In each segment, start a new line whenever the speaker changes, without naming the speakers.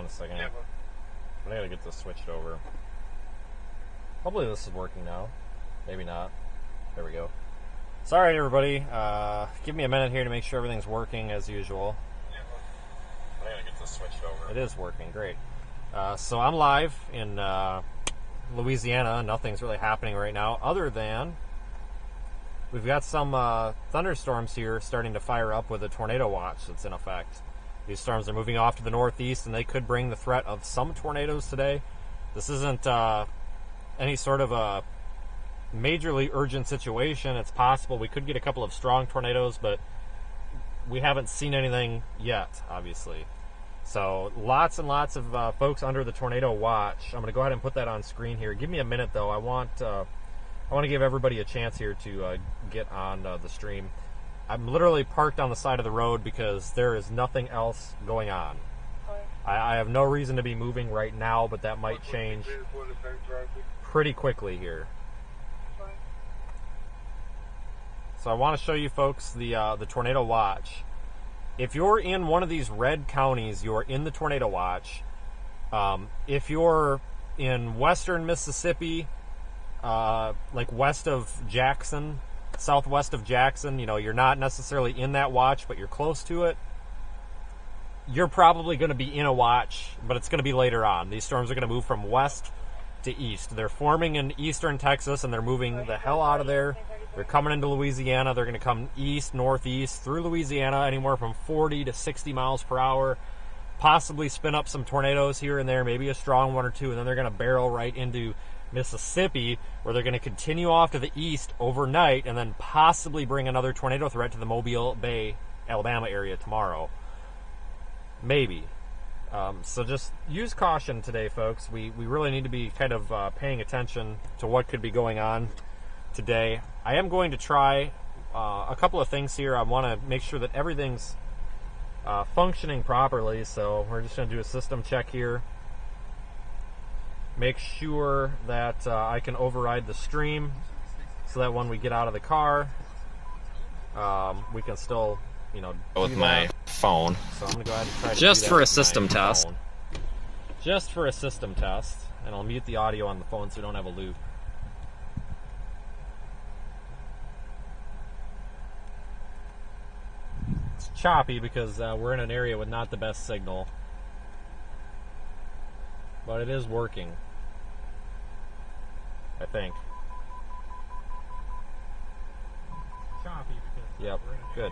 on a second. I gotta get this switched over. Hopefully this is working now. Maybe not. There we go. Sorry, everybody. Give me a minute here to make sure everything's working as usual. I gotta get this switched over. It is working. Great. So I'm live in Louisiana. Nothing's really happening right now other than we've got some thunderstorms here starting to fire up with a tornado watch that's in effect. These storms are moving off to the northeast, and they could bring the threat of some tornadoes today. This isn't any sort of a majorly urgent situation. It's possible we could get a couple of strong tornadoes, but we haven't seen anything yet, obviously. So lots and lots of folks under the tornado watch. I'm going to go ahead and put that on screen here. Give me a minute, though. I want to give everybody a chance here to get on the stream. I'm literally parked on the side of the road because there is nothing else going on. I have no reason to be moving right now, but that might change pretty quickly here. So I want to show you folks the tornado watch. If you're in one of these red counties, you're in the tornado watch. If you're in western Mississippi, like west of Jackson, southwest of Jackson, you know, you're not necessarily in that watch, but you're close to it. You're probably going to be in a watch, but it's going to be later on. These storms are going to move from west to east. They're forming in eastern Texas, and they're moving the hell out of there. They're coming into Louisiana. They're going to come east, northeast, through Louisiana, anywhere from 40 to 60 miles per hour. Possibly spin up some tornadoes here and there, maybe a strong one or two, and then they're going to barrel right into Mississippi, where they're going to continue off to the east overnight, and then possibly bring another tornado threat to the Mobile Bay, Alabama area tomorrow. Maybe. So just use caution today, folks. We really need to be kind of paying attention to what could be going on today. I am going to try a couple of things here. I want to make sure that everything's functioning properly, so we're just going to do a system check here. Make sure that I can override the stream so that when we get out of the car, we can still, you know,
with my phone.
So I'm going to go ahead and try to
just
do that
for a
with
system
my
test.
phone. Just for a system test. And I'll mute the audio on the phone so we don't have a loop. It's choppy because we're in an area with not the best signal. But it is working, I think. Choppy because yep, good.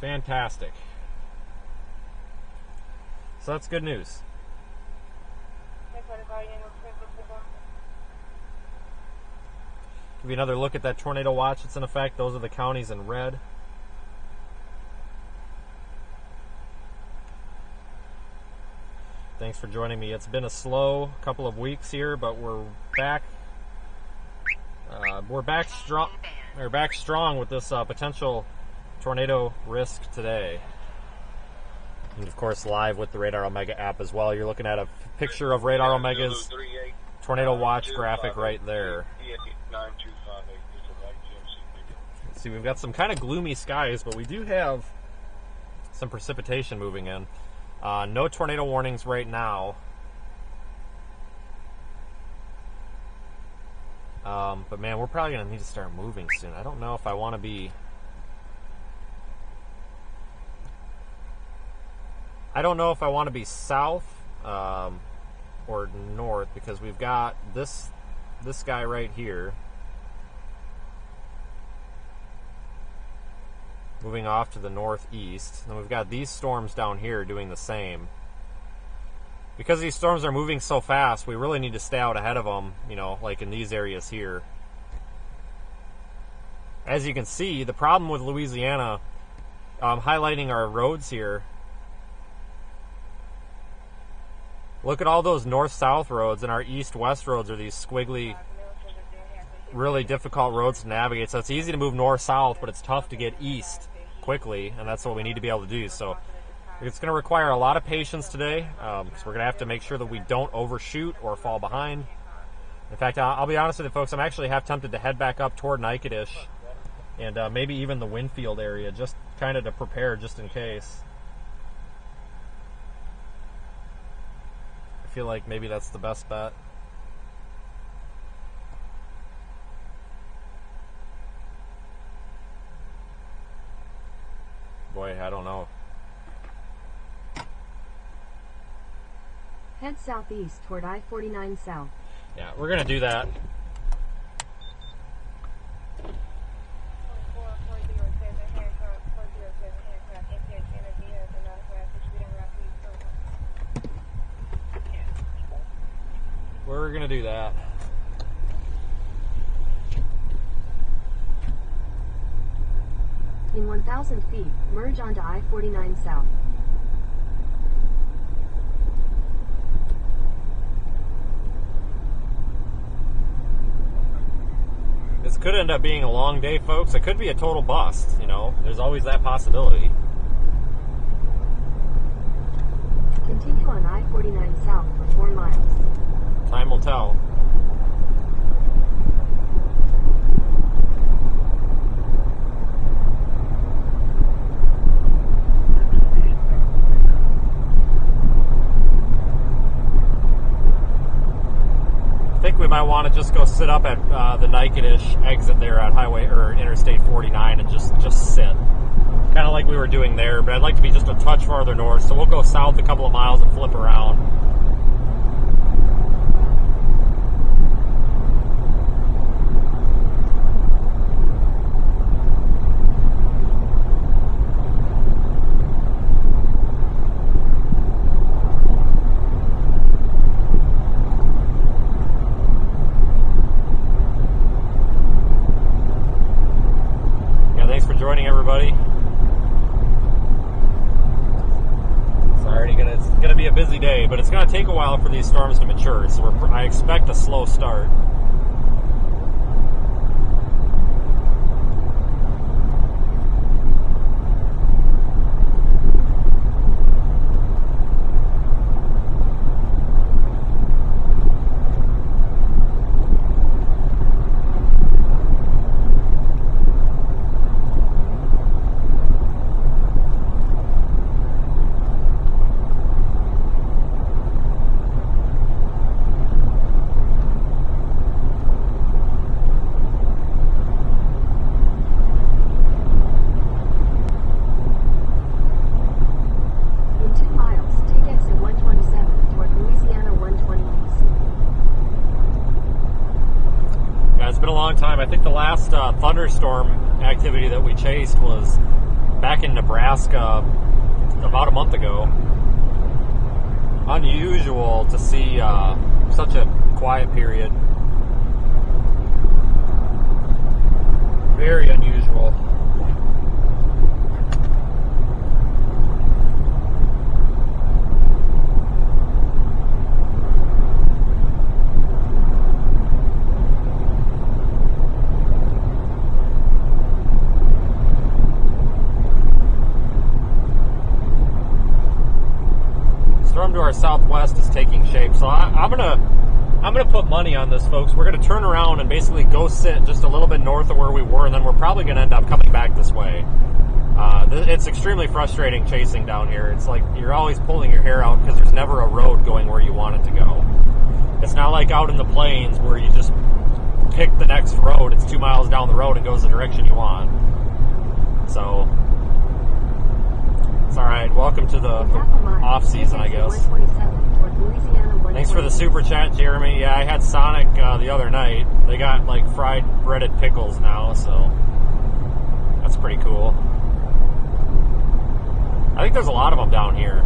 Fantastic. So that's good news. Give you another look at that tornado watch that's in effect. Those are the counties in red. Thanks for joining me. It's been a slow couple of weeks here, but we're back. We're back strong. We're back strong with this potential tornado risk today. And of course, live with the Radar Omega app as well. You're looking at a picture of Radar Omega's tornado watch graphic right there. Let's see, we've got some kind of gloomy skies, but we do have some precipitation moving in. No tornado warnings right now. But man, we're probably going to need to start moving soon. I don't know if I want to be... I don't know if I want to be south or north, because we've got this guy right here moving off to the northeast. And we've got these storms down here doing the same. Because these storms are moving so fast, we really need to stay out ahead of them, you know, like in these areas here. As you can see, the problem with Louisiana, highlighting our roads here, look at all those north-south roads, and our east-west roads are these squiggly, really difficult roads to navigate. So it's easy to move north-south, but it's tough to get east quickly, and that's what we need to be able to do. So it's going to require a lot of patience today, because we're going to have to make sure that we don't overshoot or fall behind. In fact, I'll be honest with you, folks, I'm actually half tempted to head back up toward Natchitoches and maybe even the Winfield area, just kind of to prepare just in case. feel like maybe that's the best bet. Boy, I don't know.
Head southeast toward I-49 south.
Yeah, we're going to do that. We're going to do that.
In 1,000 feet, merge onto I-49 south.
This could end up being a long day, folks. It could be a total bust, you know. There's always that possibility.
Continue on I-49 south for 4 miles.
Time will tell. I think we might want to just go sit up at the Natchitoches exit there at Highway or Interstate 49 and just sit. Kind of like we were doing there, but I'd like to be just a touch farther north, so we'll go south a couple of miles and flip around. Thanks for joining, everybody. It's gonna be a busy day, but it's gonna take a while for these storms to mature. So I expect a slow start. Time. I think the last thunderstorm activity that we chased was back in Nebraska about a month ago. Unusual to see such a quiet period. Very unusual. Storm to our southwest is taking shape, so I'm gonna put money on this, folks. We're gonna turn around and basically go sit just a little bit north of where we were, and then we're probably gonna end up coming back this way. It's extremely frustrating chasing down here. It's like you're always pulling your hair out because there's never a road going where you want it to go. It's not like out in the plains where you just pick the next road. It's 2 miles down the road and goes the direction you want. So it's all right. Welcome to the off season, I guess. Thanks for the super chat, Jeremy. Yeah, I had Sonic the other night. They got like fried breaded pickles now, so that's pretty cool. I think there's a lot of them down here.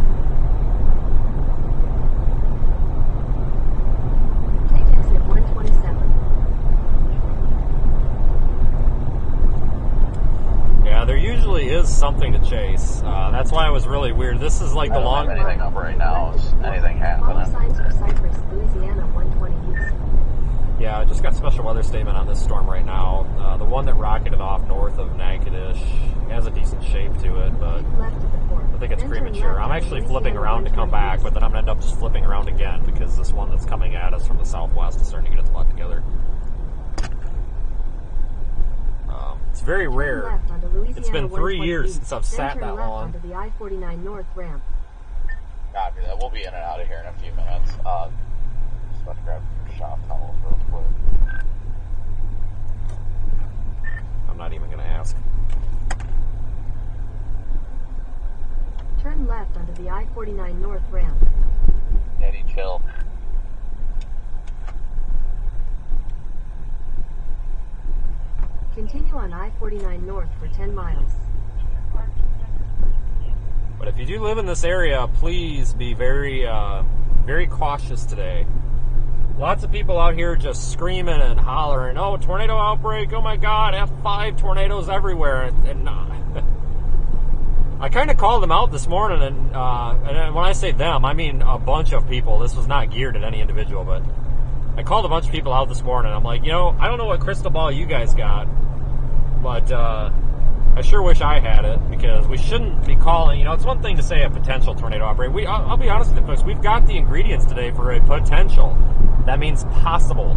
Take exit 127.
Yeah, there usually is something to chase. That's why it was really weird. This is like the long.
I don't have anything up right now. Is anything happening?
Signs for Cypress, Louisiana 120 east.
Yeah, I just got special weather statement on this storm right now. The one that rocketed off north of Natchitoches has a decent shape to it, but I think it's premature. I'm actually flipping around to come back, but then I'm going to end up just flipping around again because this one that's coming at us from the southwest is starting to get its butt together. It's very rare. It's been 3 years since I've sat that long.
Onto the I-49 north ramp.
Copy that. We'll be in and out of here in a few minutes. Just about to grab a shop towel real quick.
I'm not even going to ask.
Turn left onto the I-49 North ramp.
Eddie, chill.
Continue on I-49 North for 10 miles.
But if you do live in this area, please be very, very cautious today. Lots of people out here just screaming and hollering, "Oh, tornado outbreak! Oh my God, F5 tornadoes everywhere!" And I kind of called them out this morning, and when I say them, I mean a bunch of people. This was not geared at any individual, but I called a bunch of people out this morning. I'm like, I don't know what crystal ball you guys got, but I sure wish I had it, because we shouldn't be calling, it's one thing to say a potential tornado outbreak. I'll be honest with you folks, we've got the ingredients today for a potential. That means possible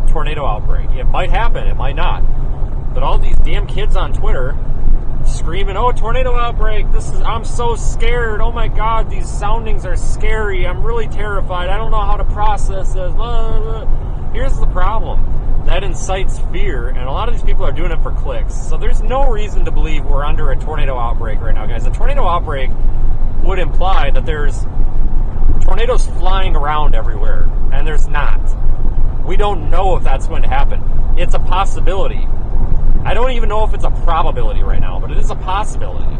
tornado outbreak. It might happen, it might not. But all these damn kids on Twitter screaming, "Oh, tornado outbreak, I'm so scared, oh my God, these soundings are scary, I'm really terrified, I don't know how to process this." Here's the problem. That incites fear, and a lot of these people are doing it for clicks. So there's no reason to believe we're under a tornado outbreak right now, guys. A tornado outbreak would imply that there's tornadoes flying around everywhere, and there's not. We don't know if that's going to happen. It's a possibility. I don't even know if it's a probability right now, but it is a possibility.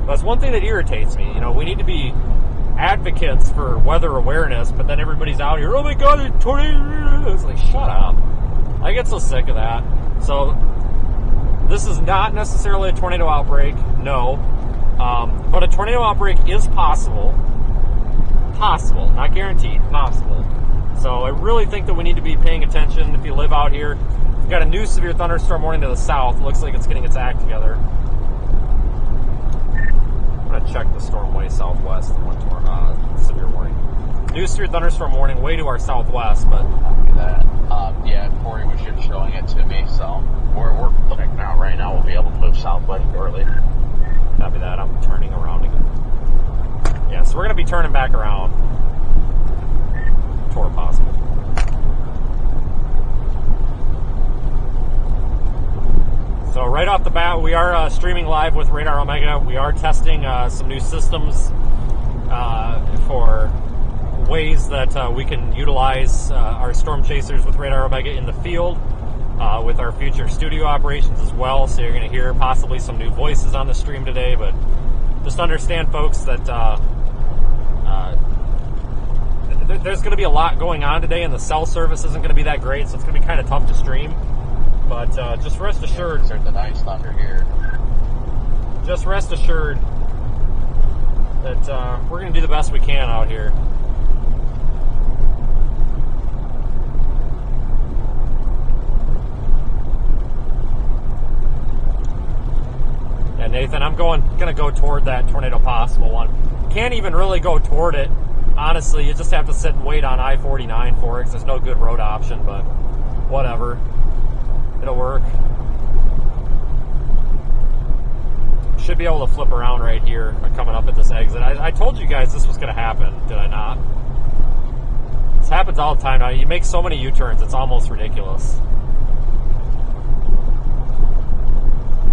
That's one thing that irritates me. We need to be advocates for weather awareness, but then everybody's out here, "Oh my God, there's tornado!" It's like, shut up. I get so sick of that. So this is not necessarily a tornado outbreak, no. But a tornado outbreak is possible. Possible, not guaranteed, possible. So I really think that we need to be paying attention if you live out here. We've got a new severe thunderstorm warning to the south. Looks like it's getting its act together. I'm going to check the storm way southwest and went to severe warning. New severe thunderstorm warning way to our southwest, but
Copy that. Yeah, Corey was just showing it to me, so we're clicking out right now. We'll be able to move southwest shortly.
copy that. I'm turning around again. Yeah, so we're going to be turning back around. Toward possible. So right off the bat, we are streaming live with Radar Omega. We are testing some new systems for ways that we can utilize our storm chasers with Radar Omega in the field with our future studio operations as well. So you're going to hear possibly some new voices on the stream today, but just understand, folks, that there's going to be a lot going on today, and the cell service isn't going to be that great, so it's going to be kind of tough to stream. But just rest assured,
There's the nice thunder here.
just rest assured that we're going to do the best we can out here. Yeah, Nathan, I'm going to go toward that tornado possible one. Can't even really go toward it. Honestly, you just have to sit and wait on I-49 for it, because there's no good road option, but whatever. It'll work. Should be able to flip around right here coming up at this exit. I told you guys this was going to happen, did I not? This happens all the time now. You make so many U-turns, it's almost ridiculous.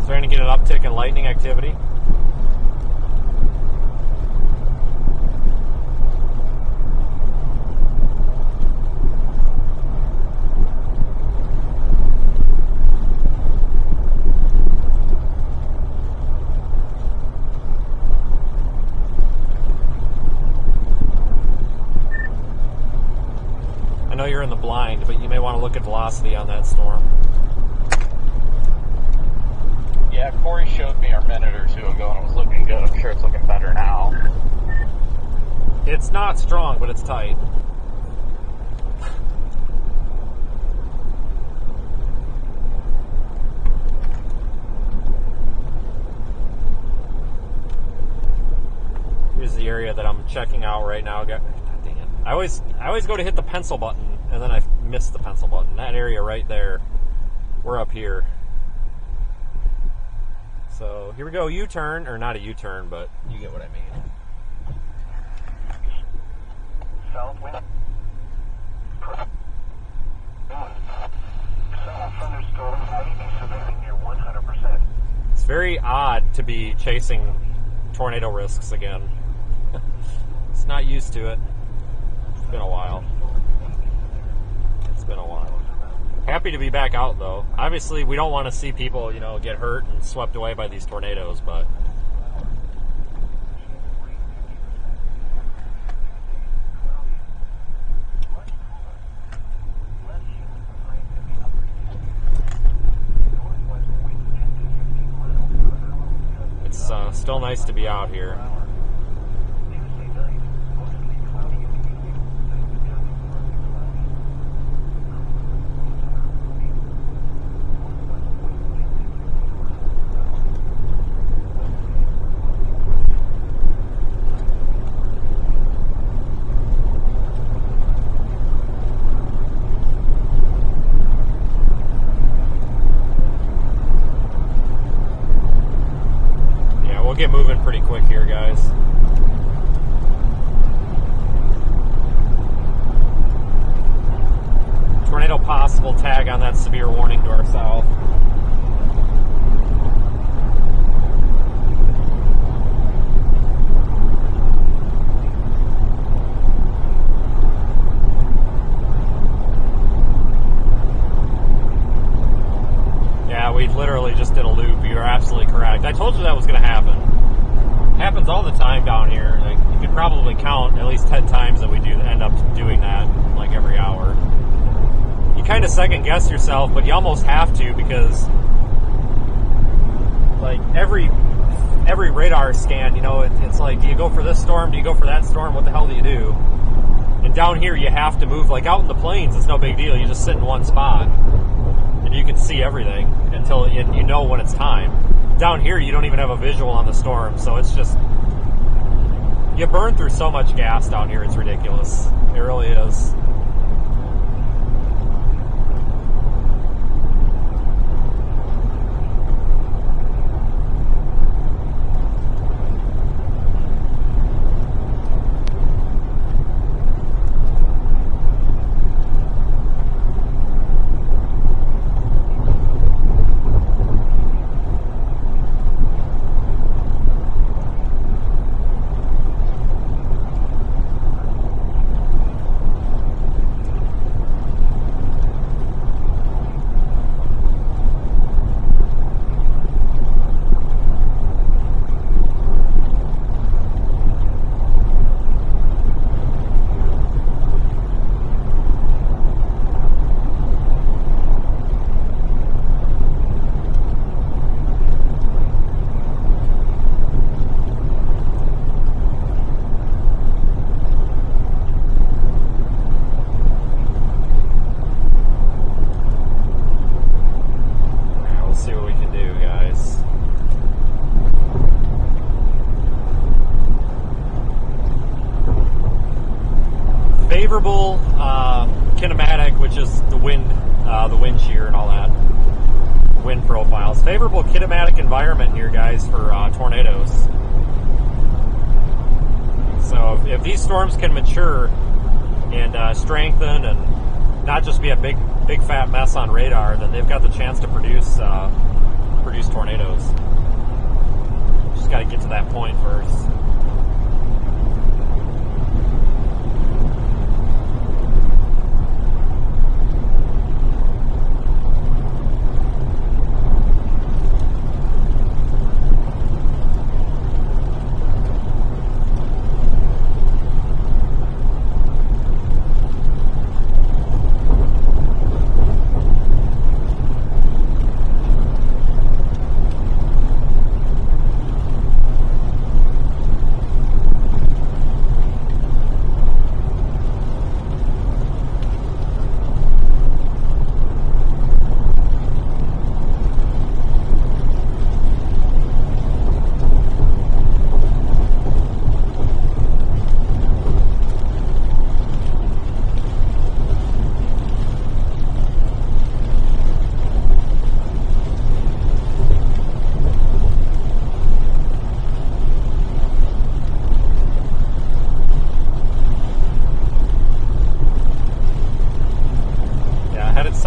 Starting to get an uptick in lightning activity. I know you're in the blind, but you may want to look at velocity on that storm.
Yeah, Corey showed me a minute or two ago and it was looking good. I'm sure it's looking better now.
It's not strong, but it's tight. Here's the area that I'm checking out right now. God dang it. I always go to hit the pencil button, and then I miss the pencil button. That area right there. We're up here. So here we go, U-turn, or not a U-turn, but you get what I mean.
south wind. Some thunderstorms may be severe near 100%.
It's very odd to be chasing tornado risks again. It's not used to it. It's been a while. It's been a while. Happy to be back out, though. Obviously, we don't want to see people, get hurt and swept away by these tornadoes, but it's still nice to be out here. Get moving pretty quick here, guys. Tornado possible tag on that severe warning to our south. Yeah, we literally just did a loop. You're absolutely correct. I told you that was going to happen. It happens all the time down here. Like, you could probably count at least 10 times that we do end up doing that, like every hour. You kind of second guess yourself, but you almost have to, because like every radar scan, it's like, do you go for this storm? Do you go for that storm? What the hell do you do? And down here, you have to move. Like out in the plains, it's no big deal. You just sit in one spot and you can see everything until you know when it's time. Down here, you don't even have a visual on the storm, so it's just, you burn through so much gas down here, it's ridiculous. It really is. Favorable kinematic, which is the wind shear and all that, wind profiles. Favorable kinematic environment here, guys, for tornadoes. So if these storms can mature and strengthen and not just be a big fat mess on radar, then they've got the chance to produce tornadoes. Just got to get to that point first.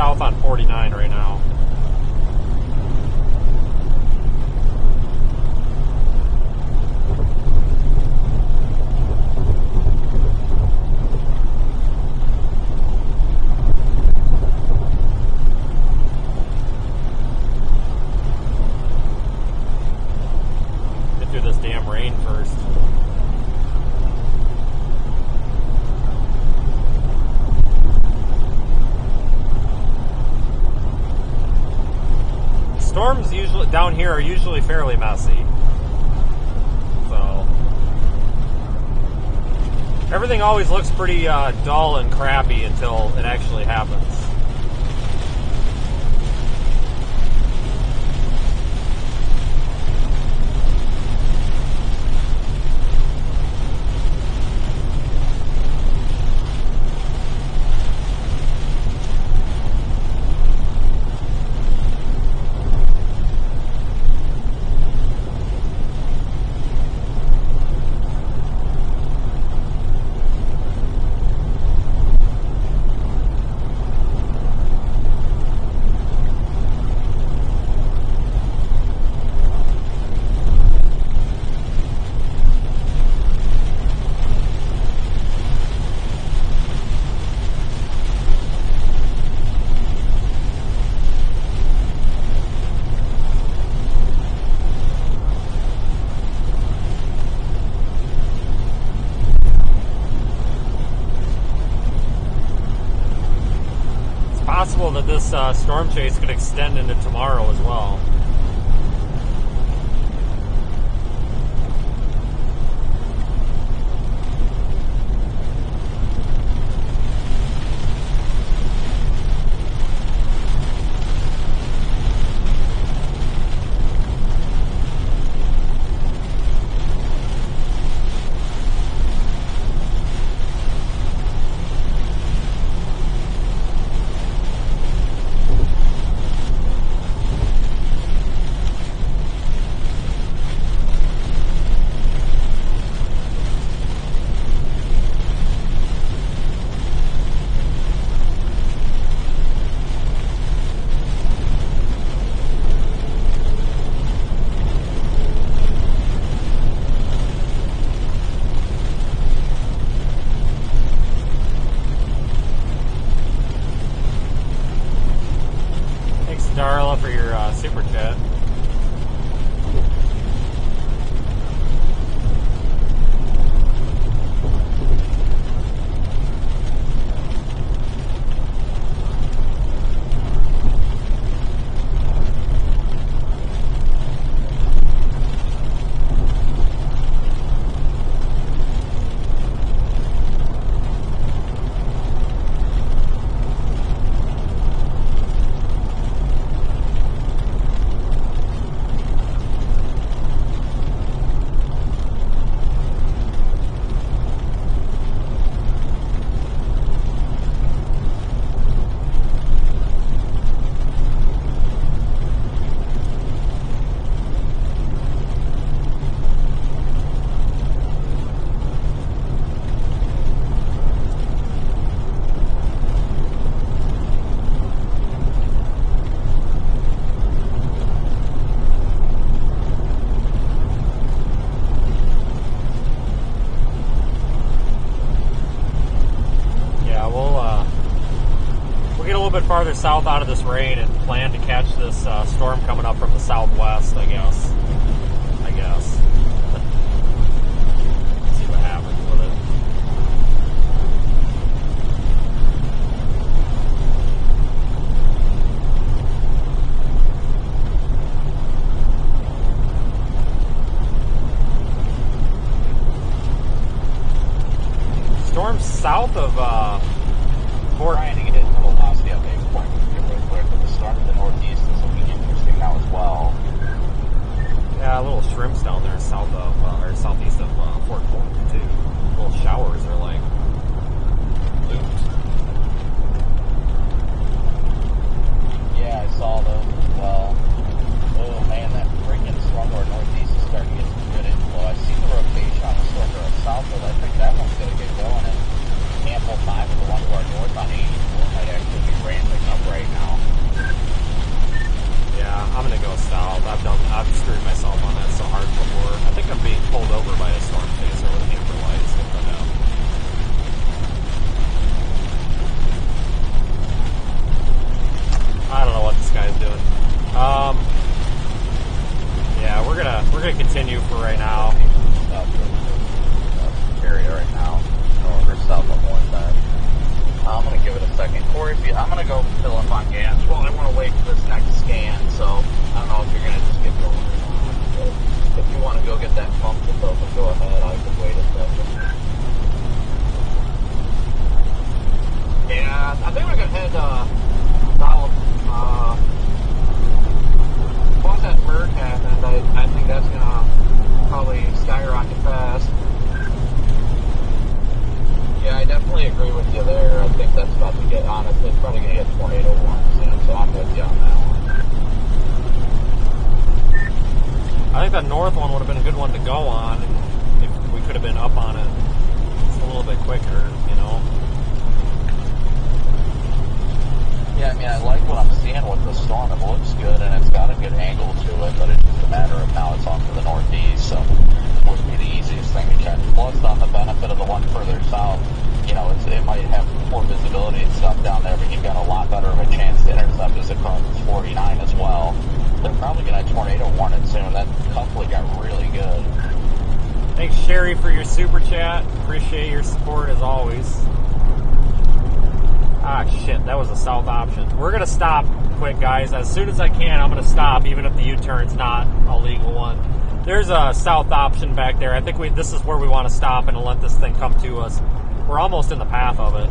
south on 49 right now. Get through this damn rain first. Storms usually down here are usually fairly messy. So everything always looks pretty dull and crappy until it actually happens. Possible that this storm chase could extend into tomorrow as well. Darla for your super chat. Farther south out of this rain and plan to catch this storm coming up from the southwest, I guess. See what happens with it. Storm south of Fort.
Trying to get it to velocity update point really quick, but the storm to the northeast is looking interesting now as well.
Yeah, gonna continue for right now.
Area right now, or south of Waelti. I'm gonna give it a second. Corey, I'm gonna go fill up on gas. Well, I want to wait for this next scan, so I don't know if you're gonna just get going or not. But if you want to go get that pump that's open, go ahead. I can wait a second. Yeah, I think we're gonna head south. Once that bird happened, I think that's gonna probably skyrocket fast. Yeah, I definitely agree with you there. I think that's about to get, honestly, it's probably going to get tornado warning soon, so I'm with you on that one.
I think that north one would have been a good one to go on if we could have been up on it just a little bit quicker, you know?
Yeah, I mean, I like what I'm seeing with the storm. It looks good, and it's got a good angle to it, but it's just a matter of now it's off to the northeast, so it would be the easiest thing to catch. Plus, on the benefit of the one further south, you know, it might have poor visibility and stuff down there, but you've got a lot better of a chance to intercept as it crosses 49 as well. They're probably going to tornado warn it soon. That couple got really good.
Thanks, Sherry, for your super chat. Appreciate your support as always. Ah, shit, that was a south option. We're going to stop quick, guys. As soon as I can, I'm going to stop, even if the U-turn's not a legal one. There's a south option back there. I think this is where we want to stop and let this thing come to us. We're almost in the path of it.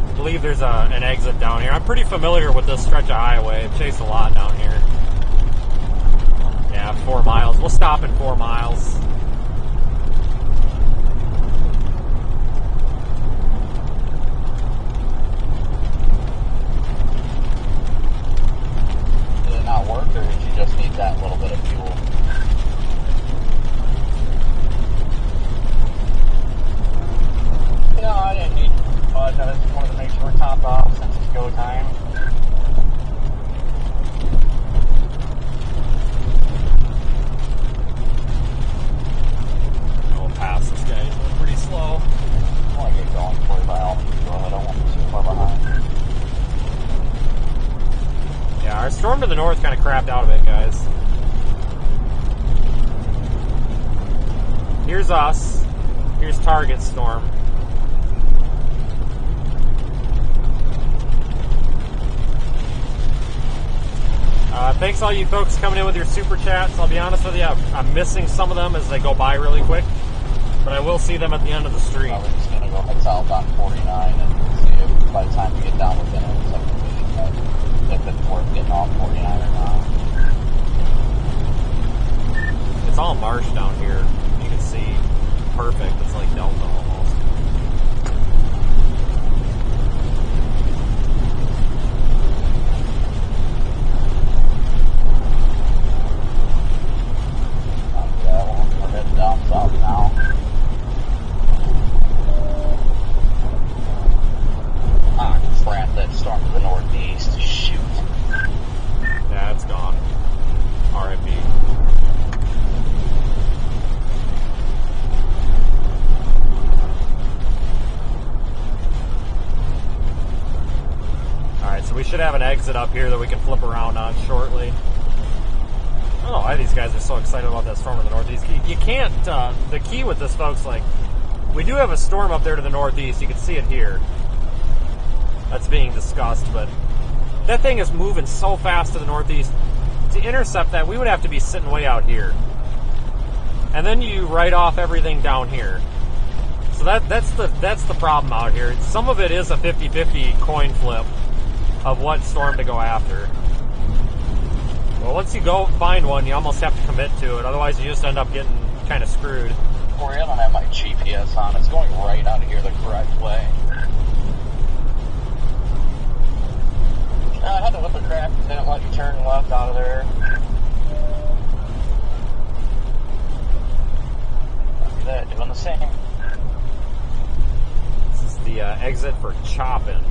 I believe there's an exit down here. I'm pretty familiar with this stretch of highway. I've chased a lot down here. Yeah, 4 miles. We'll stop in 4 miles.
Did it not work, or did you just need that little bit of fuel? No, I didn't need much. I just wanted to make sure we're topped off since it's go time.
We'll pass this guy. He's going pretty slow.
I want to get going for you by all means. Go ahead. I don't want to be too far behind.
Yeah, our storm to the north kind of crapped out a bit, guys. Here's us. Here's target storm. Thanks all you folks coming in with your super chats. I'll be honest with you, I'm missing some of them as they go by really quick, but I will see them at the end of the stream.
We're just going to go head south on 49 and see if by the time we get down within it, if it's worth getting off 49 or not.
It's all marsh down here. You can see perfect. It's like Delta almost.
We're heading down south now. Ah, crap, that storm to the northeast. Shoot.
Yeah, it's gone. R.I.P. Alright, so we should have an exit up here that we can flip around on shortly. I don't know why these guys are so excited about that storm in the northeast. You can't, the key with this, folks, like, we do have a storm up there to the northeast. You can see it here. That's being discussed, but that thing is moving so fast to the northeast. To intercept that, we would have to be sitting way out here. And then you write off everything down here. So that's the problem out here. Some of it is a 50-50 coin flip of what storm to go after. Well, once you go find one, you almost have to commit to it. Otherwise, you just end up getting kind of screwed.
Corey, I don't have my GPS on. It's going right out of here the correct way. I had to whip a crap and didn't let you turn left out of there. Copy that, doing the same.
This is the exit for Choppin'.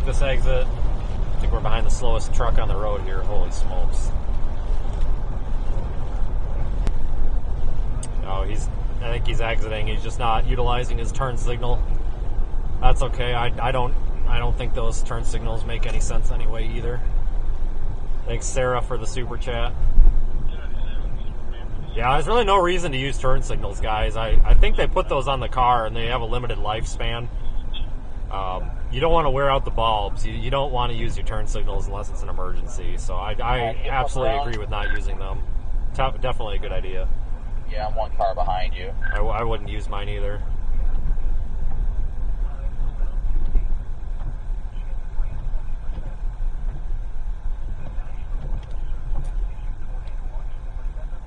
take this exit. I think we're behind the slowest truck on the road here. Holy smokes. Oh, I think he's exiting. He's just not utilizing his turn signal. That's okay. I don't think those turn signals make any sense anyway either. Thanks, Sarah, for the super chat. Yeah, there's really no reason to use turn signals, guys. I think they put those on the car and they have a limited lifespan. You don't want to wear out the bulbs. You don't want to use your turn signals unless it's an emergency. So I absolutely agree with not using them. Definitely a good idea.
Yeah, I'm one car behind you.
I wouldn't use mine either.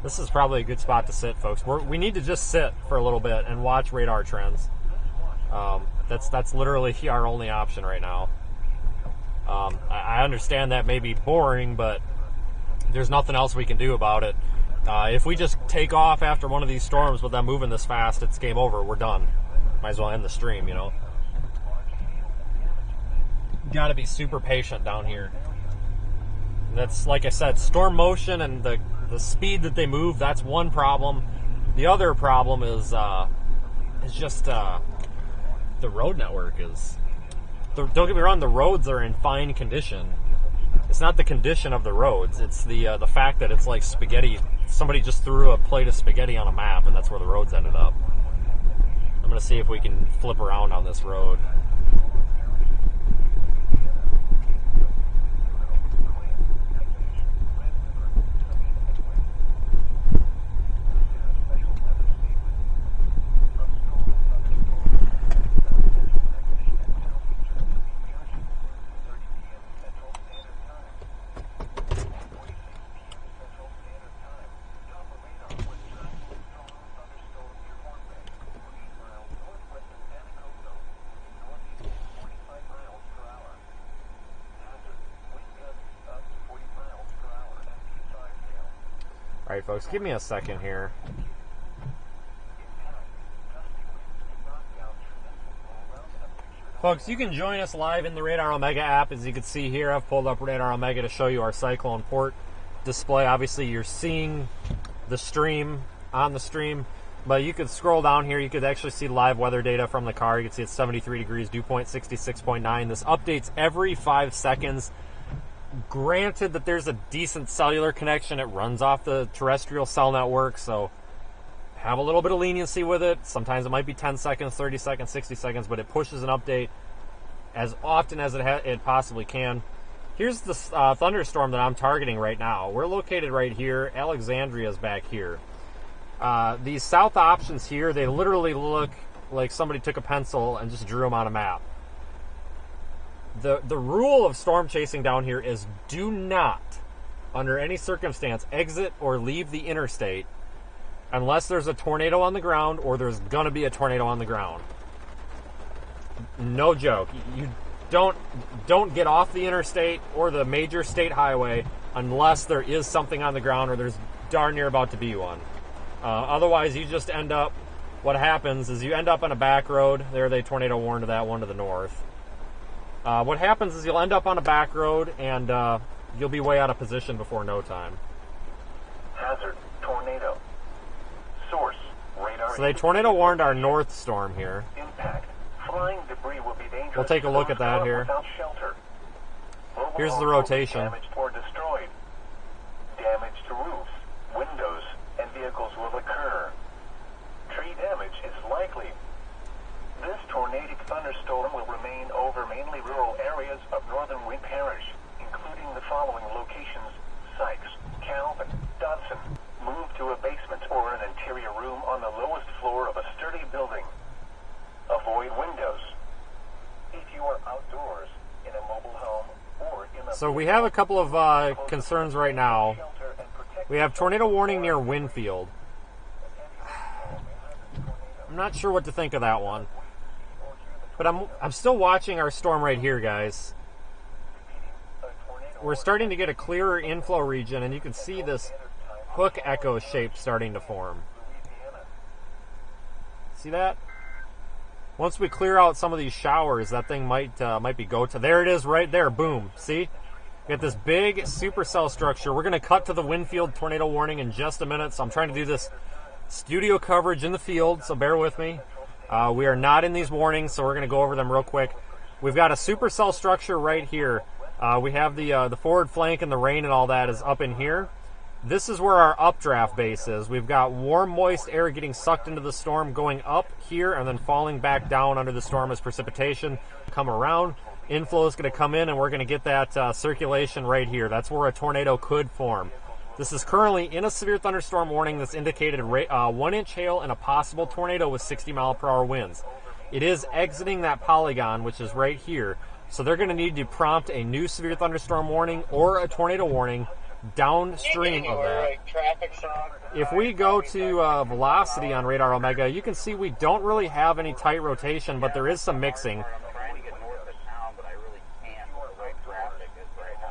This is probably a good spot to sit, folks. We need to just sit for a little bit and watch radar trends. That's literally our only option right now. I understand that may be boring, but there's nothing else we can do about it. If we just take off after one of these storms with them moving this fast, it's game over. We're done. Might as well end the stream, you know. Got to be super patient down here. That's, like I said, storm motion and the speed that they move, that's one problem. The other problem is just the road network is... Don't get me wrong, the roads are in fine condition. It's not the condition of the roads, it's the fact that it's like spaghetti. Somebody just threw a plate of spaghetti on a map, and that's where the roads ended up. I'm going to see if we can flip around on this road. Alright, folks, give me a second here. Folks, you can join us live in the Radar Omega app. As you can see here, I've pulled up Radar Omega to show you our cyclone port display. Obviously, you're seeing the stream on the stream, but you could scroll down here. You could actually see live weather data from the car. You can see it's 73 degrees, dew point 66.9. This updates every 5 seconds. Granted that there's a decent cellular connection, it runs off the terrestrial cell network, so have a little bit of leniency with it. Sometimes it might be 10 seconds, 30 seconds, 60 seconds, but it pushes an update as often as it possibly can. Here's the thunderstorm that I'm targeting right now. We're located right here. Alexandria's back here. These south options here, they literally look like somebody took a pencil and just drew them on a map. The rule of storm chasing down here is do not, under any circumstance, exit or leave the interstate unless there's a tornado on the ground or there's going to be a tornado on the ground. No joke. You don't get off the interstate or the major state highway unless there is something on the ground or there's darn near about to be one. Otherwise, you just end up, what happens is you end up on a back road. There they tornado warned to that one to the north. What happens is you'll end up on a back road and you'll be way out of position before no time.
Hazard, tornado. Source, radar.
So they tornado warned our north storm here.
Impact. Flying debris will be dangerous.
We'll take a look at that here.
Without shelter.
Here's the rotation.
Damaged or destroyed. Damage to roofs, windows, and vehicles will occur. Tree damage is likely. This tornadic thunderstorm will remain over mainly rural areas of northern Wynn Parish, including the following locations: Sykes, Calvin, Dodson. Move to a basement or an interior room on the lowest floor of a sturdy building. Avoid windows. If you are outdoors, in a mobile home, or in a...
So we have a couple of concerns right now. We have tornado warning near Winfield. I'm not sure what to think of that one. But I'm still watching our storm right here, guys. We're starting to get a clearer inflow region, and you can see this hook echo shape starting to form. See that? Once we clear out some of these showers, that thing might be go-to. There it is right there. Boom. See? We got this big supercell structure. We're going to cut to the Winfield tornado warning in just a minute, so I'm trying to do this studio coverage in the field, so bear with me. We are not in these warnings, so we're going to go over them real quick. We've got a supercell structure right here. We have the forward flank and the rain and all that is up in here. This is where our updraft base is. We've got warm, moist air getting sucked into the storm, going up here and then falling back down under the storm as precipitation. Come around. Inflow is going to come in, and we're going to get that circulation right here. That's where a tornado could form. This is currently in a severe thunderstorm warning that's indicated 1-inch hail and a possible tornado with 60-mile-per-hour winds. It is exiting that polygon, which is right here. So they're going to need to prompt a new severe thunderstorm warning or a tornado warning downstream of that. If we go to velocity on Radar Omega, you can see we don't really have any tight rotation, but there is some mixing.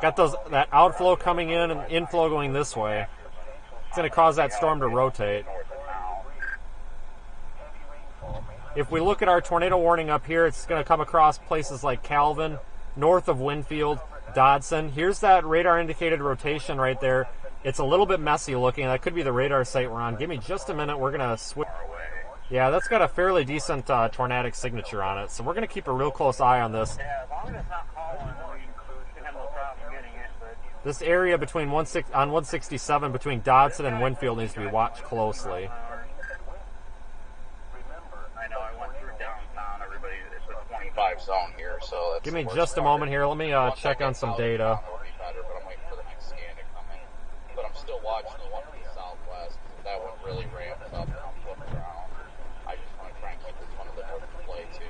Got that outflow coming in and inflow going this way. It's going to cause that storm to rotate. If we look at our tornado warning up here, it's going to come across places like Calvin, north of Winfield, Dodson. Here's that radar indicated rotation right there. It's a little bit messy looking. That could be the radar site we're on. Give me just a minute. We're going to switch. Yeah, that's got a fairly decent tornadic signature on it. So we're going to keep a real close eye on this. This area between 167 between Dodson and Winfield needs to be watched closely.
I know, I went through downtown. Everybody, it's a 25 zone here, so that's
give me just a moment here. Let me check on some data.
But I'm waiting for the next scan to come in. But I'm still watching the one from the southwest. That one really ramped up and I'm flipping around. I just want to try and keep this one to the north of play too.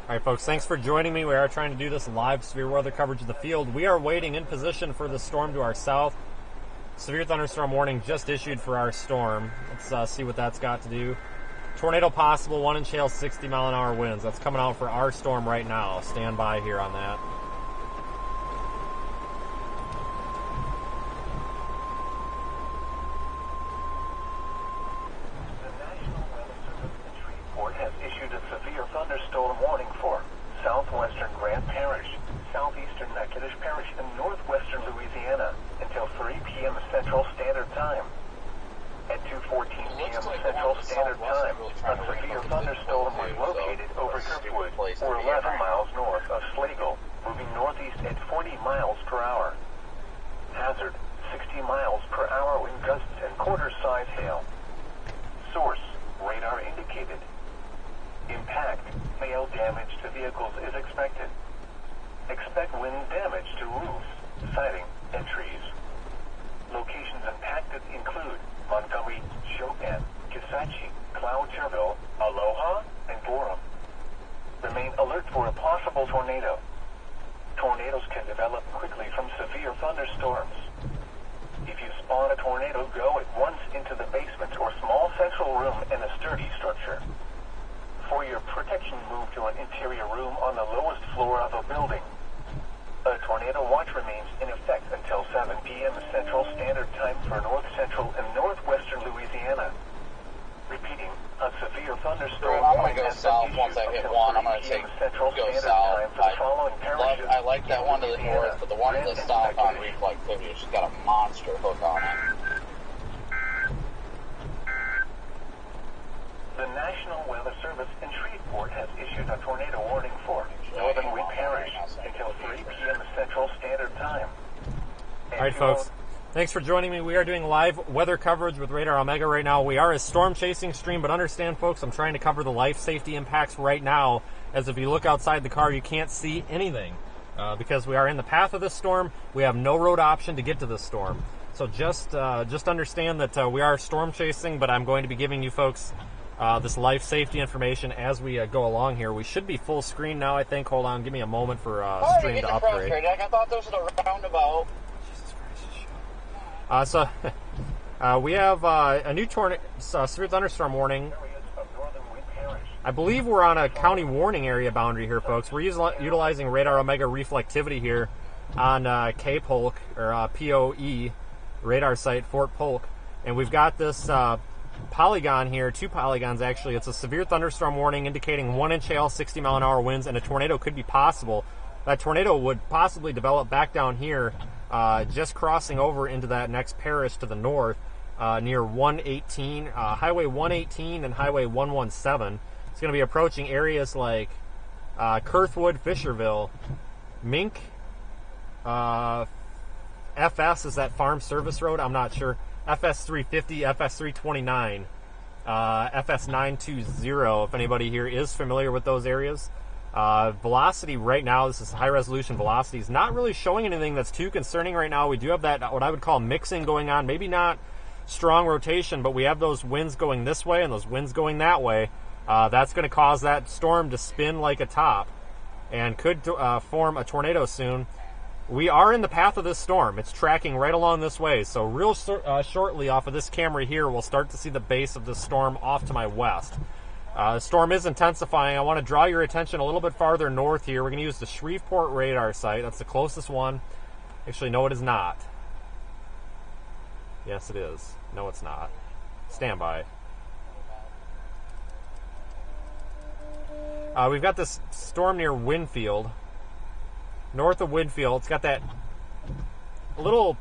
All right, folks, thanks for joining me. We are trying to do this live severe weather coverage of the field. We are waiting in position for the storm to our south. Severe thunderstorm warning just issued for our storm. Let's see what that's got to do. Tornado possible, 1-inch hail, 60-mile-an-hour winds. That's coming out for our storm right now. Stand by here on that.
Has issued a severe thunderstorm warning for southwestern Grant Parish, southeastern Natchitoches Parish, and northwestern Louisiana until 3 p.m. Central Standard Time. At 2:14 p.m. Central Standard Time, a severe thunderstorm was located over Kirkwood, or 11 miles north of Slagle, moving northeast at 40 miles per hour. Hazard, 60 miles per hour wind gusts and quarter-size hail. Source, radar indicated. Impact, hail damage to vehicles is expected. Expect wind damage to roofs, siding, and trees. Locations impacted include Montgomery, Chopin, Kisatchie, Cloud-Cherville, Aloha, and Gorham. Remain alert for a possible tornado. Tornadoes can develop quickly from severe thunderstorms. If you spawn a tornado, go at once into the basement or small central room in a sturdy structure. For your protection, move to an interior room on the lowest floor of a building. A tornado watch remains in effect until 7 p.m. Central Standard Time for north central and northwestern Louisiana. Repeating, a severe thunderstorm
I'm
warning
going to go
has
south
been
once I
issued
hit
until
one. I'm
3
going to
p.m. Central
go
Standard
south.
Time for the following parishes.
I like that one to the
Louisiana,
north, but the one to the
Grant,
south on
Natchitoches.
reflectivity, it's got a monster hook on it.
The National Weather Service in Shreveport has issued a tornado warning for northern Wheat Parish until 3 p.m. Central Standard Time.
All right, folks. Thanks for joining me. We are doing live weather coverage with Radar Omega right now. We are a storm chasing stream, but understand, folks, I'm trying to cover the life safety impacts right now, as if you look outside the car, you can't see anything. Because we are in the path of this storm, we have no road option to get to this storm. So just understand that we are storm chasing, but I'm going to be giving you folks this life safety information as we go along here. We should be full screen now, I think. Hold on, give me a moment for stream to upgrade.
I thought this was a roundabout.
So We have a new severe thunderstorm warning. I believe we're on a county warning area boundary here, folks. We're utilizing radar omega reflectivity here on K Polk, or POE, radar site, Fort Polk. And we've got this polygon here, 2 polygons actually. It's a severe thunderstorm warning indicating 1-inch hail, 60-mile-an-hour winds, and a tornado could be possible. That tornado would possibly develop back down here, just crossing over into that next parish to the north, near 118, Highway 118 and Highway 117. It's going to be approaching areas like Kurthwood, Fisherville, Mink, FS is that Farm Service Road? I'm not sure. FS 350, FS 329, FS 920, if anybody here is familiar with those areas. Velocity right now, this is high resolution velocity, is not really showing anything that's too concerning right now. We do have that, what I would call mixing going on. Maybe not strong rotation, but we have those winds going this way and those winds going that way. That's going to cause that storm to spin like a top and could form a tornado soon. We are in the path of this storm. It's tracking right along this way. So real shortly off of this camera here, we'll start to see the base of this storm off to my west. The storm is intensifying. I want to draw your attention a little bit farther north here. We're going to use the Shreveport radar site. That's the closest one. Actually, no, it is not. Yes, it is. No, it's not. Stand by. We've got this storm near Winfield. North of Winfield. It's got that little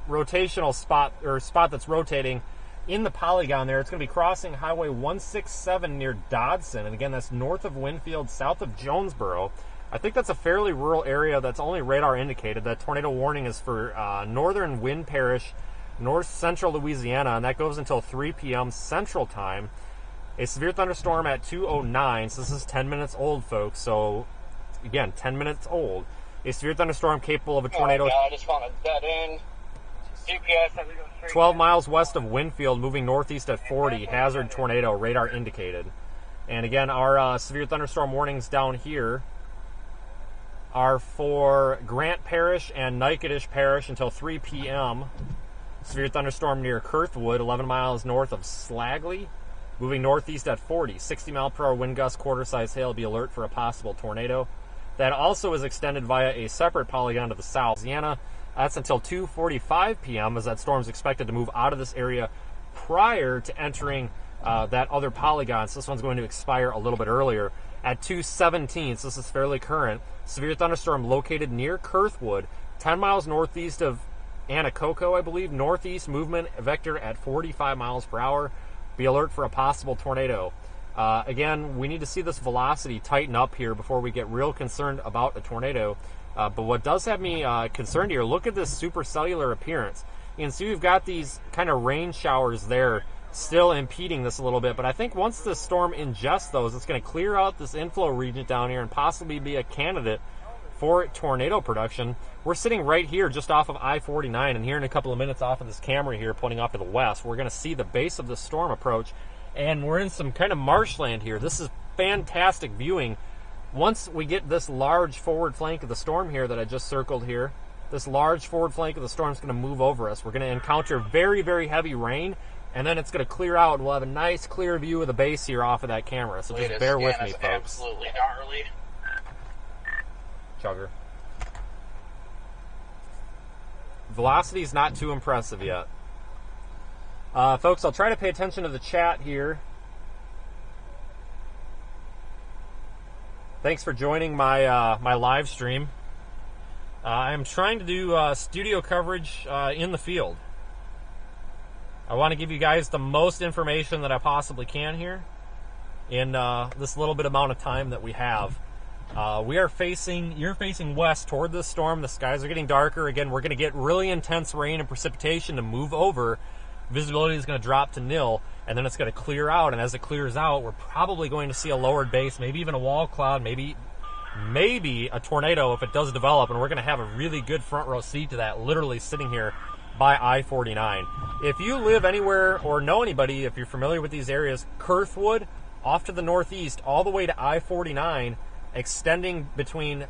rotational spot, or spot that's rotating in the polygon there. It's going to be crossing Highway 167 near Dodson. And again, that's north of Winfield, south of Jonesboro. I think that's a fairly rural area that's only radar indicated. That tornado warning is for northern Wind Parish, north central Louisiana, and that goes until 3 p.m. Central Time. A severe thunderstorm at 2:09. So this is 10 minutes old, folks. So again, 10 minutes old. A severe thunderstorm capable of a tornado.
Oh God, I just found a dead end. GPS.
12 miles west of Winfield, moving northeast at 40. Hazard tornado, radar indicated. And again, our severe thunderstorm warnings down here are for Grant Parish and Natchitoches Parish until 3 p.m. Severe thunderstorm near Kurthwood, 11 miles north of Slagley, moving northeast at 40. 60-mile-per-hour wind gust, quarter-size hail. Be alert for a possible tornado. That also is extended via a separate polygon to the south. Louisiana, that's until 2:45 p.m. as that storm is expected to move out of this area prior to entering that other polygon. So this one's going to expire a little bit earlier at 2:17. So this is fairly current. Severe thunderstorm located near Kurthwood, 10 miles northeast of Anacoco, I believe. Northeast movement vector at 45 miles per hour. Be alert for a possible tornado. Again, we need to see this velocity tighten up here before we get real concerned about a tornado. But what does have me concerned here, look at this supercellular appearance. You can see we've got these kind of rain showers there still impeding this a little bit. But I think once this storm ingests those, it's going to clear out this inflow region down here and possibly be a candidate for tornado production. We're sitting right here just off of I-49, and here in a couple of minutes off of this camera here pointing off to the west, we're going to see the base of the storm approach. And we're in some kind of marshland here. This is fantastic viewing. Once we get this large forward flank of the storm here that I just circled here, this large forward flank of the storm is going to move over us. We're going to encounter very, very heavy rain, and then it's going to clear out, and we'll have a nice clear view of the base here off of that camera. So just bear with me, folks.
Absolutely gnarly.
Chugger. Velocity is not too impressive yet. Folks, I'll try to pay attention to the chat here. Thanks for joining my my live stream. I'm trying to do studio coverage in the field. I want to give you guys the most information that I possibly can here in this little bit amount of time that we have. You're facing west toward this storm. The skies are getting darker. Again, we're going to get really intense rain and precipitation to move over. Visibility is going to drop to nil, and then it's going to clear out. And as it clears out, we're probably going to see a lowered base, maybe even a wall cloud, maybe a tornado if it does develop. And we're going to have a really good front row seat to that, literally sitting here by I-49. If you live anywhere or know anybody, if you're familiar with these areas, Kurthwood, off to the northeast, all the way to I-49, extending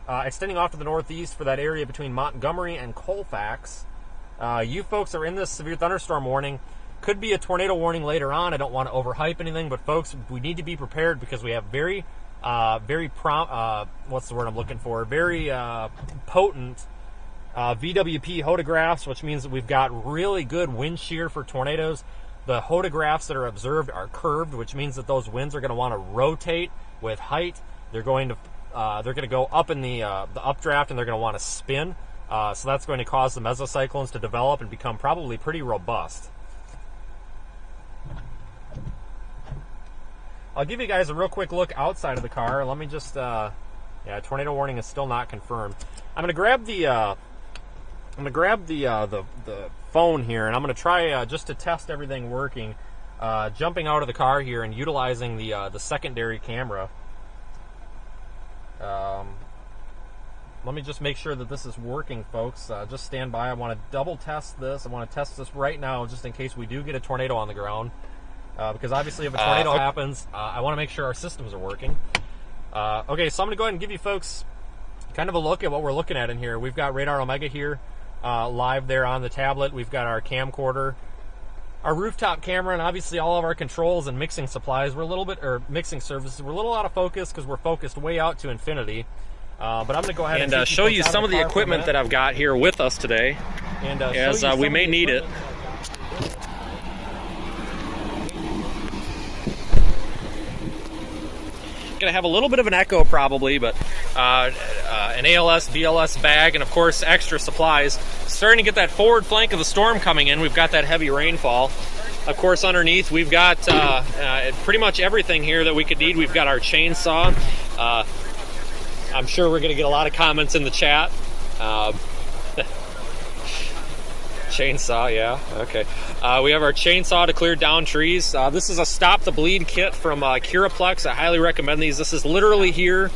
off to the northeast for that area between Montgomery and Colfax, You folks are in this severe thunderstorm warning. Could be a tornado warning later on. I don't want to overhype anything, but folks, we need to be prepared because we have very what's the word I'm looking for? Very potent VWP hodographs, which means that we've got really good wind shear for tornadoes. The hodographs that are observed are curved, which means that those winds are going to want to rotate with height. They're going to go up in the updraft, and they're going to want to spin. So that's going to cause the mesocyclones to develop and become probably pretty robust. I'll give you guys a real quick look outside of the car. Let me just, tornado warning is still not confirmed. I'm going to grab the phone here, and I'm going to try just to test everything working. Jumping out of the car here and utilizing the secondary camera. Let me just make sure that this is working, folks. Just stand by. I want to double test this. I want to test this right now just in case we do get a tornado on the ground. Because obviously if a tornado happens, I want to make sure our systems are working. Okay, so I'm going to go ahead and give you folks kind of a look at what we're looking at in here. We've got Radar Omega here live there on the tablet. We've got our camcorder, our rooftop camera, and obviously all of our controls and mixing supplies. Mixing services. We're a little out of focus because we're focused way out to infinity. But I'm going to go ahead and show you some of the equipment that I've got here with us today, and as we may need it. Going to have a little bit of an echo probably, but an ALS, BLS bag, and of course extra supplies. Starting to get that forward flank of the storm coming in. We've got that heavy rainfall. Of course, underneath we've got pretty much everything here that we could need. We've got our chainsaw. I'm sure we're going to get a lot of comments in the chat. Chainsaw, yeah, okay. We have our chainsaw to clear down trees. This is a Stop the Bleed kit from Curaplex. I highly recommend these. This is literally here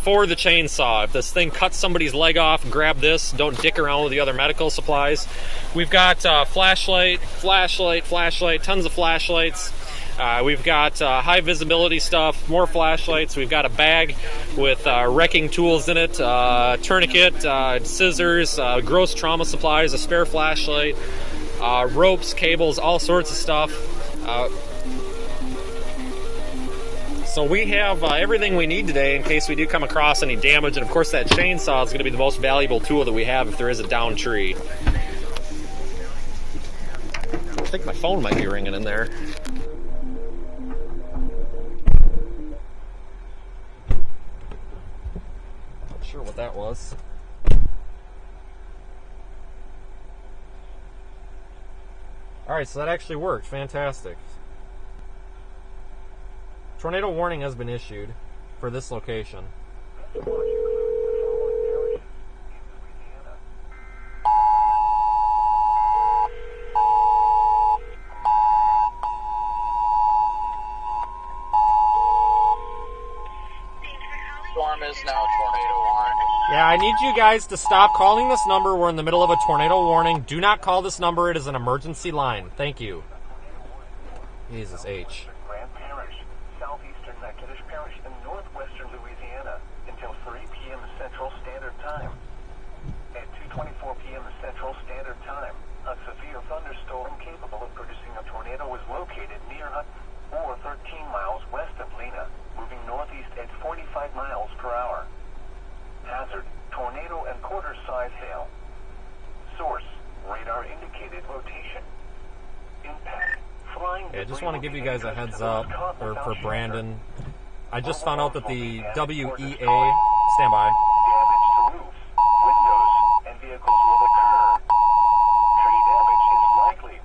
for the chainsaw. If this thing cuts somebody's leg off, grab this. Don't dick around with the other medical supplies. We've got flashlight, tons of flashlights. We've got high visibility stuff, more flashlights. We've got a bag with wrecking tools in it, tourniquet, scissors, gross trauma supplies, a spare flashlight, ropes, cables, all sorts of stuff. So we have everything we need today in case we do come across any damage. And of course that chainsaw is going to be the most valuable tool that we have if there is a downed tree. I think my phone might be ringing in there. Sure what that was. Alright, so that actually worked. Fantastic. Tornado warning has been issued for this location.
Storm is now tornado warning.
Yeah, I need you guys to stop calling this number. We're in the middle of a tornado warning. Do not call this number. It is an emergency line. Thank you. Jesus H.
Grand Parish, southeastern Natchitoches Parish, in northwestern Louisiana until 3 p.m. Central Standard Time. At 2:24 p.m. Central Standard Time, a severe thunderstorm capable of producing a tornado was located near Hutton, or 13 miles west of Lena, moving northeast at 45 miles per hour. Hazard, tornado and quarter-size hail. Source, radar indicated rotation. Impact, flying.
Yeah, I just want to give you guys a heads up, or for Brandon. I just found out that the WEA, stand by.
Damage to roofs, windows, and vehicles will occur. Tree damage is likely.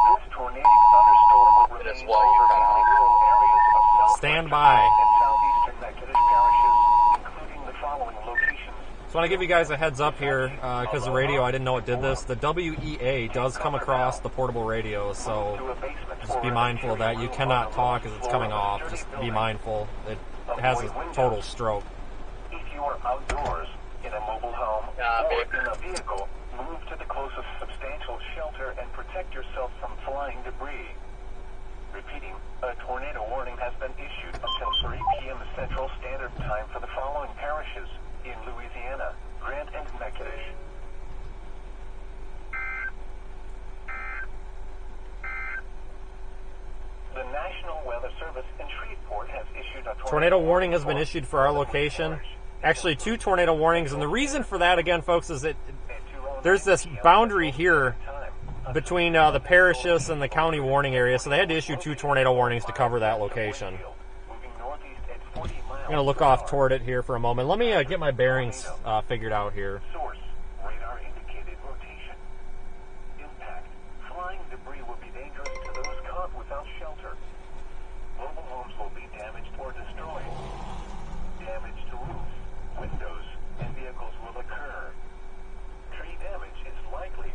This tornadic thunderstorm will remain
It is while you're
over many rural areas of southwestern
Stand by.
and southeastern Natchitoches parishes, including the following locations.
So I want to give you guys a heads up here, because the radio, I didn't know it did this. The WEA does come across the portable radio, so
To a basement
just be mindful of that. You cannot talk as it's coming off. Just be mindful. It has a total stroke.
If you are outdoors, in a mobile home, or in a vehicle, move to the closest substantial shelter and protect yourself from flying debris. Repeating, a tornado warning has been issued until 3 p.m. Central Standard Time for the following parishes in Louisiana, Grant and Natchitoches. Service in Shreveport has issued a
Tornado warning has been issued for our location. Actually, 2 tornado warnings, and the reason for that, again, folks, is that there's this boundary here between the parishes and the county warning area, so they had to issue 2 tornado warnings to cover that location. I'm going to look off toward it here for a moment. Let me get my bearings figured out here.
Source, radar indicated rotation. Impact, flying debris will be dangerous to those caught without shelter. Mobile homes will be damaged or destroyed. Damage to roofs, windows, and vehicles will occur. Tree damage is likely.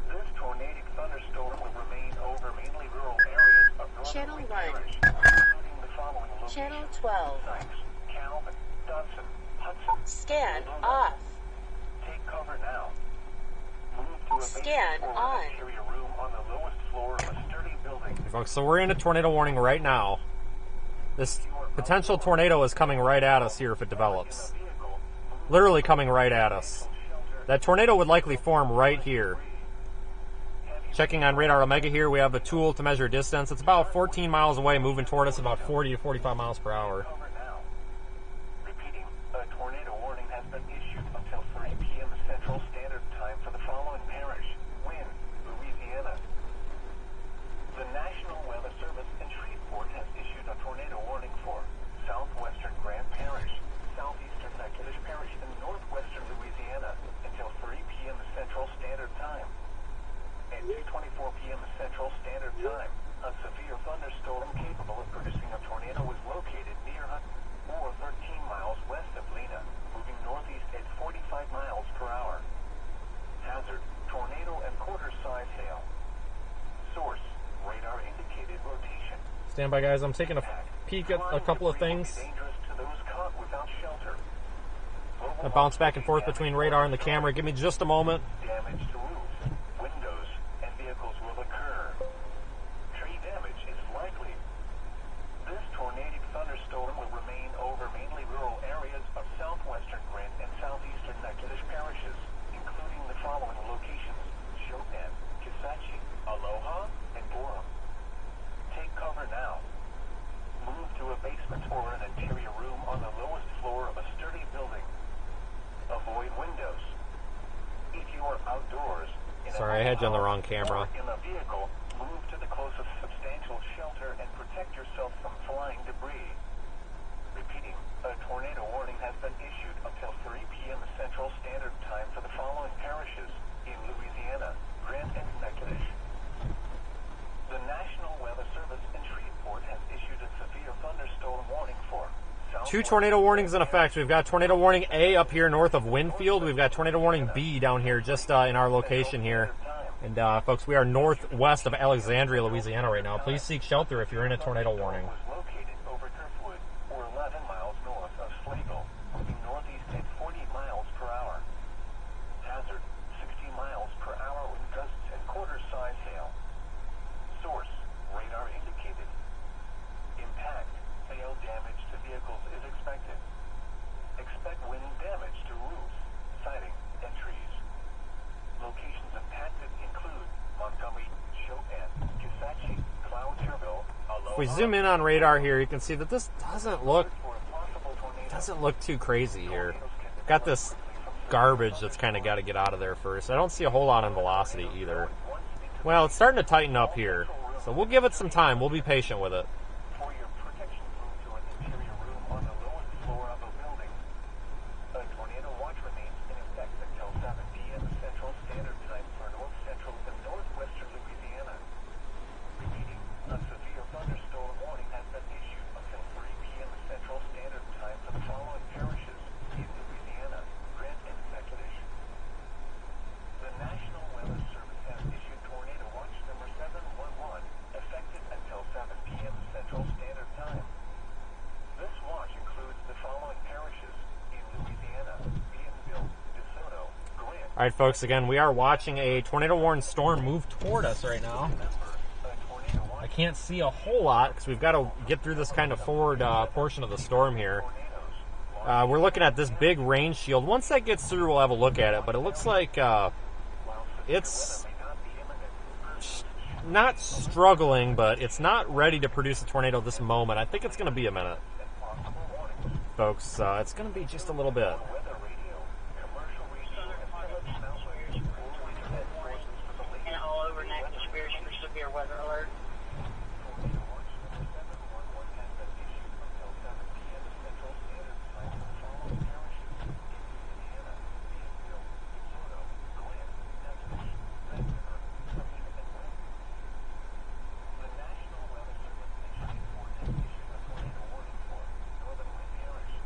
This tornadic thunderstorm will remain over mainly rural areas of northern
Channel 1.
Parish, including the following locations.
Channel 12.
Sykes, Calvin, Dodson, Hudson.
Scan
Illinois.
off.
Take cover now. Move to a
Scan
basement or
on.
an interior room on the lowest floor of a sturdy building.
Folks, so we're in a tornado warning right now. This potential tornado is coming right at us here if it develops. Literally coming right at us. That tornado would likely form right here. Checking on radar Omega here, we have a tool to measure distance. It's about 14 miles away, moving toward us about 40 to 45 miles per hour.
Cover now. Repeating, a tornado warning has been issued until 3 p.m. Central Standard Time for the following parish: Wynne, Louisiana. The National Weather Service in Shreveport has issued a tornado warning for southwestern Grand Parish, southeastern Natchitoches Parish, and northwestern Louisiana until 3 p.m. Central Standard Time. At 2:24 p.m. Central Standard Time, a severe thunderstorm capable of producing a tornado was located near Hutton, or 13 miles west of Lena, moving northeast at 45 miles per hour. Hazard, tornado and quarter-size hail. Source, radar indicated rotation.
Stand by, guys. I'm taking a peek at a couple of things.
Dangerous to those caught without shelter.
I bounce back and forth between radar and the camera. Give me just a moment.
Damage to roofs, windows, and vehicles will occur. Tree damage is likely. This tornadic thunderstorm will remain over mainly rural areas of southwestern Grant and southeastern Natchitoches parishes, including the following locations: Chopin, Kisatchie, Aloha, and Gorham. Take cover now. Move to a basement or an interior room on the lowest floor of a sturdy building. Avoid windows. If you are outdoors, in
Sorry, I had you on the wrong camera.
in a vehicle, move to the closest substantial shelter and protect yourself from flying debris. Repeating, a tornado warning has been issued until 3 p.m. Central Standard Time for the following parishes in Louisiana: Grant and Natchitoches. The National Weather Service in Shreveport has issued a severe thunderstorm warning for
2 tornado warnings in effect. We've got tornado warning A up here north of Winfield. We've got tornado warning B down here just in our location here. And folks, we are northwest of Alexandria, Louisiana right now. Please seek shelter if you're in a tornado warning.
was located over Driftwood, or 11 miles north of Slagle, moving northeast at 40 miles per hour. Hazard, 60 miles per hour with gusts and quarter-size hail. Source, radar indicated. Impact, hail damage to vehicles is expected. Expect wind damage to roofs, siding, and trees. Locations impacted include Montgomery, Chopin, Kisatchie, Cloud-Terville, Aloha.
If we zoom in on radar here, you can see that this doesn't look
For a possible tornado,
too crazy here. Got this garbage that's kind of got to get out of there first. I don't see a whole lot on velocity either. Well, it's starting to tighten up here, so we'll give it some time. We'll be patient with it.
for your protection, move to an interior room on the lowest floor of a building. A tornado watch remains in effect until 7 p.m. Central Standard Time for north central and northwestern Louisiana. Repeating, a severe thunderstorm warning has been issued until 3 p.m. Central Standard Time for the following parishes in Louisiana: Grant and Natchitoches. The National Weather Service has issued tornado watch number 711, effective until 7 p.m. Central Standard Time. This watch includes the following parishes in Louisiana: Bienville, DeSoto, Grant.
All right, folks, again, we are watching a tornado-warned storm move toward us right now. I can't see a whole lot because we've got to get through this kind of forward portion of the storm here. We're looking at this big rain shield. Once that gets through, we'll have a look at it, but it looks like it's not struggling, but it's not ready to produce a tornado this moment. I think it's going to be a minute, folks. It's going to be just a little bit.
And all over next Spears for severe weather alert.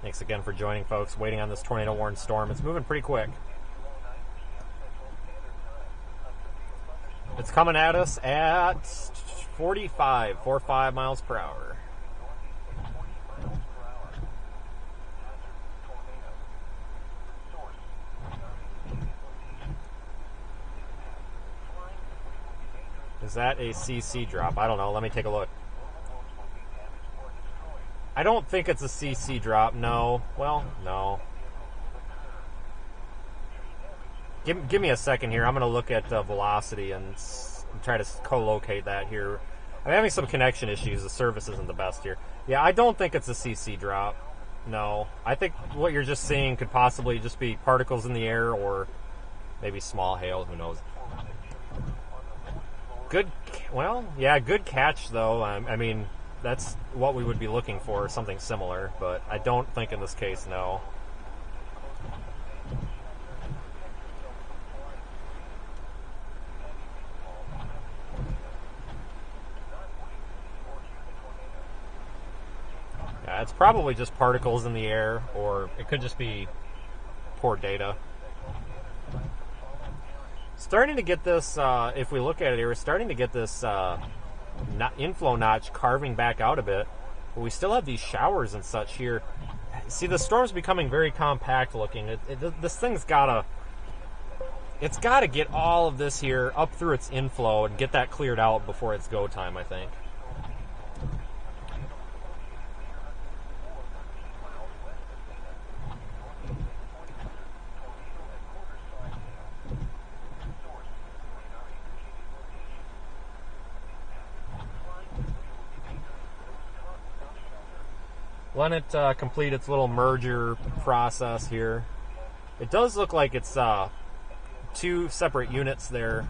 Thanks again for joining, folks. Waiting on this tornado-warned storm. It's moving pretty quick. It's coming at us at 45 miles per hour. Is that a CC drop? I don't know. Let me take a look. I don't think it's a CC drop. No. Well, no. Give me a second here. I'm going to look at velocity and try to co-locate that here. I'm having some connection issues. The service isn't the best here. Yeah, I don't think it's a CC drop. No. I think what you're just seeing could possibly just be particles in the air or maybe small hail. Who knows? Good. Well, yeah, good catch, though. I mean, that's what we would be looking for, something similar. But I don't think in this case, no. Yeah, it's probably just particles in the air, or it could just be poor data. Starting to get this, if we look at it here, we're starting to get this inflow notch carving back out a bit. But we still have these showers and such here. See, the storm's becoming very compact looking. This thing's it's got to get all of this here up through its inflow and get that cleared out before it's go time, I think. Let it complete its little merger process here. It does look like it's two separate units there.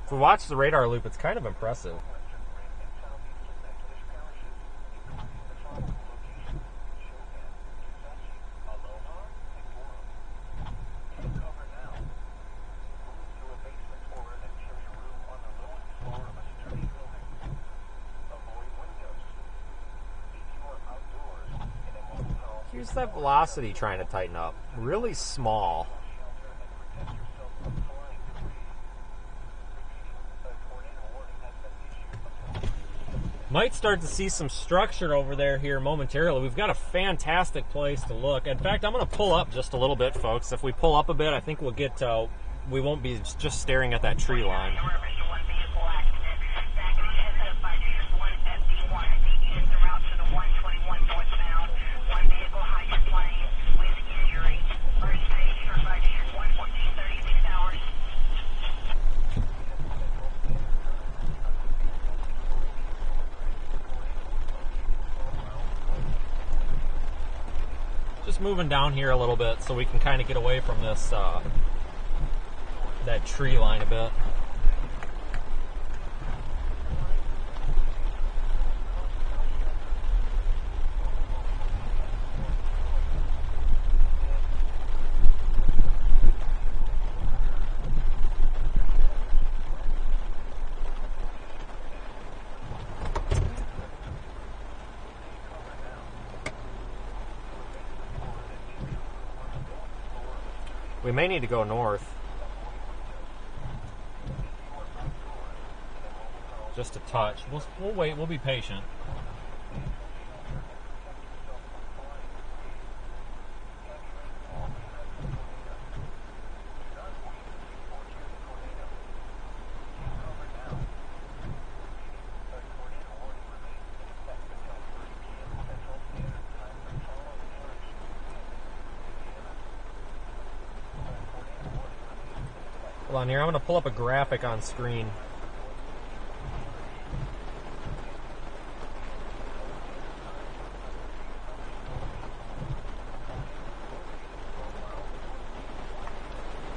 If we watch the radar loop, it's kind of impressive. Here's that velocity trying to tighten up. Really small. Might start to see some structure over there here momentarily. We've got a fantastic place to look. In fact, I'm going to pull up just a little bit, folks. If we pull up a bit, I think we'll get, we won't be just staring at that tree line. Just moving down here a little bit so we can kind of get away from this that tree line a bit. We may need to go north. Just a touch. We'll wait. We'll be patient. Hold on here. I'm going to pull up a graphic on screen.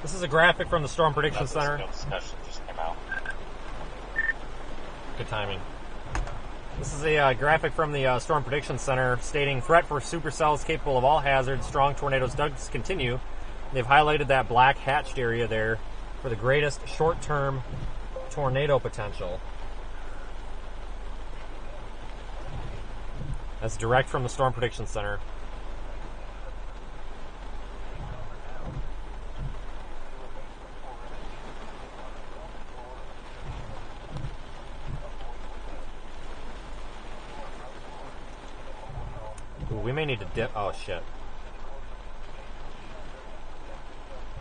This is a graphic from the Storm Prediction Center.
Discussion just came out.
Good timing. This is a graphic from the Storm Prediction Center stating threat for supercells capable of all hazards. Strong tornadoes does continue. They've highlighted that black hatched area there for the greatest short-term tornado potential. That's direct from the Storm Prediction Center. Ooh, we may need to dip. Oh, shit.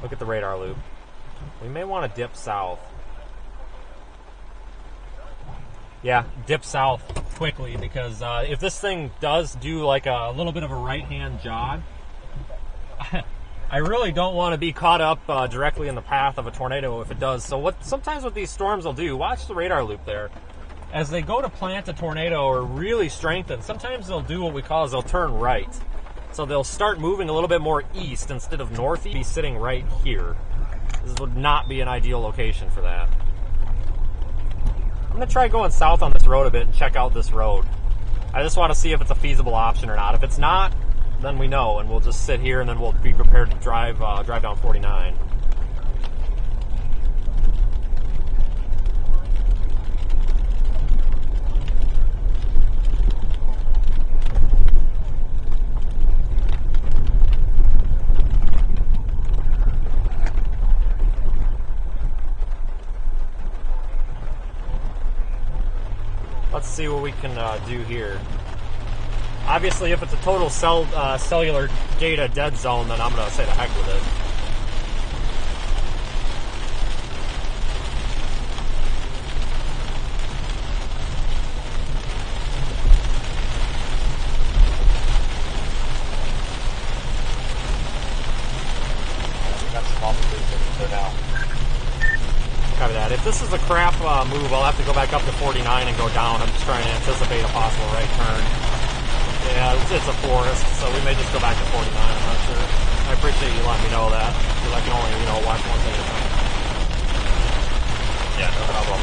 Look at the radar loop. We may want to dip south. Yeah, dip south quickly, because if this thing does do like a little bit of a right-hand jog, I really don't want to be caught up directly in the path of a tornado if it does. So sometimes what these storms will do, watch the radar loop there. As they go to plant a tornado or really strengthen, sometimes they'll do what we call is they'll turn right. So they'll start moving a little bit more east instead of northeast, be sitting right here. This would not be an ideal location for that. I'm going to try going south on this road a bit and check out this road. I just want to see if it's a feasible option or not. If it's not, then we know, and we'll just sit here and then we'll be prepared to drive down 49. Let's see what we can do here. Obviously, if it's a total cellular data dead zone, then I'm going to say the heck with it. Copy that. If this is a crap move, I'll have to go back up to 49 and go down. I'm just trying to anticipate a possible right turn. Yeah, it's a forest, so we may just go back to 49. I'm not sure. I appreciate you letting me know that, because I can only, watch one thing at a time. Yeah, no problem.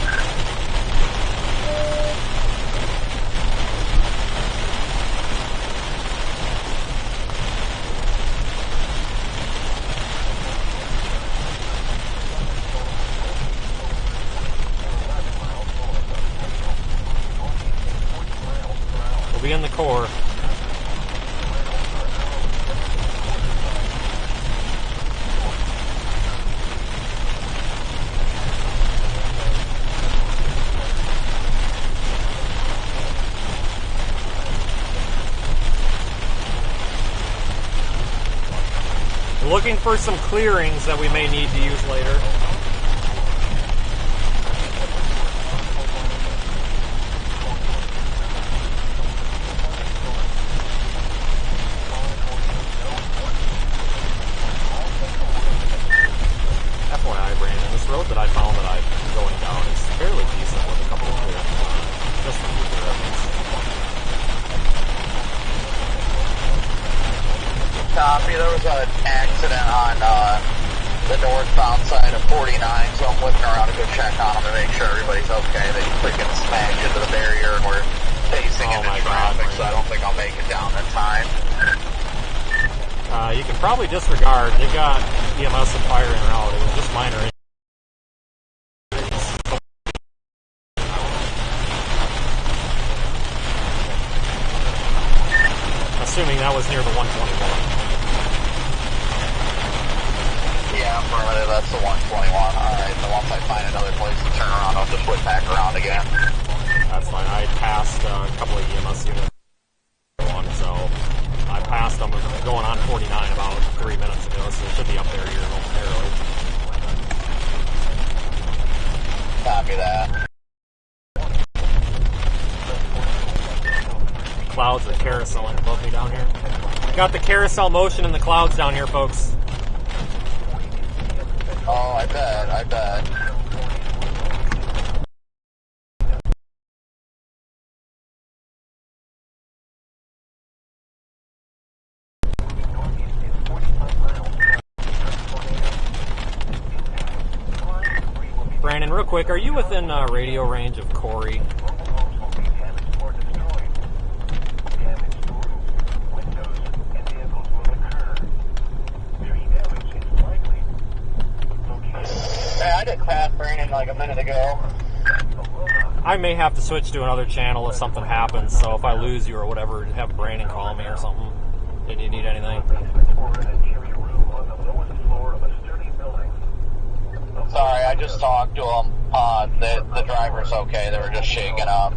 We'll be in the core. Looking for some clearings that we may need to use later. FYI, Brandon, this road that I found that I'm going down is fairly decent with a couple of clearings on it, just from Google Earth.
Copy. There was an accident on the northbound side of 49, so I'm looking around to go check on them to make sure everybody's okay. They freaking smashed into the barrier and we're facing into traffic, so I don't think I'll make it down in time.
You can probably disregard. They've got EMS and fire in or out. It was just minor injuries. Assuming that was near the 121.
Yeah, affirmative. That's the 121. Alright, so once I find another place to turn around, I'll just whip back around again.
That's fine. I passed a couple of EMS units. So I passed them going on 49 about 3 minutes ago, so it should be up there here momentarily.
Copy that.
Clouds are carouseling above me down here. Got the carousel motion in the clouds down here, folks.
Oh, I bet.
Brandon, real quick, are you within radio range of Corey?
Mobile homes will be damaged or destroyed. Damage to roofs, windows, and vehicles will occur. Tree damage is likely. Location.
Hey, I just passed Brandon like a minute ago.
I may have to switch to another channel if something happens, so if I lose you or whatever, have Brandon call me or something. Did you need anything?
Or an interior room on the lowest floor of a sturdy building.
Sorry, I just talked to him. The driver's okay. They were just shaking up.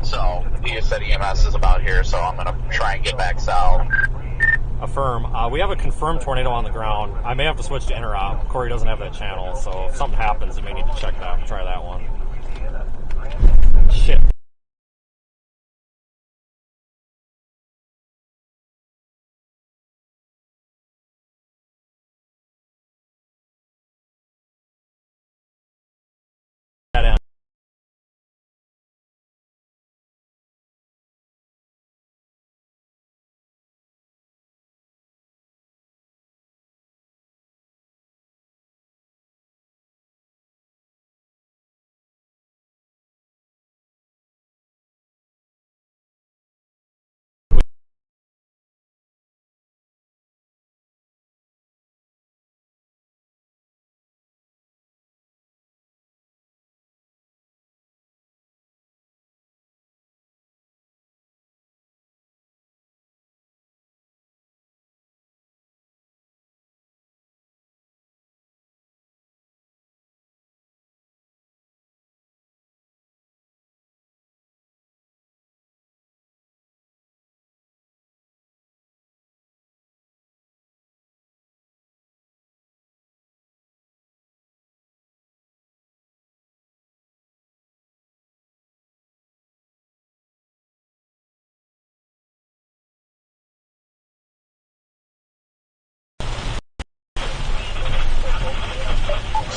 So he said EMS is about here, so I'm gonna try and get back south.
Affirm. We have a confirmed tornado on the ground. I may have to switch to interop. Corey doesn't have that channel, so if something happens, you may need to check that. Try that one. Shit. Dead end.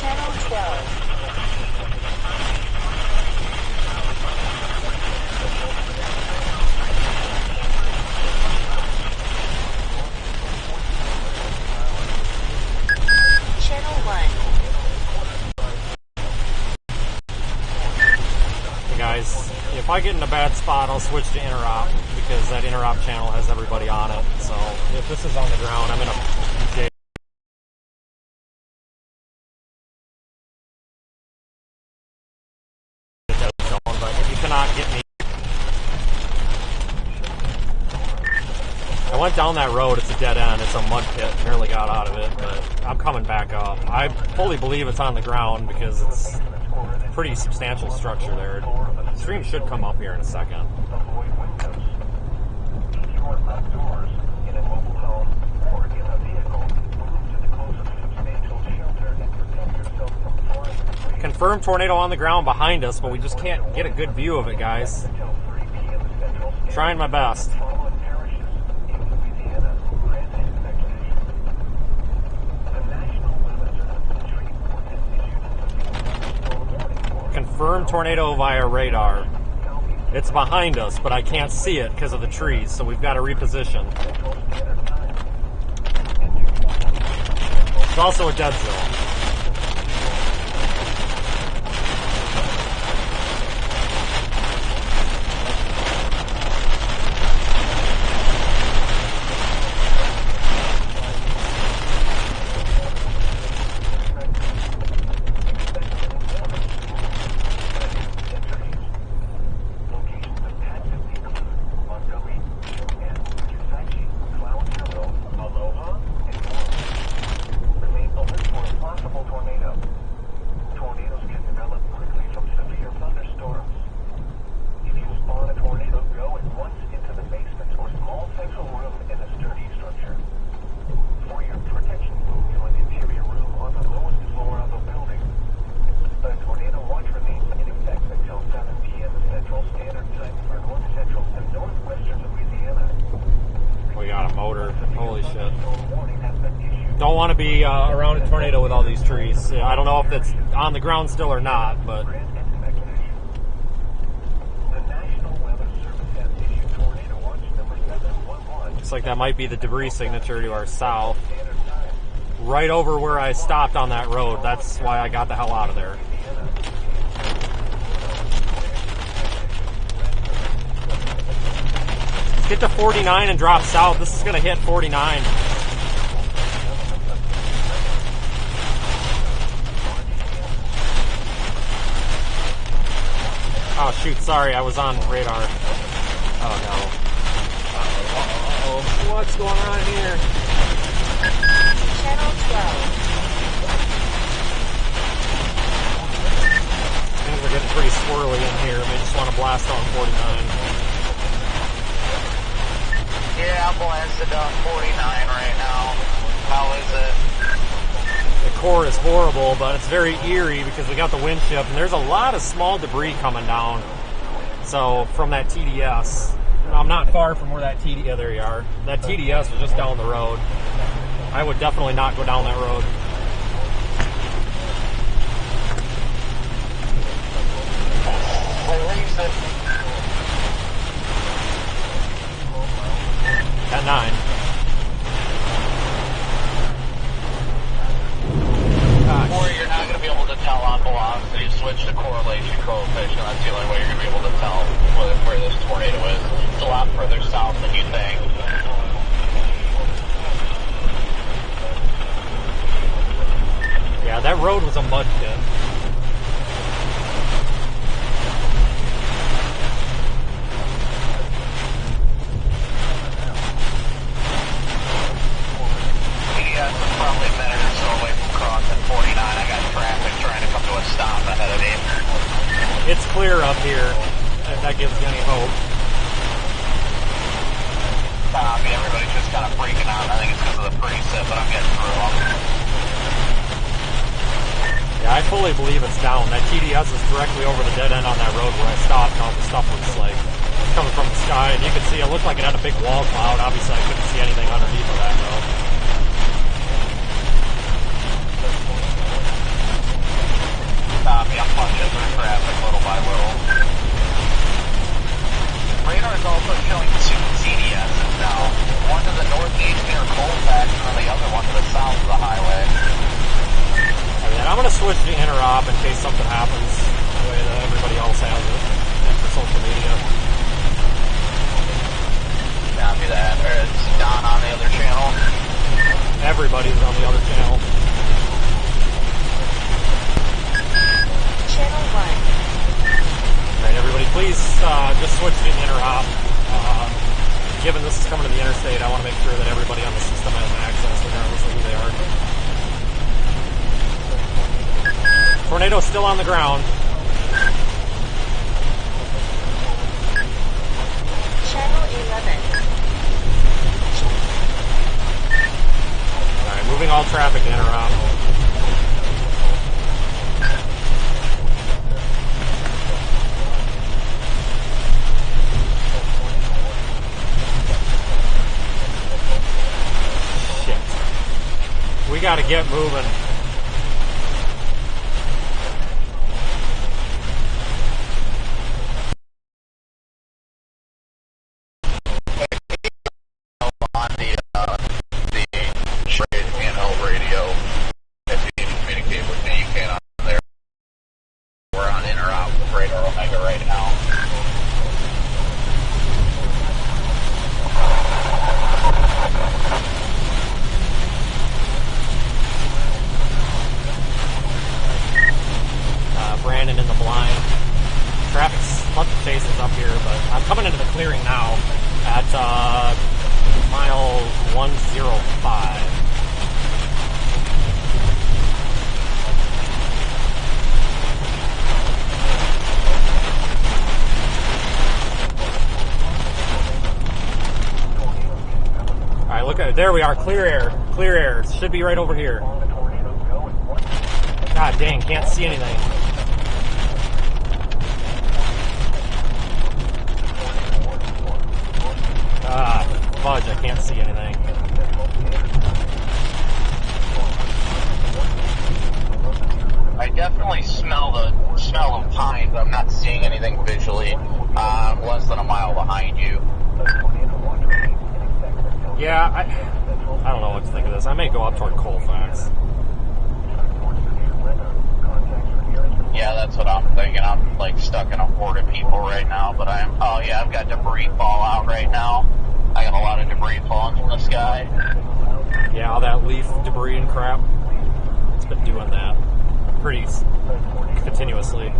Channel 12. Channel 1.
Hey guys, if I get in a bad spot, I'll switch to interop because that interop channel has everybody on it. So if this is on the ground, I'm in a jail. But if you cannot get me, I went down that road. It's a dead end. It's a mud pit. Barely got out of it, but I'm coming back up. I fully believe it's on the ground because it's a pretty substantial structure there. The stream should come up here in a second.
Avoid windows. If you are outdoors in a mobile home or in a vehicle, move to the closest substantial shelter and protect yourself from flying debris.
Confirmed tornado on the ground behind us, but we just can't get a good view of it, guys.
Until 3 p.m. Central Standard
Trying my best.
Following parishes in Louisiana grant expectation. The National Weather Service tree report has issued a severe storm warning for
Confirmed tornado via radar. It's behind us, but I can't see it because of the trees, so we've got to reposition.
Central Standard Time.
It's also a dead zone.
Locations of Patsy include Montgomery, and Kisaki, Cloud Hill, Aloha, and more. Remain alert for a possible tornado. Tornadoes can develop quickly from severe thunderstorms. If you spawn a tornado, go at once into the basement or small central room in a sturdy structure. For your protection, move to an interior room on the lowest floor of a building. The tornado watch remains in effect until 7 p.m. Central Standard Time for North Central and Northwestern Louisiana.
We got a motor. Holy shit.
Storm warning has been issued.
Don't want to be around a tornado with all these trees. I don't know if it's on the ground still or not, but
Grant expectation. The National Weather Service has issued tornado watch number 711.
looks like that might be the debris signature to our south.
Standard Time.
right over where I stopped on that road. That's why I got the hell out of there. Let's get to 49 and drop south. This is going to hit 49. Oh shoot, sorry, I was on radar. Oh no. Uh-oh. What's going on here?
Channel 12.
Things are getting pretty swirly in here. May just want to blast on 49.
Yeah, I'm blasted on 49 right now. How is it?
The core is horrible, but it's very eerie because we got the wind shift, and there's a lot of small debris coming down. So from that TDS, I'm not far from where that TDS. There you are. That TDS was just down the road. I would definitely not go down that road.
Release it.
At 9.
Or you're not going to be able to tell on velocity. Switch to correlation coefficient. That's the only way you're going to be able to tell where this tornado is. It's a lot further south than you think.
Yeah, that road was a mud pit.
Yeah, it's probably a minute or so away from crossing 49. I got traffic trying to come to a stop ahead of me.
It's clear up here, if that gives you any hope.
Everybody's just kind of freaking out. I think it's because of the precip, but I'm getting through them.
Yeah, I fully believe it's down. That TDS is directly over the dead end on that road where I stopped, and all the stuff was like coming from the sky, and you could see it looked like it had a big wall cloud. Obviously, I couldn't see anything underneath of that though.
I'm punching through traffic little by little. Radar is also showing 2 TDSs now. One to the northeast near Colfax, and the other one to the south of the highway.
And I'm going to switch to interop in case something happens the way that everybody else has it, and for social media.
Copy that. It's Don on the other channel.
Everybody's on the other channel.
Channel 1.
Alright, everybody, please just switch to interop. Given this is coming to the interstate, I want to make sure that everybody on the system has access, regardless of who they are. Tornado's still on the ground.
Channel 11.
Alright, moving all traffic to interop. We gotta get moving.
On the handheld radio, if you need to communicate with me, you can on there. We're on interop with Radar Omega right now.
Brandon in the blind. Traffic's bunch of chases up here, but I'm coming into the clearing now at mile 105. All right, look at it. There we are. Clear air. Clear air. It should be right over here. God dang, can't see anything. Ah, fudge, I can't see anything.
I definitely smell the smell of pines. I'm not seeing anything visually. I'm less than a mile behind you.
Yeah, I don't know what to think of this. I may go up toward Colfax.
Yeah, that's what I'm thinking. I'm like stuck in a horde of people right now, but oh yeah, I've got debris fallout right now. I got a lot of debris falling from the sky.
Yeah, all that leaf debris and crap. It's been doing that pretty continuously.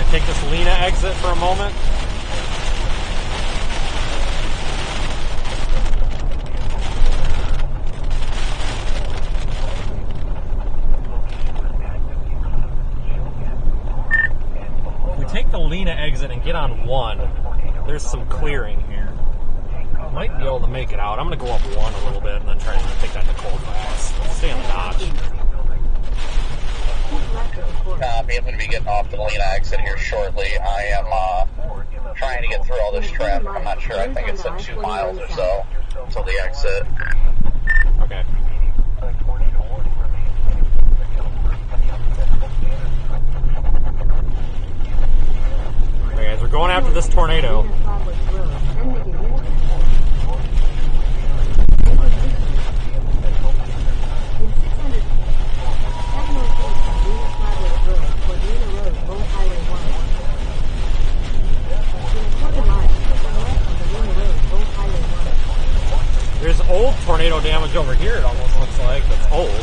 Take this Lena exit for a moment. If we take the Lena exit and get on 1, there's some clearing here. Might be able to make it out. I'm going to go up 1 a little bit and then try to take that to Colfax. Stay on the notch.
I'm going to be getting off the Lena exit here shortly. I am trying to get through all this traffic. I'm not sure. I think it's at 2 miles or so until the exit.
Okay. Okay, guys, we're going after this tornado. There's old tornado damage over here, it almost looks like. That's old.
Turn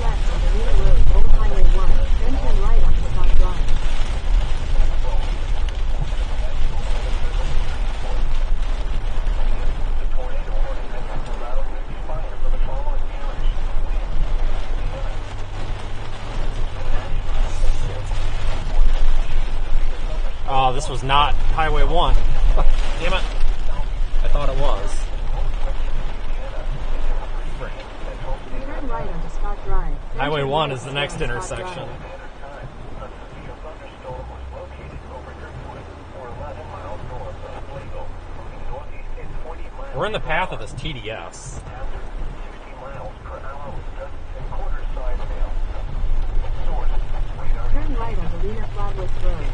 left on the Lena Road, Old Highway 1, then turn right onto Scott Drive.
Oh, this was not Highway 1. Damn it. I thought it was. Frick.
Turn right onto Scott Drive.
Highway 1 is the next intersection. We're in the path of this TDS.
Turn right onto Lena Flatwoods Road.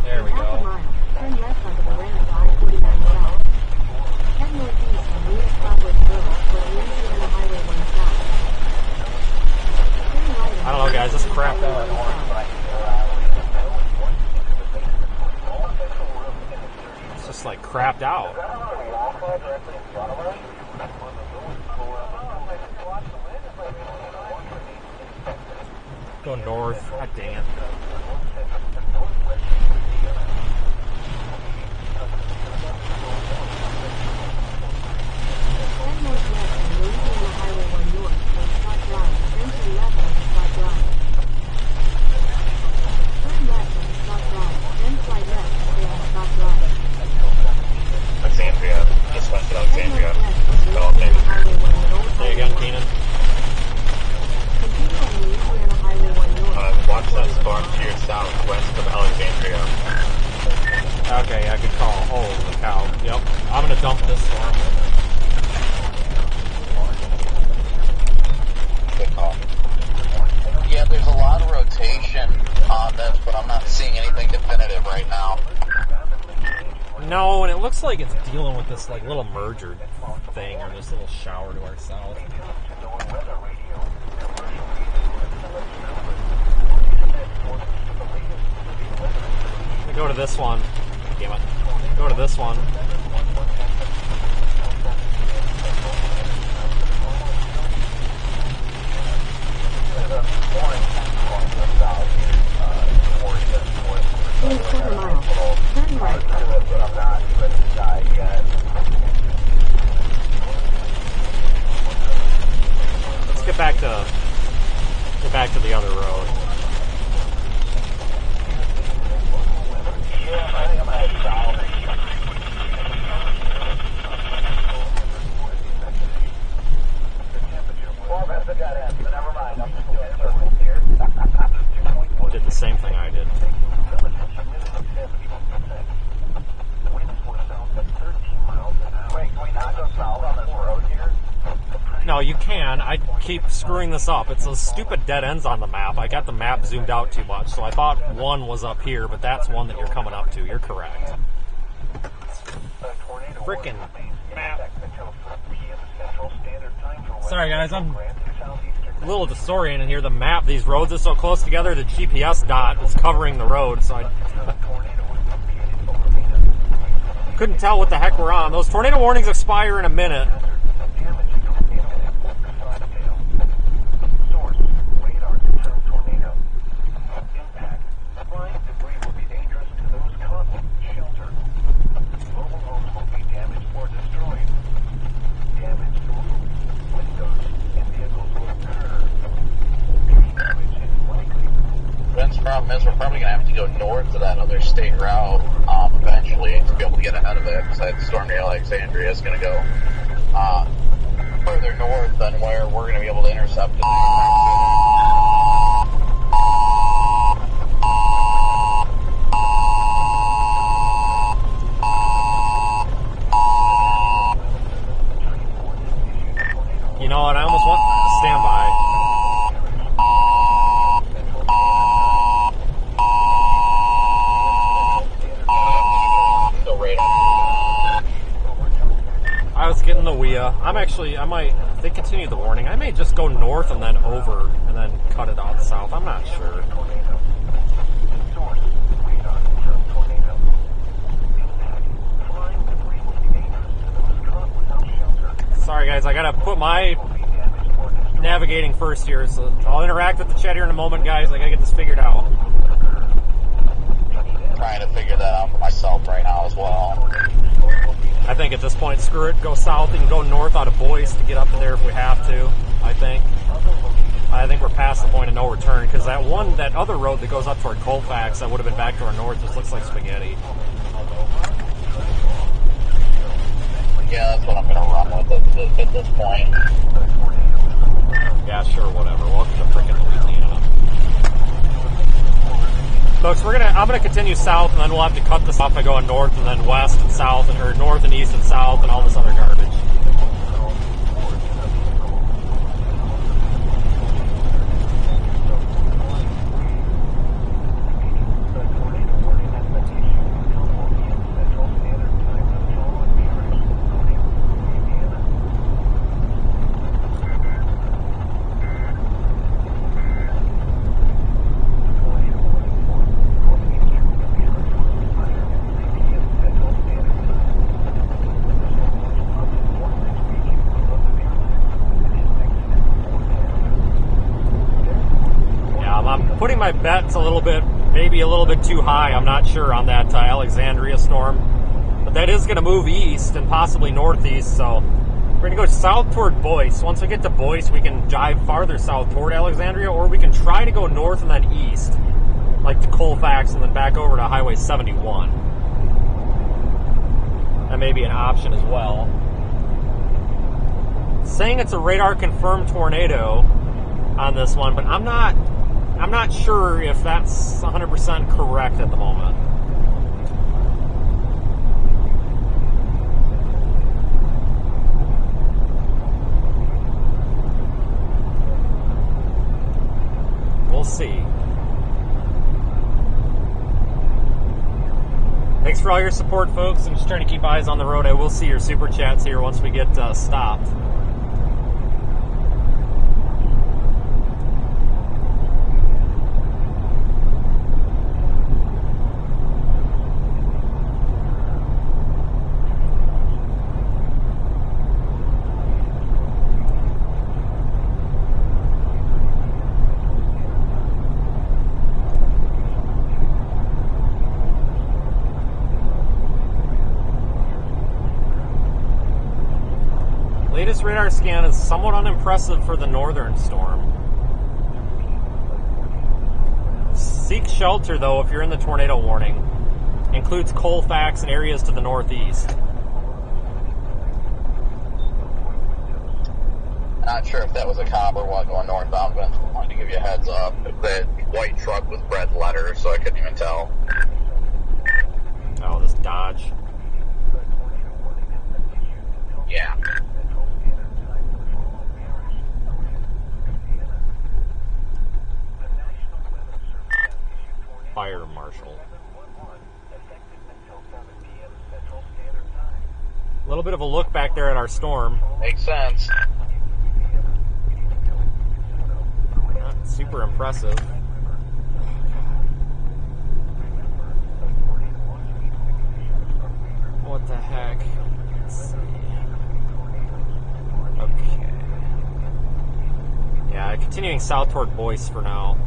There we
Half a
go.
mile. Turn left onto the ramp to I-49 South. Head northeast on Lena Flatwoods Road toward Louisiana Highway 1 South. Turn right
I don't know, guys. This crapped out. It's just like crapped out. Go north. God dang it.
Head northwest on Louisiana Highway 1 North toward Scott Drive, then turn left onto Scott Drive. Turn left onto Scott Drive, then slide left to stay on Scott Drive.
Alexandria, just west of
Head
Alexandria.
northwest on Louisiana Highway 1 North.
There you go, Keenan.
Continue on Louisiana Highway 1 North.
Watch that storm to your south, west of Alexandria.
Okay, yeah, good call. Holy cow. Yep. I'm gonna dump this storm.
Good call. Yeah, there's a lot of rotation on this, but I'm not seeing anything definitive right now.
No, and it looks like it's dealing with this like little merger thing or this little shower to our south. We go to this one. Damn it. Go to this one.
In a quarter mile. Turn right.
Let's get back to the other road. can, I keep screwing this up. It's those stupid dead ends on the map. I got the map zoomed out too much, so I thought one was up here, but that's one that you're coming up to. You're correct. Frickin' map. Sorry guys, I'm a little disoriented here. The map, these roads are so close together, the GPS dot is covering the road, so I couldn't tell what the heck we're on. Those tornado warnings expire in a minute.
Ben's problem is we're probably going to have to go north to that other state route eventually to be able to get ahead of it, because that storm to Alexandria is going to go further north than where we're going to be able to intercept it.
You know what? I almost want stand by. I was getting the WIA. If they continue the warning, I may just go north and then over and then cut it off south. I'm not sure. Sorry guys, I gotta put my navigating first here, so I'll interact with the chat here in a moment, guys. I gotta get this figured out.
Trying to figure that out for myself right now as well.
I think at this point, screw it, go south and go north out of Boyce to get up to there if we have to, I think we're past the point of no return, because that other road that goes up toward Colfax that would have been back to our north just looks like spaghetti.
Yeah, that's what I'm going to run with at this point.
Yeah, sure, whatever. Welcome to frickin' Louisiana. Folks, I'm gonna continue south, and then we'll have to cut this off by going north and then west and south, or north and east and south, and all this other garbage. Putting my bets maybe a little bit too high. I'm not sure on that Alexandria storm, but that is going to move east and possibly northeast. So we're going to go south toward Boyce. Once we get to Boyce, we can drive farther south toward Alexandria, or we can try to go north and then east, like to Colfax, and then back over to Highway 71. That may be an option as well. Saying it's a radar confirmed tornado on this one, but I'm not sure if that's 100% correct at the moment. We'll see. Thanks for all your support, folks. I'm just trying to keep eyes on the road. I will see your super chats here once we get stopped. Latest radar scan is somewhat unimpressive for the northern storm. Seek shelter, though, if you're in the tornado warning. Includes Colfax and areas to the northeast.
Not sure if that was a cop or what going northbound, but I wanted to give you a heads up. The white truck with red letters, so I couldn't even tell.
Oh, this Dodge.
Yeah.
little bit of a look back there at our storm.
Makes sense.
Not super impressive. What the heck? Let's see. Okay. Yeah, continuing south toward Boyce for now.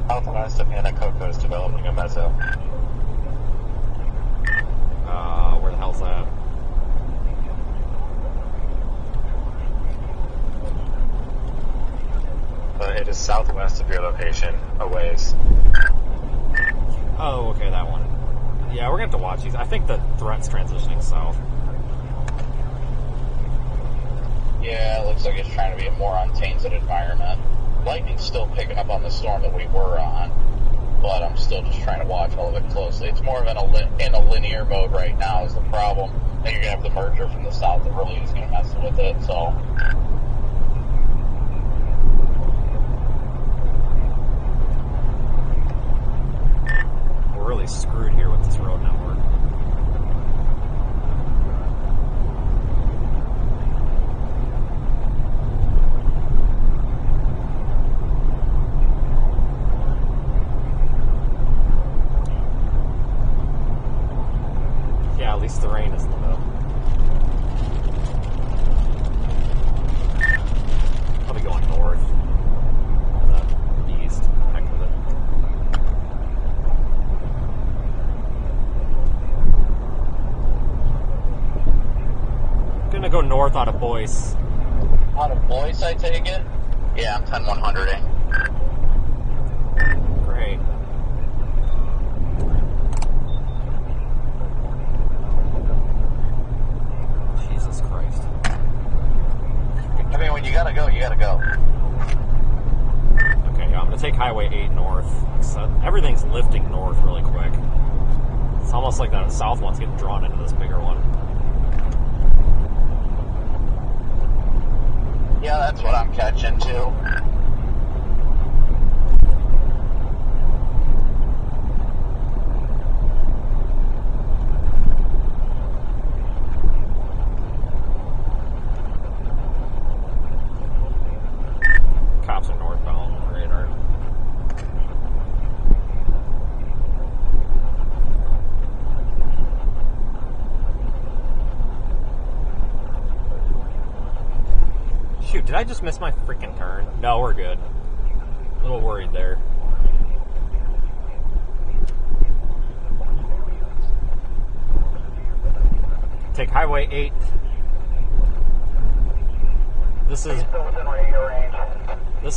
Southwest of Anacoco is developing a mezzo.
Where the hell's that?
It is southwest of your location, a ways.
Oh, okay, that one. Yeah, we're gonna have to watch these. I think the threat's transitioning south.
Yeah, it looks like it's trying to be a more untainted environment. Lightning's still picking up on the storm that we were on, but I'm still just trying to watch all of it closely. It's more of in a linear mode right now is the problem. Then you're going to have the merger from the south that really is going to mess with it, so...
We're really screwed here with this road network. Yeah, at least the rain is let up. I'll be going north. East. Heck with it. Gonna go north out of Boyce.
Out of Boyce, I take it? Yeah, I'm 10-100-ing.
Great. Jesus Christ.
I mean, when you gotta go, you gotta go.
Okay, yeah, I'm gonna take Highway 8 north. So everything's lifting north really quick. It's almost like that south one's getting drawn into this bigger one.
Yeah, that's what I'm catching, too.
Cops are northbound on the radar. Shoot, did I just miss my freaking turn? No, we're good. A little worried there. Take Highway 8. This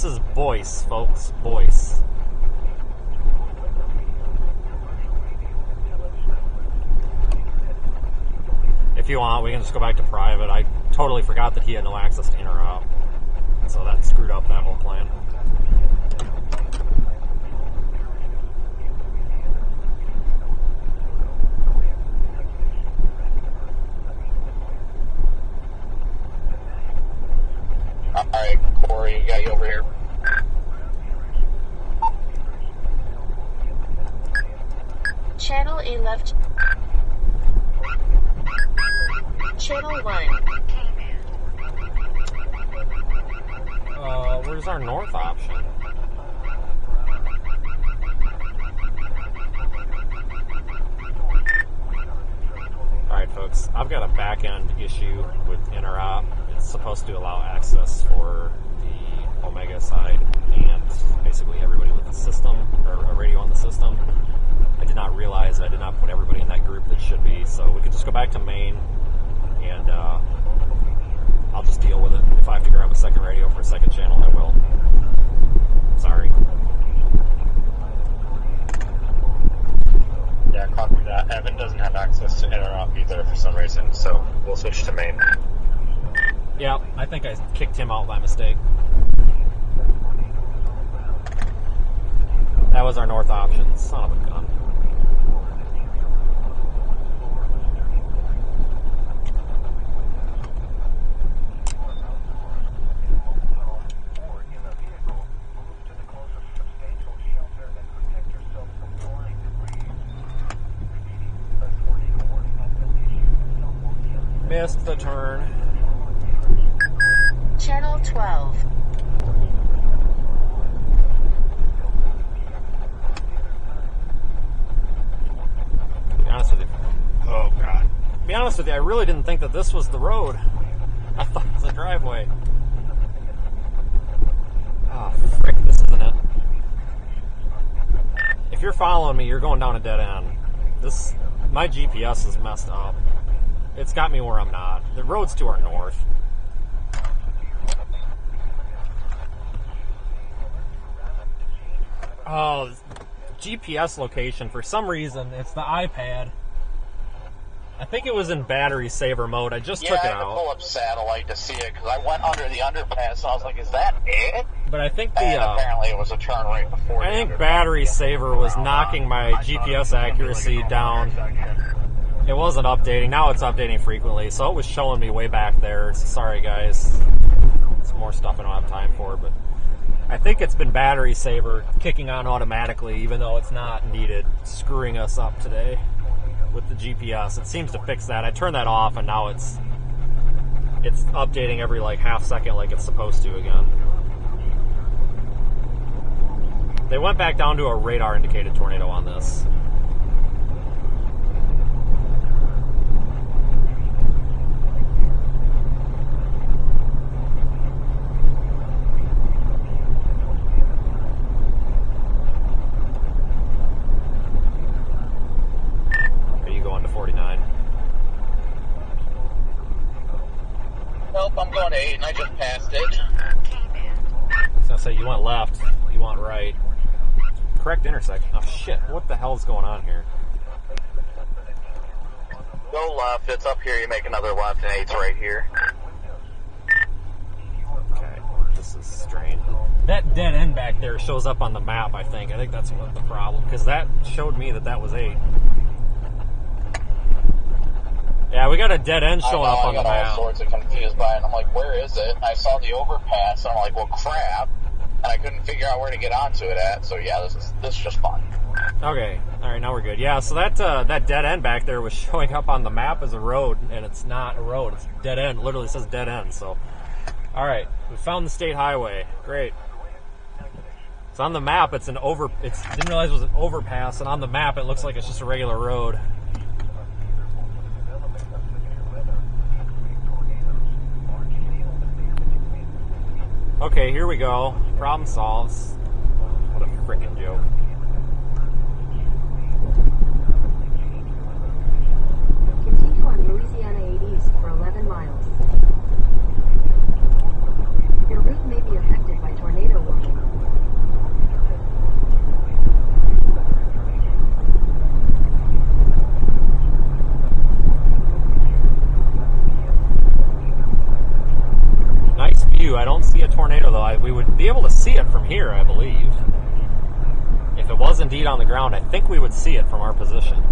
is Boyce, folks. Boyce. If you want, we can just go back to private. I totally forgot that he had no access to interop, so that screwed up that whole plan.
Alright, Corey, got you over here.
Channel 8 left. Channel 1.
Where's our north option? Alright, folks, I've got a back-end issue with interop. It's supposed to allow access for the Omega side and basically everybody with the system, or a radio on the system. I did not realize I did not put everybody in that group that should be, so we could just go back to main and I'll just deal with it. If I have to grab a second radio for a second channel, I will. Sorry.
Yeah, copy that. Evan doesn't have access to interop either for some reason, so we'll switch to main.
Yeah, I think I kicked him out by mistake. That was our north option. Son of a gun. Missed the turn.
Channel 12.
Be honest with you. Oh, God. Be honest with you, I really didn't think that this was the road. I thought it was a driveway. Oh, frick, this isn't it. If you're following me, you're going down a dead end. My GPS is messed up. It's got me where I'm not. The road's to our north. Oh, GPS location, for some reason, it's the iPad. I think it was in battery saver mode. I just took it
I had to
out.
pull up satellite to see it because I went under the underpass and I was like, is that it?
But I think
And apparently it was a turn right before
I
the
think
underpass.
battery saver was knocking my GPS accuracy down. It wasn't updating. Now it's updating frequently, so it was showing me way back there. Sorry, guys. It's more stuff I don't have time for, but I think it's been battery saver kicking on automatically, even though it's not needed, screwing us up today with the GPS. It seems to fix that. I turned that off, and now it's updating every like half second like it's supposed to again. They went back down to a radar indicated tornado on this. Are you going to 49?
Nope, I'm going to 8 and I just passed it.
I was gonna say, you went left, you went right. Correct intersection. Oh shit, what the hell's going on here?
Go left, it's up here, you make another left and 8's right here.
Okay, this is strange. That dead end back there shows up on the map, I think. I think that's what the problem, because that showed me that was 8. Yeah, we got a dead end showing up on the
I got
map.
all sorts of confused by it, and I'm like, where is it? And I saw the overpass, and I'm like, well, crap. And I couldn't figure out where to get onto it at, so yeah, this is just fun.
Okay, alright, now we're good. Yeah, so that dead end back there was showing up on the map as a road, and it's not a road, it's dead end. It literally says dead end, so. Alright, we found the state highway. Great. So on the map, didn't realize it was an overpass, and on the map it looks like it's just a regular road. Okay, here we go. Problem solves. What a frickin' joke.
Continue on Louisiana 8 East for 11 miles. Your route may be affected by tornado warning.
Nice view. I don't see a tornado though. We would be able to see it from here, I believe. If it was indeed on the ground, I think we would see it from our position.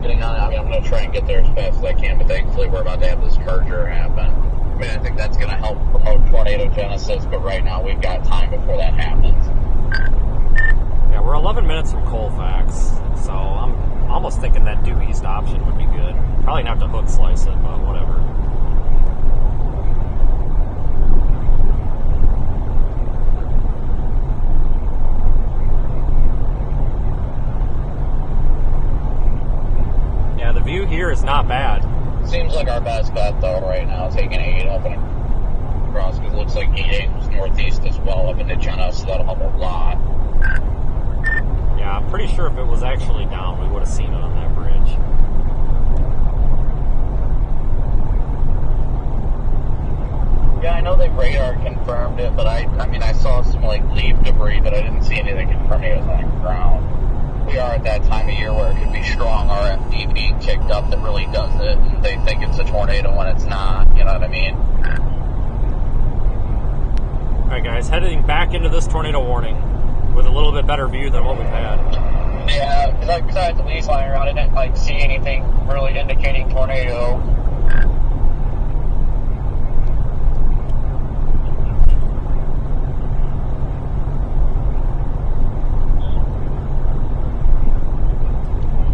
Getting on, I mean, I'm going to try and get there as fast as I can, but thankfully we're about to have this merger happen. I mean, I think that's going to help promote tornado genesis, but right now we've got time before that happens.
Yeah, we're 11 minutes from Colfax, so I'm almost thinking that due east option would be good. Probably gonna have to hook slice it, but whatever. Yeah, the view here is not bad.
Seems like our best bet, though, right now, taking 8 up and across, because it looks like 8 was northeast as well, up in the Jenna, so that'll help a lot.
Yeah, I'm pretty sure if it was actually down, we would have seen it on that bridge.
Yeah, I know they radar confirmed it, but I mean, I saw some, like, leaf debris, but I didn't see anything confirming it was on the ground. We are at that time of year where it could be strong RFD being kicked up that really does it, and they think it's a tornado when it's not, you know what I mean?
Alright guys, heading back into this tornado warning. with a little bit better view than what we've had.
Yeah, because I had the leaves lying around. I didn't see anything really indicating tornado.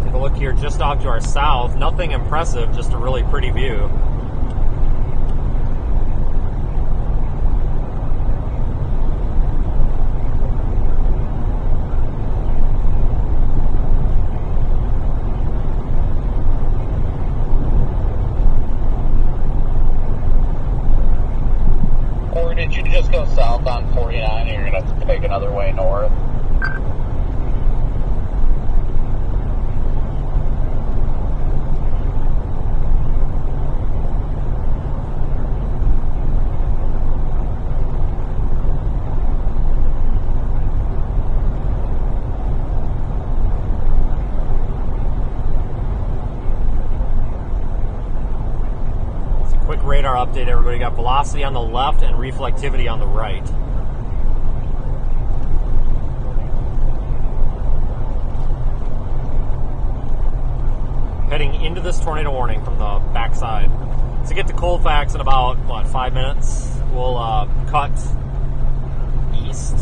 Take a look here just off to our south. Nothing impressive, just a really pretty view.
Did you just go south on 49 and you're going to take another way north?
Radar update, everybody. Got velocity on the left and reflectivity on the right. Heading into this tornado warning from the backside. To get to Colfax in about, 5 minutes, we'll cut east.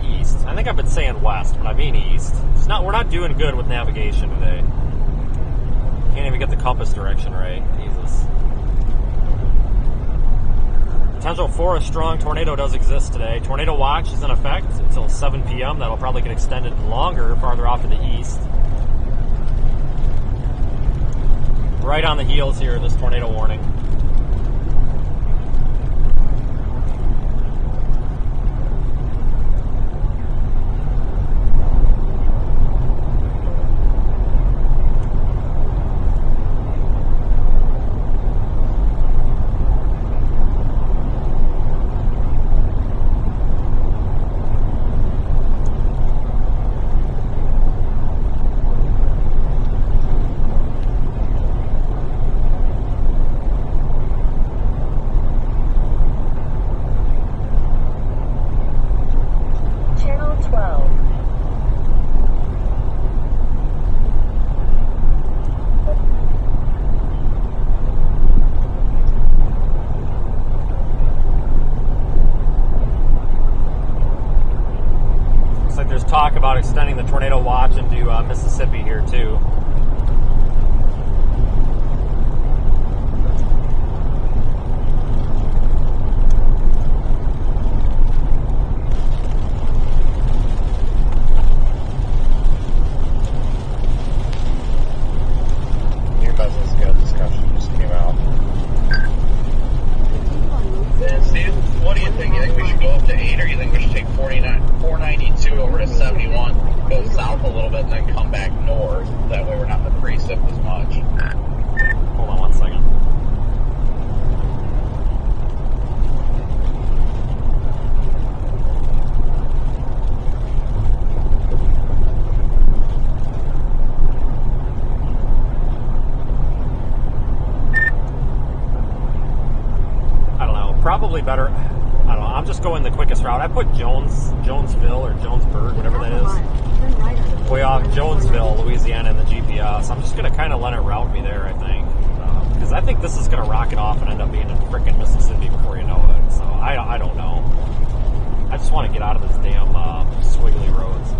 East. I think I've been saying west, but I mean east. We're not doing good with navigation today. Can't even get the compass direction right. Jesus. Potential for a strong tornado does exist today. Tornado watch is in effect until 7 p.m. That'll probably get extended longer farther off to the east. Right on the heels here of this tornado warning. Talk about extending the tornado watch into Mississippi here too.
New business good discussion just came out.
Steve, what do you think? You think we should go up to 8 or you think we should take 492 over to 71, go south a little bit and then come back north? That way we're not in the precip as much.
Hold on 1 second. Probably better. I don't know. I'm just going the quickest route. I put Jonesville or Jonesburg, whatever that is, way off Jonesville, Louisiana, in the GPS. I'm just going to kind of let it route me there, I think, because I think this is going to rocket off and end up being in frickin' Mississippi before you know it. So I don't know. I just want to get out of this damn squiggly roads.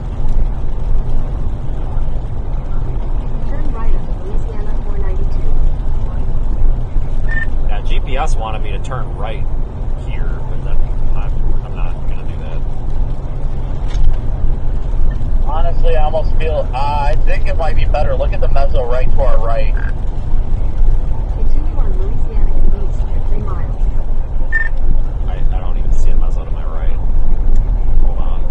Turn right on Louisiana 492.
Yeah, GPS wanted me to turn right here, but then I'm not going to do that.
Honestly, I almost feel, I think it might be better. Look at the mezzo right to our right.
Continue on Louisiana and east for 3 miles.
I don't even see a mezzo to my right. Hold on.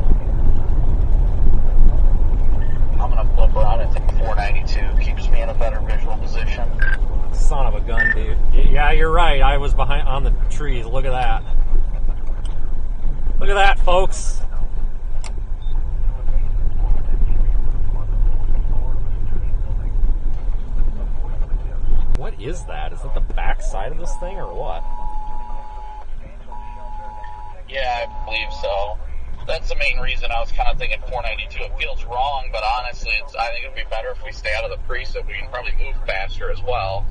I'm going to flip around and take 492. Keeps me in a better visual position.
Son of a gun, dude. Yeah, you're right. I was behind on the trees. Look at that. Look at that, folks. What is that? Is that the back side of this thing or what?
Yeah, I believe so. That's the main reason I was kind of thinking 492. It feels wrong, but honestly, I think it'd be better if we stay out of the pre-sip. We can probably move faster as well.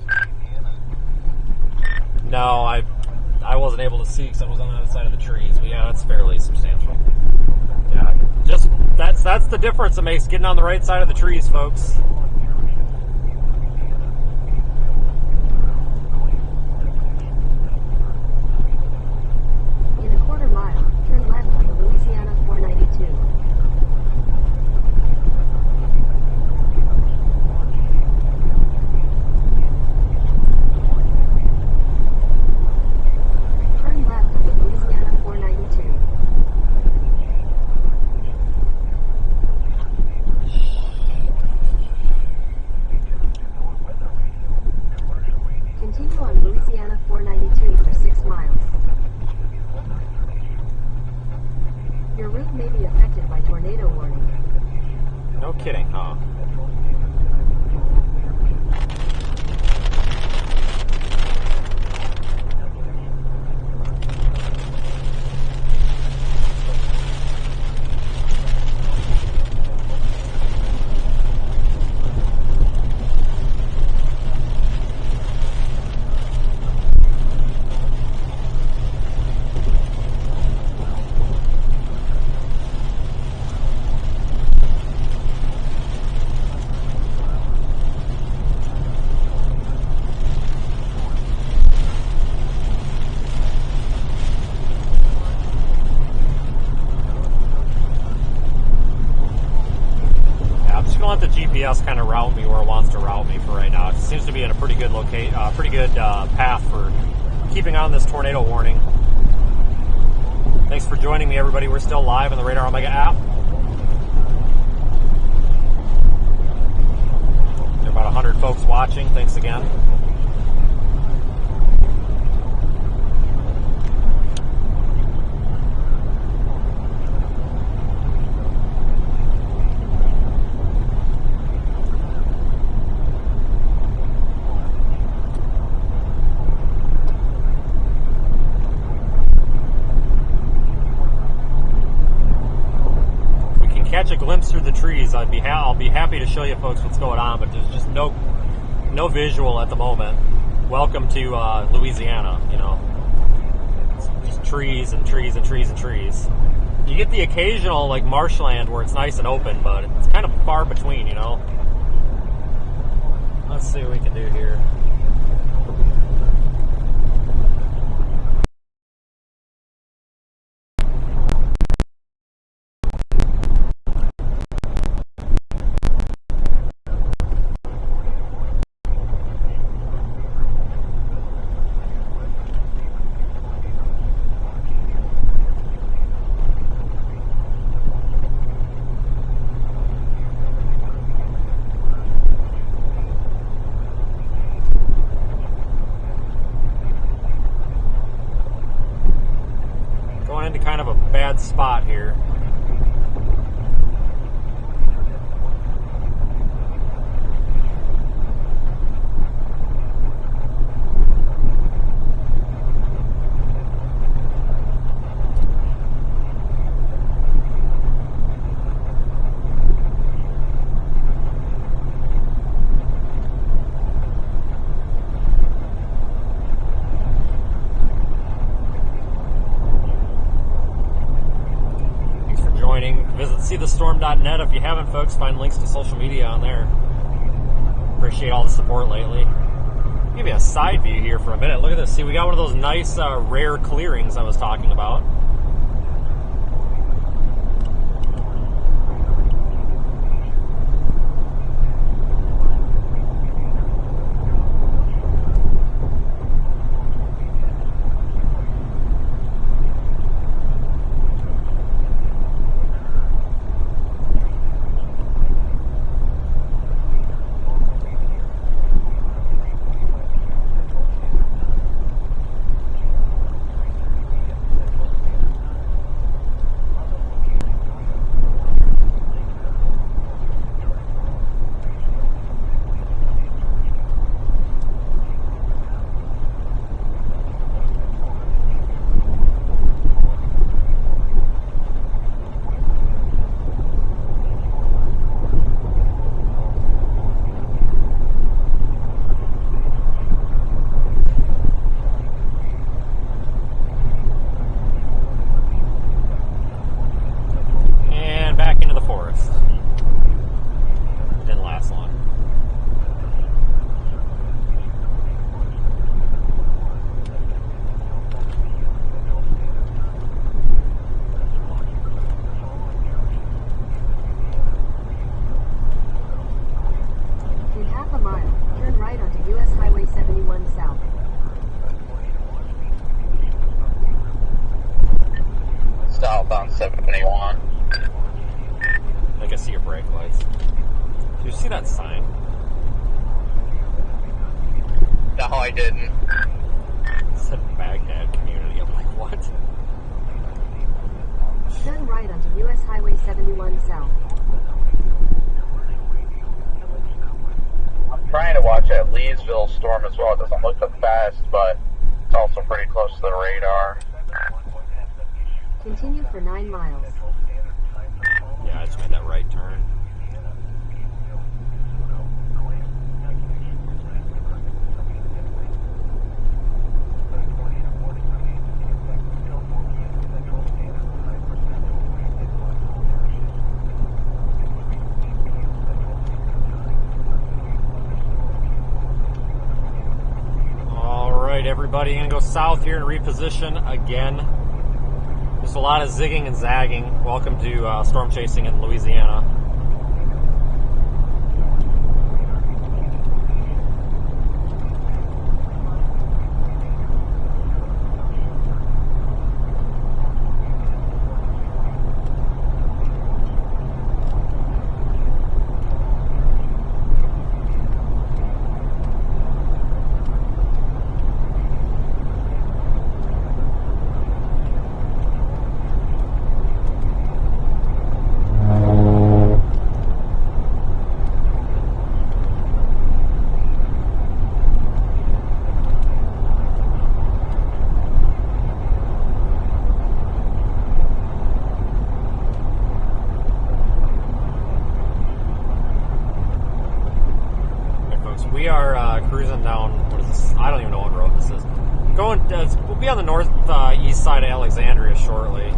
No, I wasn't able to see because I was on the other side of the trees. But yeah, that's fairly substantial. Yeah, just that's the difference it makes getting on the right side of the trees, folks.
In a quarter mile, turn left on the Louisiana 492. Turn left on the Louisiana 492. Continue on Louisiana 492 for 6 miles. Your route may be affected by tornado warning.
No kidding, huh? Let the GPS kind of route me where it wants to route me for right now. It seems to be in a pretty good path for keeping on this tornado warning. Thanks for joining me, everybody. We're still live on the Radar Omega app. There are about 100 folks watching. Thanks again. Catch a glimpse through the trees, I'll be happy to show you folks what's going on, but there's just no visual at the moment. Welcome to Louisiana, you know. It's just trees and trees and trees and trees. You get the occasional like marshland where it's nice and open, but it's kind of far between, you know. Let's see what we can do here. Into kind of a bad spot here. Visit seethestorm.net if you haven't, folks. Find links to social media on there. Appreciate all the support lately. Give me a side view here for a minute. Look at this. See, we got one of those nice rare clearings I was talking about.
71.
I think I see your brake lights. Do you see that sign?
No, I didn't.
It said Baghdad community. I'm like, what?
Turn right onto US Highway 71 South.
I'm trying to watch that Leesville storm as well. It doesn't look the best, but it's also pretty close to the radar.
Continue for 9 miles.
Yeah, I just made that right turn. Everybody, gonna go south here and reposition again. Just a lot of zigging and zagging. Welcome to storm chasing in Louisiana. We are cruising down, what is this? I don't even know what road this is. We'll be on the northeast side of Alexandria shortly.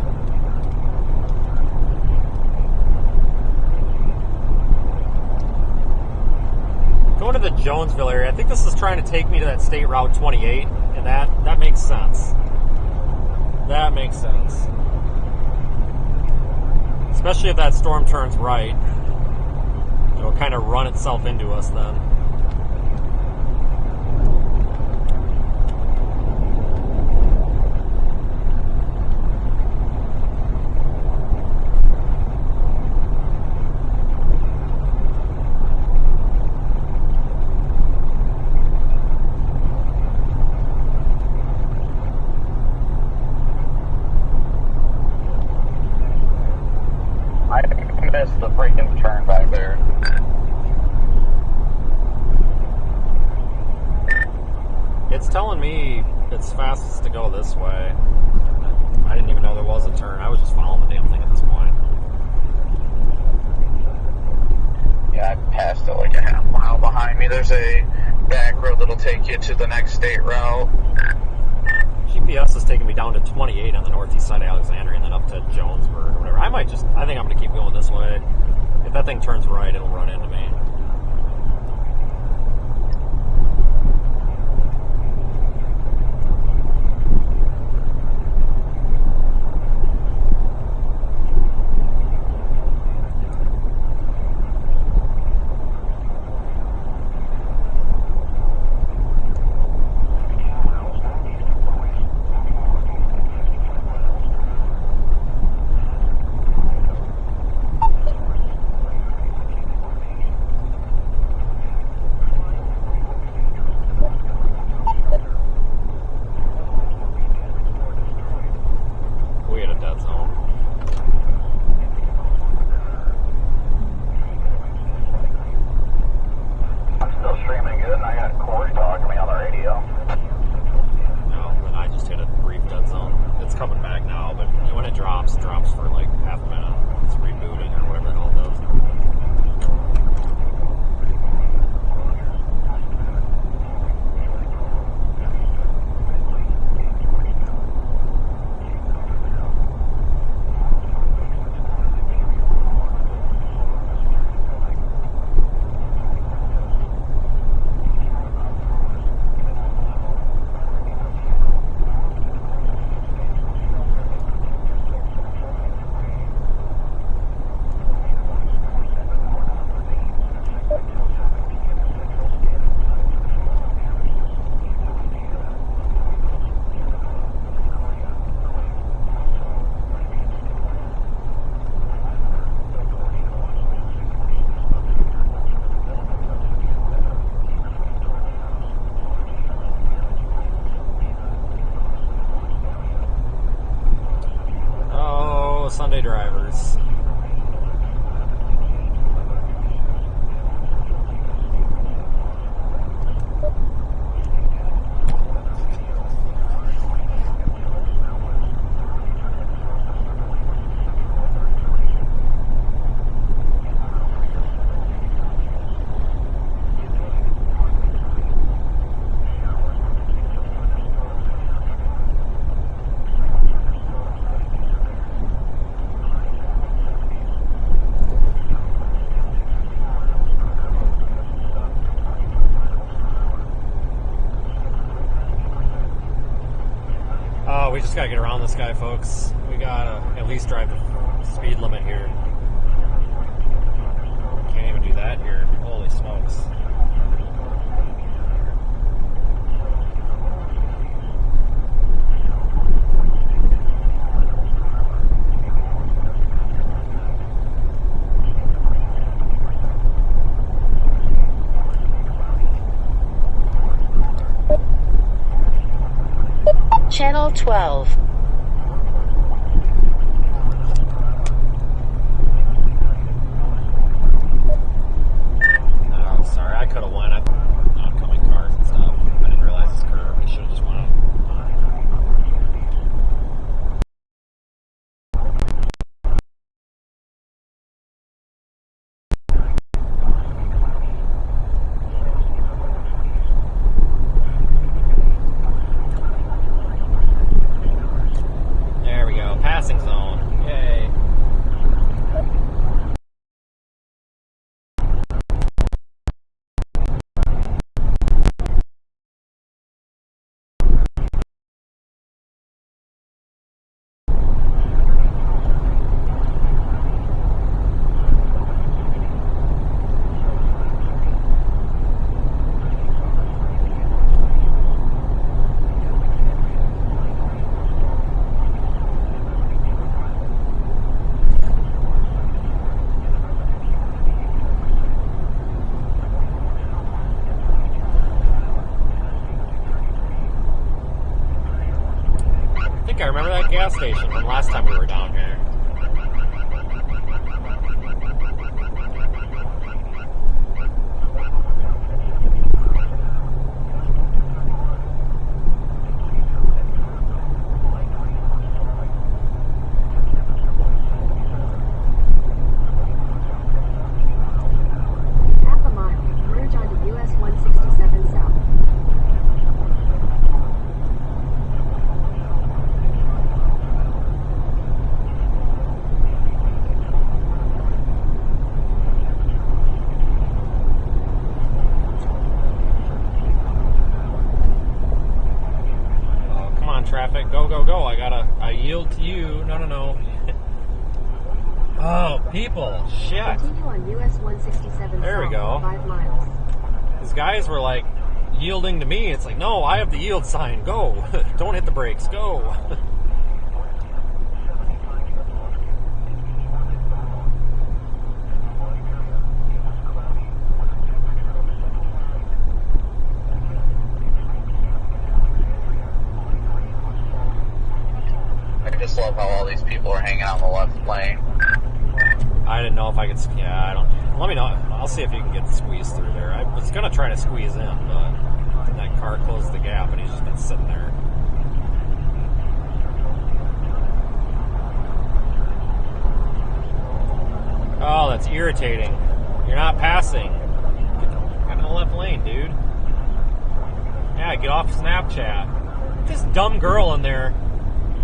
Going to the Jonesville area. I think this is trying to take me to that State Route 28, and that makes sense. That makes sense. Especially if that storm turns right. It'll kind of run itself into us then.
Missed the freaking turn back there.
It's telling me it's fastest to go this way. I didn't even know there was a turn. I was just following the damn thing at this point.
Yeah, I passed it like a half mile behind me. There's a back road that'll take you to the next state route.
GPS is taking me down to 28 on the northeast side of Alexandria and then up to Jonesburg or whatever. I think I'm going to keep going this way. If that thing turns right, it'll run into me. Sunday drivers. We just gotta get around this guy, folks. We gotta at least drive the speed limit here. Can't even do that here. Holy smokes.
Channel 12.
Oh, sorry, I could have won it. Oncoming cars and stuff. I didn't realize this curve. He should have just went up. There we go. Passing zone. Yay. I think I remember that gas station from last time we were down here.
Half a mile. Merge onto US 167 South.
Oh, come on, traffic. Go, go, go. I yield to you. No, no, no. Oh, people. Shit.
Continue on US 167
There we
South
go.
for 5 miles.
These guys were like yielding to me. It's like, no, I have the yield sign. Go. Don't hit the brakes. Go.
I just love how all these people are hanging out in the left lane.
I didn't know if I could. Yeah, I don't. Let me know. I'll see if you can get squeezed through there. I was gonna try to squeeze in, but that car closed the gap, and he's just been sitting there. Oh, that's irritating. You're not passing. Get in the left lane, dude. Yeah, get off Snapchat. This dumb girl in there.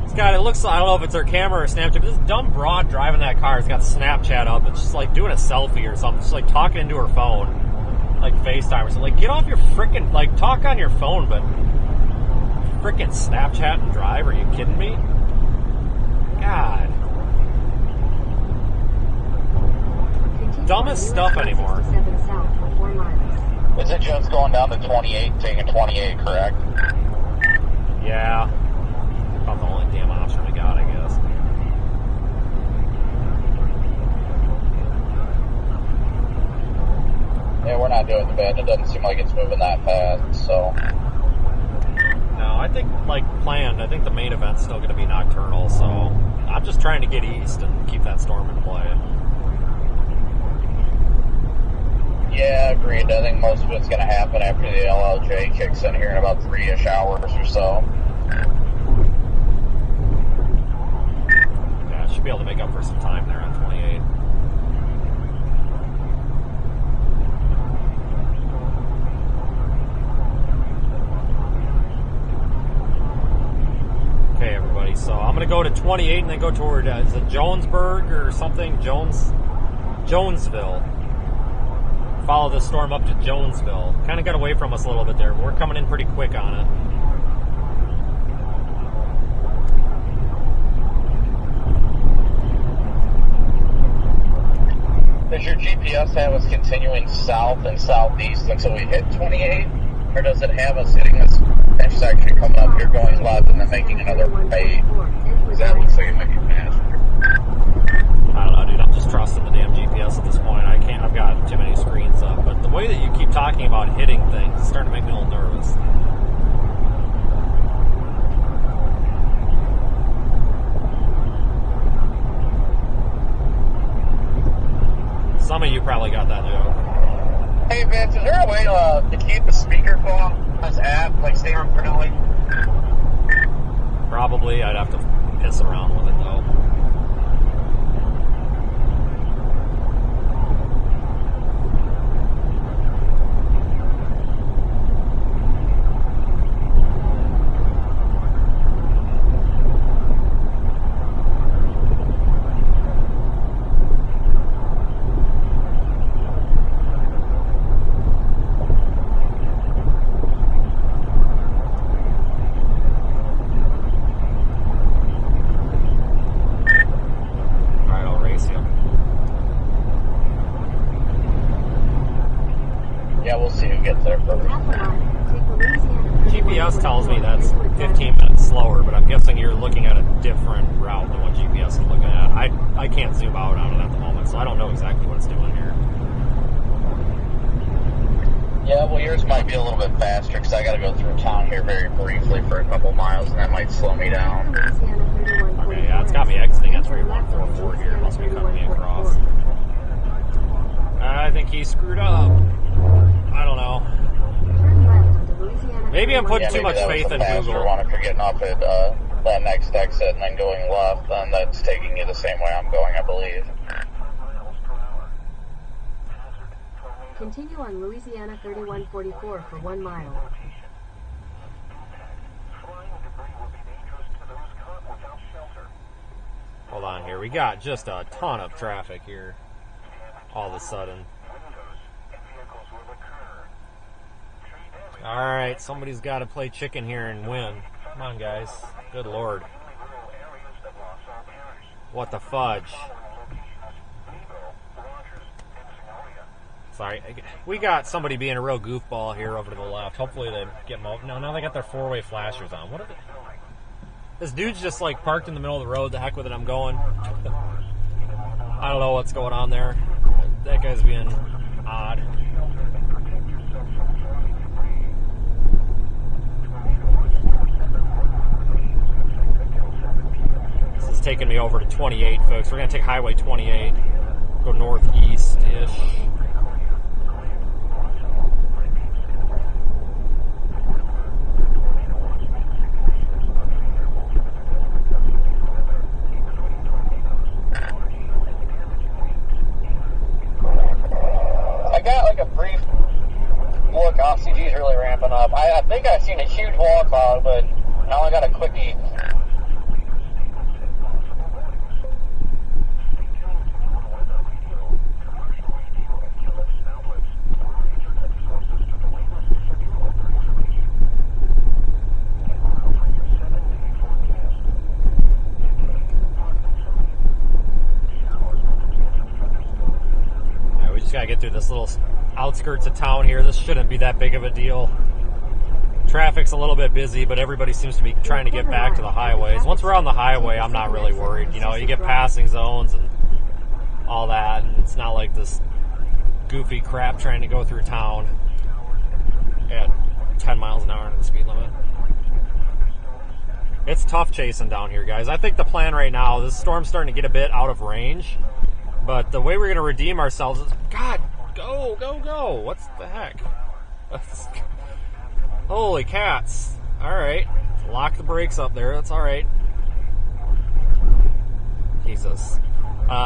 It's got, it looks, I don't know if it's her camera or Snapchat, but this dumb broad driving that car has got Snapchat up. It's just like doing a selfie or something. Just like talking into her phone. Like FaceTime or something. Like, get off your freaking, like, talk on your phone, but freaking Snapchat and drive? Are you kidding me? God.
Continue
Dumbest
on
stuff
US
anymore.
167 South for 4 miles.
Is it just going down to 28, taking 28, correct?
Yeah. About the only damn option we got, I guess.
Yeah, we're not doing the bad. It doesn't seem like it's moving that fast, so.
No, I think, like planned, I think the main event's still going to be nocturnal, so I'm just just trying to get east and keep that storm in play.
Yeah, agreed. I think most of it's going to happen after the LLJ kicks in here in about 3-ish hours or so.
Yeah, should be able to make up for some time there on 28. Okay, everybody, so I'm going to go to 28 and then go toward, is it Jonesburg or something? Jonesville. Follow this storm up to Jonesville. Kind of got away from us a little bit there, but we're coming in pretty quick on
it. Does your GPS have us continuing south and southeast until we hit 28? Or does it have us hitting this intersection coming up here going left and then making another right? Because that looks like it might be faster.
I don't know, dude. I'm just trusting the damn GPS at this point. I've got too many screens up. But the way that you keep talking about hitting things is starting to make me a little nervous. Some of you probably got that joke.
Hey Vince, is there a way to keep the speakerphone on this app, like stay on permanently?
Probably. I'd have to piss around with it, though. GPS tells me that's 15 minutes slower, but I'm guessing you're looking at a different route than what GPS is looking at. I can't zoom out on it at the moment, so I don't know exactly what it's doing here.
Yeah, well, yours might be a little bit faster because I got to go through town here very briefly for a couple miles, and that might slow me down.
Okay, yeah, it's got me exiting at 3144 here. It must be cutting me across. I think he screwed up. I don't know. Maybe I'm putting too much faith in Google.
One if you're getting off at that next exit and then going left, then that's taking you the same way I'm going, I believe.
Continue on Louisiana 3144 for 1 mile.
Hold on here. We got just a ton of traffic here all of a sudden. Alright, somebody's got to play chicken here and win. Come on, guys. Good Lord. What the fudge? Sorry. We got somebody being a real goofball here over to the left. Hopefully they get them. No, now they got their four-way flashers on. What are they? This dude's just like parked in the middle of the road. The heck with it, I'm going. I don't know what's going on there. That guy's being odd. This is taking me over to 28, folks. We're going to take Highway 28. Go northeast-ish.
I got like a brief look. CG's really ramping up. I think I've seen a huge wall cloud, but I only got a quickie.
Just gotta get through this little outskirts of town here. This shouldn't be that big of a deal. Traffic's a little bit busy, but everybody seems to be trying to get back to the highways. Once we're on the highway, I'm not really worried. You know, you get passing zones and all that, and it's not like this goofy crap trying to go through town at 10 miles an hour into the speed limit. It's tough chasing down here, guys. I think the plan right now, this storm's starting to get a bit out of range, but the way we're going to redeem ourselves is, God, go, go, go. What's the heck? Holy cats. All right. Lock the brakes up there. That's all right. Jesus.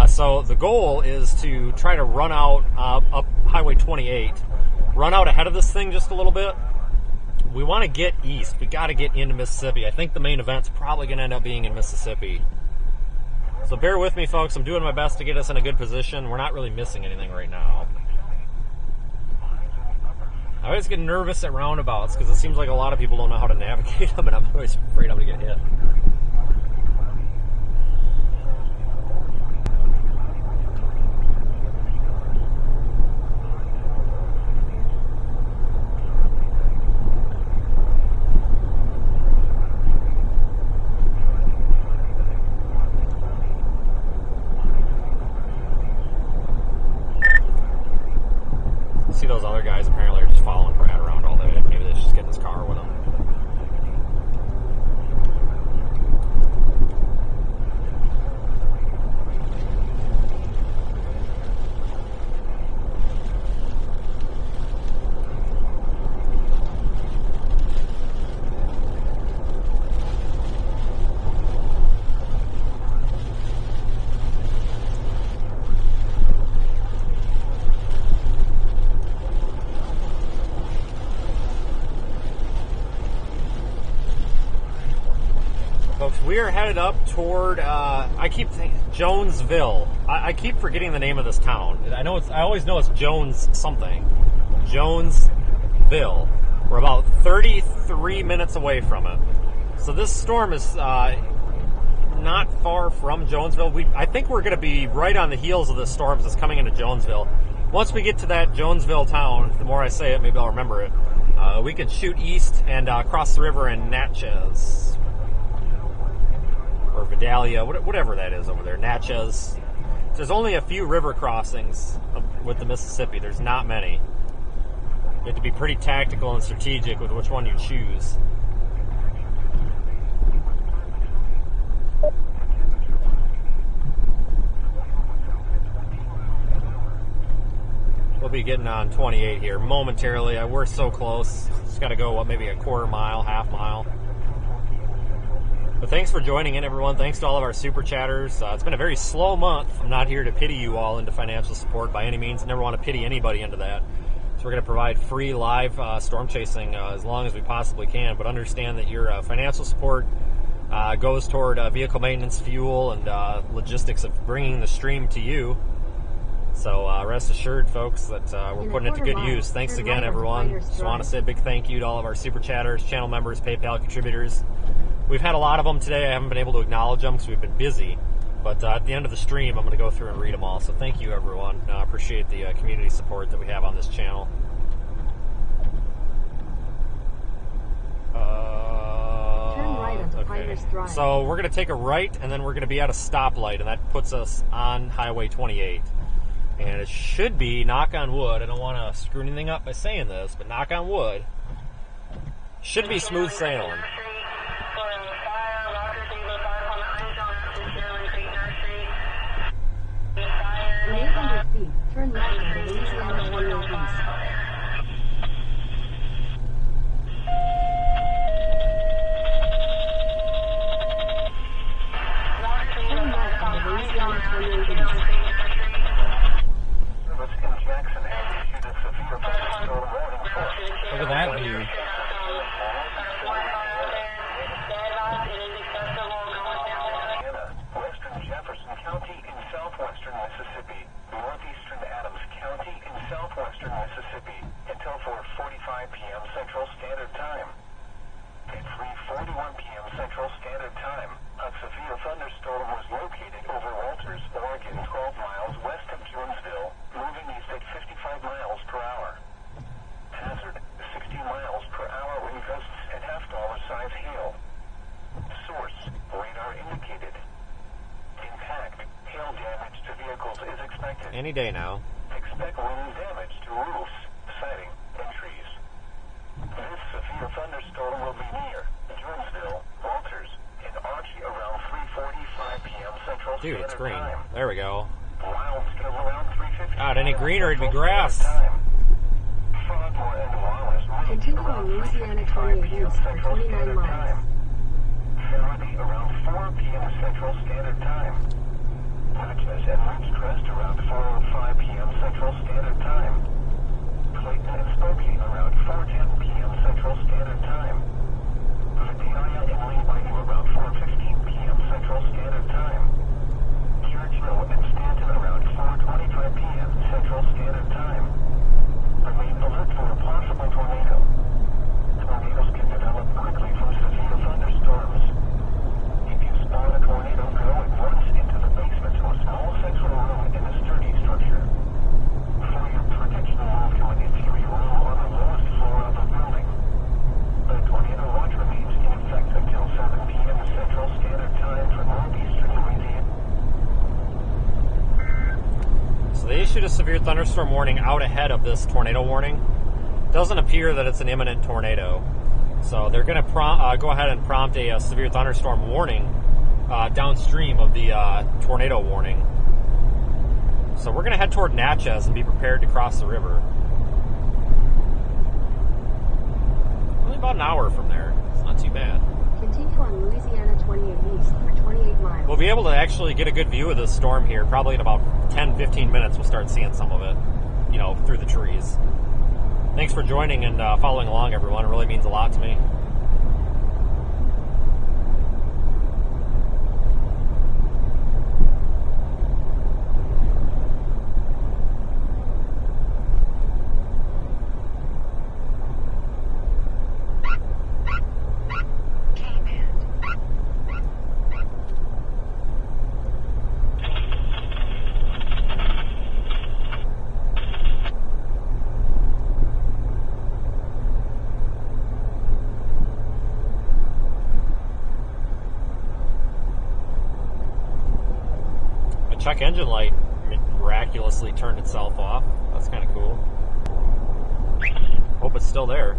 So the goal is to try to run out up Highway 28, run out ahead of this thing just a little bit. We want to get east. We got to get into Mississippi. I think the main event's probably going to end up being in Mississippi. So bear with me, folks. I'm doing my best to get us in a good position. We're not really missing anything right now. I always get nervous at roundabouts because it seems like a lot of people don't know how to navigate them, and I'm always afraid I'm going to get hit. See those other guys apparently are just following Brad around all day. Maybe they should just get in his car with him. Folks, we are headed up toward, I keep thinking, Jonesville. I keep forgetting the name of this town. I always know it's Jones something. Jonesville. We're about 33 minutes away from it. So this storm is not far from Jonesville. I think we're going to be right on the heels of the storms that's coming into Jonesville. Once we get to that Jonesville town, the more I say it, maybe I'll remember it. We can shoot east and cross the river in Natchez. Or Vidalia, whatever that is over there, Natchez. There's only a few river crossings with the Mississippi. There's not many. You have to be pretty tactical and strategic with which one you choose. We'll be getting on 28 here momentarily. We're so close. Just got to go, maybe a quarter mile, half mile. But thanks for joining in, everyone. Thanks to all of our super chatters. It's been a very slow month. I'm not here to pity you all into financial support by any means. I never want to pity anybody into that. So we're going to provide free live storm chasing as long as we possibly can. But understand that your financial support goes toward vehicle maintenance, fuel, and logistics of bringing the stream to you. So rest assured, folks, that we're putting it to good use. Thanks again, everyone. Just want to say a big thank you to all of our super chatters, channel members, PayPal contributors. We've had a lot of them today. I haven't been able to acknowledge them because we've been busy. But at the end of the stream, I'm going to go through and read them all. So thank you, everyone. I appreciate the community support that we have on this channel.
Turn right onto Pinehurst Drive.
So we're going to take a right, and then we're going to be at a stoplight, and that puts us on Highway 28. And it should be, knock on wood, I don't want to screw anything up by saying this, but knock on wood, should be smooth sailing.
In 800 feet, turn left onto Louisiana Highway East. Turn left onto Louisiana Highway East.
Look at that view.
Western Jefferson County in southwestern Mississippi, northeastern Adams County in southwestern Mississippi, until 4:45 p.m. Central Standard Time. At 3:41 p.m. Central Standard Time, a severe thunderstorm was located over Walters, Oregon, 12 miles west of Jonesville, moving east at 55 miles per hour. Hazard, 60 miles per hour wind gusts and half-dollar-size hail. Source, radar indicated. Impact, hail damage to vehicles is expected.
Any day now.
Expect wind damage to roofs, siding, and trees. This severe thunderstorm will be near Jonesville, Walters,
Dude, it's green. There we go.
Wild still around 350.
God, any greener, it'd be grass.
Continue on Louisiana 28 East for 29 miles.
Saturday around 4 p.m. Central Standard Time. Natchez and Roots Crest around 4:05 p.m. Central Standard Time. Clayton and Spokane around 4:10 p.m. Central Standard Time. Vidalia and Levi around 4:15 p.m. Central Standard Time. Churchill and Stanton around 4:25 p.m. Central Standard Time. Remain alert for a possible tornado. Tornadoes can develop quickly from severe thunderstorms. If you spot a tornado, go at once into the basement or small central room in a sturdy structure. For your protection, move to an interior room on the lowest floor of the building. The tornado watch remains in effect until 7 p.m. Central Standard Time for northeastern Louisiana.
So they issued a severe thunderstorm warning out ahead of this tornado warning. Doesn't appear that it's an imminent tornado. So they're going to go ahead and prompt a severe thunderstorm warning downstream of the tornado warning. So we're going to head toward Natchez and be prepared to cross the river. Only about an hour from there. It's not too bad.
Continue on Louisiana 28 East for 28 miles.
We'll be able to actually get a good view of this storm here. Probably in about 10-15 minutes we'll start seeing some of it, you know, through the trees. Thanks for joining and following along, everyone. It really means a lot to me. Check engine light miraculously turned itself off. That's kind of cool. Hope it's still there.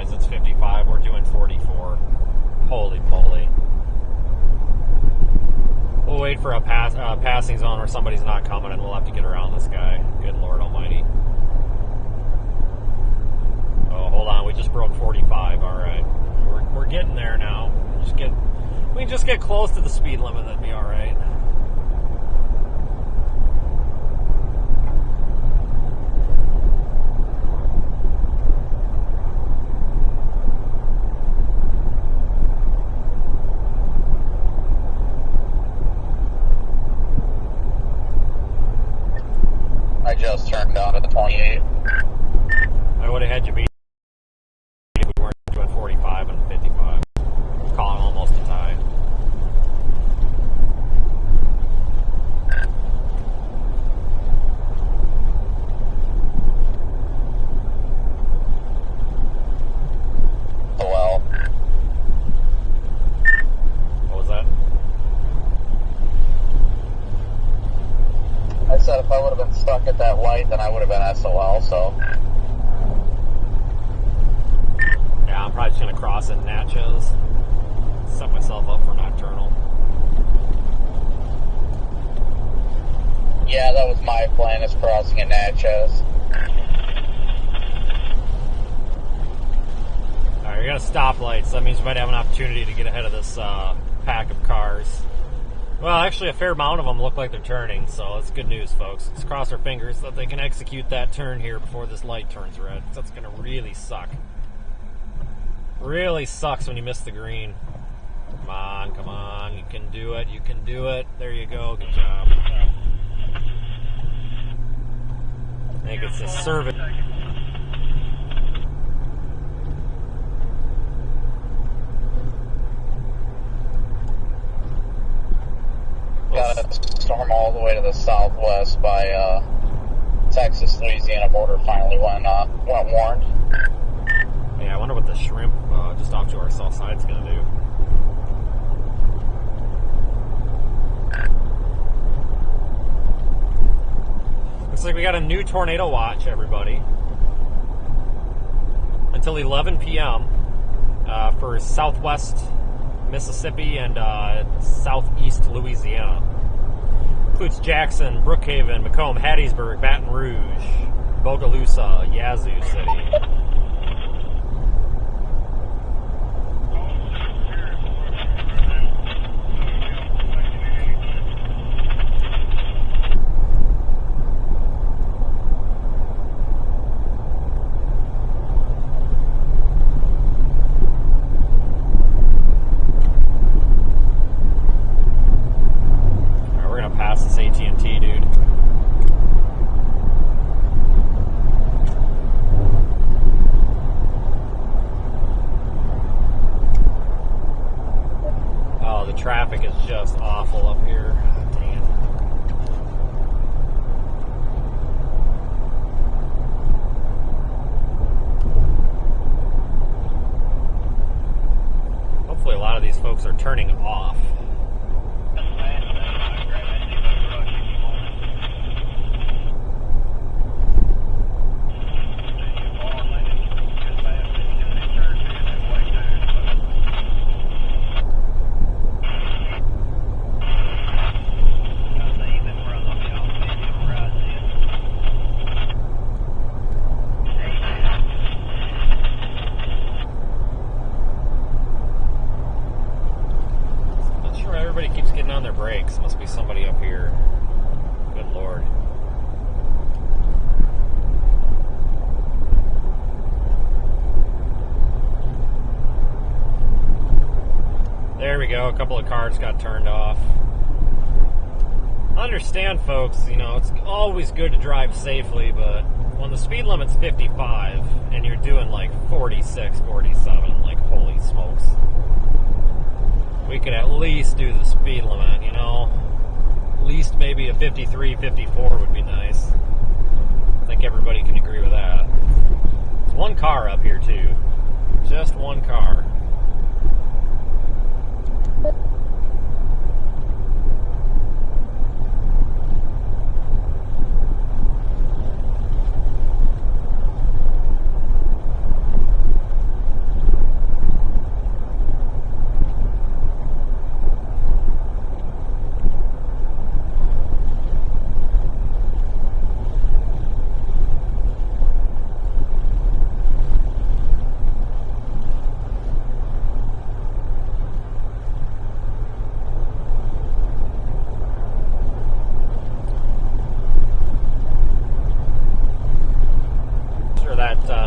It's 55. We're doing 44. Holy moly. We'll wait for a passing zone where somebody's not coming and we'll have to get around this guy. Good Lord Almighty. Oh, hold on. We just broke 45. All right. We're getting there now. We can just get close to the speed limit. That'd be all right.
I just turned down to the 28.
I would have had you beat if we weren't doing 45 and 55. Calling almost a tie.
Oh well.
What was that?
I said if I would have been stuck at that light, then I would have been SOL, so.
Yeah, I'm probably just going to cross in Natchez. Set myself up for nocturnal.
Yeah, that was my plan, is crossing in Natchez.
Alright, you're going to stoplights. That means we might have an opportunity to get ahead of this pack of cars. Well, actually, a fair amount of them look like they're turning, so that's good news, folks. Let's cross our fingers that they can execute that turn here before this light turns red. That's going to really suck. Really sucks when you miss the green. Come on. You can do it. You can do it. There you go. Good job. I think it's a service.
motor finally went warned.
Yeah, I wonder what the shrimp just off to our south side is going to do. Looks like we got a new tornado watch, everybody. Until 11 p.m. For southwest Mississippi and southeast Louisiana. Includes Jackson, Brookhaven, Macomb, Hattiesburg, Baton Rouge, Bogalusa, Yazoo City. AT&T, dude. Oh, the traffic is just awful up here. Dang it. Hopefully a lot of these folks are turning off. Brakes. Must be somebody up here. Good Lord. There we go. A couple of cars got turned off. Understand, folks, you know, it's always good to drive safely, but when the speed limit's 55 and you're doing like 46, 47, like holy smokes. We could at least do the speed limit, you know. At least maybe a 53, 54 would be nice. I think everybody can agree with that. There's one car up here, too. Just one car.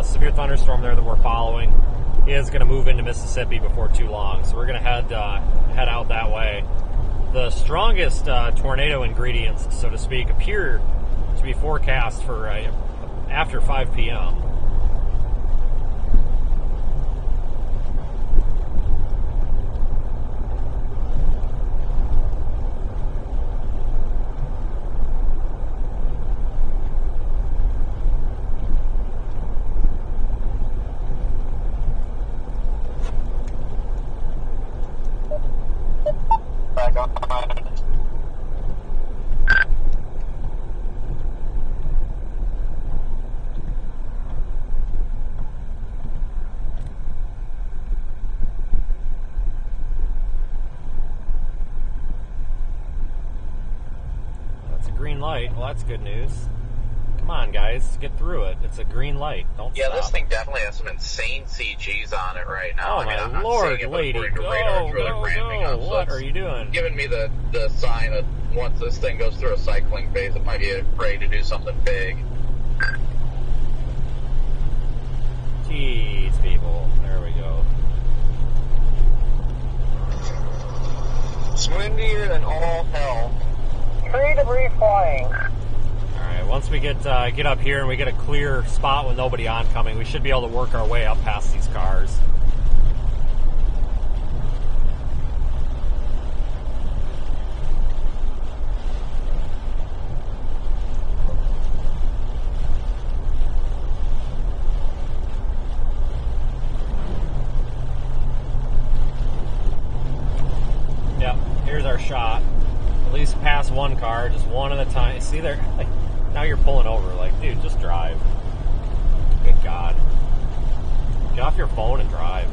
Severe thunderstorm there that we're following is going to move into Mississippi before too long, so we're going to head out that way. The strongest tornado ingredients, so to speak, appear to be forecast for after 5 p.m. Green light. Well, that's good news. Come on, guys, get through it. It's a green light. Don't stop.
This thing definitely has some insane CGs on it right now.
Oh, my Lord, lady, go. What are you doing?
Giving me the sign that once this thing goes through a cycling phase, it might be ready to do something big.
Jeez, people. There we go.
It's windier than all hell. 3 debris flying.
Alright, once we get up here and we get a clear spot with nobody oncoming, we should be able to work our way up past these cars. shot. At least pass one car, just one at a time. See there, like, now you're pulling over. Like, dude, just drive. Good God. Get off your phone and drive.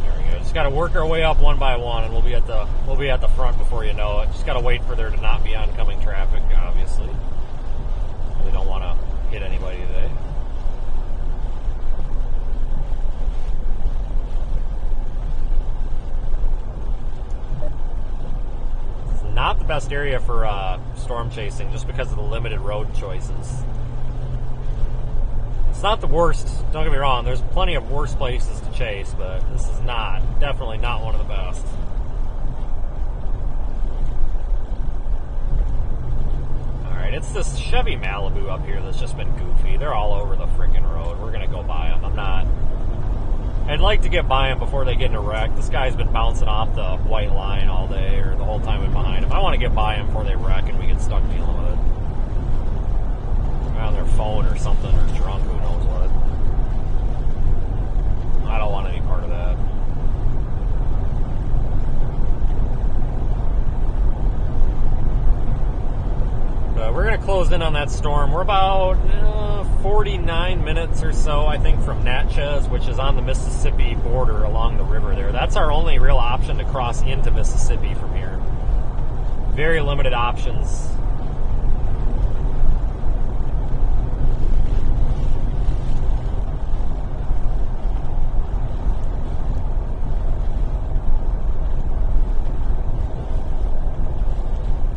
There we go. Just got to work our way up one by one, and we'll be at the front before you know it. Just got to wait for there to not be oncoming traffic, obviously. We don't want to hit anybody today. Not the best area for storm chasing, just because of the limited road choices. It's not the worst, don't get me wrong, there's plenty of worse places to chase, but this is definitely not one of the best. Alright, it's this Chevy Malibu up here that's just been goofy. They're all over the freaking road. We're gonna go by them. I'd like to get by him before they get in a wreck. This guy's been bouncing off the white line all day, or the whole time I'm behind him. I want to get by him before they wreck and we get stuck dealing with it. They're on their phone or something, or drunk, who knows what. I don't want any part of that. But we're going to close in on that storm. We're about 49 minutes or so, I think, from Natchez, which is on the Mississippi border along the river there. That's our only real option to cross into Mississippi from here. Very limited options.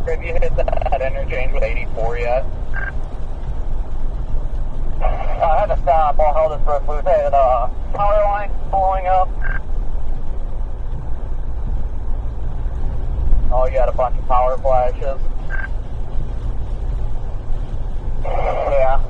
Have you hit that interchange with 84 yet? I had to stop. I'll hold it for a food. They had a power line blowing up. Oh, you had a bunch of power flashes. Yeah.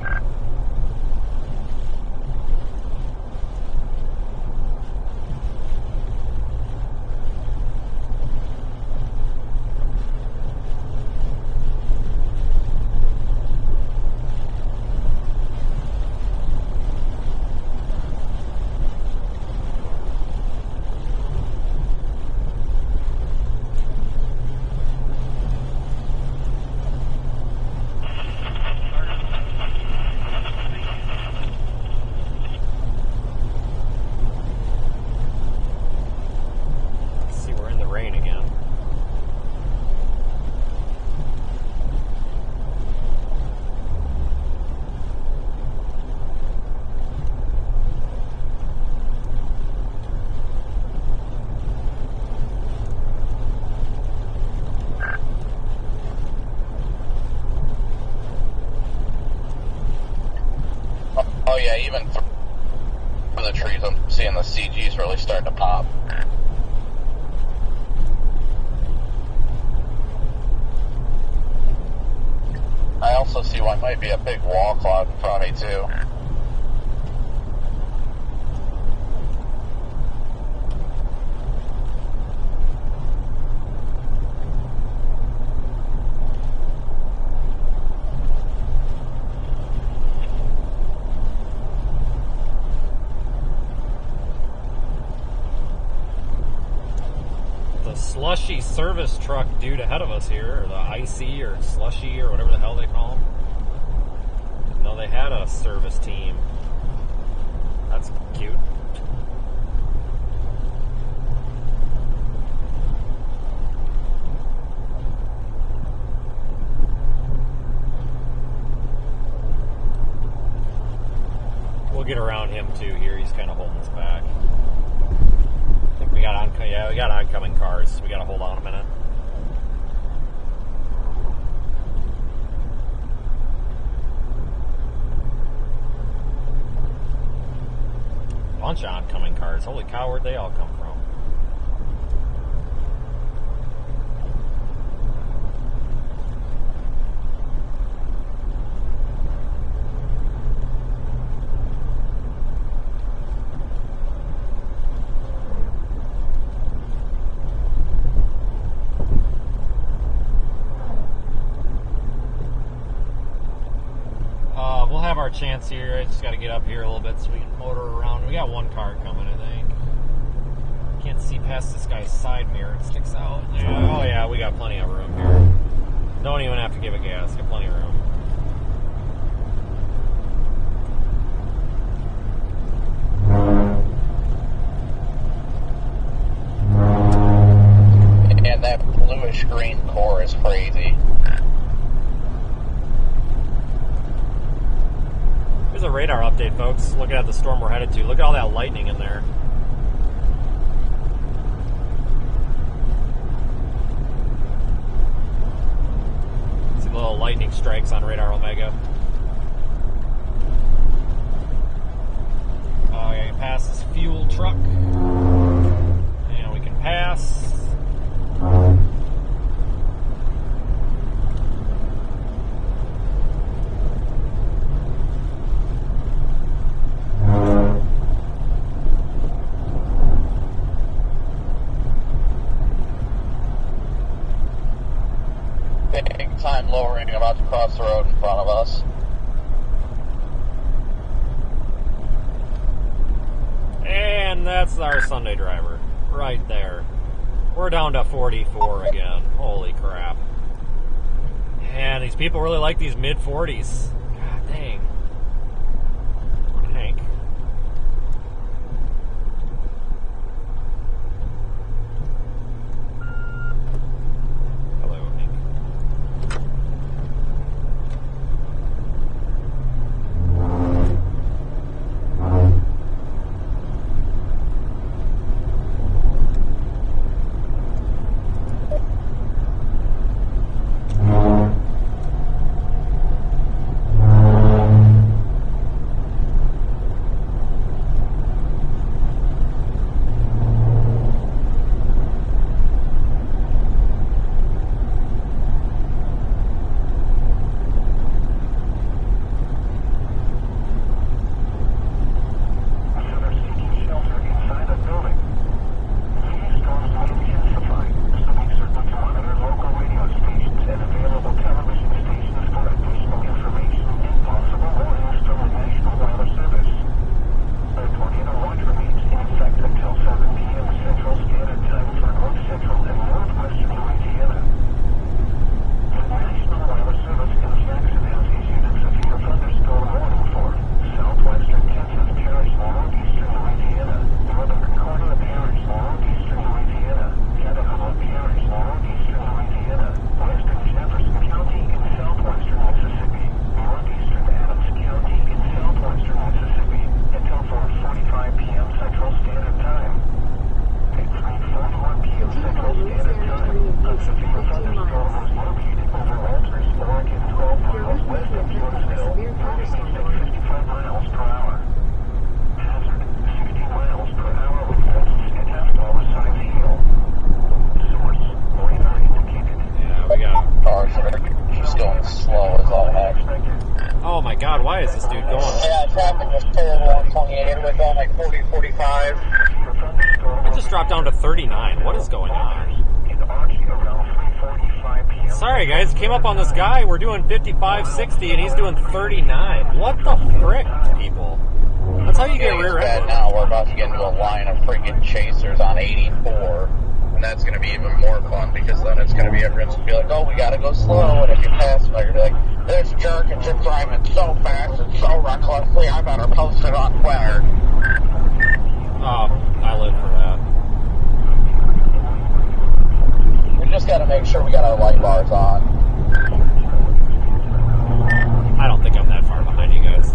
Oh yeah, even through the trees, I'm seeing the CGs really starting to pop. I also see what might be a big wall cloud in front of me too.
Slushy service truck dude ahead of us here, or the icy or slushy or whatever the hell they call them. Didn't know they had a service team. That's cute. We'll get around him too here. He's kind of holding us back. We got oncoming cars. We got to hold on a minute. Bunch of oncoming cars. Holy cow, where'd they all come from? We'll have our chance here. I just got to get up here a little bit so we can motor around. We got one car coming, I think. Can't see past this guy's side mirror. It sticks out. Yeah, oh yeah, we got plenty of room here. Don't even have to give it gas. Got plenty of room.
And that bluish green core is crazy.
Here's a radar update, folks. Looking at the storm we're headed to. Look at all that lightning in there. See little lightning strikes on radar Omega. Oh, yeah, pass this fuel truck. And we can pass.
Big time lowering, about to cross the road in front of us.
And that's our Sunday driver. Right there. We're down to 44 again. Holy crap. And these people really like these mid-40s. God dang. Hank. Hello, Hank. Oh my god, why is this dude going?
Yeah, traffic was terrible on 28. It was going like 40, 45.
I just dropped down to 39. What is going on? Sorry guys, came up on this guy. We're doing 55, 60, and he's doing 39. What the frick, people? That's how you get rear-ended.
Now we're about to get into a line of freaking chasers on 84. And that's going to be even more fun because then it's going to be everyone's going to be like, oh, we got to go slow. And if you pass them, you're going to be like, this jerk is just driving so fast and so recklessly, I better post it on Twitter.
Oh, I live for that.
We just got to make sure we got our light bars on.
I don't think I'm that far behind you guys.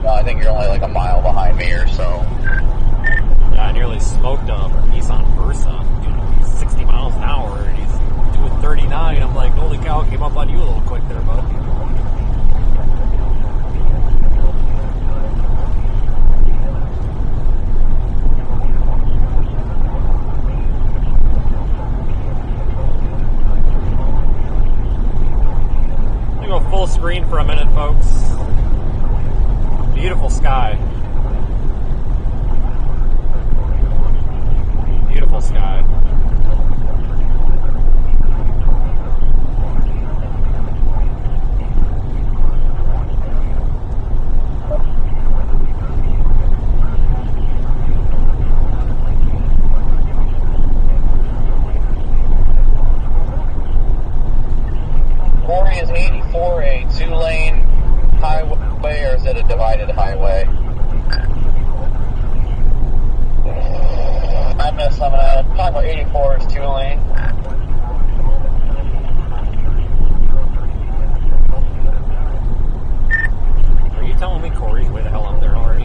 No, I think you're only like a mile behind me or so.
Yeah, I nearly smoked a Nissan Versa. Dude, he's 60 miles an hour and he's doing 39. I'm like, holy cow, came up on you a little quick there, bud. I'm gonna go full screen for a minute, folks. Beautiful sky. Beautiful sky.
84 a 2-lane highway, or is it a divided highway? I missed some of that. I'm talking about 84 is 2-lane.
Are you telling me Corey's way the hell up there already?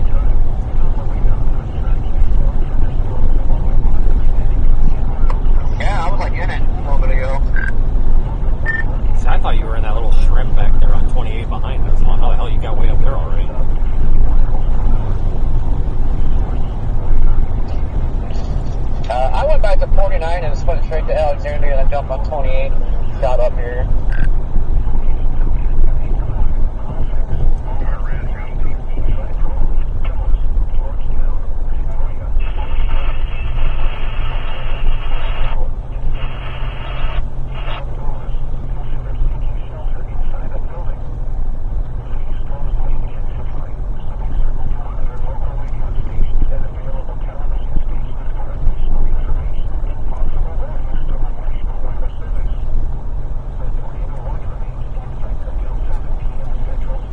Yeah, I was like in it a little bit ago.
See, I thought you were in that little shrimp back there on 28 behind me. So how the hell you got way up there already?
I went back to 49 and just went straight to Alexandria and then jumped on 28 and got up here.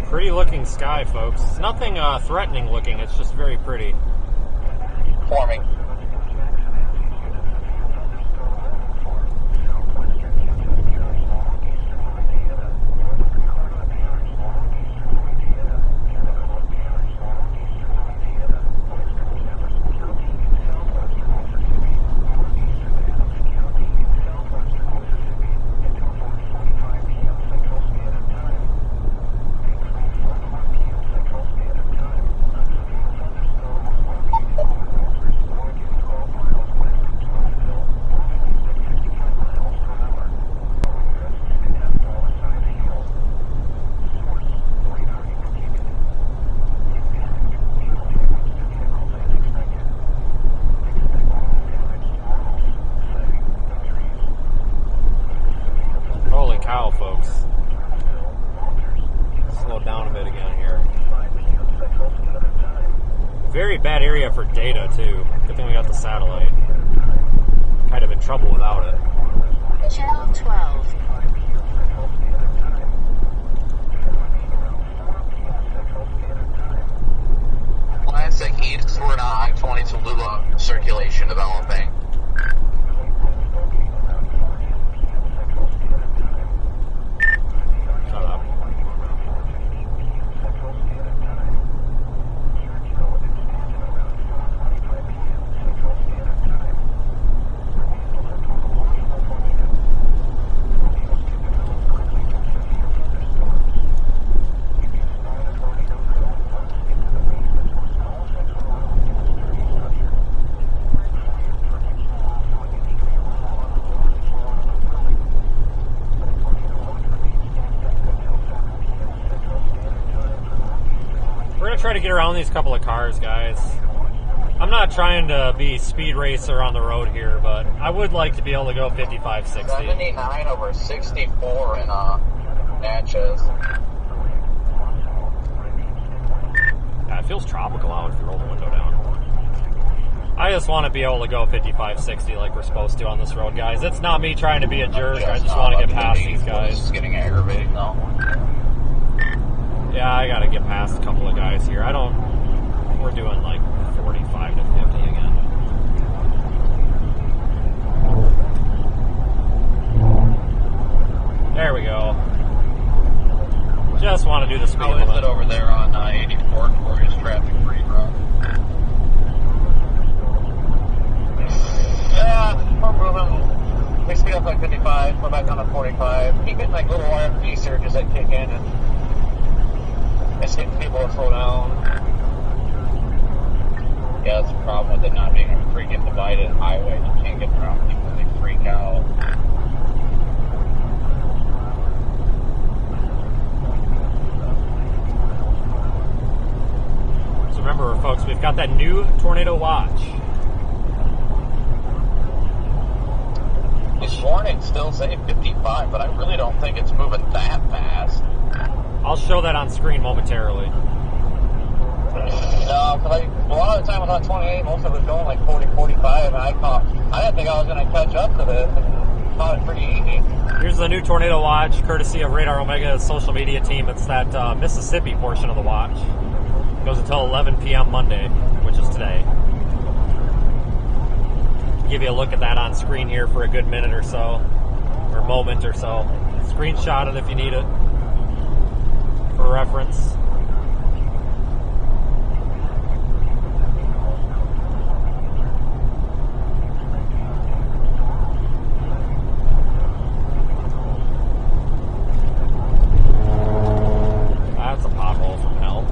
Pretty looking sky, folks. It's nothing threatening looking, it's just very pretty.
Forming.
Holy cow, folks. Slow down a bit again here. Very bad area for data, too. Good thing we got the satellite. Kind of in trouble without it.
Channel 12.
Classic eastward I-20 Tallulah circulation developing.
Shut up. We're going to try to get around these couple of cars, guys. I'm not trying to be speed racer on the road here, but I would like to be able to go 55, 60.
79 over 64 in Natchez.
Yeah, it feels tropical out if you roll the window down. I just want to be able to go 55, 60 like we're supposed to on this road, guys. It's not me trying to be a jerk. I just want to get past these guys.
It's getting aggravating, though.
Yeah, I got to get past a couple of guys here. We're doing like 45 to 50 again. There we go. Just want to do the speed
How is
limit.
it over there on 84 where it's traffic free, bro? Yeah, we're moving. We speed up like 55, we're back on the 45. Keep getting like little RFD surges that kick in and it's getting people to slow down. Yeah, that's the problem with it not being a freaking divided highway. You can't get around people, they freak out.
So remember, folks, we've got that new tornado watch.
This morning still saying 55, but I really don't think it's moving that fast.
I'll show that on screen momentarily.
No, because a lot of the time I was on 28, most of it was going like 40, 45, and I didn't think I was going to catch up to this. I thought it pretty easy.
Here's the new tornado watch, courtesy of Radar Omega's social media team. It's that Mississippi portion of the watch. It goes until 11 p.m. Monday, which is today. Give you a look at that on screen here for a good minute or so, or moment or so. Screenshot it if you need it for reference. That's a pothole from hell.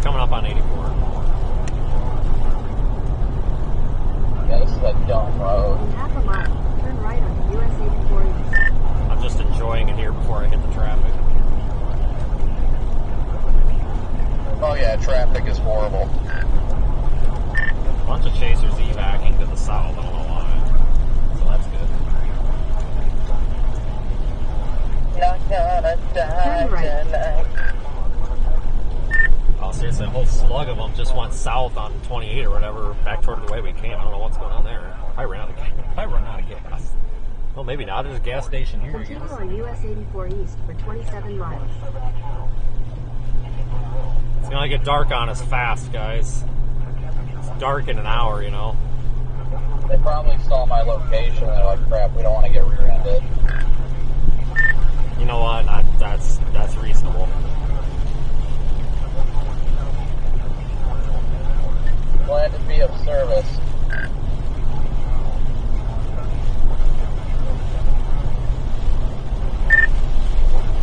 Coming up on 84.
Yeah, this is a dumb road.
In half a mile, turn right onto US 84 East.
I'm just enjoying it here before I hit the traffic.
Oh yeah, traffic is horrible.
A bunch of chasers evacing to the south, I don't know why. So that's good.
Not gonna die
Turn right.
tonight.
Oh, seriously, a whole slug of them just went south on 28 or whatever, back toward the way we came. I don't know what's going on there. I ran out of gas. Well, maybe not. There's a gas station here. I
Continue
guess.
on US 84 East for 27 miles.
It's gonna get dark on us fast, guys. It's dark in an hour, you know.
They probably saw my location and they're like, crap, we don't want to get rear-ended.
You know what? That's reasonable.
Glad to be of service.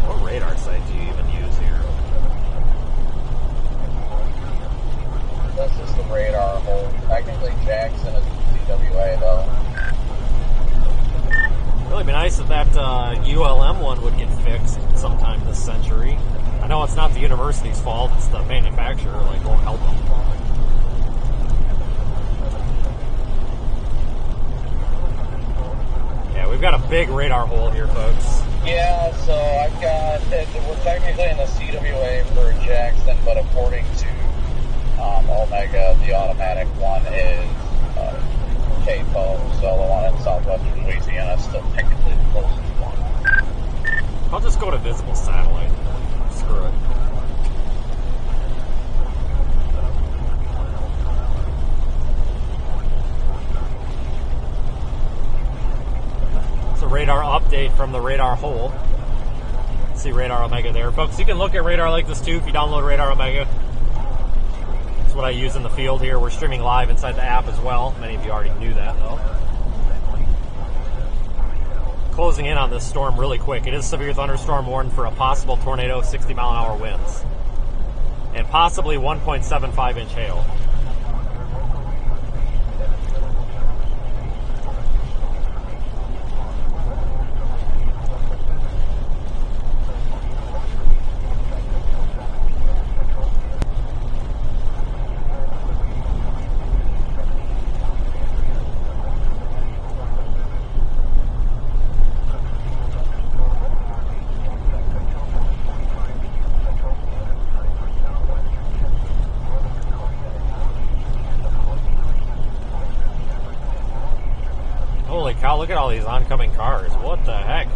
What radar site do you even use here?
This is the radar hole. Technically, Jackson is CWA, though.
Really be nice if that ULM one would get fixed sometime this century. I know it's not the university's fault; it's the manufacturer. Like, won't help them. Yeah, we've got a big radar hole here, folks.
Yeah, so I've got, we're technically in the CWA for Jackson, but according to Omega, the automatic one is KPO, so the one in southwestern Louisiana is still technically the closest one.
I'll just go to visible satellite. Screw it. It's a radar update from the radar hole. See Radar Omega there. Folks, you can look at radar like this too if you download Radar Omega. That's what I use in the field here. We're streaming live inside the app as well. Many of you already knew that though. Closing in on this storm really quick. It is severe thunderstorm warned for a possible tornado, 60 mile an hour winds. And possibly 1.75 inch hail. Holy cow, look at all these oncoming cars. What the heck?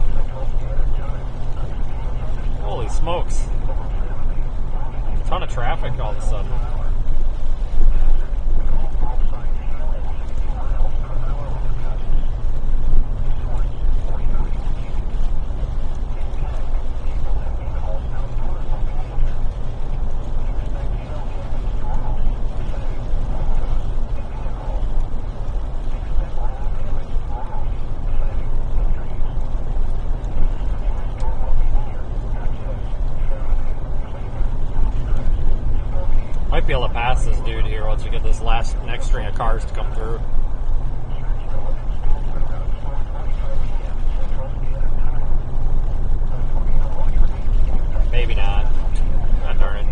Holy smokes. A ton of traffic all of a sudden. pass this dude here once we get this next string of cars to come through. Maybe not. God darn it.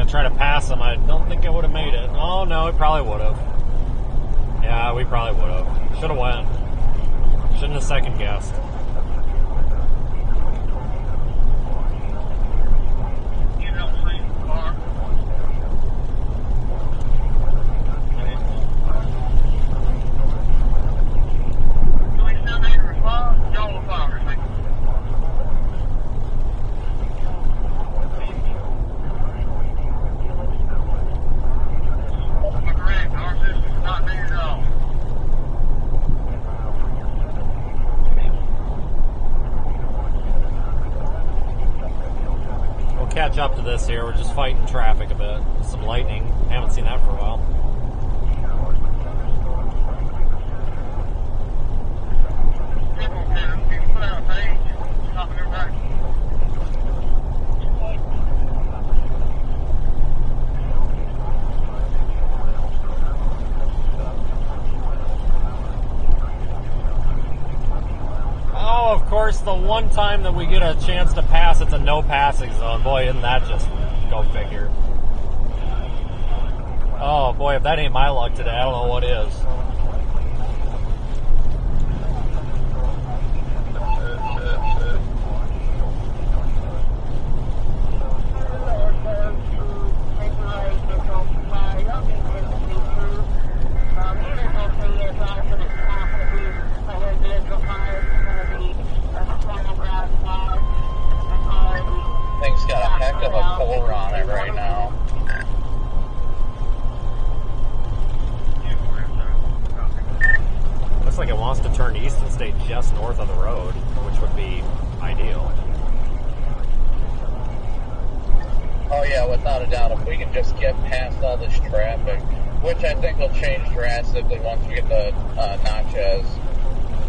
Try to pass him. I don't think I would have made it. Oh no, it probably would have. Yeah, we probably would have. Should have went. Shouldn't have second guessed. Catch up to this here. We're just fighting traffic a bit. Some lightning. Haven't seen that for a while. Oh, of course, the one time that we get a chance to pass, it's a no passing zone. Boy, isn't that just go figure. Oh, boy, if that ain't my luck today, I don't know what is.
Thing's got a heck of a core on it right now.
Looks like it wants to turn east and stay just north of the road, which would be ideal.
Oh yeah, without a doubt, if we can just get past all this traffic, which I think will change drastically once we get to Natchez.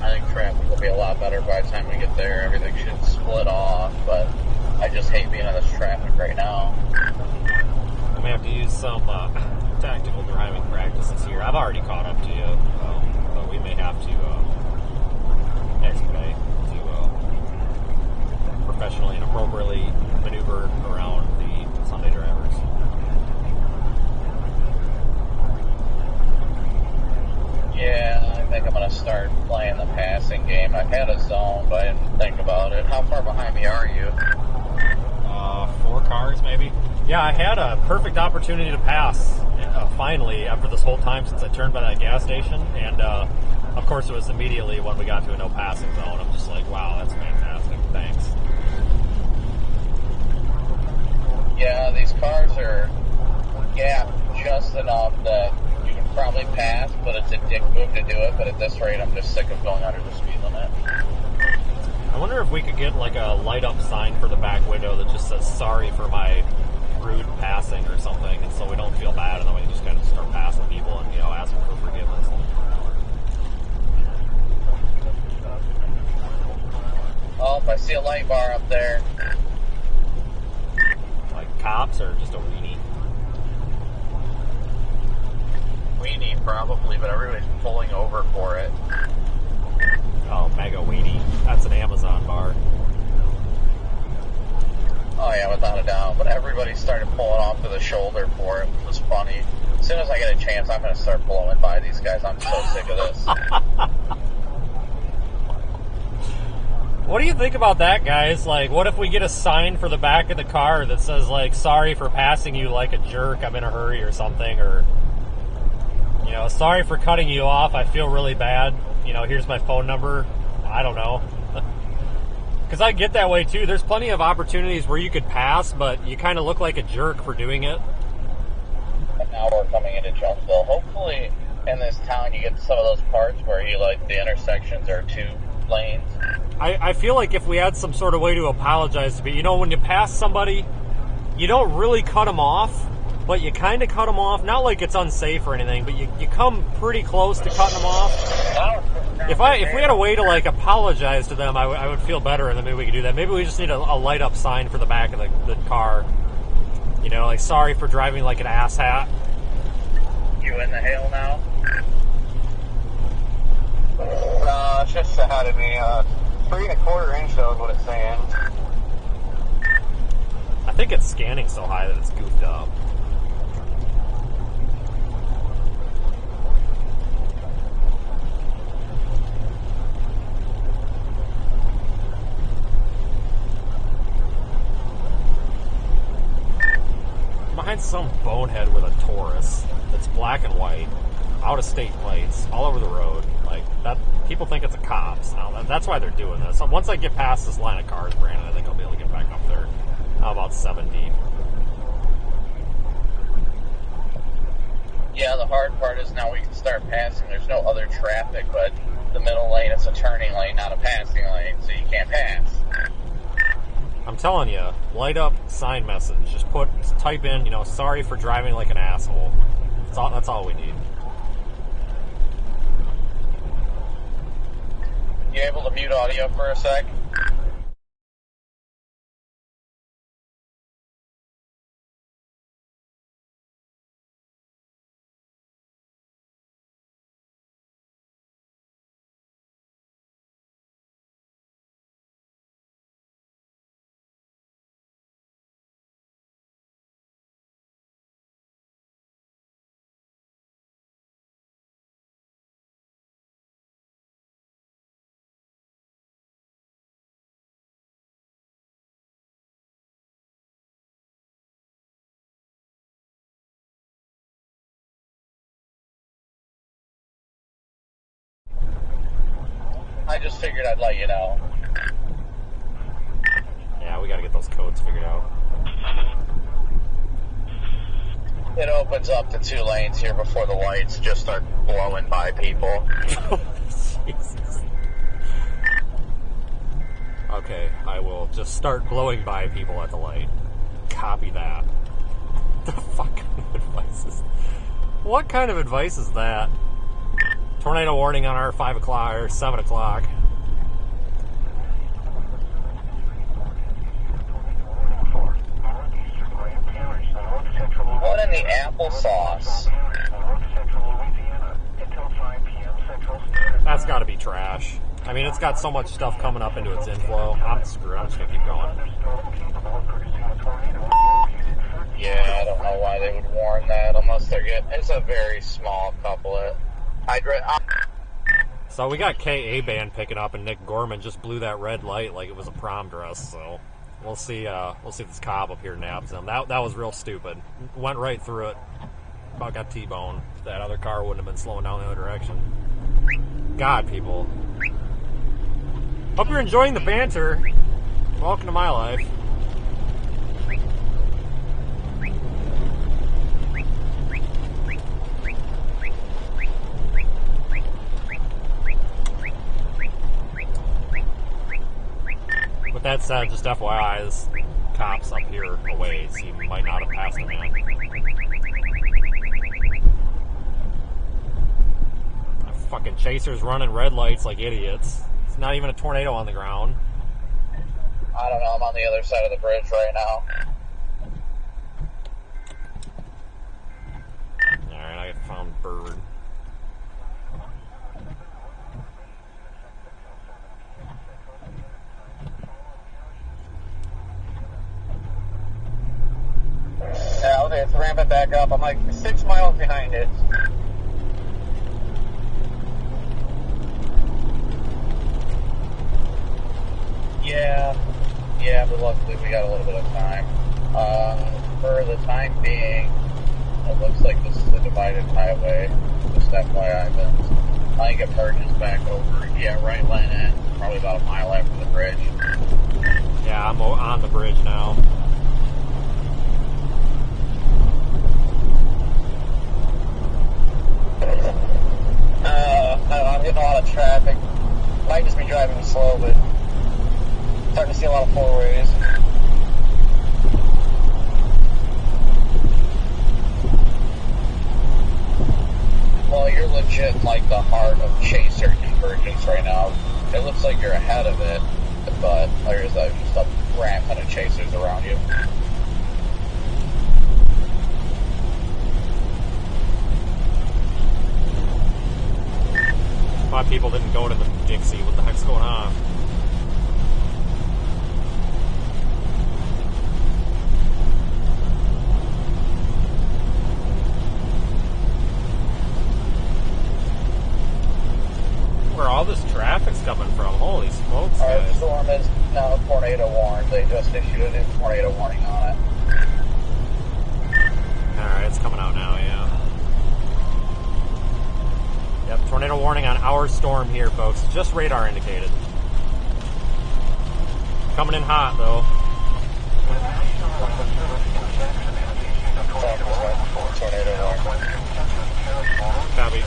I think traffic will be a lot better by the time we get there. Everything should split off, but I just hate being in this traffic right now.
I may have to use some tactical driving practices here. I've already caught up to you, but we may have to expedite to professionally and appropriately maneuver around the Sunday drivers.
Yeah, I think I'm going to start playing the passing game. I've had a zone, but I didn't think about it. How far behind me are you?
4 cars, maybe. Yeah, I had a perfect opportunity to pass, finally, after this whole time since I turned by that gas station. And, of course, it was immediately when we got to a no passing zone. I'm just like, wow, that's fantastic. Thanks.
Yeah, these cars are gapped just enough that you can probably pass, but it's a dick move to do it. But at this rate, I'm just sick of going under the speed limit.
I wonder if we could get like a light up sign for the back window that just says sorry for my rude passing or something, and so we don't feel bad, and then we can just kind of start passing people and, ask them for forgiveness.
Oh, I see a light bar up there.
Like cops or just a weenie?
Weenie, probably, but everybody's pulling over for it.
Oh, mega weenie. That's an Amazon bar.
Oh yeah, without a doubt. But everybody started pulling off to the shoulder for it. It was funny. As soon as I get a chance, I'm going to start blowing by these guys. I'm so sick of this.
What do you think about that, guys? Like, what if we get a sign for the back of the car that says, like, sorry for passing you like a jerk, I'm in a hurry or something, or, sorry for cutting you off, I feel really bad, here's my phone number, I don't know. Because I get that way too. There's plenty of opportunities where you could pass, but you kind of look like a jerk for doing it.
And now we're coming into Jonesville. Hopefully, in this town, you get some of those parts where you like the intersections are 2 lanes.
I feel like if we had some sort of way to apologize to people, when you pass somebody, you don't really cut them off, but you kind of cut them off. Not like it's unsafe or anything, but you come pretty close to cutting them off. If we had a way to like apologize to them, I would feel better, and then maybe we could do that. Maybe we just need a light up sign for the back of the car. Like sorry for driving like an asshat.
You in the hail now? No, it's just ahead of me. 3 1/4 inch though is what it's saying.
I think it's scanning so high that it's goofed up. Behind some bonehead with a Taurus that's black and white, out of state plates, all over the road. Like that, people think it's a cops. Now that's why they're doing this. So once I get past this line of cars, Brandon, I think I'll be able to get back up there. How about 7 deep?
Yeah, the hard part is now we can start passing. There's no other traffic, but the middle lane is a turning lane, not a passing lane, so you can't pass.
I'm telling you, light up sign message. Just type in, sorry for driving like an asshole. That's all we need.
You able to mute audio for a sec? I just figured I'd let you know.
Yeah, we gotta get those codes figured out.
It opens up to 2 lanes here before the lights just start blowing by people.
Jesus. Okay, I will just start blowing by people at the light. Copy that. The fuck kind of advice is... What kind of advice is that? Tornado warning on our 5 o'clock or 7 o'clock.
What in the applesauce?
That's got to be trash. I mean, it's got so much stuff coming up into its inflow. I'm screwed. I'm just going to keep going.
Yeah, I don't know why they would warn that unless they're getting... It's a very small couplet.
So we got KA Band picking up, and Nick Gorman just blew that red light like it was a prom dress. So we'll see. We'll see if this cop up here nabs him. That was real stupid. Went right through it. About got T-boned. That other car wouldn't have been slowing down the other direction. God, people. Hope you're enjoying the banter. Welcome to my life. With that said, just FYI, this cop's up here a ways. He might not have passed him yet. Fucking chasers running red lights like idiots. It's not even a tornado on the ground.
I don't know, I'm on the other side of the bridge right now.
Alright, I found Bird.
Yeah, okay, it's ramping back up. I'm like 6 miles behind it. Yeah, but luckily we got a little bit of time. For the time being, it looks like this is a divided highway. Just FYI, Vince. I think it merges back over. Yeah, right lane in. Probably about a mile after the bridge.
Yeah, I'm on the bridge now.
I'm getting a lot of traffic. Might just be driving slow, but starting to see a lot of four-ways. Well, you're legit in, like, the heart of chaser convergence right now. It looks like you're ahead of it, but there's just a rampant of chasers around you.
Why people didn't go to the Dixie? What the heck's going on? Where all this traffic's coming from? Holy smokes,
Our
guys!
storm is now tornado warned. They just issued a new tornado warning on it.
All right, it's coming out now. Yeah. Yep, tornado warning on our storm here, folks. Just radar indicated. Coming in hot, though.
Tornado warning.
Copy.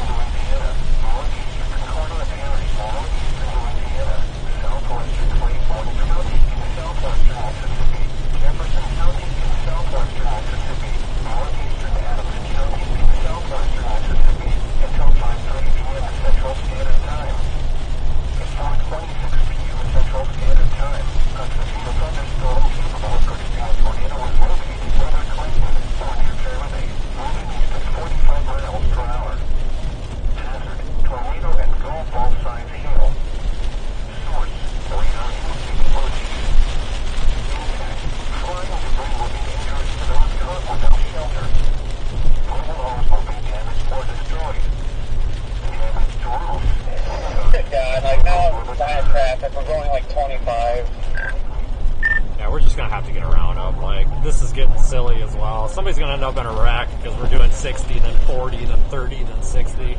Silly as well. Somebody's going to end up in a wreck because we're doing 60, then 40, then 30, then 60.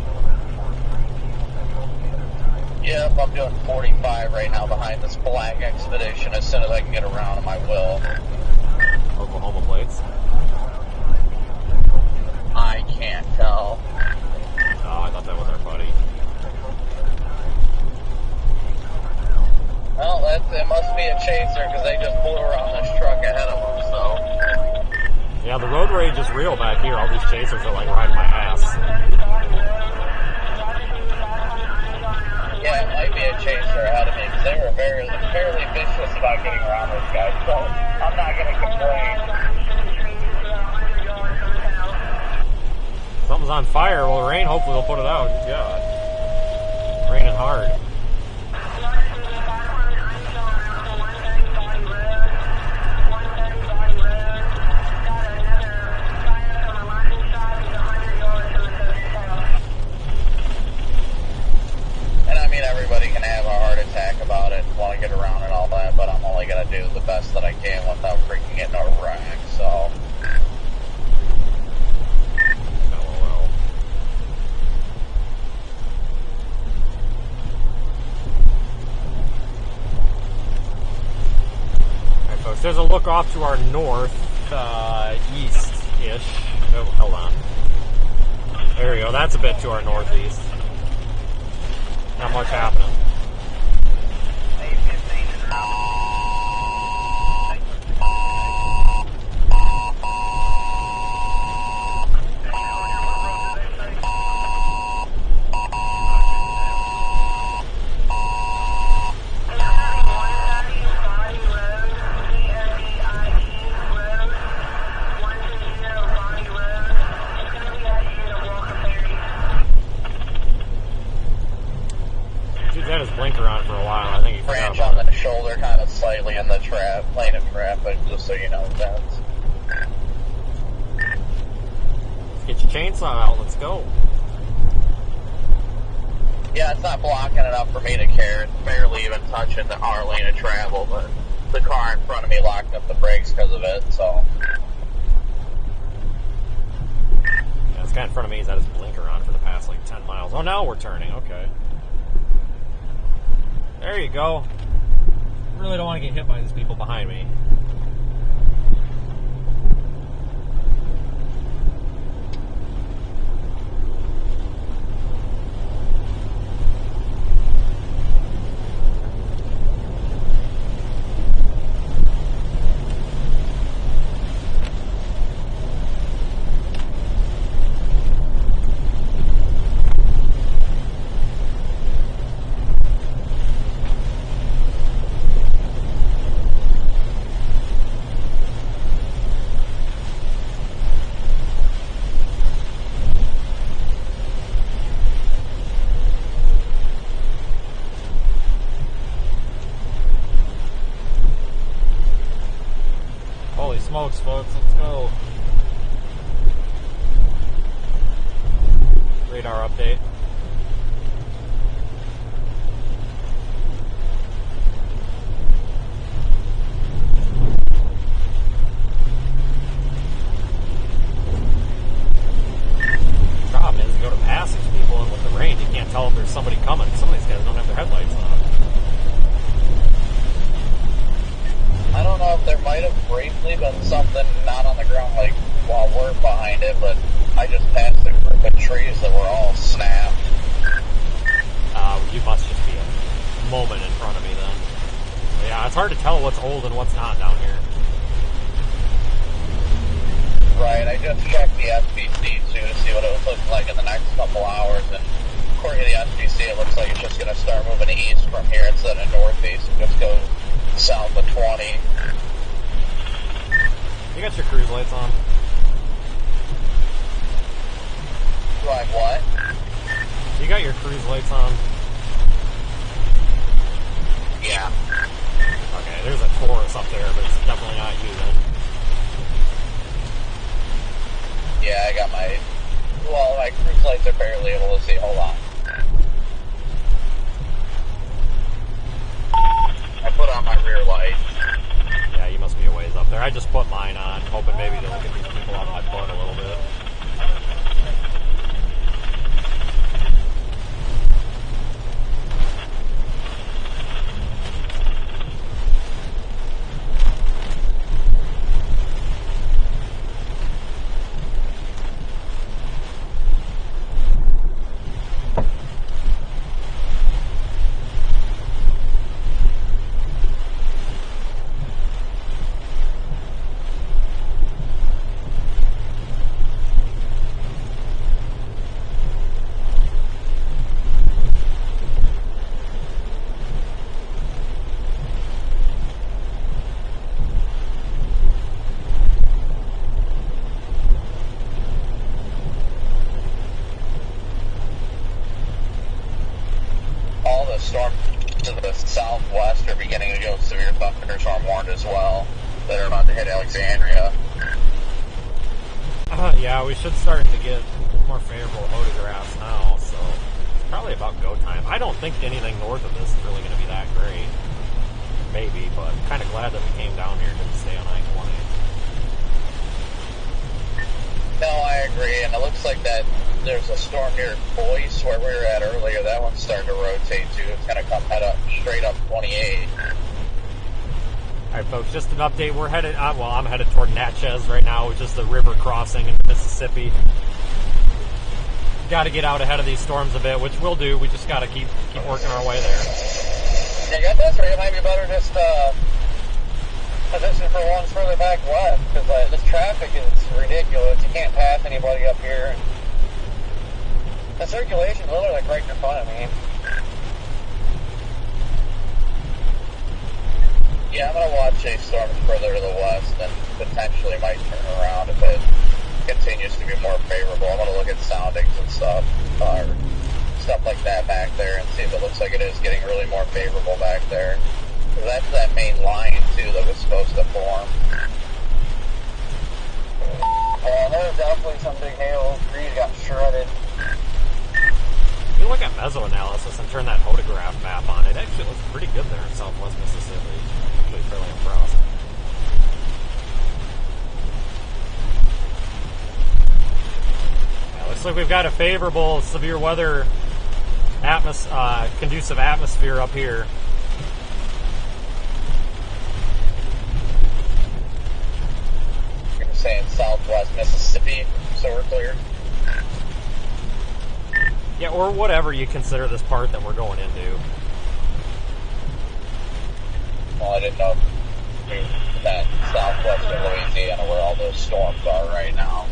Yep, I'm doing 45 right now behind this black expedition. As soon as I can get around, I will.
Oklahoma plates.
I can't tell.
Oh, I thought that was our buddy.
Well, it must be a chaser because they just flew around this truck ahead of them, so.
Yeah, the road rage is real back here. All these chasers are like riding my ass.
Yeah, it might be a chaser ahead of me because they were fairly vicious about getting around those guys, so I'm not going to complain.
Something's on fire. Well, the rain hopefully will put it out. Good God. Raining hard.
Everybody can have a heart attack about it, want to get around and all that, but I'm only going to do the best that I can without freaking getting a wreck, so.
LOL. Alright, folks, there's a look off to our north, east-ish. Oh, hold on. There we go, that's a bit to our northeast. Not much happening. Had his blinker on for a while. I think he
branch on the shoulder, kind of slightly in the lane of traffic, just so you know that.
Get your chainsaw out. Let's go.
Yeah, it's not blocking enough for me to care. It's barely even touching our lane of travel, but the car in front of me locked up the brakes because of it. So.
Yeah, this guy in front of me has had his blinker on for the past like 10 miles. Oh, now we're turning. Okay. There you go. Really don't want to get hit by these people behind me. Holy smokes, folks, let's go. Radar update. Problem is, you go to pass these people, and with the rain, you can't tell if there's somebody coming. Some of these guys don't have their headlights on.
I don't know if there might have briefly been something not on the ground, like, while we're behind it, but I just passed a group of trees that were all snapped.
You must just be a moment in front of me then. But yeah, it's hard to tell what's old and what's not down here.
Right, I just checked the SBC too to see what it was looking like in the next couple hours, and according to the SBC, it looks like it's just going to start moving east from here instead of northeast and just go south of 20.
You got your cruise lights on?
Like what?
You got your cruise lights on?
Yeah.
Okay, there's a Taurus up there, but it's definitely not you then.
Yeah, I got my cruise lights are barely able to see. Hold on. I put on my rear light.
Yeah, you must be a ways up there. I just put mine on, hoping maybe they'll get these people off my butt a little bit.
Storm to the southwest are beginning to go severe thunderstorm warned as well that are about to hit Alexandria.
Yeah, we should start to get more favorable photographs now, so it's probably about go time. I don't think anything north of this is really going to be that great. Maybe, but I'm kind of glad that we came down here and didn't stay on I-20.
No, I agree, and it looks like that there's a storm near Boyce where we were at earlier. That one's starting to rotate too. It's going to come straight up 28.
Alright folks, just an update. We're headed, I'm headed toward Natchez right now, which is the river crossing into Mississippi. Got to get out ahead of these storms a bit, which we'll do. We just got to keep working our way there.
You got this, or it might be better just position for one further back west, because this traffic is ridiculous. You can't pass anybody up here. The circulation's literally like right in front of me. Yeah, I'm going to watch a storm further to the west and potentially might turn around if it continues to be more favorable. I'm going to look at soundings and stuff, or stuff like that back there and see if it looks like it is getting really more favorable back there. Because that's that main line, too, that was supposed to form. There's definitely some big hail. Trees got shredded.
If you look at mesoanalysis and turn that photograph map on, it actually looks pretty good there in southwest Mississippi. Actually fairly impressed. Yeah, Looks like we've got a favorable severe weather conducive atmosphere up here.
You're saying southwest Mississippi, so we're clear?
Yeah, or whatever you consider this part that we're going into.
Well, I didn't know if that southwestern Louisiana where all those storms are right now.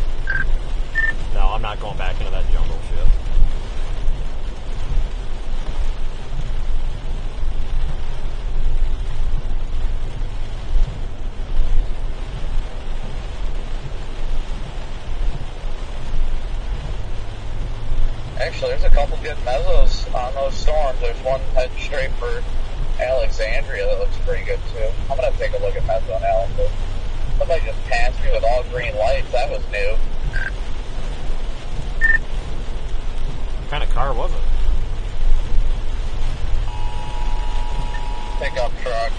No, I'm not going back into that jungle shit.
Actually, there's a couple good mesos on those storms. There's one heading straight for Alexandria that looks pretty good too. I'm gonna take a look at meso analysis. Somebody just passed me with all green lights. That was new.
What kind of car was it?
Pickup truck.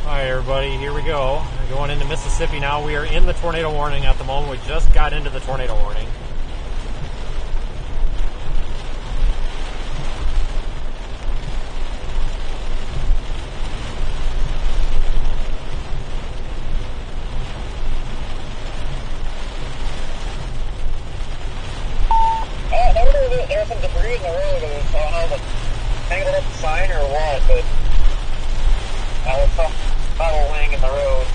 Alright, everybody, here we go. We're going into Mississippi now. We are in the tornado warning at the moment. We just got into the tornado warning.
Oh, there was some debris in the road. I don't know if it's tangled up the sign or what, but there was some metal laying in the road.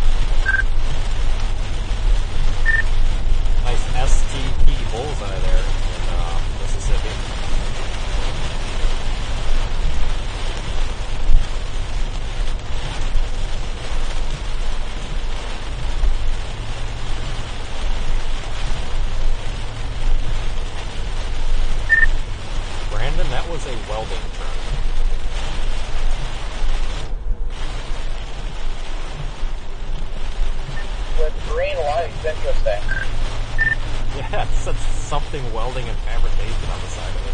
Nice STP bullseye there in Mississippi. Brandon, that was a welding truck.
With green lights, interesting.
Yeah, it said something welding and fabrication on the side of it.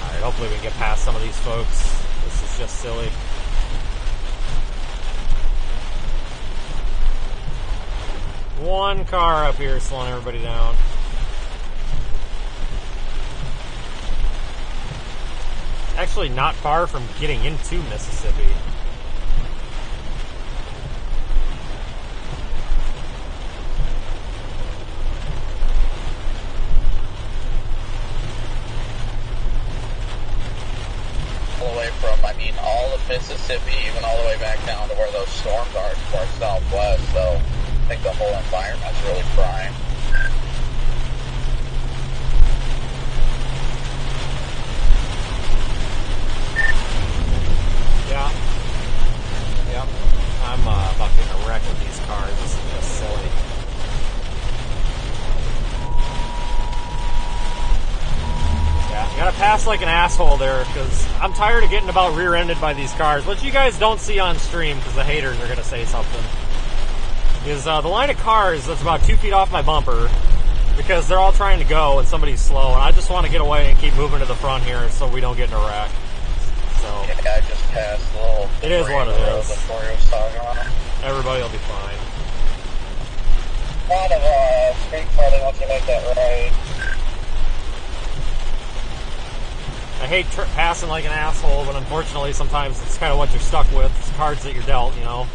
Alright, hopefully we can get past some of these folks. This is just silly. One car up here slowing everybody down. Actually not far from getting into Mississippi.
All the way from, all of Mississippi, even all the way back down to where those storms are far southwest, so I think the whole environment's really prime.
Yeah. Yep. I'm about getting a wreck with these cars. This is just silly. Yeah, you gotta pass like an asshole there, because I'm tired of getting about rear-ended by these cars, which you guys don't see on stream, because the haters are gonna say something. Is the line of cars that's about 2 feet off my bumper, because they're all trying to go and somebody's slow, and I just want to get away and keep moving to the front here so we don't get in a wreck. So
Yeah, I just passed a little.
It is what it is.
Before he was talking about it.
everybody will be fine.
A lot of street flooding once you make that right.
I hate passing like an asshole, but unfortunately sometimes it's kind of what you're stuck with. It's cards that you're dealt, you know.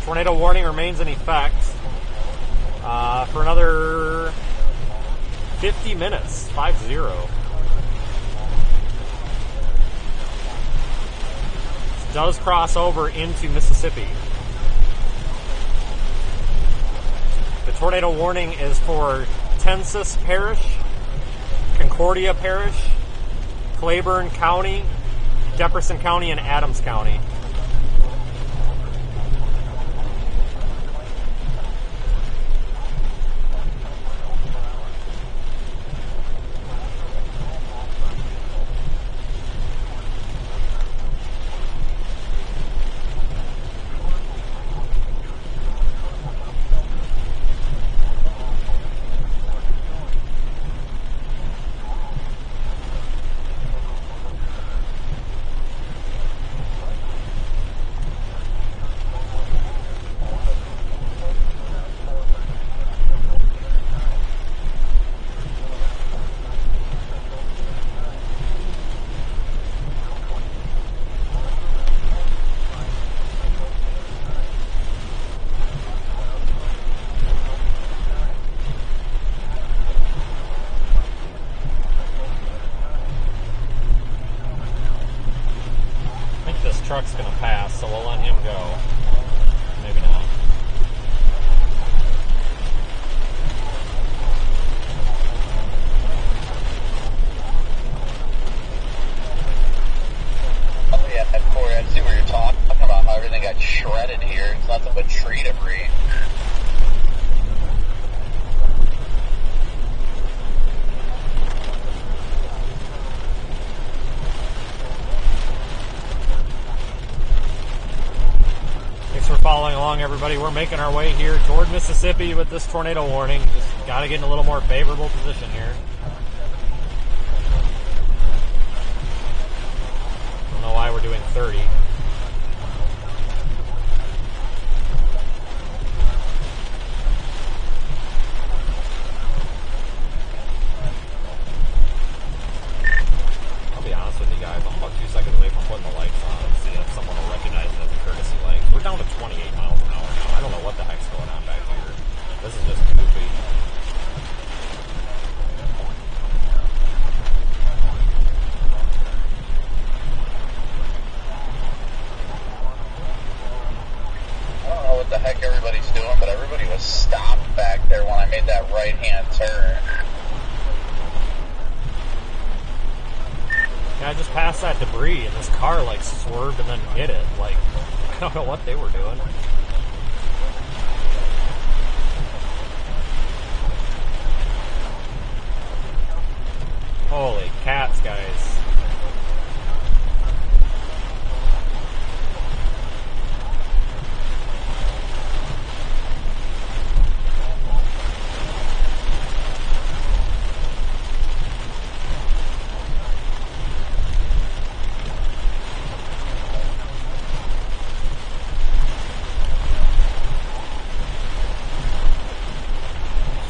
Tornado warning remains in effect for another 50 minutes, 5-0. This does cross over into Mississippi. The tornado warning is for Tensas Parish, Concordia Parish, Claiborne County, Jefferson County, and Adams County. truck's going to pass, so we'll let him go. Maybe not.
Oh yeah, Corey, I see what you're talking about, how everything got shredded here. It's nothing but tree debris.
Thanks for following along, everybody. We're making our way here toward Mississippi with this tornado warning. Just got to get in a little more favorable position here. Don't know why we're doing 30. I'll be honest with you guys, I'm about 2 seconds away from putting the lights on and see if someone will recognize it as a courtesy light. We're down to 28 miles an hour now. I don't know what the heck's going on back here. This is just goofy.
I don't know what the heck everybody's doing, but everybody was stopped back there when I made that right-hand turn.
Yeah, I just passed that debris and this car like swerved and then hit it. Like, I don't know what they were doing. Holy cats, guys.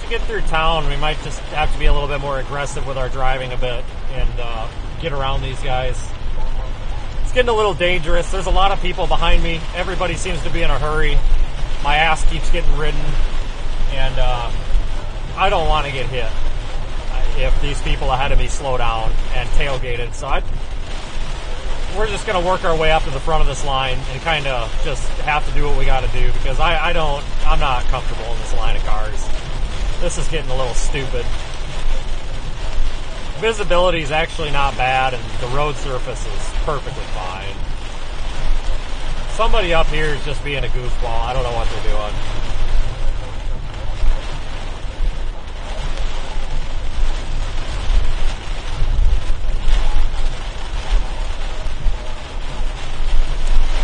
To get through town, we might just have to be a little bit more aggressive with our driving a bit and get around these guys. It's getting a little dangerous. There's a lot of people behind me. Everybody seems to be in a hurry. My ass keeps getting ridden, and I don't want to get hit if these people ahead of me slow down and tailgated. So we're just going to work our way up to the front of this line and kind of just have to do what we got to do, because I'm not comfortable in this line of cars. This is getting a little stupid. Visibility is actually not bad, and the road surface is perfectly fine. Somebody up here is just being a goofball. I don't know what they're doing.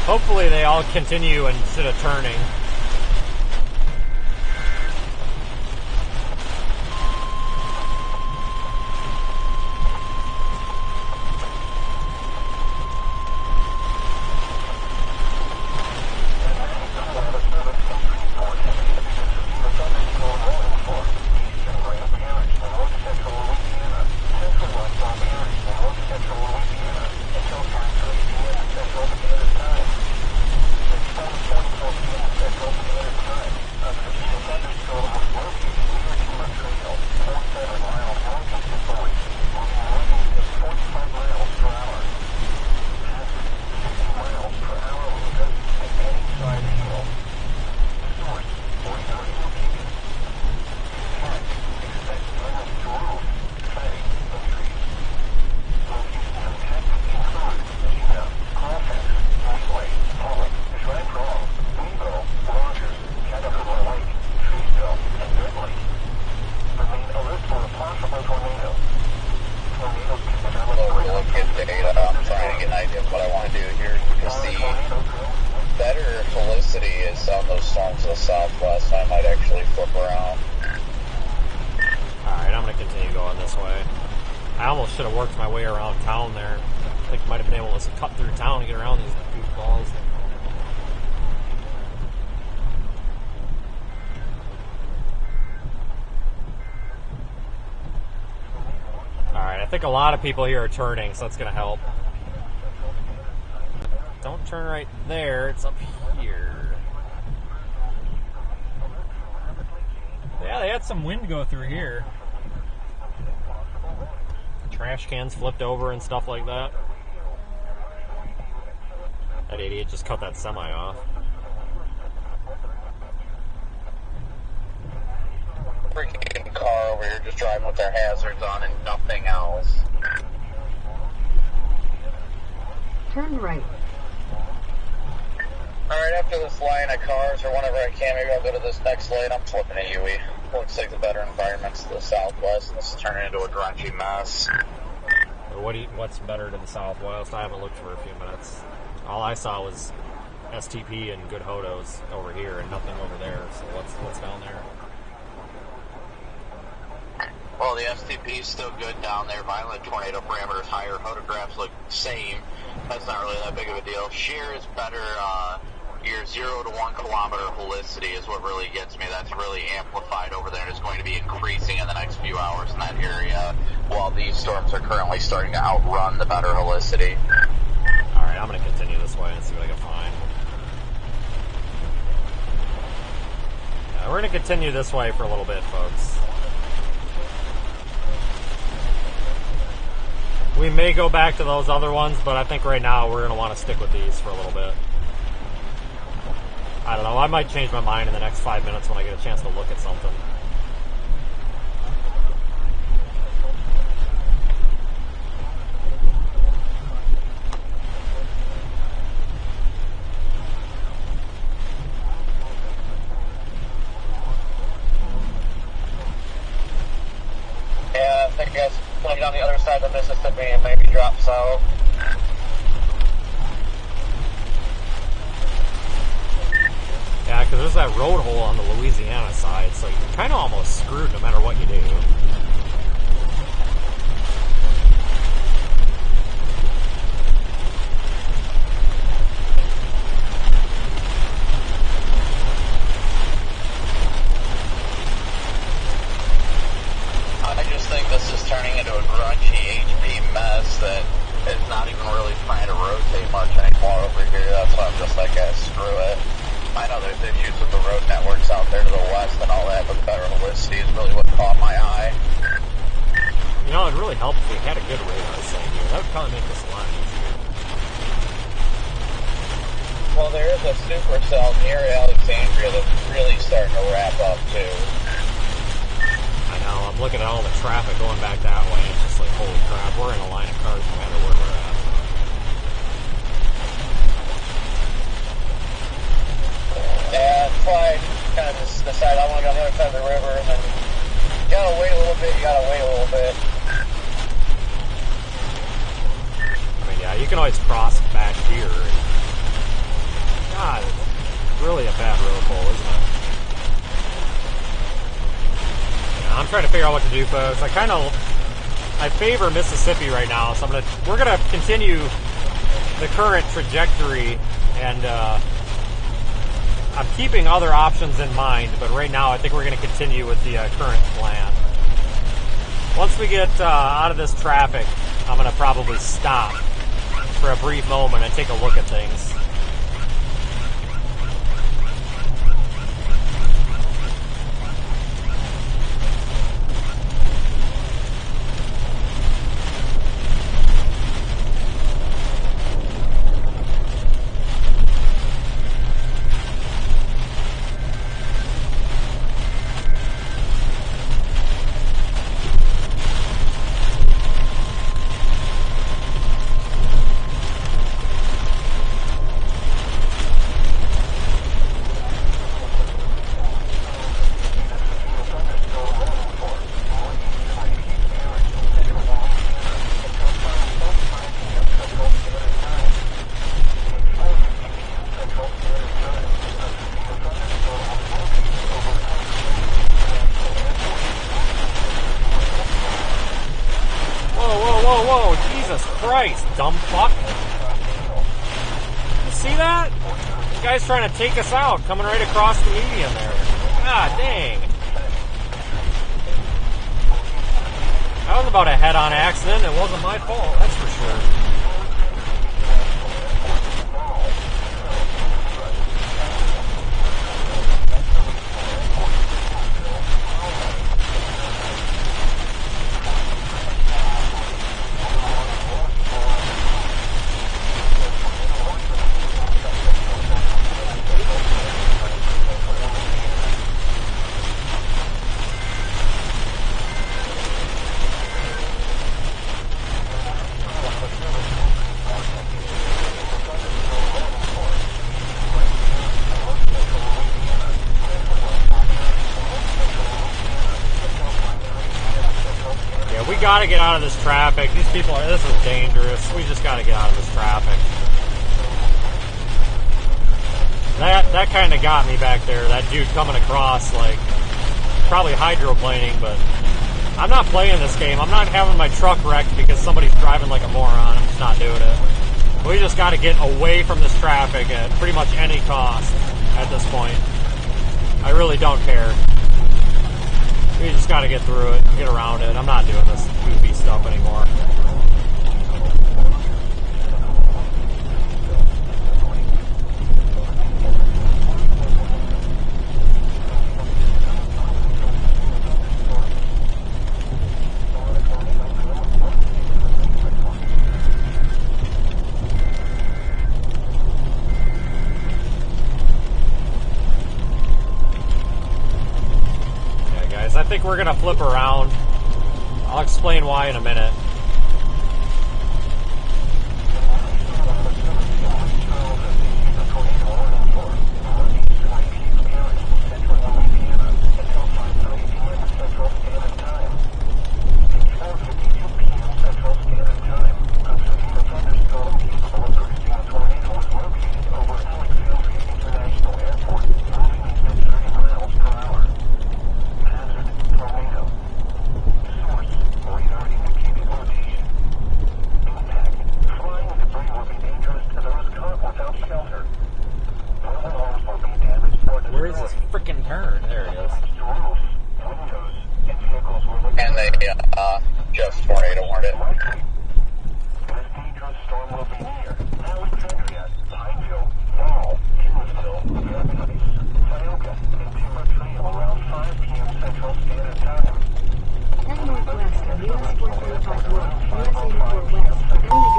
Hopefully they all continue instead of turning. I think a lot of people here are turning, so that's going to help. Don't turn right there, it's up here. Yeah, they had some wind go through here. Trash cans flipped over and stuff like that. That idiot just cut that semi off.
Freaking car over here just driving with their hazards on and nothing else.
Turn right.
Alright, after this line of cars, or whenever I can, maybe I'll go to this next lane. I'm flipping a Huey. Looks like the better environment's to the southwest, and this is turning into a grungy mess.
What's better to the southwest? I haven't looked for a few minutes. All I saw was STP and Good Hodos over here, and nothing over there. So what's down there?
Well, the STP is still good down there. Violent tornado parameters higher. Photographs look same. That's not really that big of a deal. Shear is better. Your 0 to 1 kilometer helicity is what really gets me. That's really amplified over there and is going to be increasing in the next few hours in that area, while these storms are currently starting to outrun the better helicity.
Alright, I'm going to continue this way and see what I can find. Yeah, we're going to continue this way for a little bit, folks. We may go back to those other ones, but I think right now we're going to want to stick with these for a little bit. I don't know, I might change my mind in the next 5 minutes when I get a chance to look at something.
Yeah, I think you guys going down the other side of Mississippi and maybe drop south.
Yeah, because there's that road hole on the Louisiana side, so you're kind of almost screwed no matter what you do.
I just think this is turning into a grungy HP mess that is not even really trying to rotate much anymore over here. That's why I'm just like, screw it. I know there's issues with the road networks out there to the west and all that, but the better helicity is really what caught my eye.
You know, it'd really help if we had a good radar set here. That would probably make this a lot easier.
Well, there is a supercell near Alexandria that's really starting to wrap up, too.
I know, I'm looking at all the traffic going back that way, and it's just like, holy crap, we're in a line of cars no matter where we're at.
Yeah, that's why I kind of just decided I want to go on the other side of the river, and then you gotta wait a little bit,
I mean, yeah, you can always cross back here. And, God, it's really a bad road hole, isn't it? Yeah, I'm trying to figure out what to do, folks. I favor Mississippi right now, so we're gonna continue the current trajectory, and I'm keeping other options in mind, but right now I think we're going to continue with the current plan. Once we get out of this traffic, I'm going to probably stop for a brief moment and take a look at things. Whoa, Jesus Christ, dumb fuck. You see that? This guy's trying to take us out, coming right across the median there. God dang. That was about a head-on accident. It wasn't my fault, that's for sure. gotta get out of this traffic. These people are, this is dangerous. We just gotta get out of this traffic. That kind of got me back there. That dude coming across, like, probably hydroplaning, but I'm not playing this game. I'm not having my truck wrecked because somebody's driving like a moron. I'm just not doing it. We just got to get away from this traffic at pretty much any cost at this point. I really don't care. We just got to get through it, get around it. I'm not doing this goofy stuff anymore. I think we're gonna flip around. I'll explain why in a minute.
Just tornado warned it.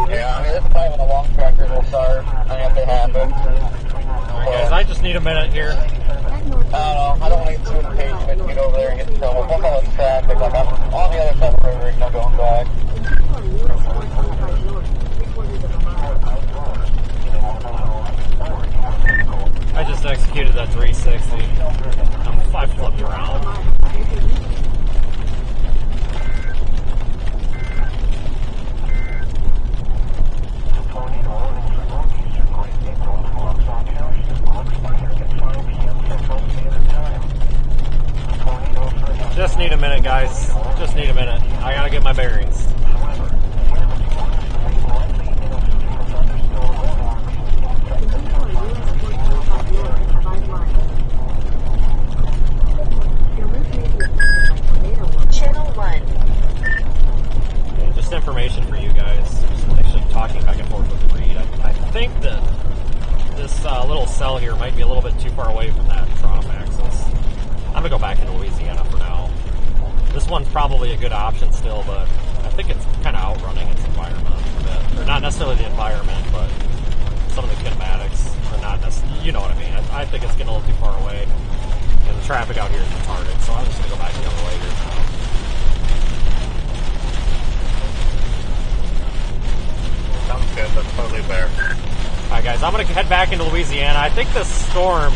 Yeah, I mean, this is probably when the long tractors will start. I have to happen.
Guys, I just need a minute here.
I don't know. I don't want to get too impatient to get over there and get in trouble. Fuck all this traffic. Like, I'm on the other side of the road right now going back.
I just executed that 360. I flipped around. Just need a minute, guys. Just need a minute. I gotta get my bearings.
Channel 1.
Okay, just information for you guys. Just actually talking back and forth with the read. I think that this little cell here might be a little bit too far away from that trough axis. I'm gonna go back into Louisiana for now. This one's probably a good option still, but I think it's kind of outrunning its environment a bit. Or not necessarily the environment, but some of the kinematics are not necessarily, you know what I mean. I think it's getting a little too far away. And the traffic out here is retarded, so I'm just gonna go back the other way here for now.
Sounds good. That's totally fair.
Alright guys, I'm gonna head back into Louisiana. I think this storm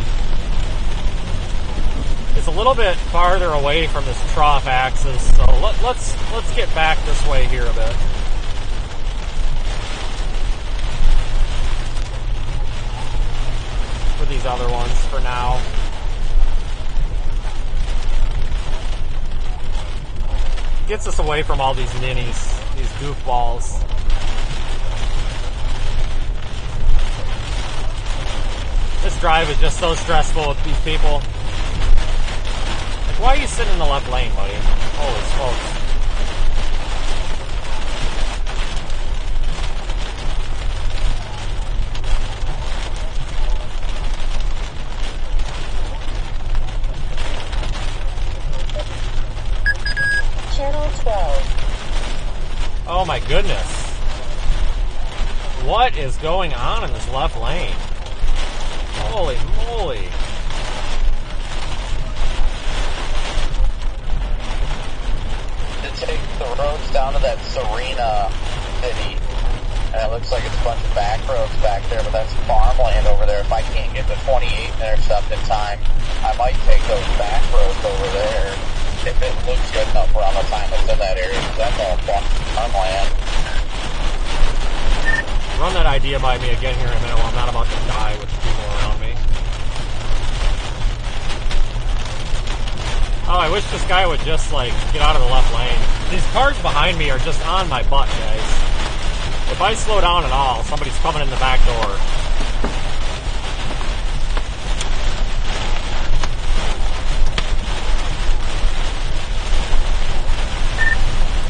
is a little bit farther away from this trough axis, so let's get back this way here a bit. For these other ones for now. Gets us away from all these ninnies, these goofballs. This drive is just so stressful with these people. Like, why are you sitting in the left lane, buddy? Holy smokes.
Channel 12.
Oh my goodness. What is going on in this left lane? Holy moly.
To take the roads down to that Serena city, and it looks like it's a bunch of back roads back there, but that's farmland over there. If I can't get the 28 intercept in time, I might take those back roads over there. if it looks good enough around the time it's in that area, 'cause that's all farmland.
Run that idea by me again here in a minute while I'm not about to die with the people around me. Oh, I wish this guy would just, like, get out of the left lane. These cars behind me are just on my butt, guys. If I slow down at all, somebody's coming in the back door.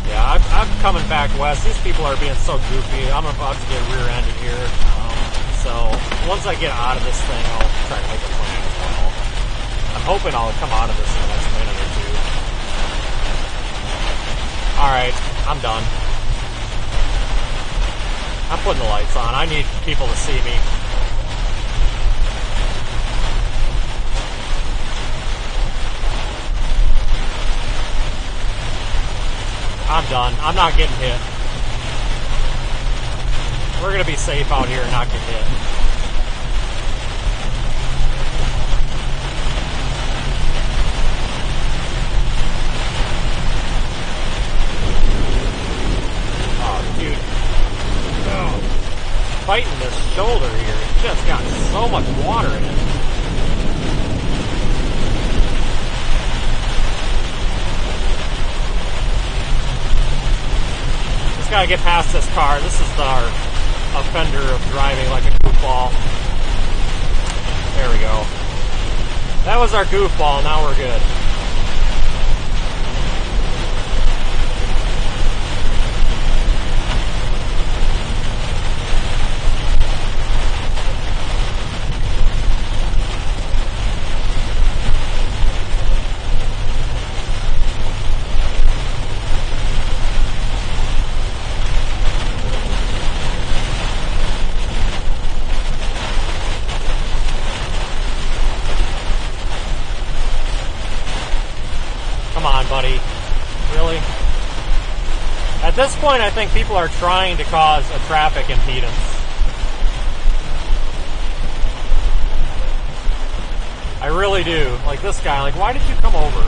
Yeah, I'm coming back west. These people are being so goofy. I'm about to get rear-ended here. So once I get out of this thing, I'll try to make a plan as well. I'm hoping I'll come out of this in the next minute or two. Alright, I'm done. I'm putting the lights on. I need people to see me. I'm done. I'm not getting hit. We're going to be safe out here and not get hit. Oh, dude. Oh. Fighting this shoulder here. It's just got so much water in it. Just gotta get past this car. This is our offender of driving like a goofball. There we go. That was our goofball. Now we're good. Buddy. Really? At this point, I think people are trying to cause a traffic impedance. I really do. Like this guy, like, why did you come over?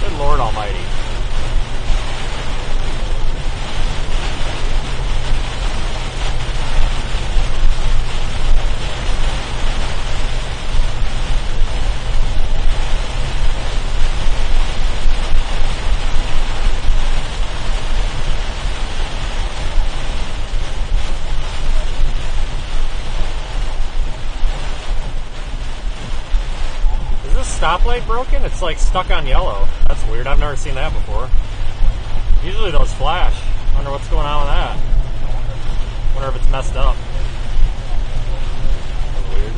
Good Lord Almighty. Stoplight broken? It's like stuck on yellow. That's weird. I've never seen that before. Usually those flash. Wonder what's going on with that. Wonder if it's messed up. That's weird.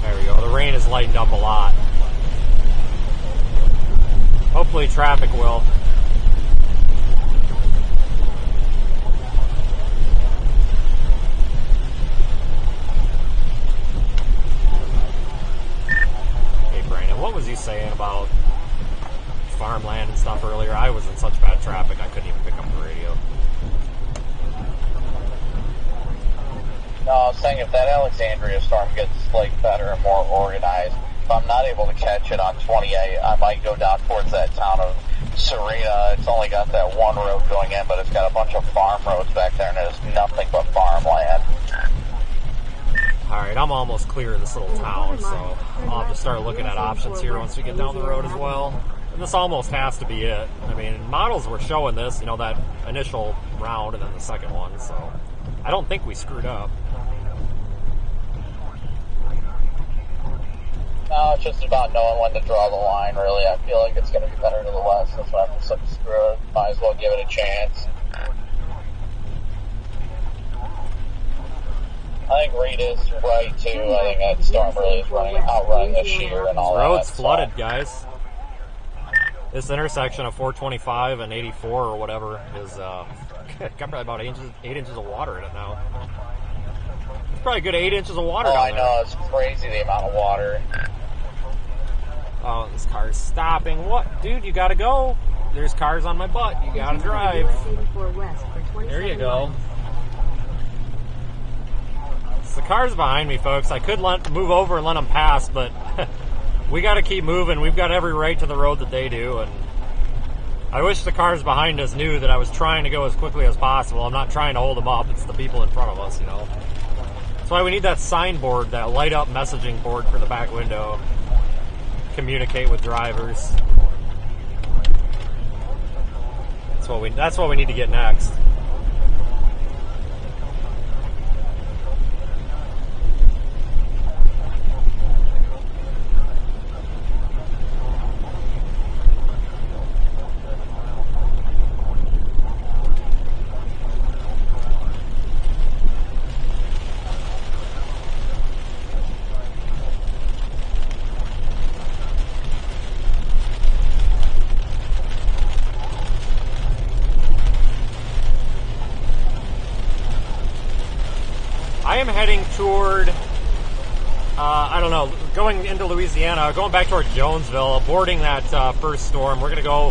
There we go. The rain has lightened up a lot. Hopefully traffic will. Hey Brandon, what was you saying about farmland and stuff earlier? I was in such bad traffic I couldn't even pick up the radio.
No, I was saying if that Alexandria storm gets like better and more organized, if I'm not able to catch it on 28, I might go down towards that town of Serena. It's only got that one road going in, but it's got a bunch of farm roads back there, and there's nothing but farmland.
Alright, I'm almost clear of this little town, so I'll have to start looking at options here once we get down the road as well. And this almost has to be it. I mean, models were showing this, you know, that initial round and then the second one, so I don't think we screwed up.
No, it's just about knowing when to draw the line, really. I feel like it's going to be better to the west. That's why I'm just like, screw it. Might as well give it a chance. I think Reed is right, too. I think that storm really is outrunning the shear and all that.
The road's flooded, guys. This intersection of 425 and 84 or whatever is got probably about 8 inches of water in it now. It's probably a good 8 inches of water down there.
I know. It's crazy, the amount of water.
Oh, this car is stopping. What? Dude, you gotta go. there's cars on my butt. You gotta drive.
US 84 West for 27
There you go.
miles.
It's the cars behind me, folks. I could move over and let them pass, but we got to keep moving. We've got every right to the road that they do, and I wish the cars behind us knew that I was trying to go as quickly as possible. I'm not trying to hold them up. It's the people in front of us, you know. That's why we need that signboard, that light-up messaging board for the back window. Communicate with drivers. That's what we need to get next. I am heading toward, I don't know, going into Louisiana, going back toward Jonesville, avoiding that first storm. We're going to go,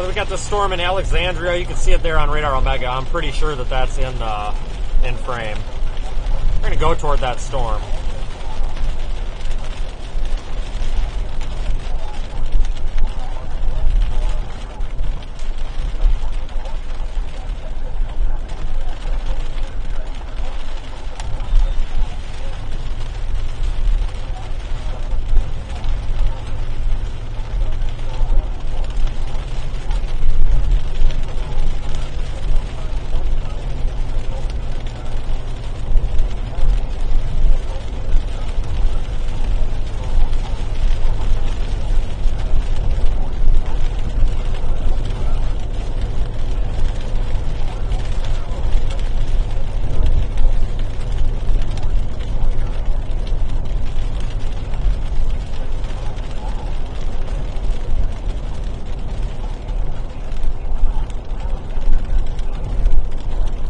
we got the storm in Alexandria. You can see it there on Radar Omega. I'm pretty sure that that's in frame. We're going to go toward that storm.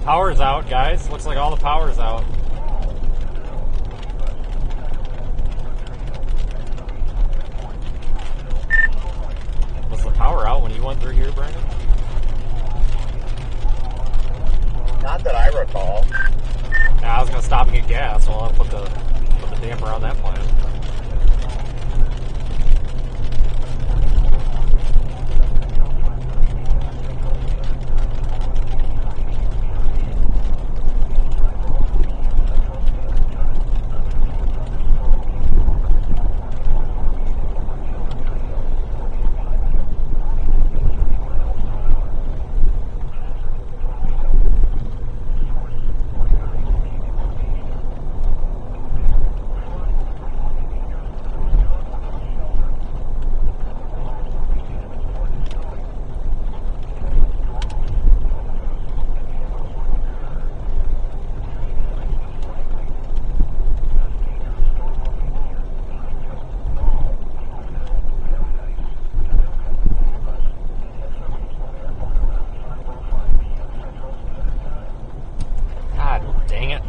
Power's out, guys. Looks like all the power's out. Was the power out when you went through here, Brandon?
Not that I recall.
Yeah, I was gonna stop and get gas, so I'll put the damper on that plan.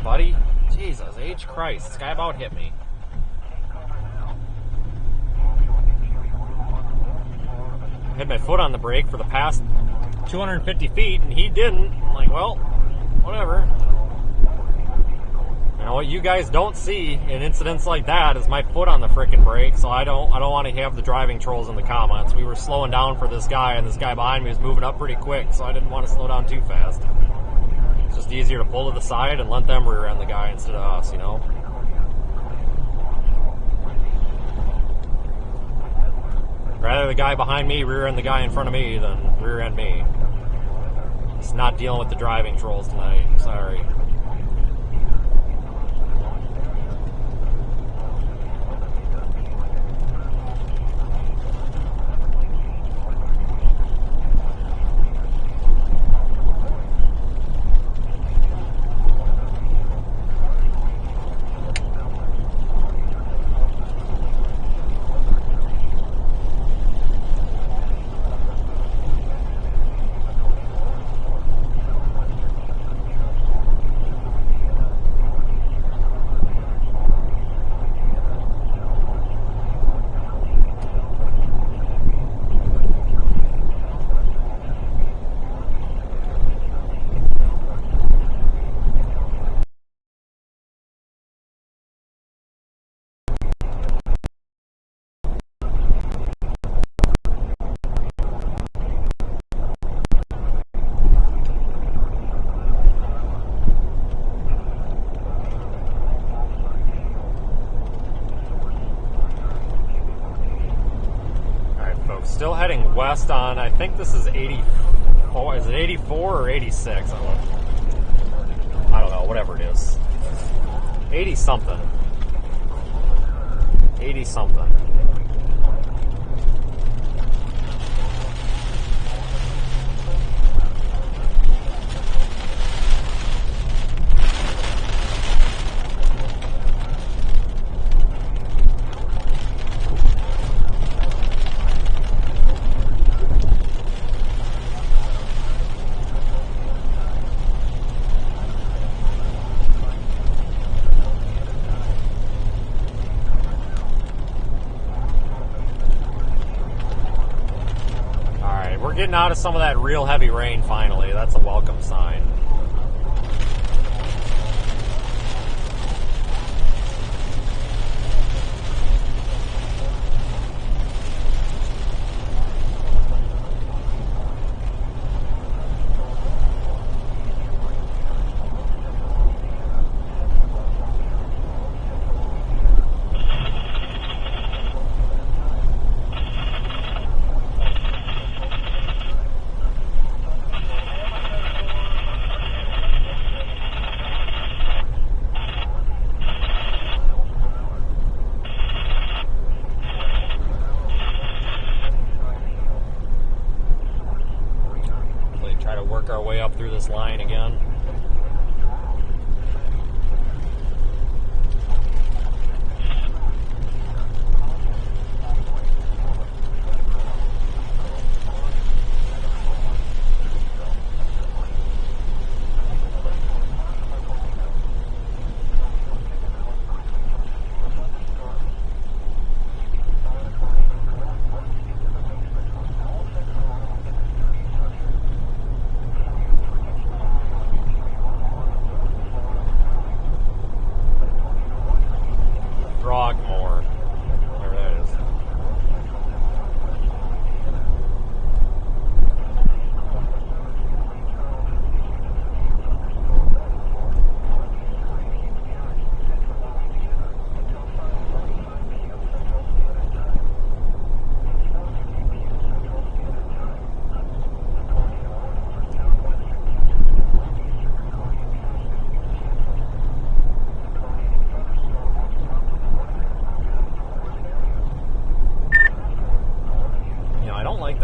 Buddy, Jesus H. Christ, this guy about hit me. I had my foot on the brake for the past 250 feet, and he didn't. I'm like, well, whatever. You know what you guys don't see in incidents like that is my foot on the frickin' brake, so I don't want to have the driving trolls in the comments. We were slowing down for this guy, and this guy behind me was moving up pretty quick, so I didn't want to slow down too fast. It's just easier to pull to the side and let them rear end the guy instead of us, you know? Rather the guy behind me rear end the guy in front of me than rear end me. Just not dealing with the driving trolls tonight. Sorry. Still heading west on, I think this is 84. Is it 84 or 86? I don't know, whatever it is. 80 something. 80 something. Getting out of some of that real heavy rain finally. That's a welcome sign. Our way up through this line again.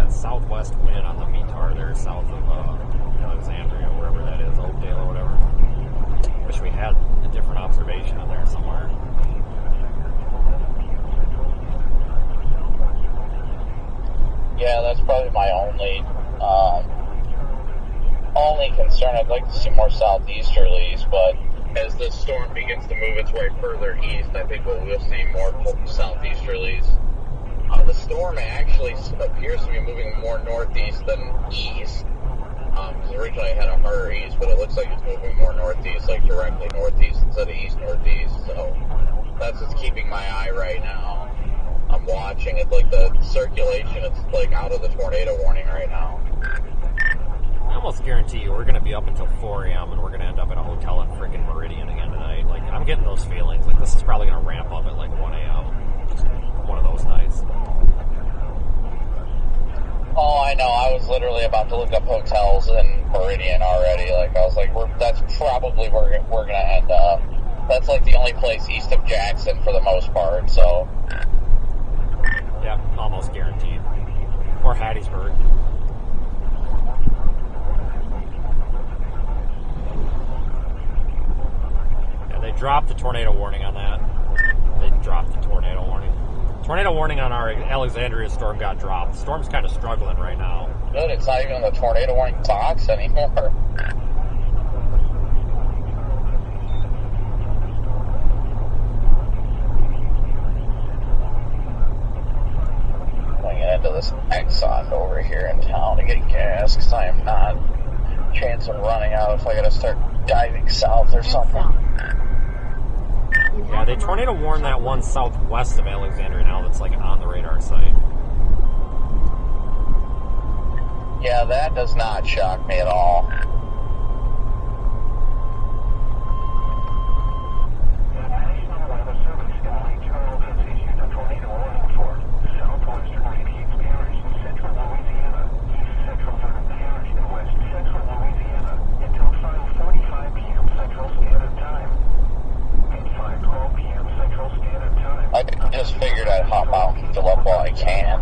Southwest wind on the METAR there, south of Alexandria, wherever that is, Oakdale or whatever. Wish we had a different observation in there somewhere.
Yeah, that's probably my only concern. I'd like to see more southeasterlies, but as this storm begins to move its way further east, I think we'll see more southeasterlies. The storm actually appears to be moving more northeast than east. Because originally it had a harder east, but it looks like it's moving more northeast, like directly northeast instead of east-northeast. So that's what's keeping my eye right now. I'm watching it, like the circulation, it's like out of the tornado warning right now.
I almost guarantee you we're going to be up until 4 a.m. and we're going to end up at a hotel in friggin' Meridian again tonight. Like, I'm getting those feelings. Like, this is probably going to ramp up at like 1 a.m. Just one of those nights.
Oh, I know. I was literally about to look up hotels in Meridian already. Like, I was like, that's probably where we're going to end up. That's like the only place east of Jackson for the most part, so.
Yeah, almost guaranteed. Or Hattiesburg. Yeah, they dropped the tornado warning on that. They dropped the tornado warning. Tornado warning on our Alexandria storm got dropped. The storm's kind of struggling right now.
Good, it's not even in the tornado warning box anymore. Going into this Exxon over here in town to get gas, because I am not chance of running out if I gotta start diving south or something.
Yeah, they tornado warned that one southwest of Alexandria now that's like on the radar site.
Yeah, that does not shock me at all.
National Weather Service in Lake Charles has issued a tornado warning for southwestern Radiant Parish and
fuel up while I can.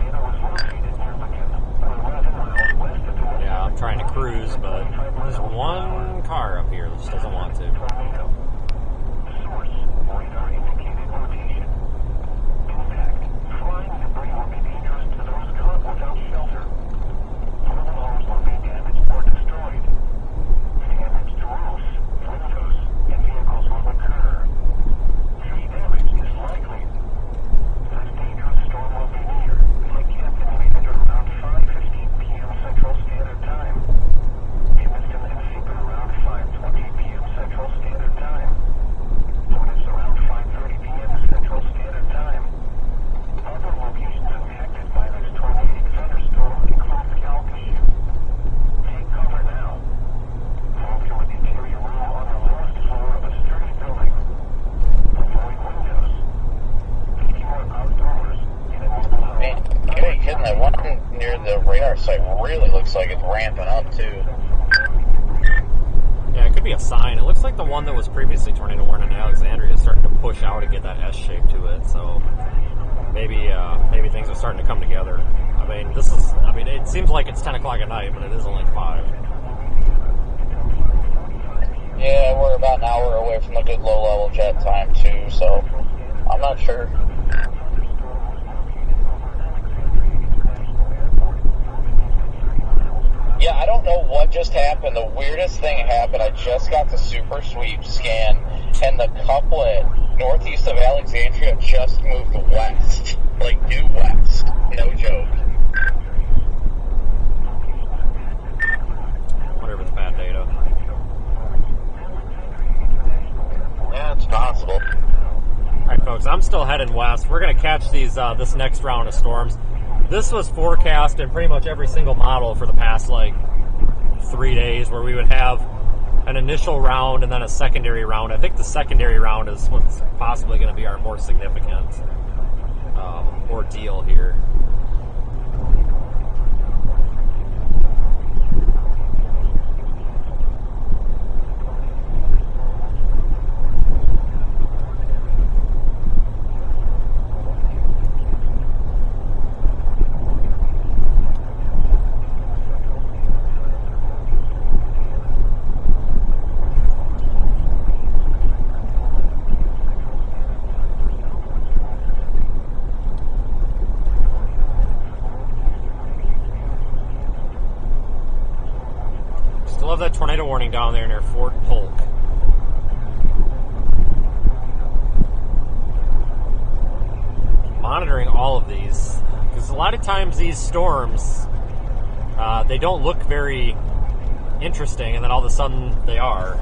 Yeah, I'm trying to cruise, but there's one car up here that just doesn't want to.
Source, radar indicated rotation. Impact, flying debris will be dangerous to those caught without shelter. Mobile homes will be damaged or destroyed. Damage to roofs, windows, and vehicles will occur. Tree damage is likely. This dangerous storm will be near. Lake estimated around 5:15 p.m. Central Standard Time. Kingston and Seabird around 5:20 p.m. Central Standard Time. Otis around 5:30 p.m. Central Standard Time. Other locations impacted by this tornadic thunderstorm include Calcasieu. Take cover now. Move to an interior room on the lowest floor of a sturdy building. Avoid windows. Keep your outdoors in a mobile home.
Man, you ain't kidding. That one near the radar site really looks like it's ramping up, too.
Yeah, it could be a sign. It looks like the one that was previously tornado warning in Alexandria is starting to push out and get that S shape to it. So maybe things are starting to come together. I mean, it seems like it's 10 o'clock at night, but it is only 5.
Yeah, we're about an hour away from the good low-level jet time, too, so I'm not sure. Yeah, I don't know what just happened. The weirdest thing happened. I just got the super sweep scan, and the couplet northeast of Alexandria just moved west. Like, due west. No joke.
Wonder if it's bad data.
Yeah, it's possible.
All right, folks, I'm still heading west. We're going to catch these this next round of storms. This was forecast in pretty much every single model for the past, 3 days, where we would have an initial round and then a secondary round. I think the secondary round is what's possibly going to be our more significant ordeal here. Still have that tornado warning down there near Fort Polk. Monitoring all of these, because a lot of times these storms, they don't look very interesting, and then all of a sudden they are.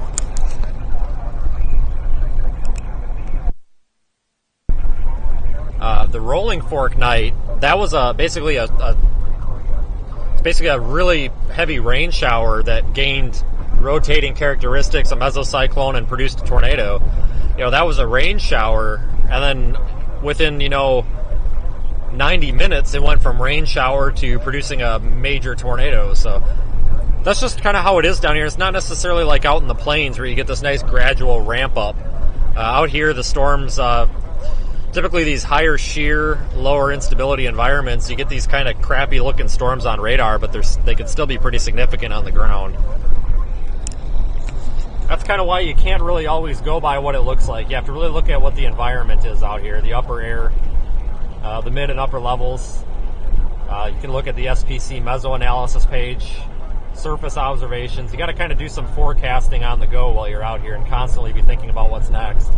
The Rolling Fork night, that was basically a really heavy rain shower that gained rotating characteristics, a mesocyclone, and produced a tornado. That was a rain shower, and then within 90 minutes it went from rain shower to producing a major tornado. So that's just kind of how it is down here. It's not necessarily like out in the plains where you get this nice gradual ramp up. Out here, the storms, typically these higher shear, lower instability environments, you get these kind of crappy looking storms on radar, but they can still be pretty significant on the ground. That's kind of why you can't really always go by what it looks like. You have to really look at what the environment is out here, the upper air, the mid and upper levels. You can look at the SPC meso-analysis page, surface observations. You got to kind of do some forecasting on the go while you're out here and constantly be thinking about what's next.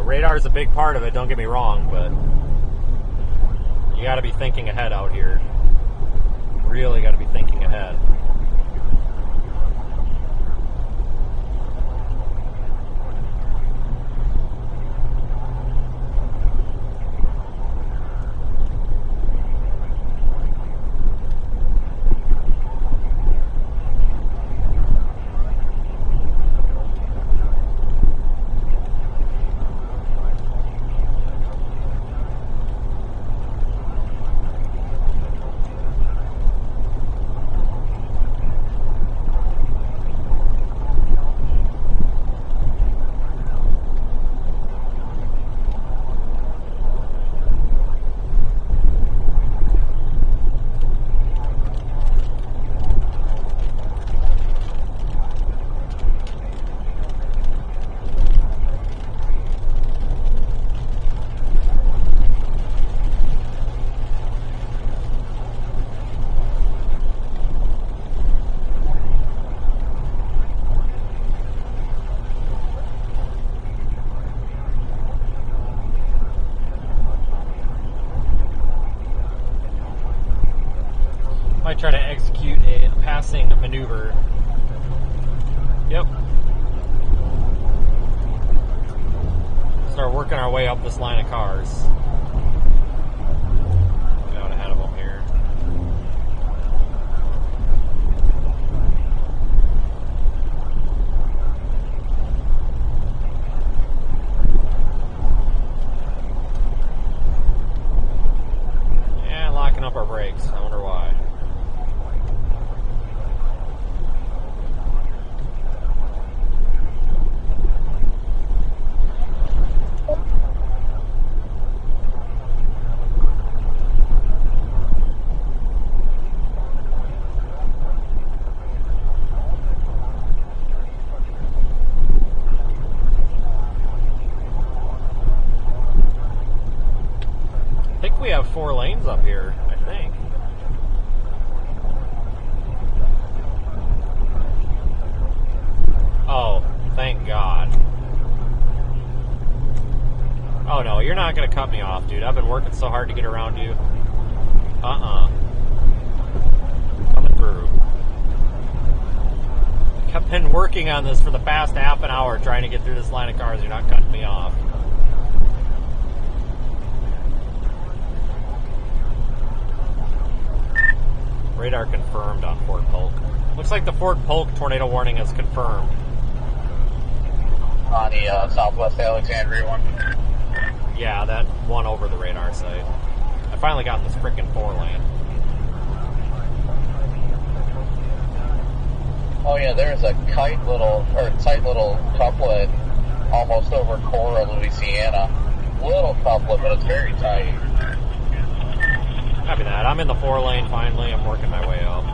Radar is a big part of it, don't get me wrong, but you got to be thinking ahead out here. Really got to be thinking ahead. execute a passing maneuver. Yep. Start working our way up this line of cars. Get out ahead of them here. And locking up our brakes. I wonder why. I think we have 4 lanes up here, I think. Oh, thank God. Oh no, you're not gonna cut me off, dude. I've been working so hard to get around you. Coming through. I've been working on this for the past half an hour trying to get through this line of cars. You're not cutting me off. Radar confirmed on Fort Polk. Looks like the Fort Polk tornado warning is confirmed.
On the Southwest Alexandria one.
Yeah, that one over the radar site. I finally got in this frickin' 4 lane.
Oh yeah, there's a tight little couplet almost over Cora, Louisiana. Little couplet, but it's very tight.
Copy that. I'm in the 4 lane finally. I'm working my way up.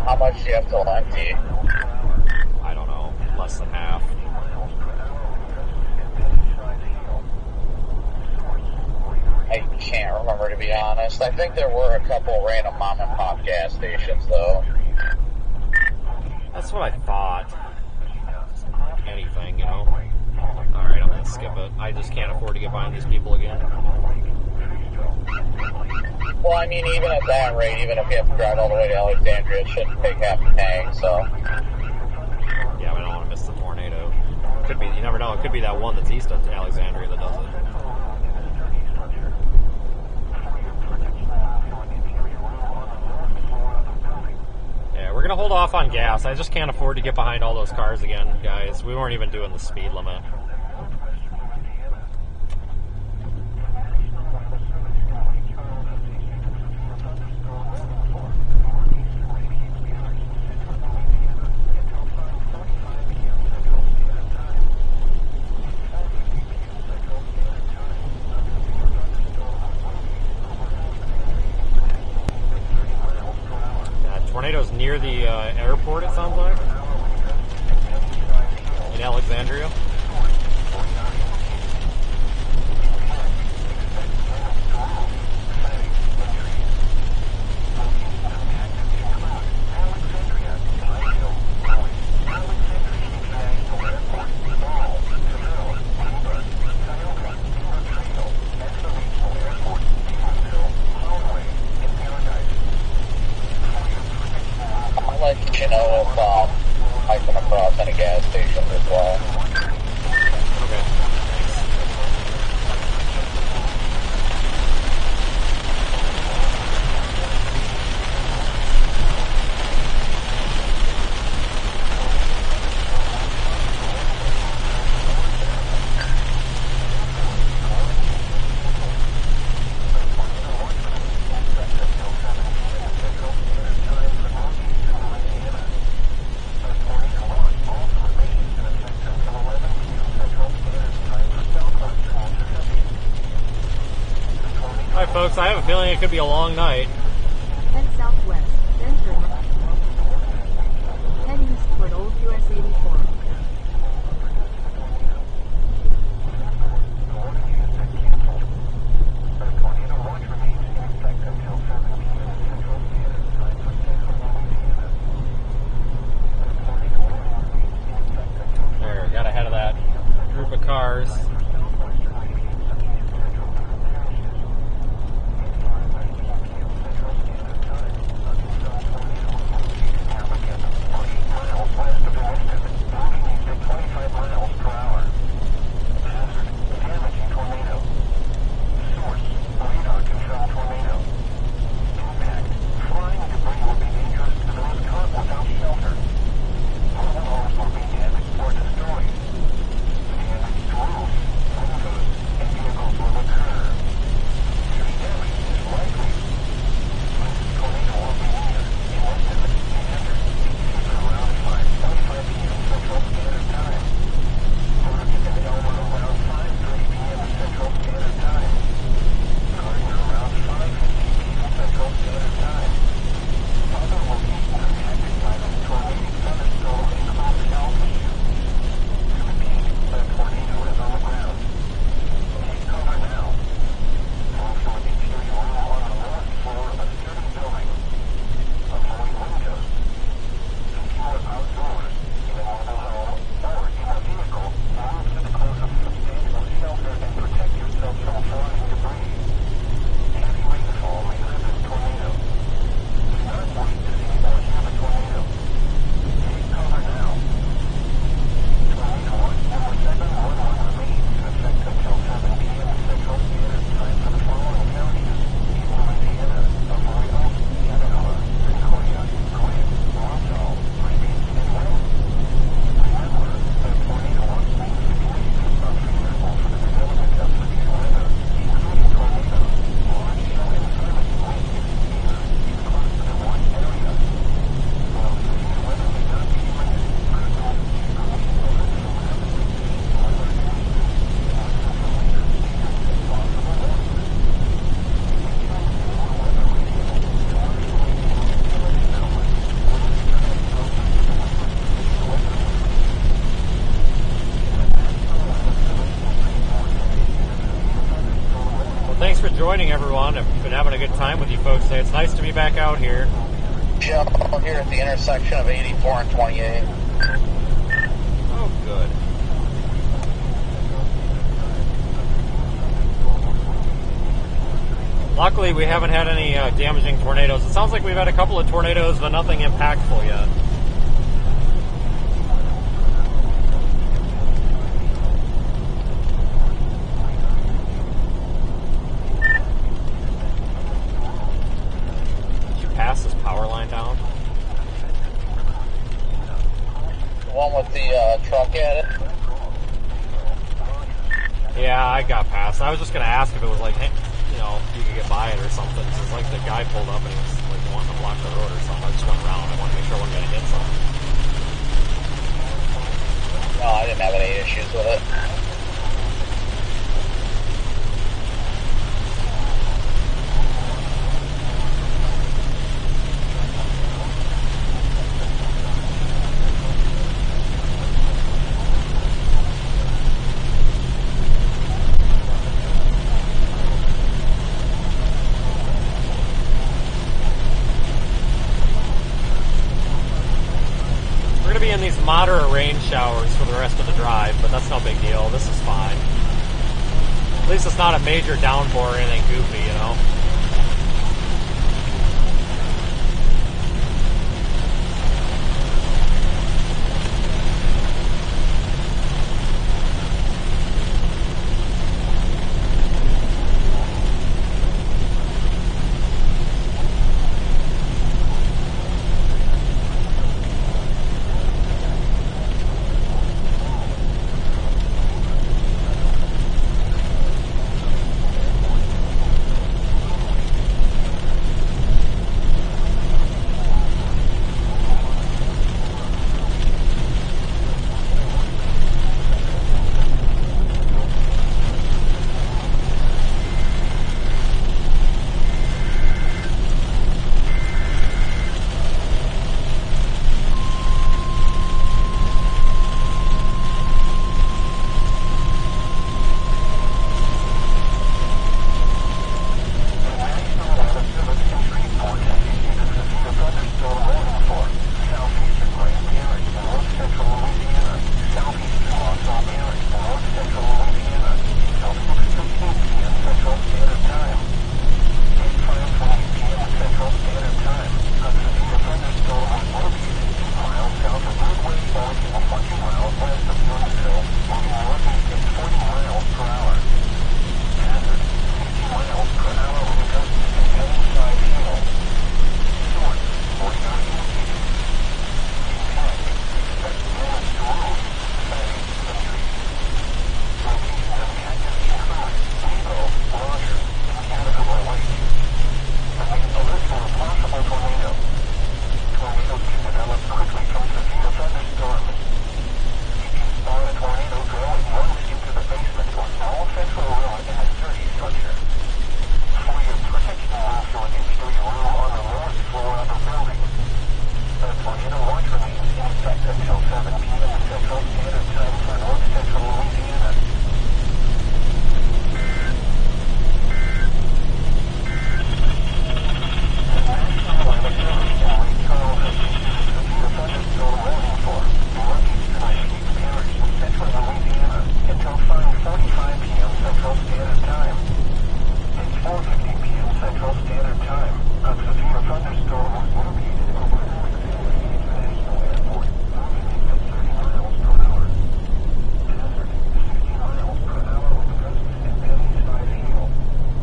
How much do you have till empty?
I don't know. Less than half.
I can't remember, to be honest. I think there were a couple random mom and pop gas stations, though.
That's what I thought. Anything, you know? Alright, I'm gonna skip it. I just can't afford to get behind these people again.
Well, I mean, even at that rate, even if you have to drive all the way to Alexandria, it shouldn't take half a tank, so.
Yeah, we don't want to miss the tornado. Could be, you never know, it could be that one that's east of Alexandria that does it. Yeah, we're gonna hold off on gas. I just can't afford to get behind all those cars again, guys. We weren't even doing the speed limit. Tornado's near the airport, it sounds like, in Alexandria.
You know if I come across any gas stations as well.
folks. I have a feeling it could be a long night.
Head southwest, then turn right. Head east toward Old US 84.
There, got ahead of that group of cars. Thanks for joining, everyone. I've been having a good time with you folks today. It's nice to be back out here.
Yeah, I'm here at the intersection of 84 and 28.
Oh, good. Luckily, we haven't had any damaging tornadoes. It sounds like we've had a couple of tornadoes, but nothing impactful yet. Pass this power line down.
The one with the truck at it?
Yeah, I got past. I was just going to ask if it was like, hey, you know, you could get by it or something. It's like the guy pulled up and he was like wanting to block the road or something. I just went around. I wanted to make sure I wasn't going to hit something.
No, I didn't have any issues with it.
Be in these moderate rain showers for the rest of the drive, but that's no big deal. This is fine. At least it's not a major downpour or anything goofy, you know?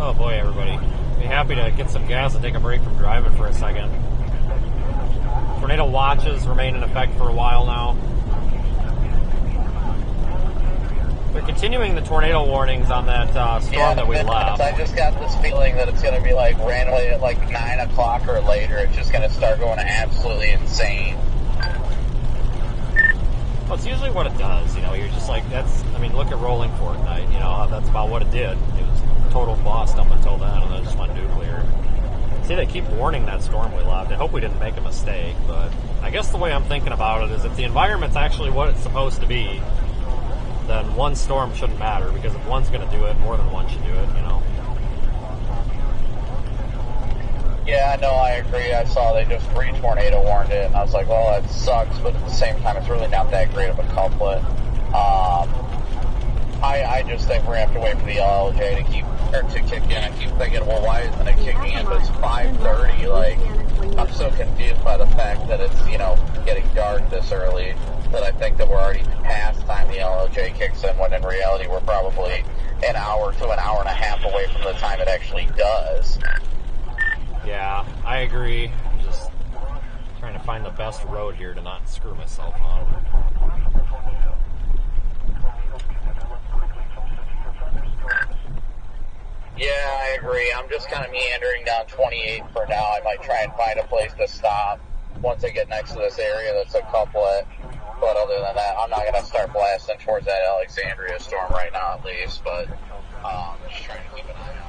Oh boy, everybody. Be happy to get some gas and take a break from driving for a second. Tornado watches remain in effect for a while now. They're continuing the tornado warnings on that storm that we left.
I just got this feeling that it's going to be like randomly at like 9 o'clock or later. It's just going to start going absolutely insane.
Well, it's usually what it does, you know. You're just like, look at Rolling Fortnite, you know, that's about what it did. It was total bust up until then, and then it just went nuclear. See, they keep warning that storm we left. I hope we didn't make a mistake, but I guess the way I'm thinking about it is if the environment's actually what it's supposed to be, then one storm shouldn't matter, because if one's going to do it, more than one should do it, you know.
Yeah, no, I agree. I saw they just re-tornado warned it, and I was like, well, that sucks, but at the same time, it's really not that great of a couplet. I just think we're going to have to wait for the LLJ to kick in. I keep thinking, well, why isn't it kicking in? But it's 5:30. Like, I'm so confused by the fact that it's, you know, getting dark this early that I think that we're already past time the LLJ kicks in, when in reality we're probably an hour to an hour and a half away from the time it actually does.
Yeah, I agree. I'm just trying to find the best road here to not screw myself on.
Yeah, I agree. I'm just kind of meandering down 28 for now. I might try and find a place to stop once I get next to this area that's a couplet. But other than that, I'm not going to start blasting towards that Alexandria storm right now, at least. But just trying to keep an eye on it.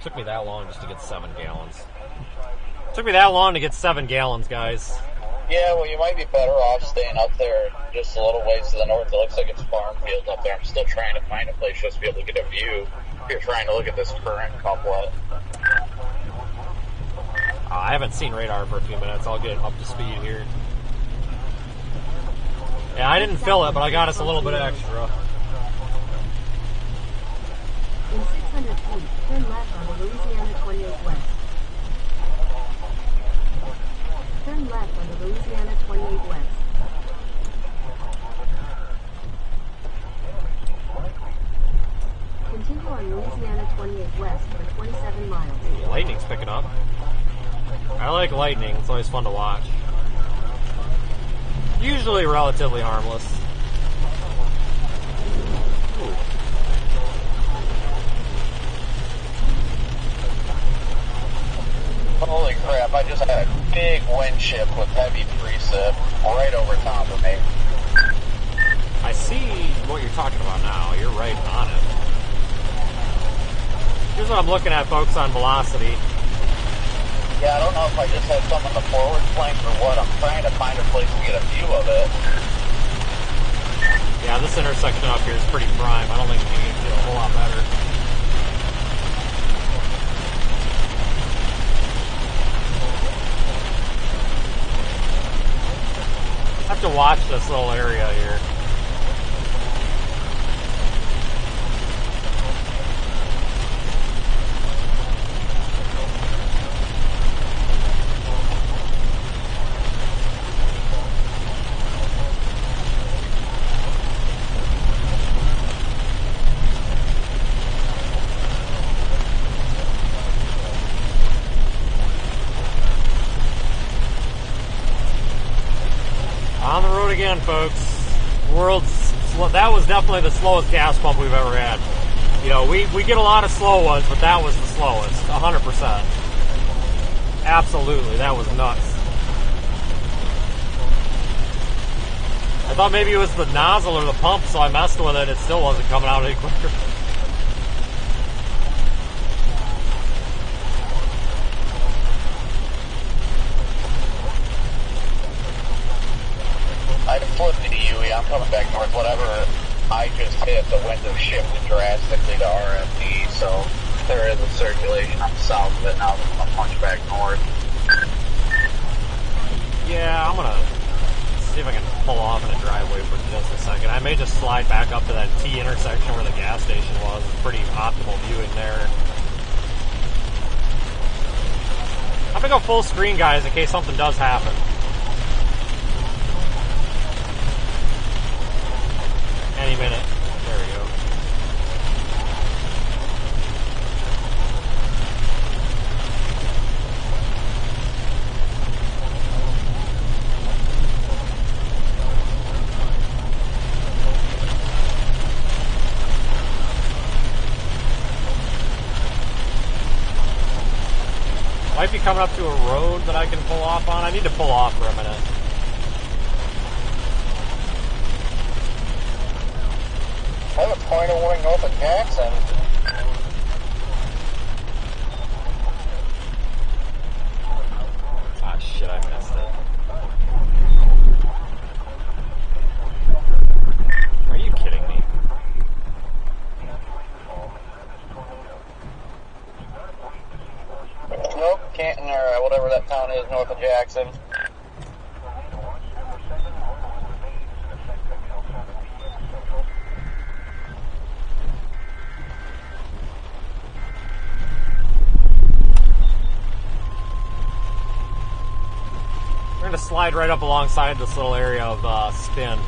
took me that long just to get 7 gallons. Took me that long to get 7 gallons, guys.
Yeah, well, you might be better off staying up there just a little ways to the north. It looks like it's farm field up there. I'm still trying to find a place just to be able to get a view if you're trying to look at this current couplet.
I haven't seen radar for a few minutes. I'll get up to speed here. Yeah, I didn't fill it, but I got us a little bit extra.
In 600 feet, turn left on the Louisiana 28 West. Turn left on the Louisiana 28 West. Continue on Louisiana 28 West for 27 miles.
Lightning's picking up. I like lightning. It's always fun to watch. Usually relatively harmless. Ooh.
Holy crap, I just had a big wind shift with heavy precip right over top of me.
I see what you're talking about now. You're right on it. Here's what I'm looking at, folks, on velocity.
Yeah, I don't know if I just had some on the forward flank or what. I'm trying to find a place to get a view of it.
Yeah, this intersection up here is pretty prime. I don't think we can do a whole lot better. I have to watch this little area here. On the road again, folks. That was definitely the slowest gas pump we've ever had. You know, we get a lot of slow ones, but that was the slowest, 100%. Absolutely, that was nuts. I thought maybe it was the nozzle or the pump, so I messed with it. It still wasn't coming out any quicker.
I flipped to UE. I'm coming back north. Whatever I just hit, the wind has shifted drastically to RFD, so there is a circulation on the south of it now. I'm going to punch back north.
Yeah, I'm going to see if I can pull off in a driveway for just a second. I may just slide back up to that T intersection where the gas station was. It's pretty optimal viewing there. I'm going to go full screen, guys, in case something does happen. Any minute. There we go. Might be coming up to a road that I can pull off on. I need to pull off for a minute.
I have a point of warning north of Jackson.
Ah, shit, I missed it. Are you kidding me?
Nope, Canton or whatever that town is north of Jackson.
We're going to slide right up alongside this little area of spin.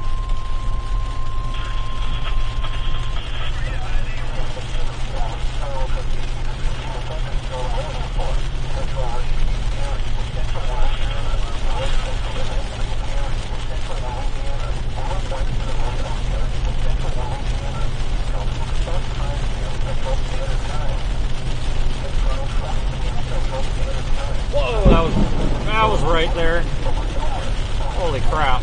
Whoa, that was right there. Holy crap.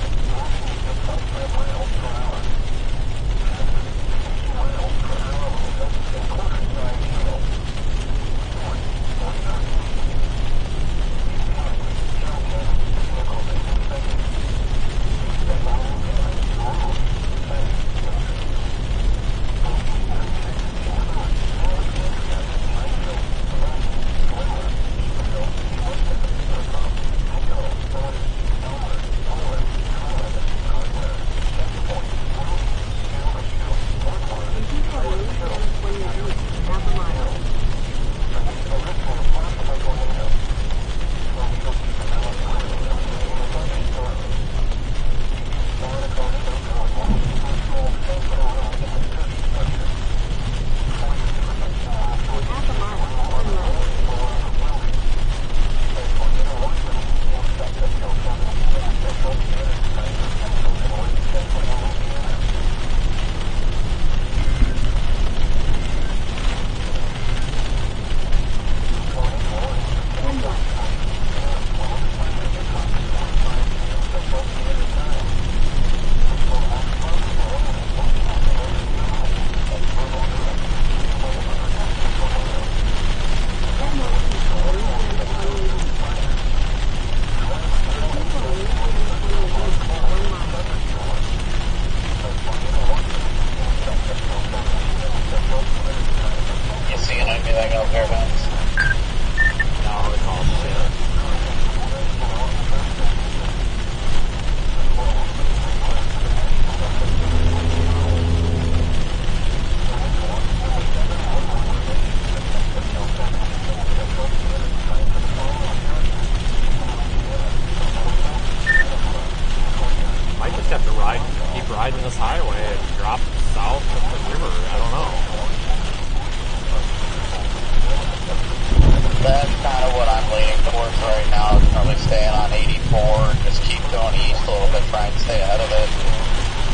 north right now. It's probably staying on 84. Just keep going east a little bit, trying to stay ahead of it.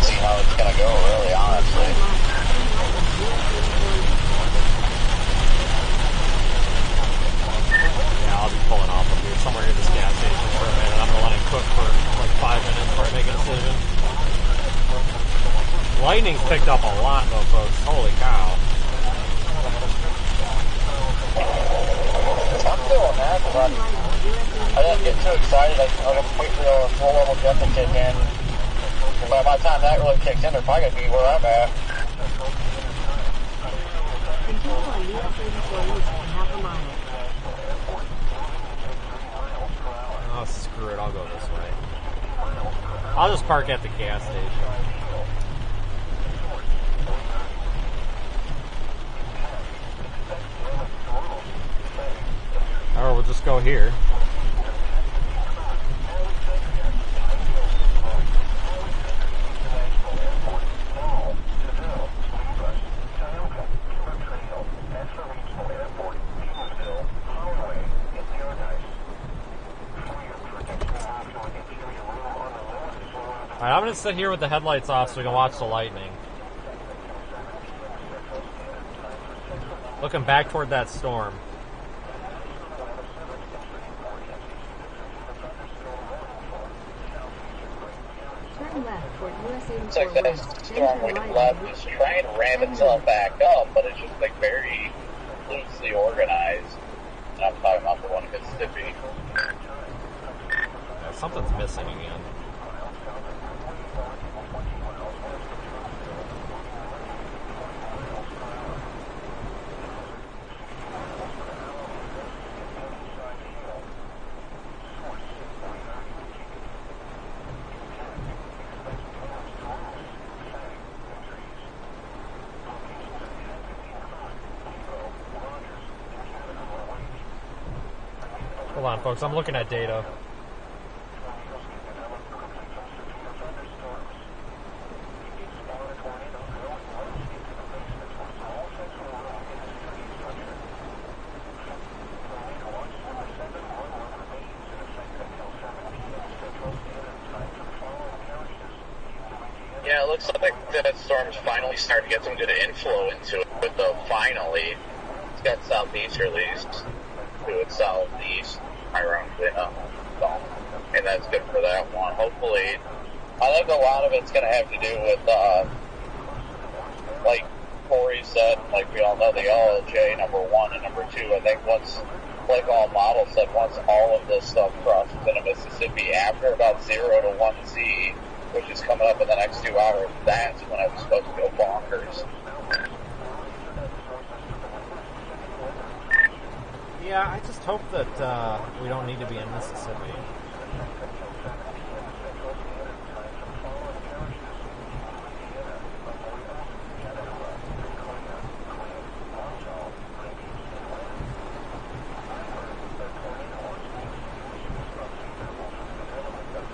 See how it's going to go, really, honestly.
Yeah, I'll be pulling off up here somewhere near this gas station for a minute. I'm going to let it cook for like 5 minutes before I make a decision. Lightning's picked up a lot, though, folks. Holy cow.
I'm feeling that, but I didn't get too excited. I'm going to wait for the full level jet to kick in. By the time that really kicks in, they're probably going to be where I'm at.
Continue on US 84 East for half a mile.
Oh, screw it. I'll go this way. I'll just park at the gas station. Or we'll just go here. Alright, I'm going to sit here with the headlights off so we can watch the lightning. Looking back toward that storm.
Turn left toward US
It's
84
like that
West,
storm
then
we
turn right
left
on
was trying to ram itself back up, but it's just like very loosely organized. And I'm talking about the one in Mississippi.
Yeah, something's missing again. Hold on, folks. I'm looking at data.
Yeah, it looks like that storm's finally starting to get some good inflow into it, though, finally. It's got southeasterlies to its southeast, ironically enough. So, and that's good for that one. Hopefully, I think a lot of it's going to have to do with, like Corey said, like we all know, the LLJ number 1 and number 2. I think once, like all models said, once all of this stuff crosses into Mississippi after about 0 to 1Z, which is coming up in the next 2 hours, that's when I was supposed to go bonkers.
Yeah, I just hope that we don't need to be in Mississippi.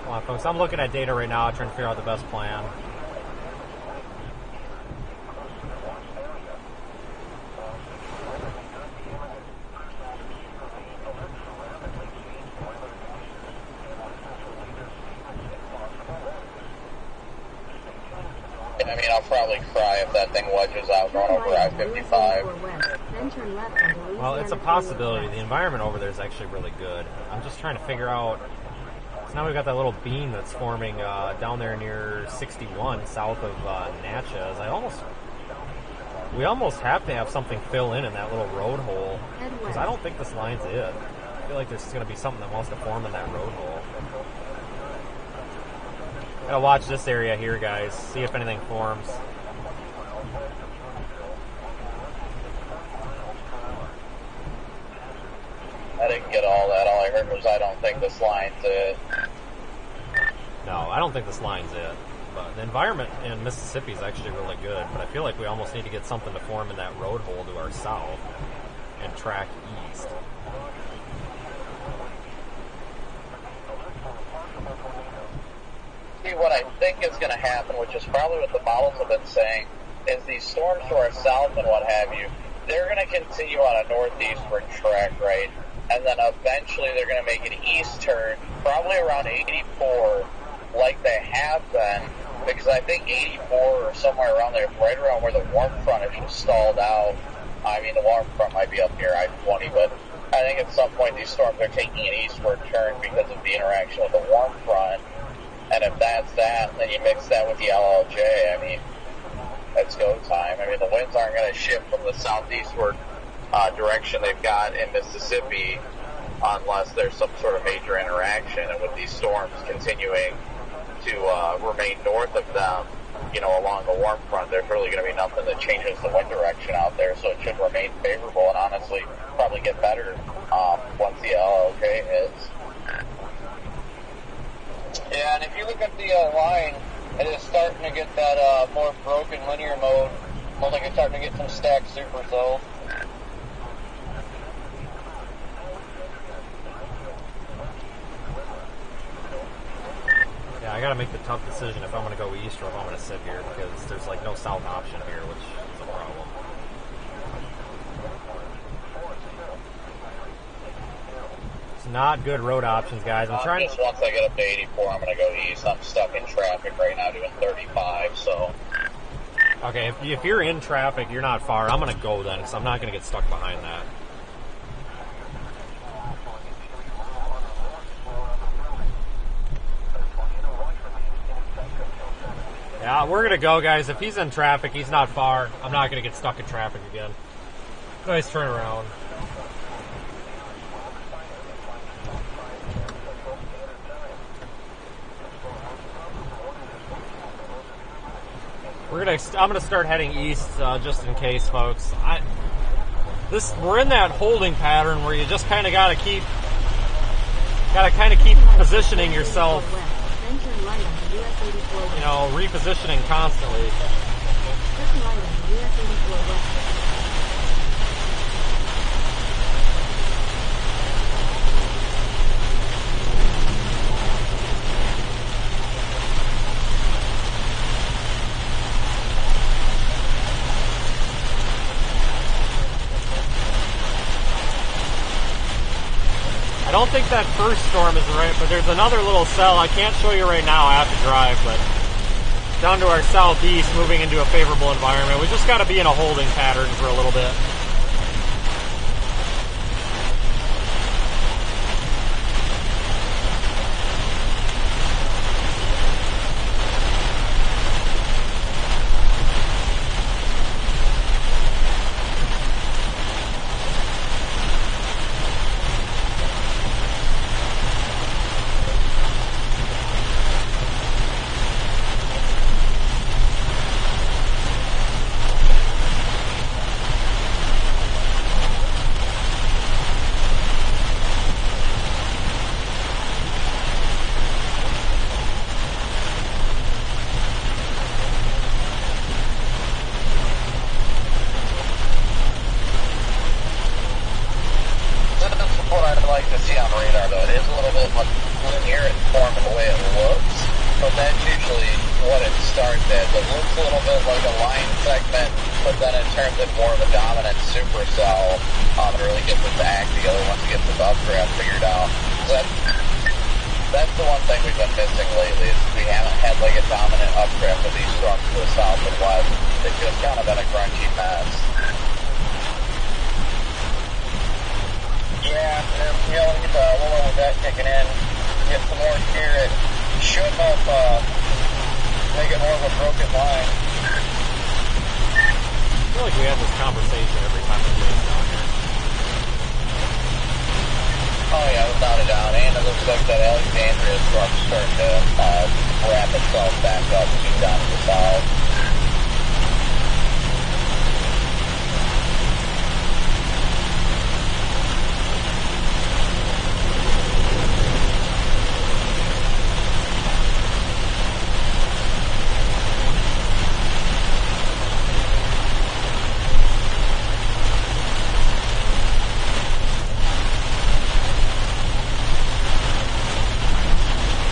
Come on, folks. I'm looking at data right now, trying to figure out the best plan.
I mean, I'll probably cry if that thing wedges out going over I-55.
Well, it's a possibility. The environment over there is actually really good. I'm just trying to figure out. So now we've got that little beam that's forming down there near 61, south of Natchez. We almost have to have something fill in that little road hole, because I don't think this line's it. I feel like there's going to be something that wants to form in that road hole. Gotta watch this area here, guys. See if anything forms.
I didn't get all that. All I heard was I don't think this line's it.
No, I don't think this line's it. But the environment in Mississippi is actually really good. But I feel like we almost need to get something to form in that road hole to our south and track east.
See, what I think is going to happen, which is probably what the models have been saying, is these storms to our south and what have you, they're going to continue on a northeastward track, right? And then eventually they're going to make an east turn, probably around 84, like they have been, because I think 84 or somewhere around there, right around where the warm frontage was stalled out. I mean, the warm front might be up near I-20, but I think at some point these storms are taking an eastward turn because of the interaction with the warm front. And if that's that, then you mix that with the LLJ, I mean, it's go time. I mean, the winds aren't going to shift from the southeastward direction they've got in Mississippi unless there's some sort of major interaction. And with these storms continuing to remain north of them, you know, along the warm front, there's really going to be nothing that changes the wind direction out there. So it should remain favorable and honestly probably get better once the LLJ hits.
Yeah, and if you look at the line, it is starting to get that more broken linear mode. Looks like it's starting to get some stacked super though.
Yeah, I gotta make the tough decision if I'm gonna go east or if I'm gonna sit here, because there's like no south option here, which is a problem. It's not good road options, guys. I'm trying.
Just once I get up to 84, I'm gonna go east. I'm stuck in traffic right now doing 35, so.
Okay, if you're in traffic, you're not far. I'm gonna go then, because I'm not gonna get stuck behind that. Yeah, we're gonna go, guys. If he's in traffic, he's not far. I'm not gonna get stuck in traffic again. Nice turn around. I'm gonna start heading east just in case, folks. We're in that holding pattern where you just kind of gotta keep positioning yourself. You know, repositioning constantly. I don't think that first storm is right, but there's another little cell. I can't show you right now. I have to drive, but down to our southeast, moving into a favorable environment. We just got to be in a holding pattern for a little bit.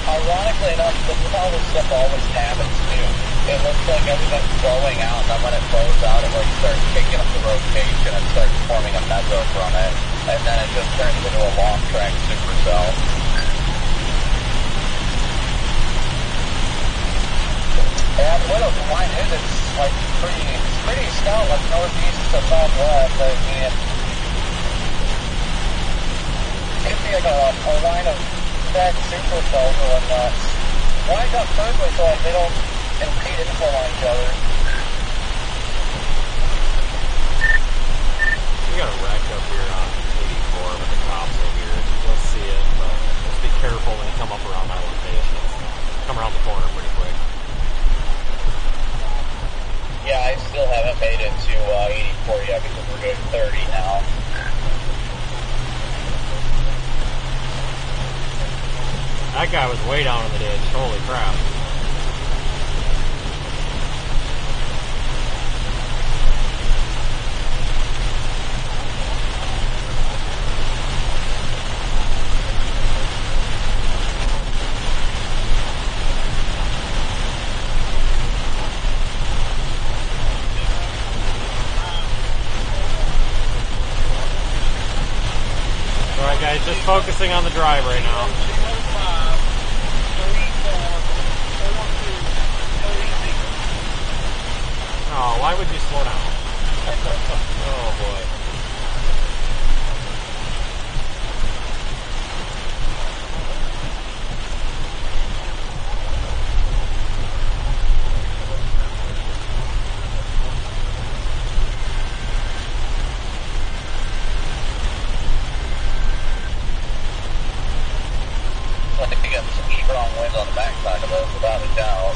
Ironically enough, all this stuff always happens too.
it looks like everything's flowing out, and then when it flows out, it like starts taking up the rotation and starts forming a mezzo from it, and then it just turns into a long track supercell. And what a line is, it's like pretty stout, like northeast to southwest. I mean, it could be like a line of track supercells going nuts. Lined up perfectly so like they don't impede inflow on each other.
We got a wreck up here on 84, but the cops are here. You'll see it, but just be careful when you come up around my location. Come around the corner pretty quick.
Yeah, I still haven't made it to 84 yet because we're doing 30 now.
That guy was way down in the ditch. Holy crap. Alright guys, just focusing on the drive right now. Oh, why would you slow down? Oh boy.
I think we got some strong winds on the backside of us, without a doubt.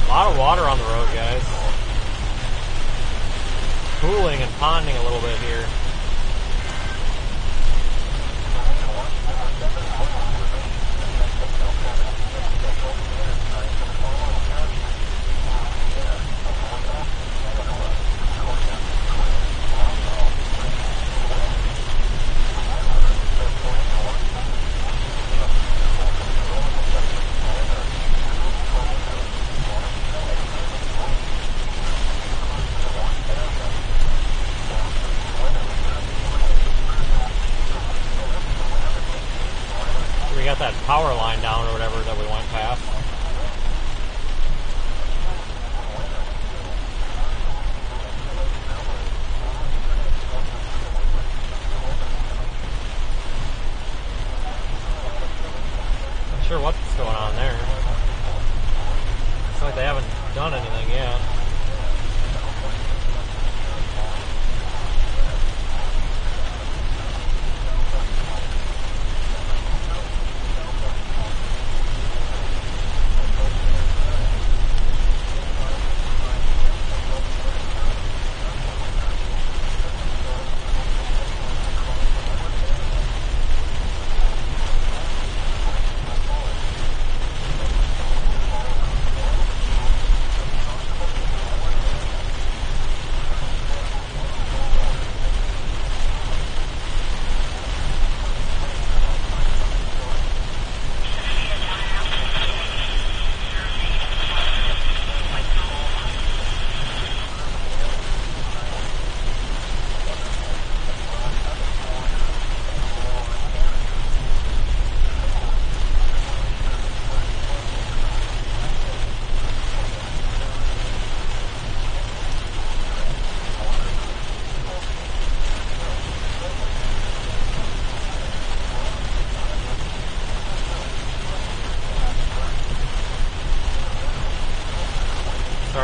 A lot of water on the road, guys. Cooling and ponding a little bit here. We got that power line down or whatever that we went past. Not sure what's going on there. Looks like they haven't done anything yet.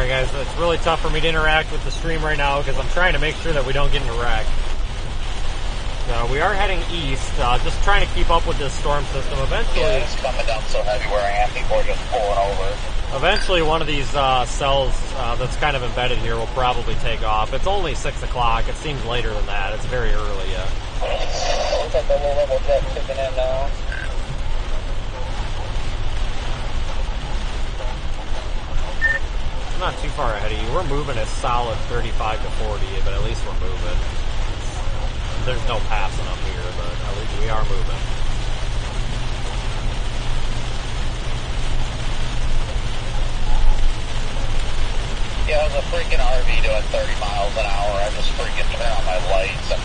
Sorry guys, it's really tough for me to interact with the stream right now because I'm trying to make sure that we don't get in a wreck. We are heading east, just trying to keep up with this storm system. Eventually,
Yeah, it's coming down so heavy where I am, people are just pulling over.
Eventually, one of these cells that's kind of embedded here will probably take off. It's only 6 o'clock. It seems later than that. It's very early yet.
Looks like the low-level jet tipping in now.
I'm not too far ahead of you. We're moving a solid 35 to 40, but at least we're moving. There's no passing up here, but at least we are moving.
Yeah, it was a freaking RV doing 30 miles an hour. I just freaking turned on my lights and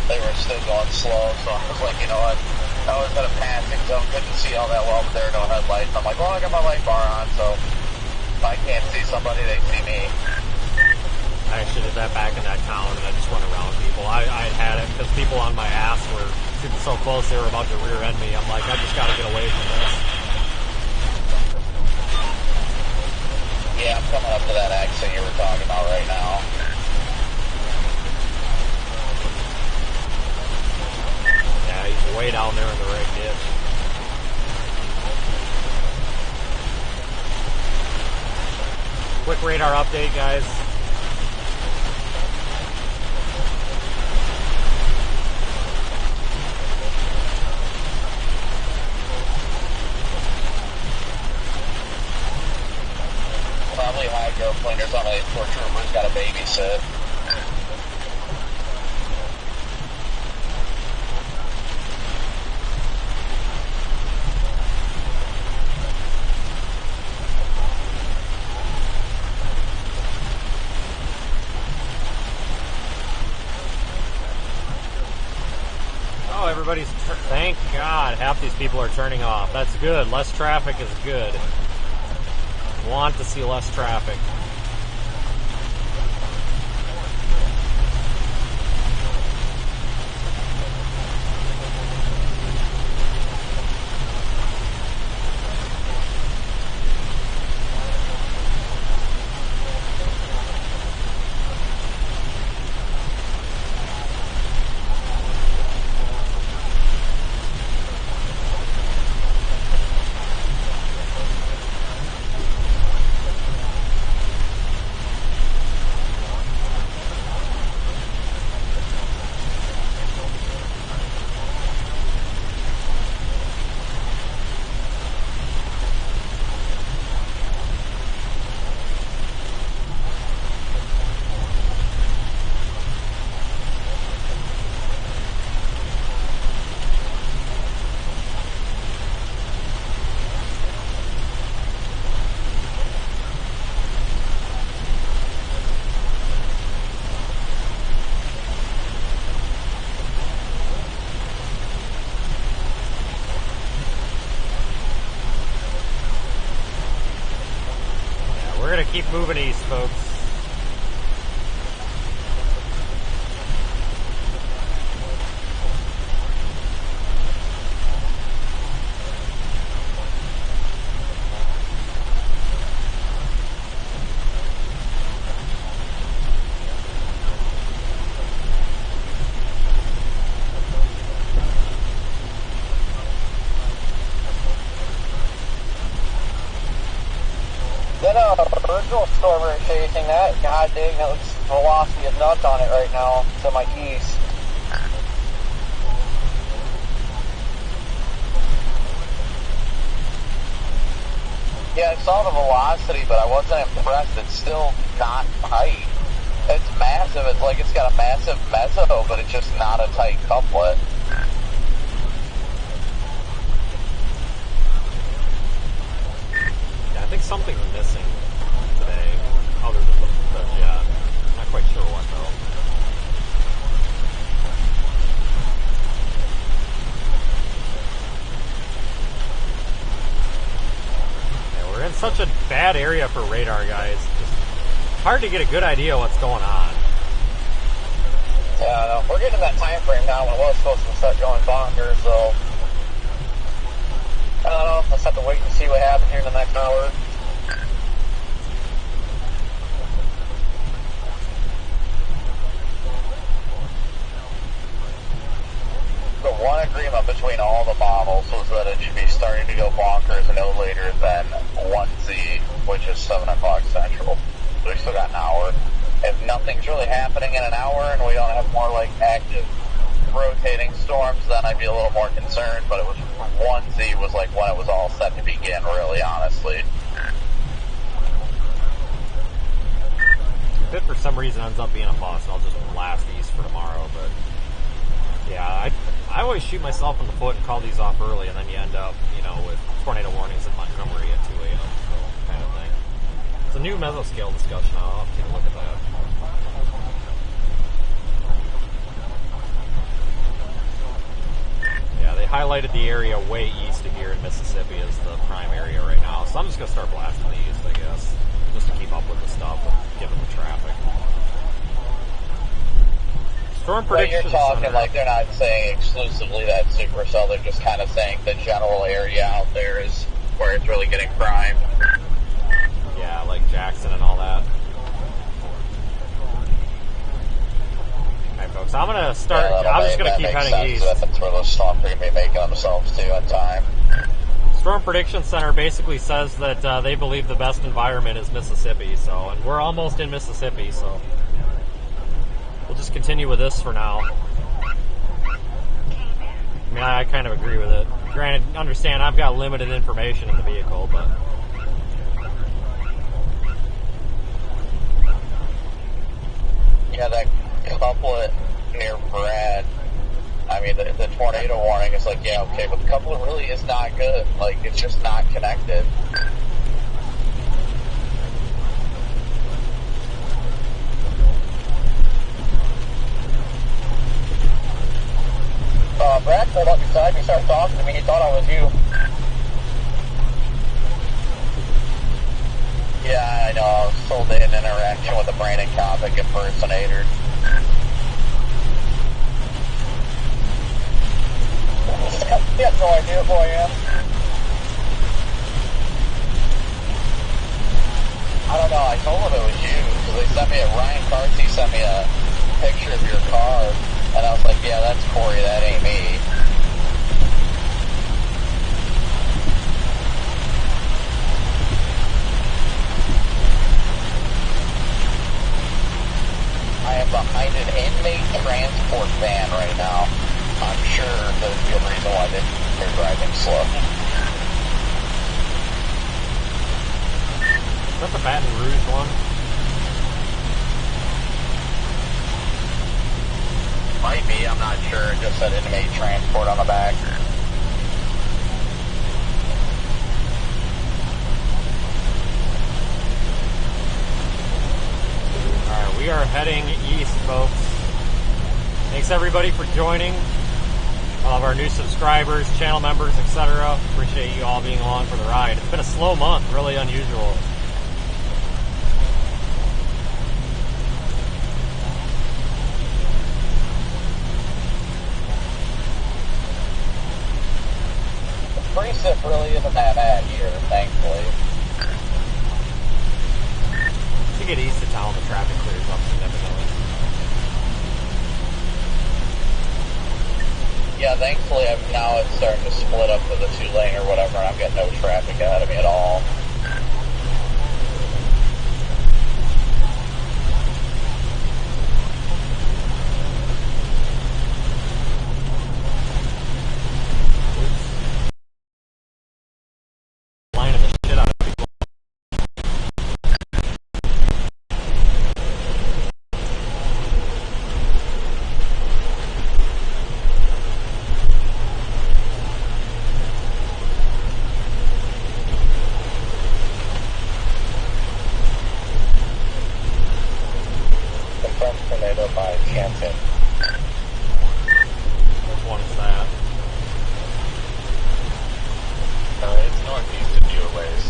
they were still going slow, so I was like, you know what? I was in a passing zone, couldn't see all that well, but there were no headlights. I'm like, well, I got my light bar on, so if I can't see somebody, they see me.
I actually did that back in that town, and I just went around people. I had it because people on my ass were sitting so close they were about to rear end me. I'm like, I just got to get away from this.
Yeah, I'm coming up to that exit you were talking about right now.
Yeah, he's way down there in the right ditch. Quick radar update, guys.
Probably high airplane. There's only 4 troopers got a babysit.
Oh, everybody's... Thank God, half these people are turning off. That's good. Less traffic is good. Want to see less traffic. We're going to keep moving east, folks.
That original storm we're chasing, that god dang, that looks velocity is nuts on it right now to my east. Yeah, I saw the velocity, but I wasn't impressed. It's still not tight. It's massive. It's like it's got a massive mezzo, but it's just not a tight couplet.
I think something's missing today, other than the jet. I'm not quite sure what, though. Yeah, we're in such a bad area for radar, guys. Just hard to get a good idea what's going on.
Yeah, I know. We're getting that time frame now when it was supposed to start going bonkers, so I don't know. Let's have to wait and see what happens here in the next hour. agreement between all the models was that it should be starting to go bonkers no later than 1Z, which is 7 o'clock Central. So we still got an hour. If nothing's really happening in an hour and we don't have more like active rotating storms, then I'd be a little more concerned, but it was 1Z was like when it was all set to begin, really, honestly.
If it for some reason ends up being a bust, I'll just blast east for tomorrow, but yeah, I always shoot myself in the foot and call these off early, and then you end up, with tornado warnings in Montgomery at 2 a.m., so kind of thing. It's a new mesoscale discussion. I'll have to take a look at that. Yeah, they highlighted the area way east of here in Mississippi as the prime area right now, so I'm just going to start blasting the east, I guess, just to keep up with the stuff, given the traffic. Storm prediction.
But you're talking like they're not saying exclusively that supercell, they're just kind of saying the general area out there is where it's really getting primed.
Yeah, like Jackson and all that. Alright folks, I'm going to start, I'm just going to keep heading east.
That's where those storms are going to be making themselves to in time.
Storm Prediction Center basically says that they believe the best environment is Mississippi, and we're almost in Mississippi, so we'll just continue with this for now. I mean, I kind of agree with it. Granted, understand, I've got limited information in the vehicle, but
yeah, that couplet near Brad, I mean, the tornado warning is like, yeah, okay, but the couplet really is not good. Like, it's just not connected. Brad pulled up beside me, started talking to me, he thought I was you. Yeah, I know, I was told they had an interaction with a Brandon Comic impersonator. He has no idea who I am. I don't know, I told him it was you, because they sent me Ryan Carsey sent me a picture of your car, and I was like, yeah, that's Corey, that ain't me. I am behind an inmate transport van right now. I'm sure there's a good reason why they're driving slow.
is that the Baton Rouge one?
Might be, I'm not sure. It just said inmate transport on the back.
Alright, we are heading east, folks. Thanks everybody for joining. All of our new subscribers, channel members, etc. Appreciate you all being along for the ride. It's been a slow month, really unusual.
The precip really isn't that bad here, thankfully.
To get east of town, the traffic clears up significantly.
Yeah, thankfully now it's starting to split up to the 2-lane or whatever, and I'm getting no traffic ahead of me at all.
Lining the shit out of people.
Confirmed tornado by Canton.
Which one is that?
It's northeast of you a ways.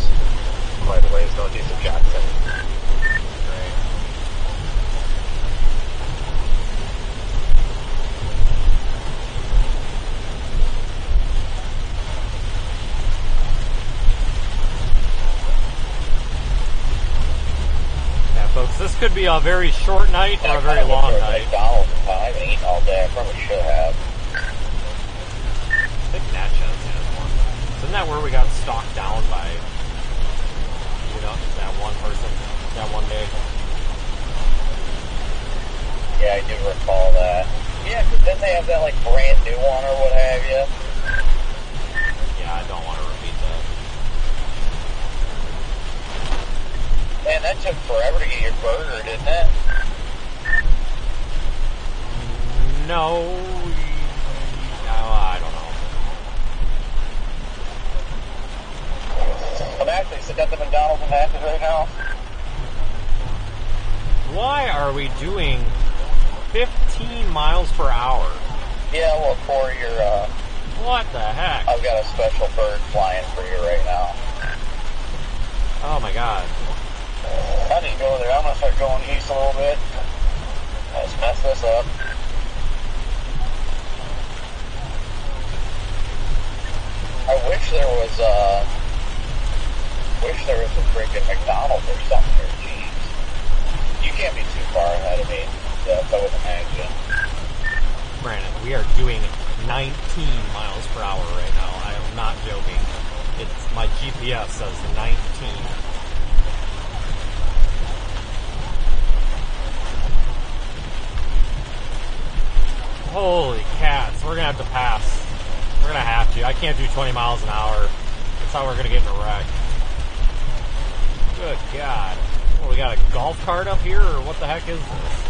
Quite a ways northeast of Jackson.
Great. Yeah, folks, this could be a very short night or a very long night.
McDonald's. I haven't eaten all day. I probably should have.
that where we got stalked down by, that one person that one day?
Yeah, I do recall that. Yeah, because didn't they have that, like, brand new one or what have you?
Yeah, I don't want to repeat that.
Man, that took forever to get your burger, didn't it?
No, I don't know.
I'm actually sitting at the McDonald's in Athens right now.
Why are we doing 15 miles per hour?
Yeah, well, for your,
What the heck?
I've got a special bird flying for you right now.
Oh my god.
I need to go there. I'm going to start going east a little bit. Let's mess this up. I wish there was a freaking McDonald's or something here. Jeez. You can't be too far ahead of me. Yes, I would imagine.
Brandon, we are doing 19 miles per hour right now. I am not joking. My GPS says 19. Holy cats, we're gonna have to pass. We're gonna have to. I can't do 20 miles an hour. That's how we're gonna get in a wreck. Good God. Well, we got a golf cart up here, or what the heck is this?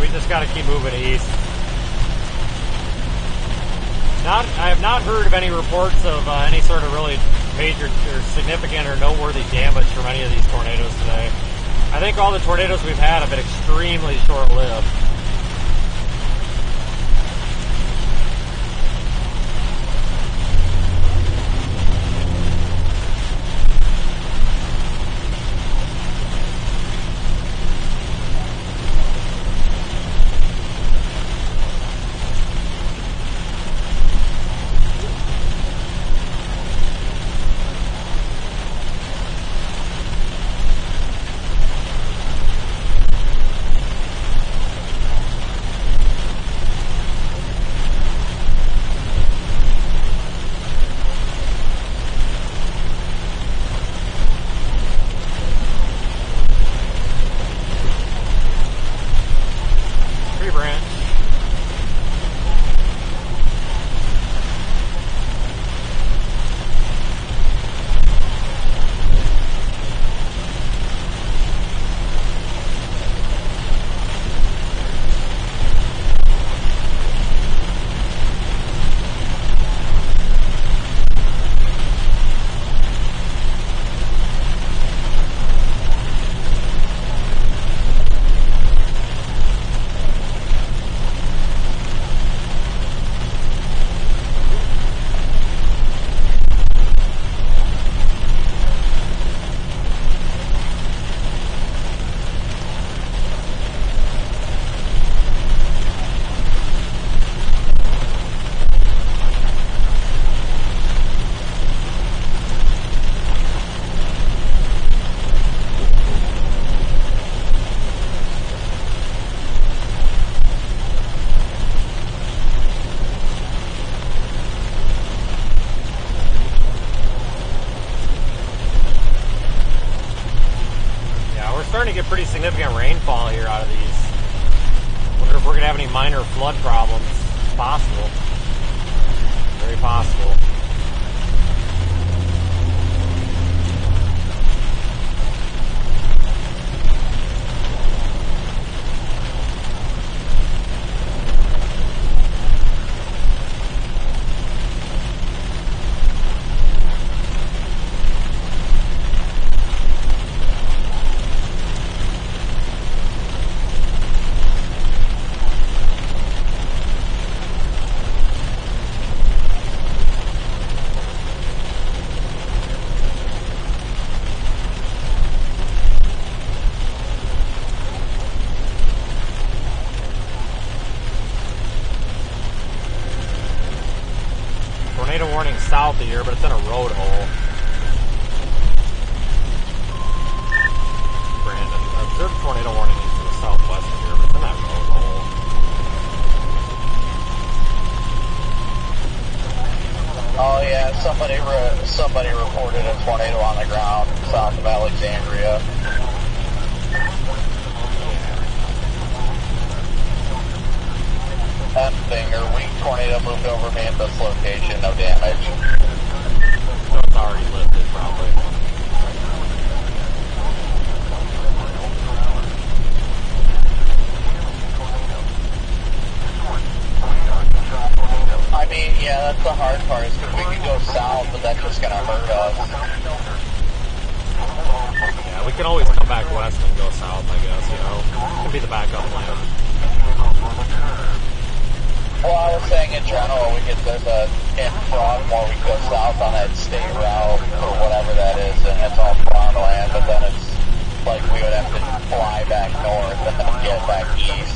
We just got to keep moving east. I have not heard of any reports of any sort of really major or significant or noteworthy damage from any of these tornadoes today. I think all the tornadoes we've had have been extremely short-lived. Starting to get pretty significant rainfall here out of these. Wonder if we're going to have any minor flood problems. possible. Very possible. Tornado warning south of here, but it's in a road hole. Brandon, observed tornado warning to the southwest of here, but it's in that road hole.
Oh yeah, somebody reported a tornado on the ground south of Alexandria. That thing, or weak tornado moved over me at this location, no damage.
So it's already lifted, probably.
I mean, yeah, that's the hard part, is because we can go south, but that's just gonna hurt us.
Yeah, we can always come back west and go south, I guess, you know. It could be the backup plan.
Well, I was saying in general, in Broadmoor, we go south on that state route, or whatever that is, and it's all farmland, but then it's like we would have to fly back north and then get back east.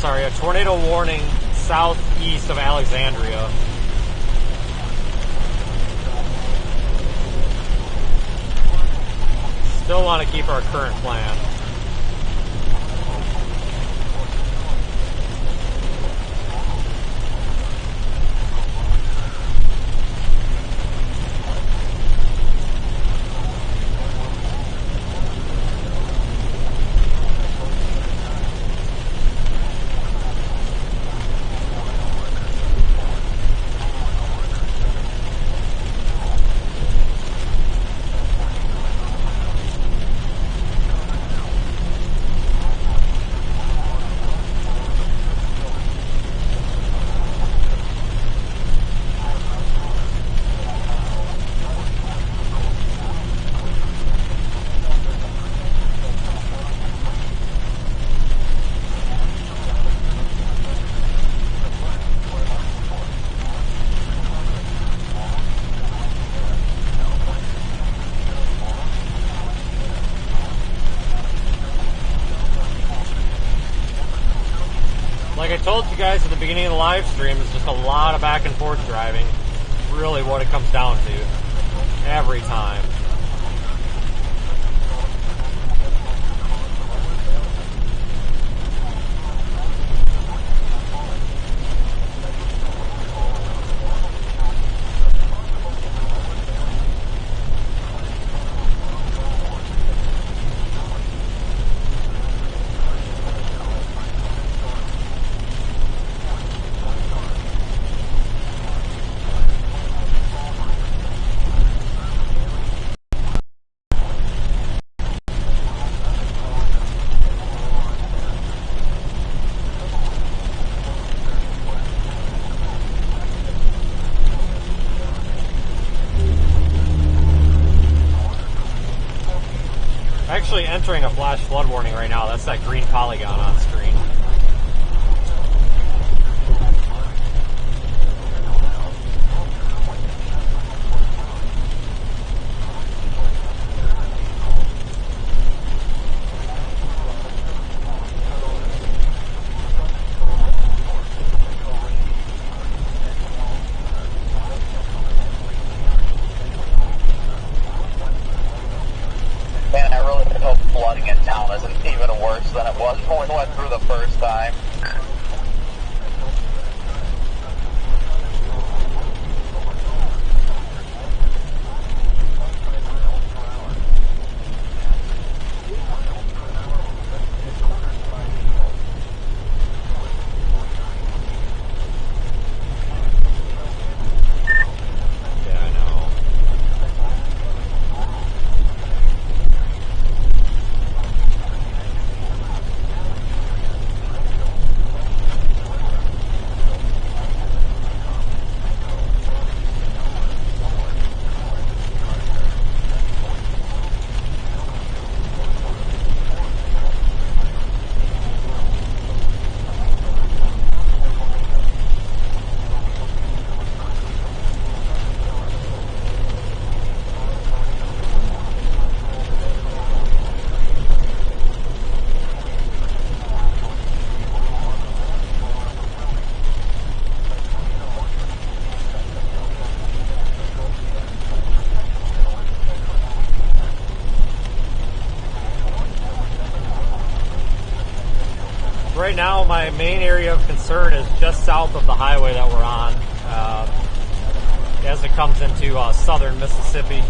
A tornado warning southeast of Alexandria. Still want to keep our current plan. Like I told you guys at the beginning of the live stream, it's just a lot of back and forth driving. Really what it comes down to. Every time. actually entering a flash flood warning right now. That's that green polygon on screen.
Man, I really hope flooding in town isn't even worse than it was when we went through the first time.
Yeah, I know. Right now, my main area of concern is just south of the highway that we're on, as it comes into southern Mississippi.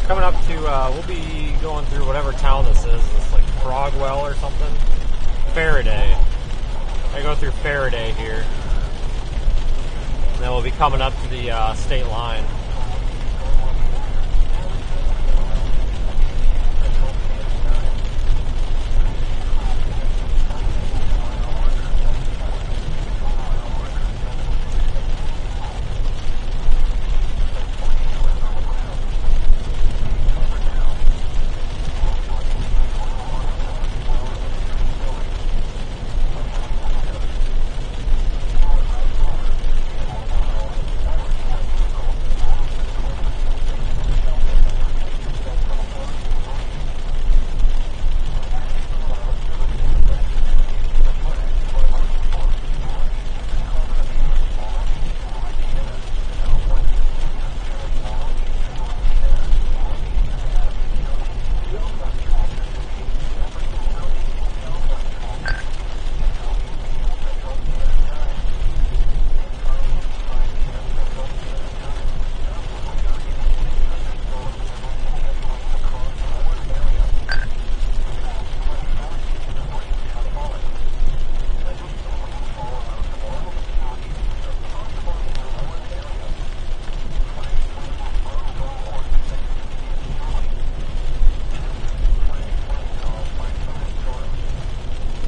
Coming up to, we'll be going through whatever town this is. It's like Frogwell or something. Faraday. I go through Faraday here. And then we'll be coming up to the state line.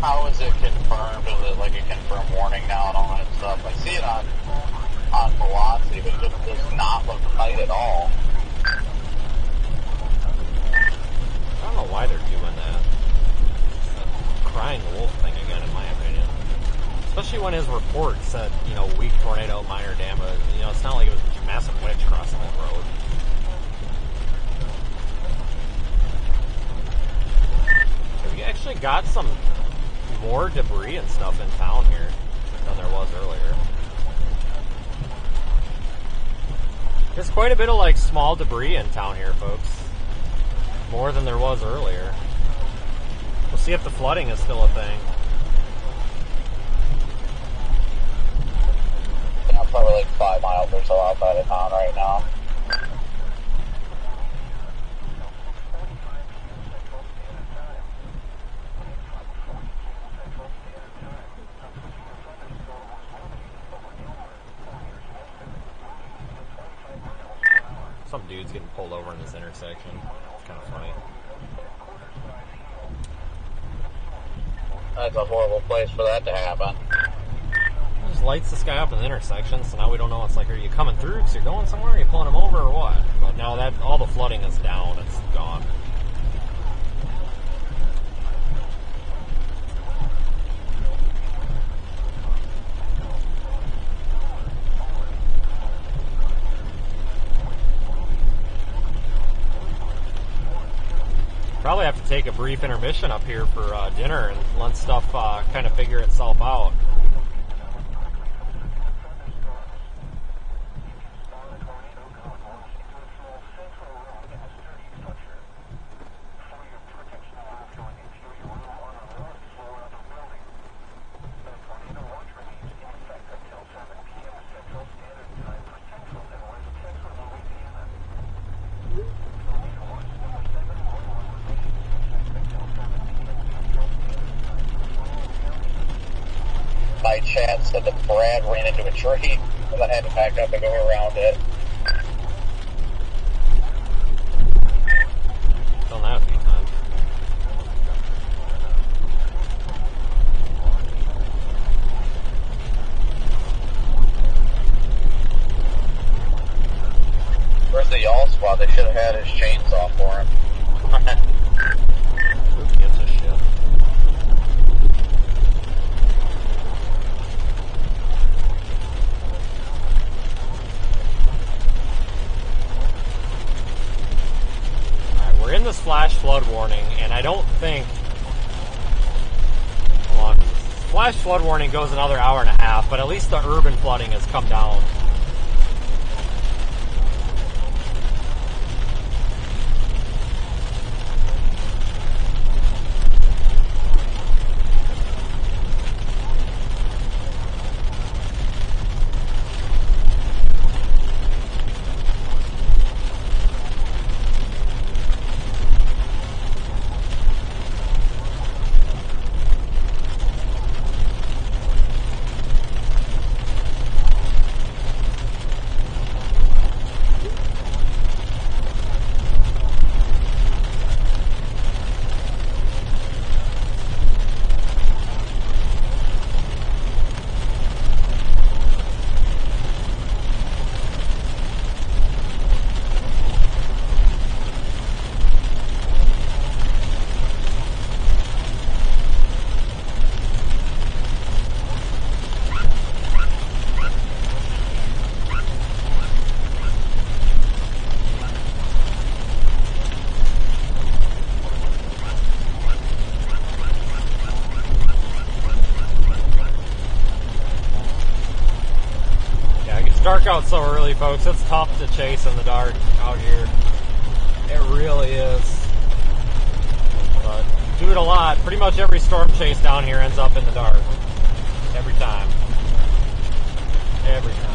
How is it confirmed? Is it like a confirmed warning now and all that stuff? I see it on Waelti, but it does not look tight at all.
I don't know why they're doing that. It's a crying wolf thing again, in my opinion. Especially when his report said, you know, a weak tornado, minor damage. You know, it's not like it was a massive wedge crossing that road. We actually got some more debris and stuff in town here than there was earlier. There's quite a bit of like small debris in town here, folks. More than there was earlier. We'll see if the flooding is still a thing.
Yeah, probably like 5 miles or so outside of town right now.
Some dude's getting pulled over in this intersection. It's kind of funny.
That's a horrible place for that to happen.
It just lights this guy up in the intersection, so now we don't know. It's like, are you coming through because you're going somewhere? Are you pulling him over or what? But now that all the flooding is down, it's gone. Probably have to take a brief intermission up here for dinner and let stuff kind of figure itself out.
My chat said that Brad ran into a tree and then had to back up and go around it.
Done that a few times.
Where's the y'all spot? They should have had his chainsaw for him.
Who gives a shit? We're in this flash flood warning, and I don't think... Hold on. Flash flood warning goes another hour and a half, but at least the urban flooding has come down. Dark out so early, folks. It's tough to chase in the dark out here. It really is. But do it a lot. Pretty much every storm chase down here ends up in the dark. Every time. Every time.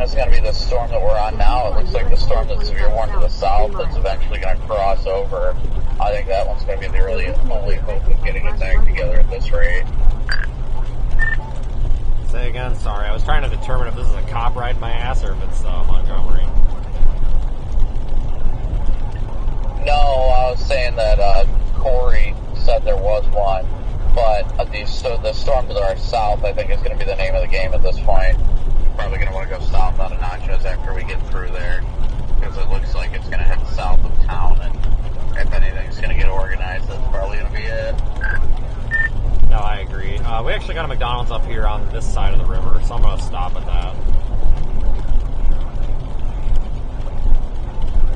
is going to be the storm that we're on now. It looks like the storm that's severe one to the south that's eventually going to cross over. I think that one's going to be the really only hope of getting it back together at this rate.
Say again, sorry. I was trying to determine if this is a cop riding my ass or if it's Montgomery.
No, I was saying that Corey said there was one, but the storm to our south, I think, is going to be the name of the game at this point. Probably going to want to go south out of Natchez after we get through there, because it looks like it's going to head south of town, and if anything's going to get organized, that's probably going to be it.
No, I agree. We actually got a McDonald's up here on this side of the river, so I'm going to stop at that.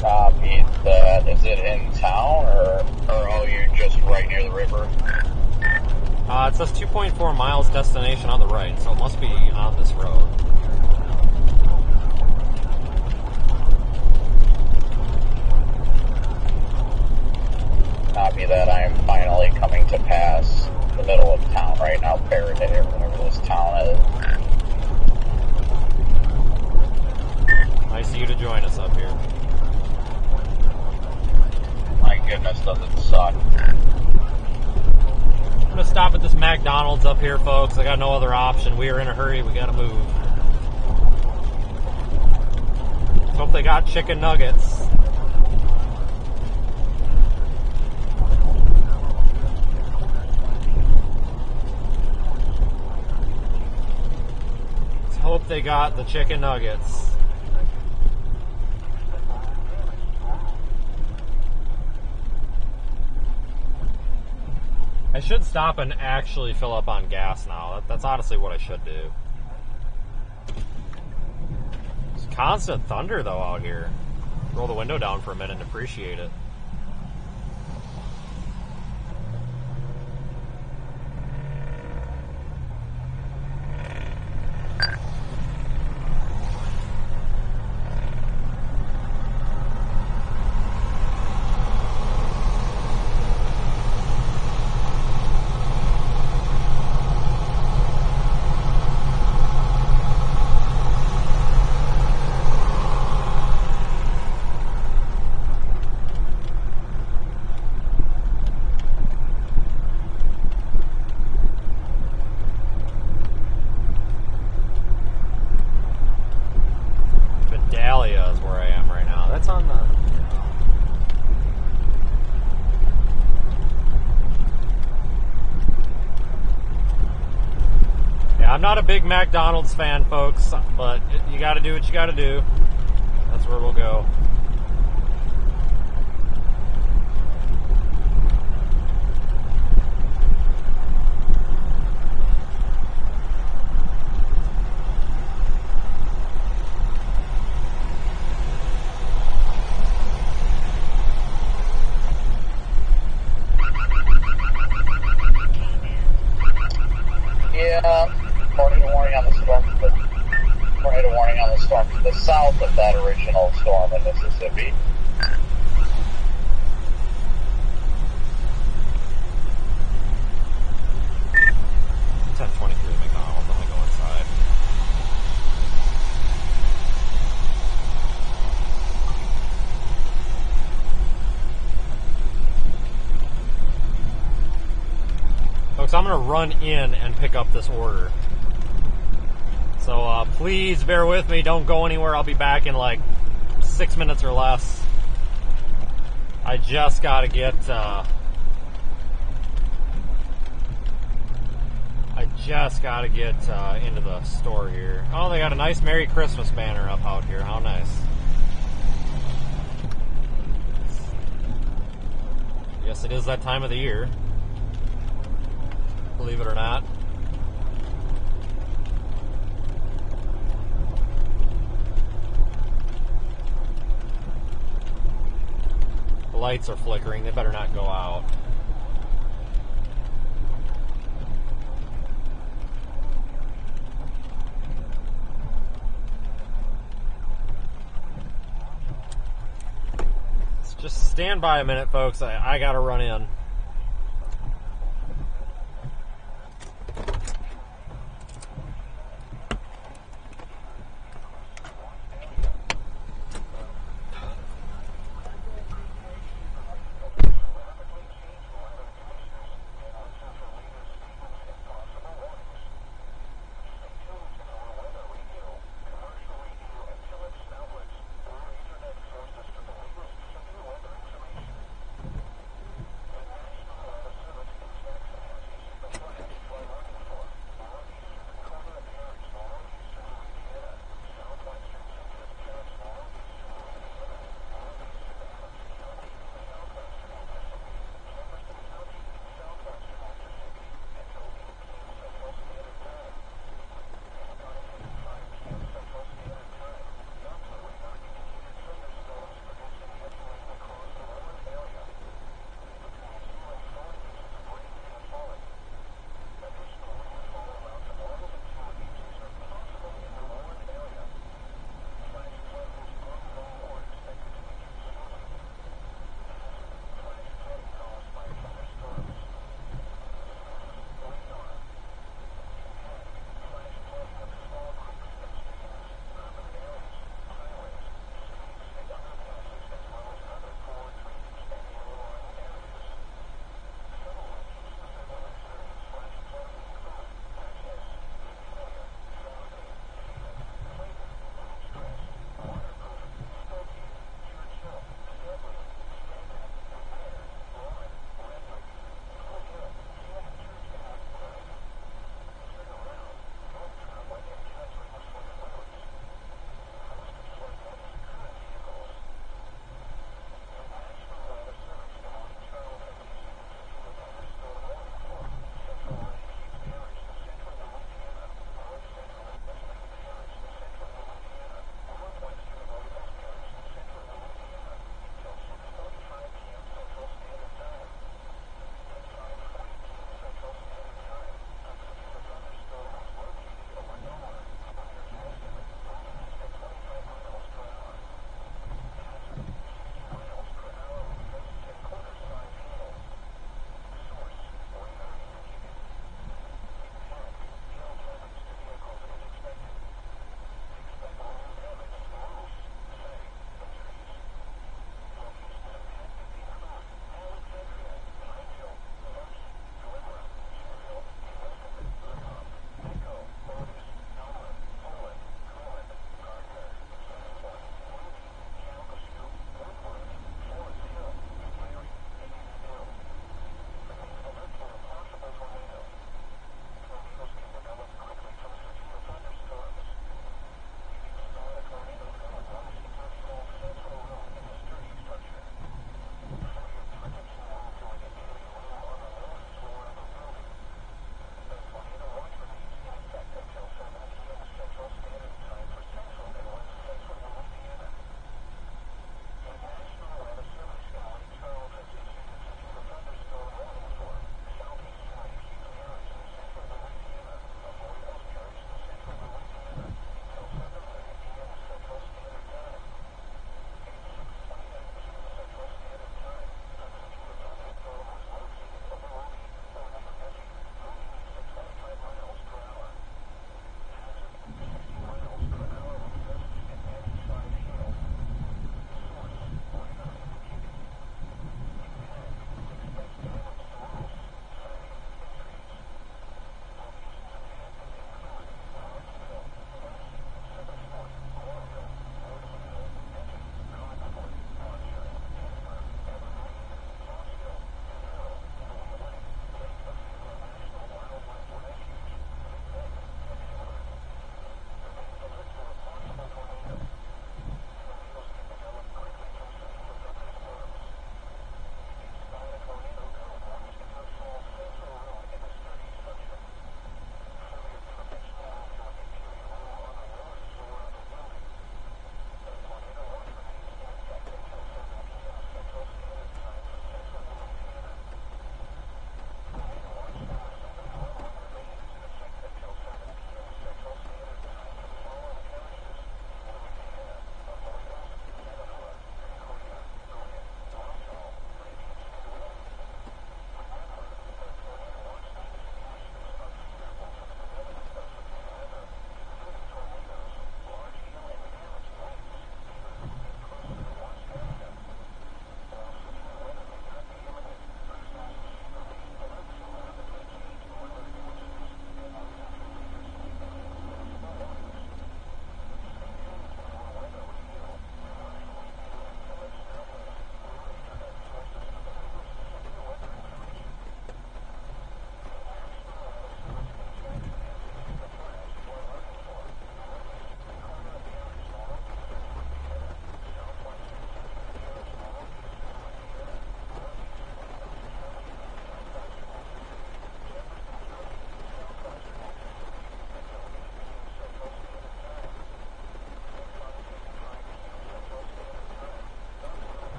Copy that. Is it in town, or oh, you're just right near the river?
It says 2.4 miles destination on the right, so it must be on this road.
Copy that. I am finally coming to pass the middle of town right now, Faraday, or whatever this town is.
Nice of you to join us up here.
My goodness, does it suck.
I'm going to stop at this McDonald's up here, folks. I got no other option. We are in a hurry. We got to move. Let's hope they got chicken nuggets. Let's hope they got the chicken nuggets. I should stop and actually fill up on gas now. That's honestly what I should do. It's constant thunder, though, out here. Roll the window down for a minute and appreciate it. Vidalia is where I am right now. That's on the... Yeah, I'm not a big McDonald's fan, folks, but you gotta do what you gotta do. That's where we'll go.
Tornado warning on the storm to the south of that original storm in Mississippi.
It's at 23 McDonald's. I'm gonna go inside. Folks, I'm gonna run in and pick up this order. So please bear with me. Don't go anywhere. I'll be back in like 6 minutes or less. I just gotta get into the store here. Oh, they got a nice Merry Christmas banner up out here. How nice. Yes, it is that time of the year. Believe it or not. The lights are flickering. They better not go out. Just stand by a minute, folks. I gotta run in.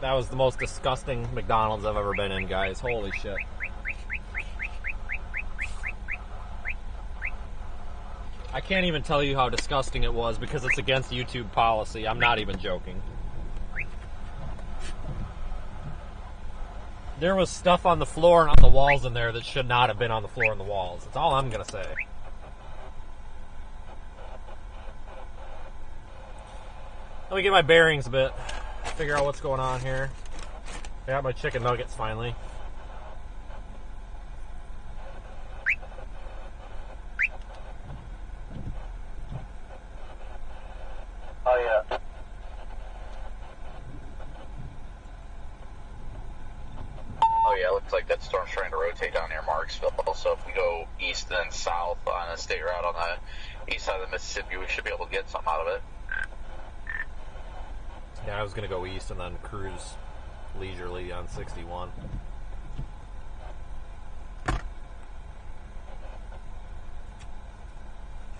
That was the most disgusting McDonald's I've ever been in, guys. Holy shit. I can't even tell you how disgusting it was because it's against YouTube policy. I'm not even joking. There was stuff on the floor and on the walls in there that should not have been on the floor and the walls. That's all I'm going to say. Let me get my bearings a bit. Figure out what's going on here. I got my chicken nuggets finally.
Oh, yeah. Oh, yeah, it looks like that storm's trying to rotate down near Marksville. So if we go east and south on a state route on the east side of the Mississippi, we should be able to get something out of it.
Yeah, I was going to go east and then cruise leisurely on 61. I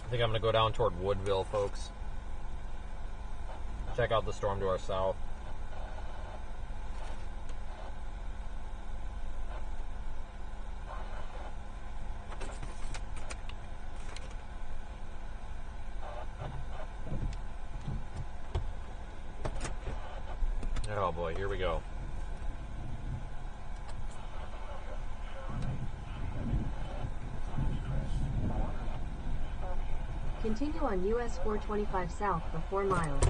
think I'm going to go down toward Woodville, folks. Check out the storm to our south. Oh boy, here we go.
Continue on US 425 south for 4 miles.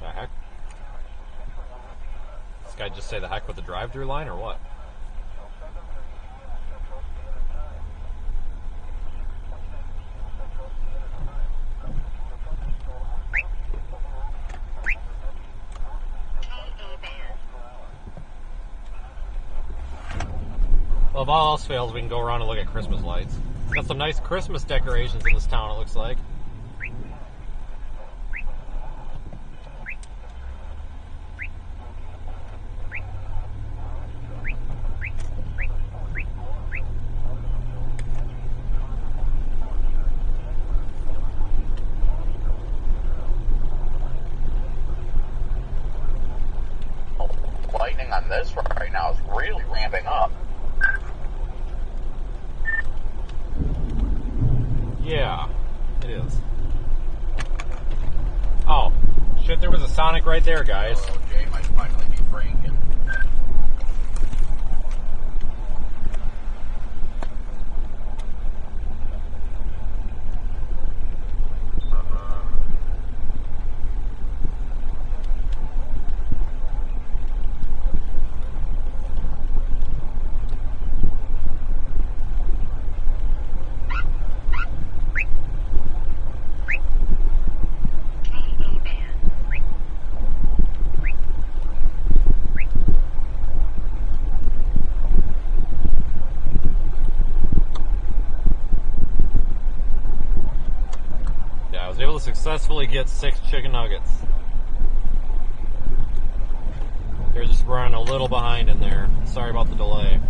The heck? This guy just say the heck with the drive-through line or what? Well, if all else fails, we can go around and look at Christmas lights. It's got some nice Christmas decorations in this town, it looks like.
Lightning on this right now is really ramping up.
Yeah, it is. Oh, shit, there was a Sonic right there, guys.
Oh, Jay might finally be breaking.
Yeah, I was able to successfully get 6 chicken nuggets. They're just running a little behind in there. Sorry about the delay.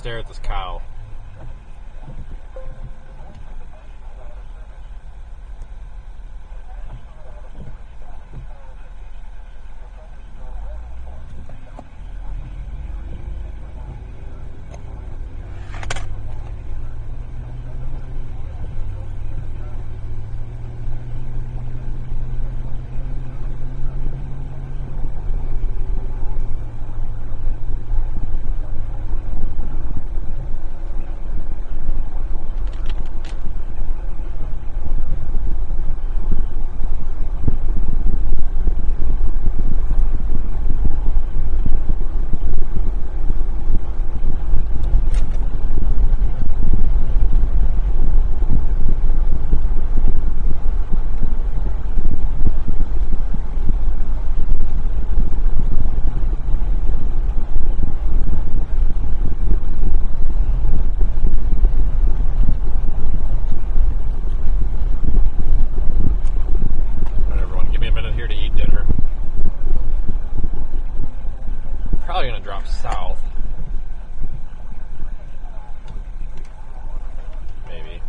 stare at this cow. South. Maybe.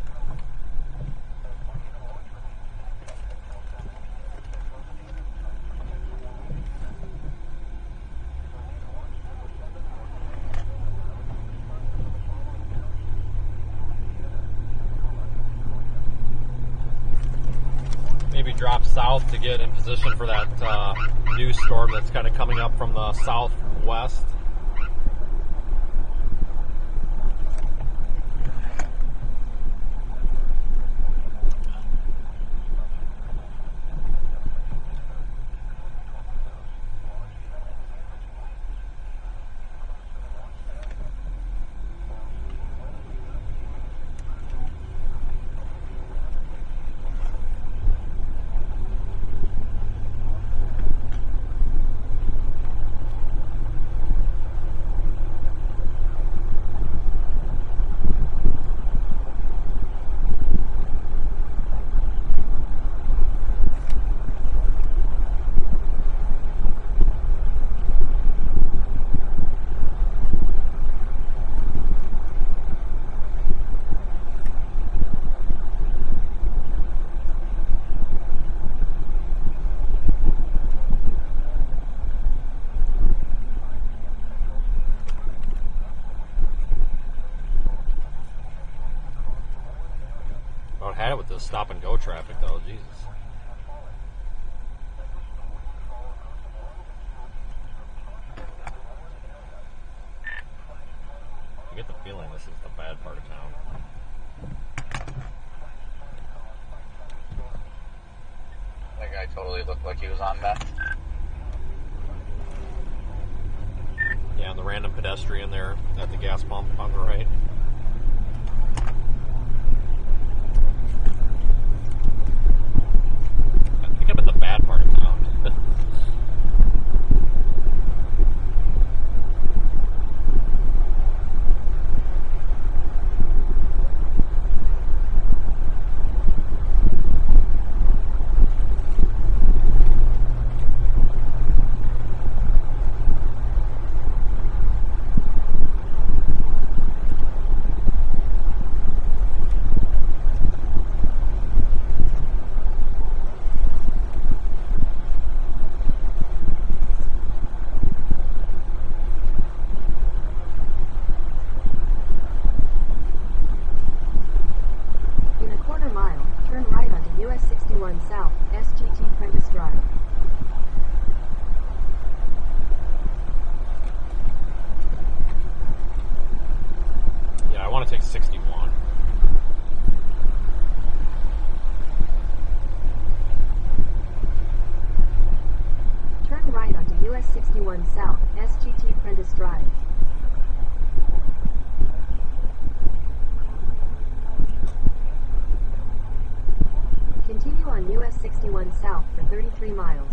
Maybe drop south to get in position for that new storm that's kind of coming up from the southwest. Had it with the stop and go traffic though, Jesus. I get the feeling this is the bad part of town.
That guy totally looked like he was on meth.
Yeah, and the random pedestrian there at the gas pump on the right. I think I'm in the bad part of town.
South, SGT Prentice Drive.
Yeah, I want to take 61.
Turn right onto US 61 South, SGT Prentice Drive. Continue on US 61 South for 33 miles.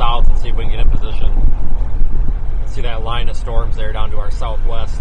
south and see if we can get in position. See that line of storms there down to our southwest.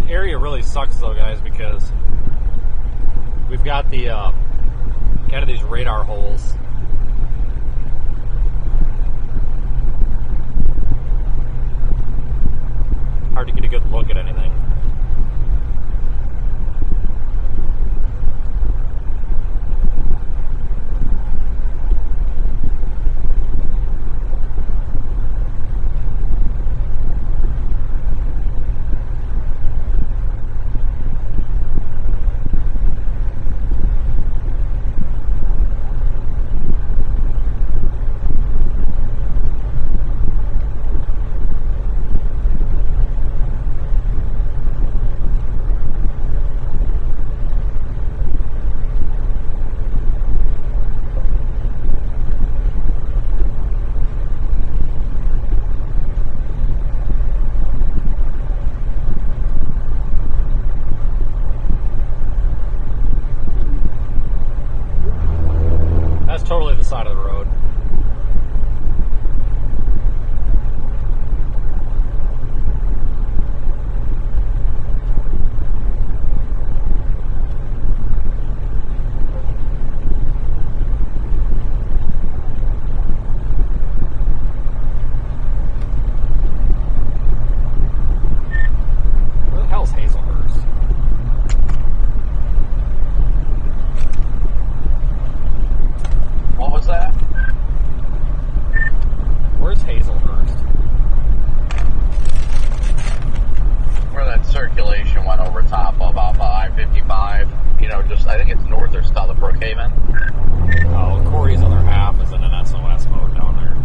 Area really sucks though, guys, because we've got the kind of these radar holes. Hard to get a good look at anything. Totally the side of the road. Where the hell's Hazelhurst?
What was that?
Where's Hazelhurst?
Where that circulation went over top of I-55. You know, just, I think it's north or south of Brookhaven.
Oh, Corey's other half is in an SOS mode down there.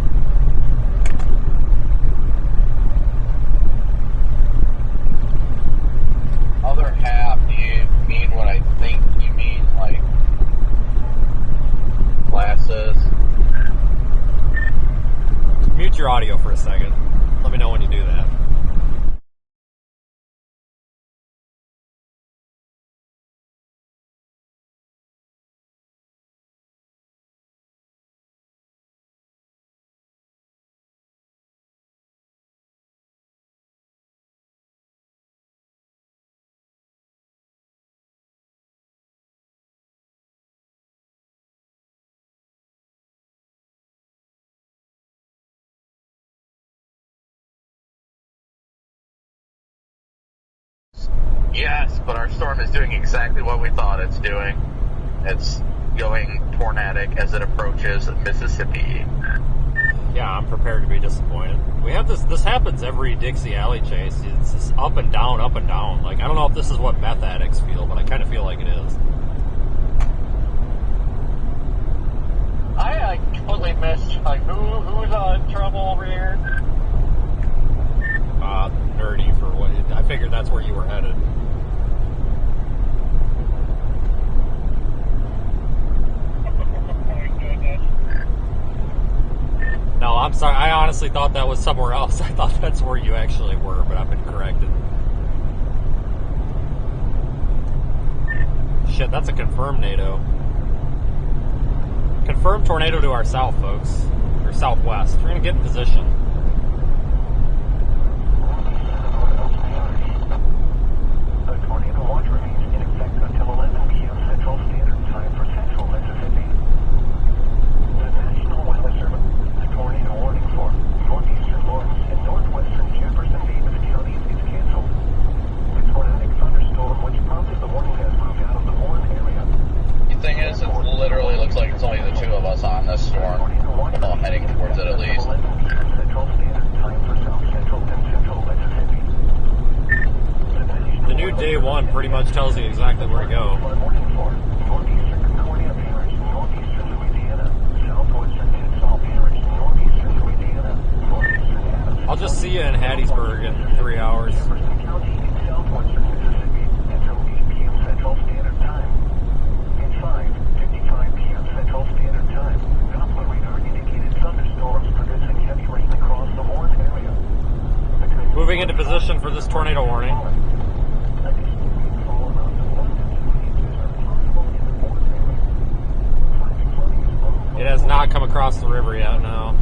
Other half, do you mean what I think you mean? Like, classes?
Mute your audio for a second. Let me know when you do that.
Yes, but our storm is doing exactly what we thought it's doing. It's going tornadic as it approaches Mississippi.
Yeah, I'm prepared to be disappointed. We have this happens every Dixie Alley chase. It's just up and down, up and down. Like, I don't know if this is what meth addicts feel, but I kind of feel like it is.
I completely missed, like, who's in trouble over here?
Nerdy for what, I figured that's where you were headed. No, I'm sorry. I honestly thought that was somewhere else. I thought that's where you actually were, but I've been corrected. Shit, that's a confirmed NATO. Confirmed tornado to our south, folks. Or southwest. We're going to get in position.
The tornado watch remains in effect until 11 p.m. Central Standard Time for Central Mississippi.
it literally looks like it's only the two of us on this storm. Well, heading towards it at least.
The new day one pretty much tells you exactly where to go. I'll just see you in Hattiesburg in 3 hours. Moving into position for this tornado warning. It has not come across the river yet, no.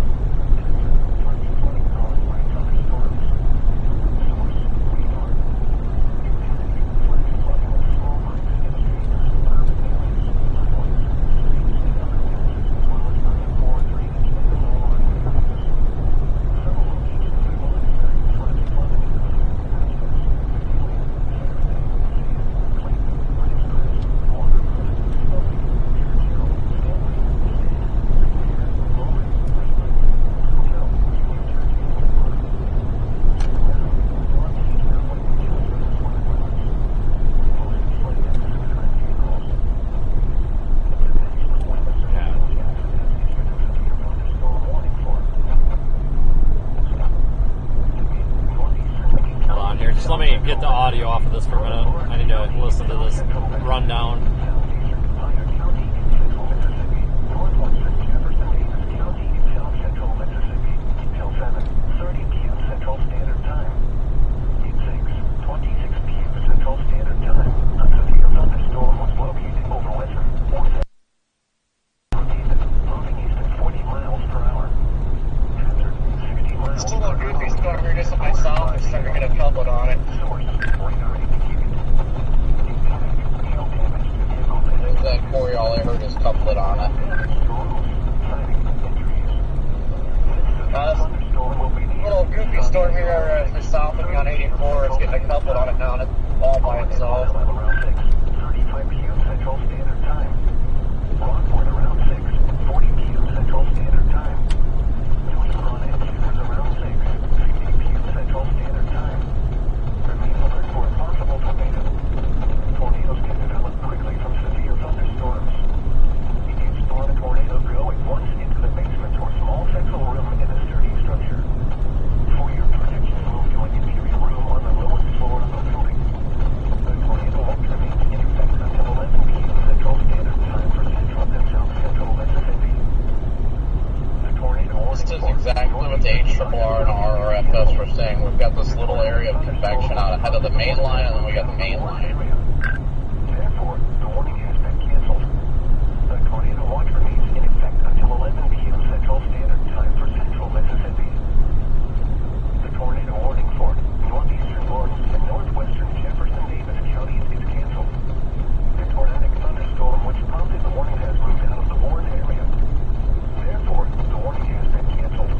Just let me get the audio off of this for a minute. I need to listen to this rundown.
Still a goofy storm here just to myself. It's starting to get a couple on it. There's that Corey, all I heard is couplet on it. Little goofy storm here to the south of me on 84. It's getting a couplet on it now, and it's all by itself. Exactly what the HRR and RRFS were saying. We've got this little area of convection out ahead of the main line, and then we got the main line.
Therefore, the warning has been canceled. The tornado watch remains in effect until 11 p.m. Central Standard Time for Central Mississippi. The tornado warning for northeastern Lawrence and northwestern Jefferson Davis counties is canceled. The tornadic thunderstorm which prompted the warning has moved out of the warned area. Therefore, the warning has been canceled.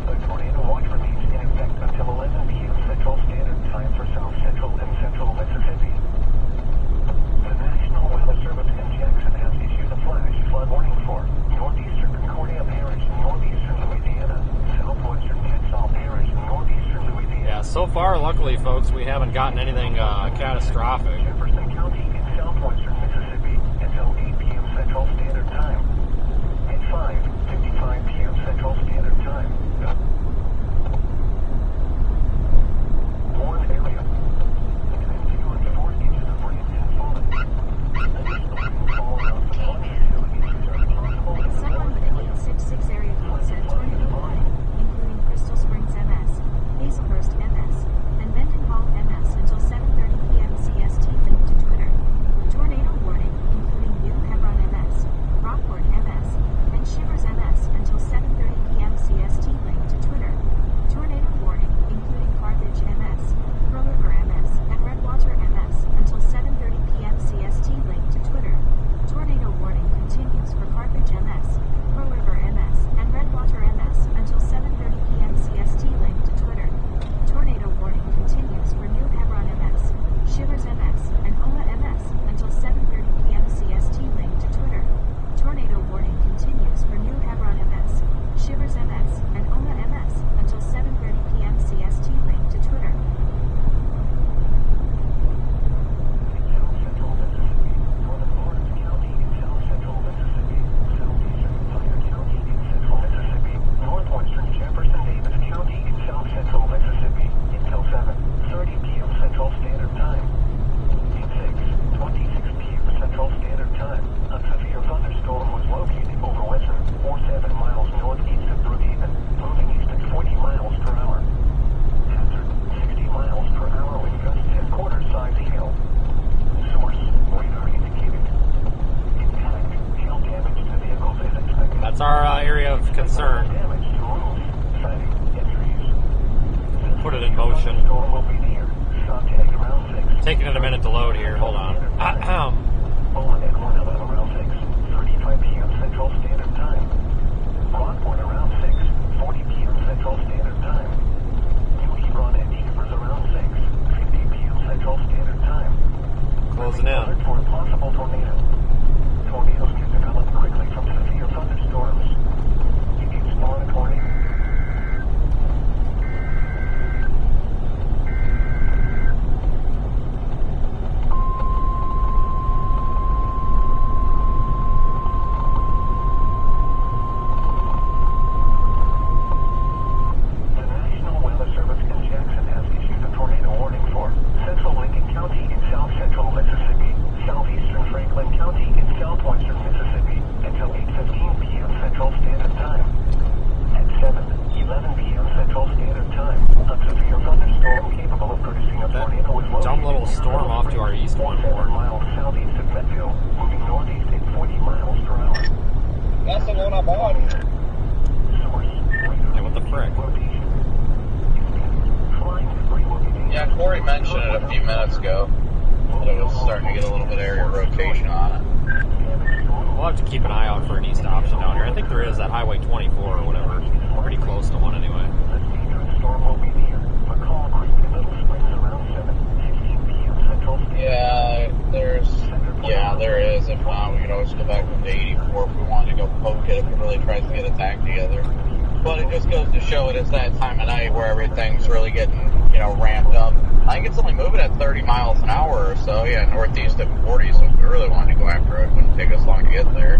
The tornado watch remains in effect until 11 p.m. Central Standard Time for South Central and Central Mississippi. The National Weather Service in Jackson has issued a flash flood warning for northeastern Concordia Parish, northeastern Louisiana, southwestern Kennesaw Parish, northeastern Louisiana.
Yeah, so far, luckily, folks, we haven't gotten anything catastrophic.
Jefferson County in southwestern Mississippi until 8 p.m. Central Standard Time. At 5:55 p.m. Central Standard Time. Warren area. Between 2 and 4 inches of rain has fallen. Additional rainfall around the Montana issues are possible in the
Someone with an 866 area code said tornado warning, including Crystal Springs MS, Hazelhurst MS, and Mendenhall MS until 7:30 p.m. CST
It's our area of concern. Put it in motion. Taking it a minute to load here. Hold on.
35 p.m. Central Standard Time. Rockport around 6, 40 p.m. Central Standard Time. New Hebron and Hebrews around 6, 50 p.m. Central Standard Time.
Closing in.
Alert for a possible tornado. Tornadoes can develop quickly from severe thunderstorms. You can spawn a tornado.
Dumb little storm off to our east one more.
Miles southeast of Medfield, moving northeast at 40 miles per hour.
That's the one I'm on.
Hey, what the frick?
Yeah, Corey mentioned it a few minutes ago. That it was starting to get a little bit of area rotation on it.
We'll have to keep an eye out for an east option down here. I think there is that Highway 24 or whatever. Pretty close to one anyway.
There is. If not, we could always go back to 84 if we wanted to go poke it if it really tries to get attacked together. But it just goes to show it is that time of night where everything's really getting, ramped up. I think it's only moving at 30 miles an hour or so, northeast at 40, so if we really wanted to go after it, it wouldn't take us long to get there.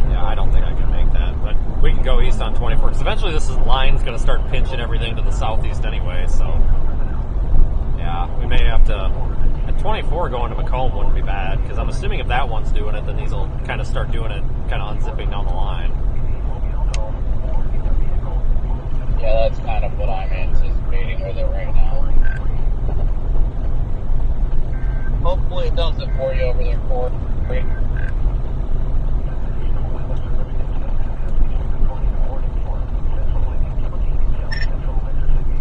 Yeah, I don't think I can make that, but we can go east on 24, because eventually this line's going to start pinching everything to the southeast anyway, so yeah, we may have to. At 24 going to Macomb wouldn't be bad, because I'm assuming if that one's doing it, then these will kind of start doing it, kind of unzipping down the line.
Yeah, that's kind of what I'm anticipating with it right now. Hopefully it does it for you over there, Corey.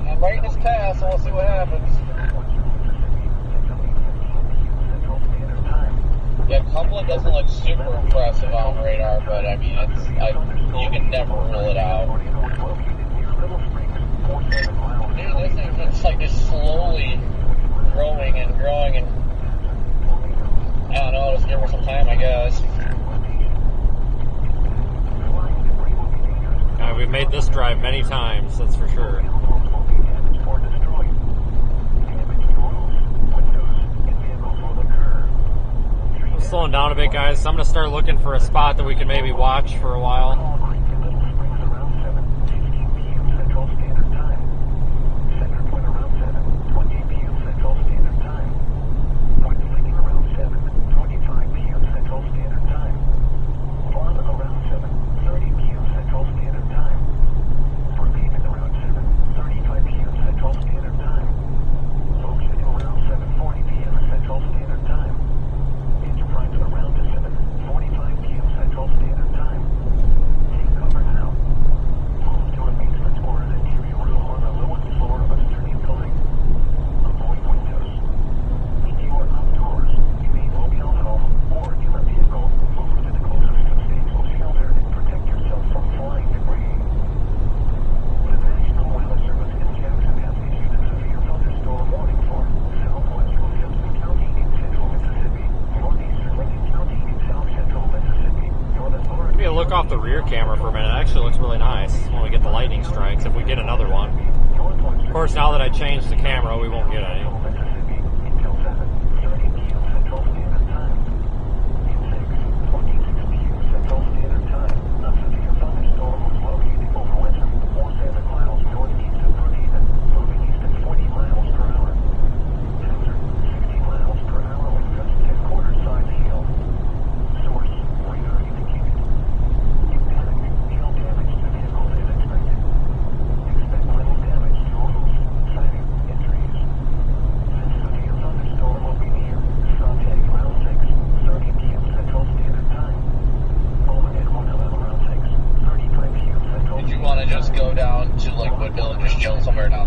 And right in his pass, so we'll see what happens. Yeah, Cumberland doesn't look super impressive on radar, but I mean, you can never rule it out. Dude, this thing's just slowly growing and growing, and I don't know, just give her some time, I guess.
We've made this drive many times, that's for sure. Slowing down a bit, guys, so I'm going to start looking for a spot that we can maybe watch for a while. Off the rear camera for a minute. It actually looks really nice when we get the lightning strikes, if we get another one. Of course, now that I changed the camera, we won't get any.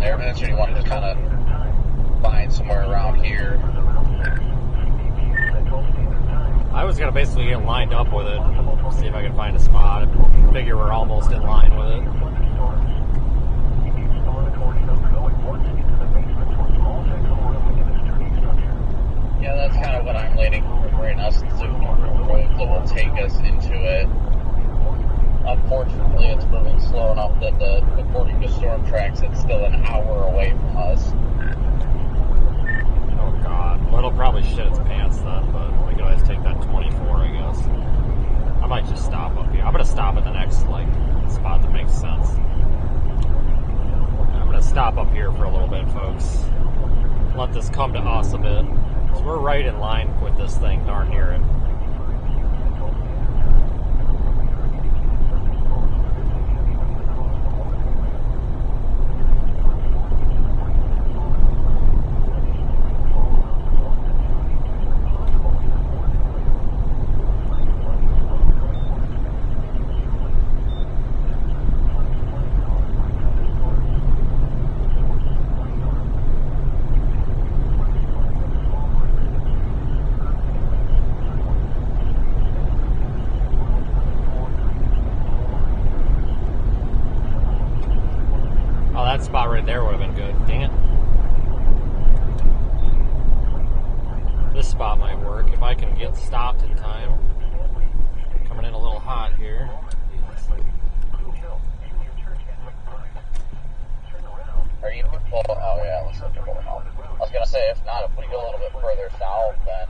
there, but that's when you wanted to kind of find somewhere around here.
I was gonna basically get lined up with it, see if I could find a spot. I figure we're almost in line with it.
Yeah, that's kind of what I'm leaning right now, since there's no roads that will take us into it. Unfortunately, it's moving slow enough that, according to storm tracks, it's still an hour away from us.
Oh god. Well, it'll probably shit its pants then, but we could always take that 24, I guess. I might just stop up here. I'm gonna stop at the next, like, spot that makes sense. I'm gonna stop up here for a little bit, folks. Let this come to us a bit. Because we're right in line with this thing, darn near it. Spot right there would have been good. Dang it. This spot might work if I can get stopped in time. Coming in a little hot here.
Are you people? Oh yeah, it looks like you're going out. I was gonna say, if not, if we go a little bit further south, then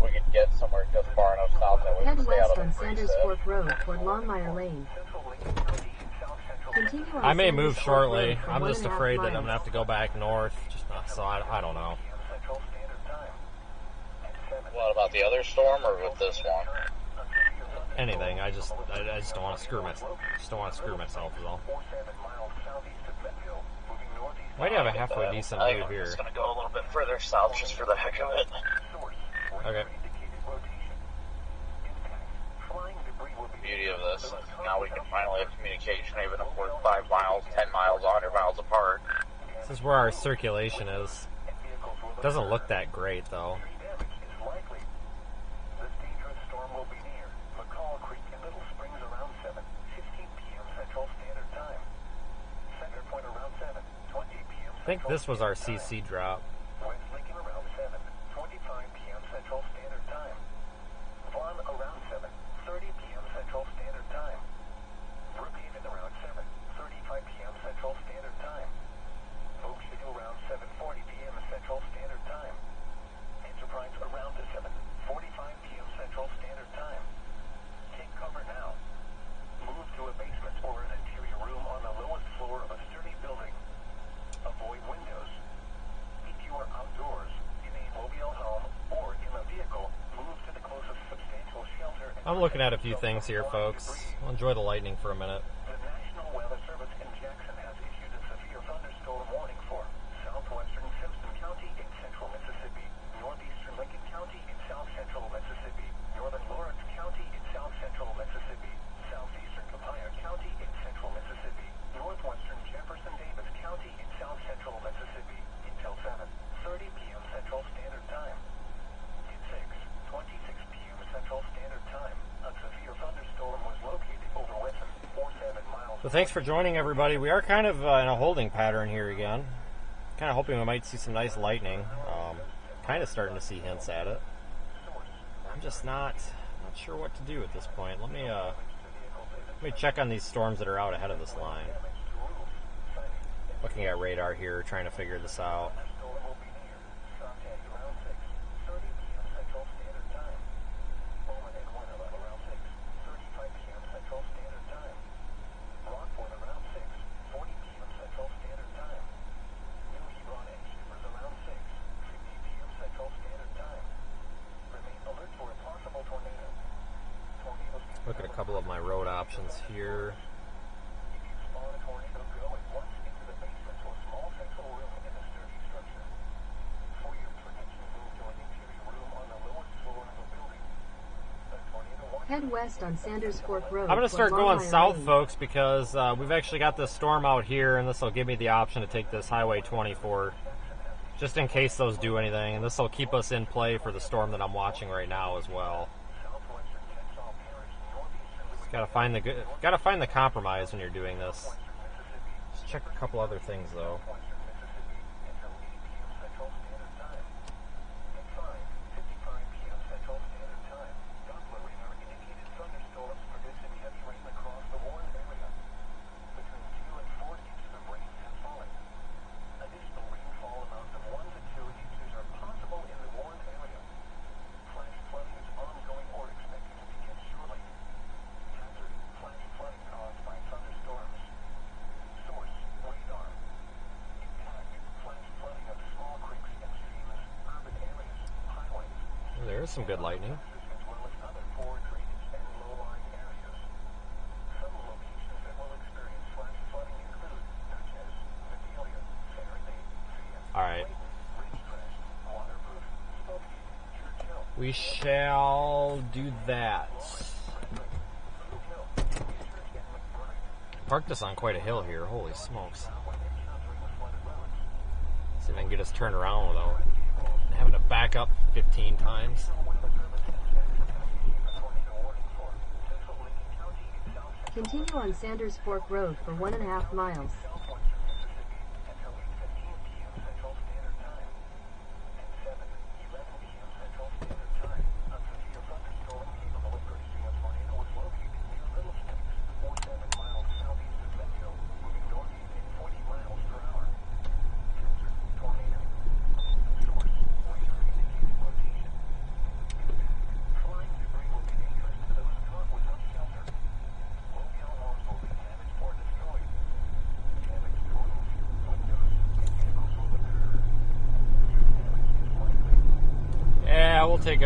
we could get somewhere just far enough south that we
Head
can stay out
west
of
on
the
Sanders
freeze.
Fork Road toward Longmire Lane. Continue on
I may
Sanders
move
Fork
shortly.
Road for
I'm just
1.5
afraid that I'm
miles.
gonna have to go back north. So I don't know.
What about the other storm or with this one?
Anything. I just don't want to screw myself. Just don't want to screw myself is all. Why do you have a halfway decent
I
view
think I'm
here?
just gonna go a little bit further south just for the heck of it.
Okay.
Beauty of this, now we can finally have communication even if we're 5 miles, 10 miles, 100 miles apart.
This is where our circulation is. Doesn't look that great though. I think this was our CC drop. I'm looking at a few things here, folks. I'll enjoy the lightning for a minute.
The National Weather Service in Jackson has issued a severe thunderstorm warning for southwestern Simpson County in central Mississippi, northeastern Lincoln County in south central Mississippi, northern Lawrence County in south central Mississippi, southeastern Copiah County in central Mississippi, northwestern Jefferson Davis County in south central Mississippi until 7:30 p.m. Central Standard Time. At 6:26 p.m. Central Standard Time, a severe thunderstorm was located over Wesson, 47 miles.
So thanks for joining, everybody. We are kind of in a holding pattern here again. Kind of hoping we might see some nice lightning. Kind of starting to see hints at it. I'm just not sure what to do at this point. Let me check on these storms that are out ahead of this line. Looking at radar here, trying to figure this out. Look at a couple of my road options here.
Head west on Sanders Fork Road.
I'm going to
for
start going
Bonfire
south,
Lane.
folks, because we've actually got this storm out here, and this will give me the option to take this Highway 24, just in case those do anything, and this will keep us in play for the storm that I'm watching right now as well. Got to find the compromise when you're doing this. Just check a couple other things though. There's some good lightning. Alright. We shall do that. Parked us on quite a hill here. Holy smokes. See if I can get us turned around without having to back up 15 times.
Continue on Sanders Fork Road for 1.5 miles.
We'll take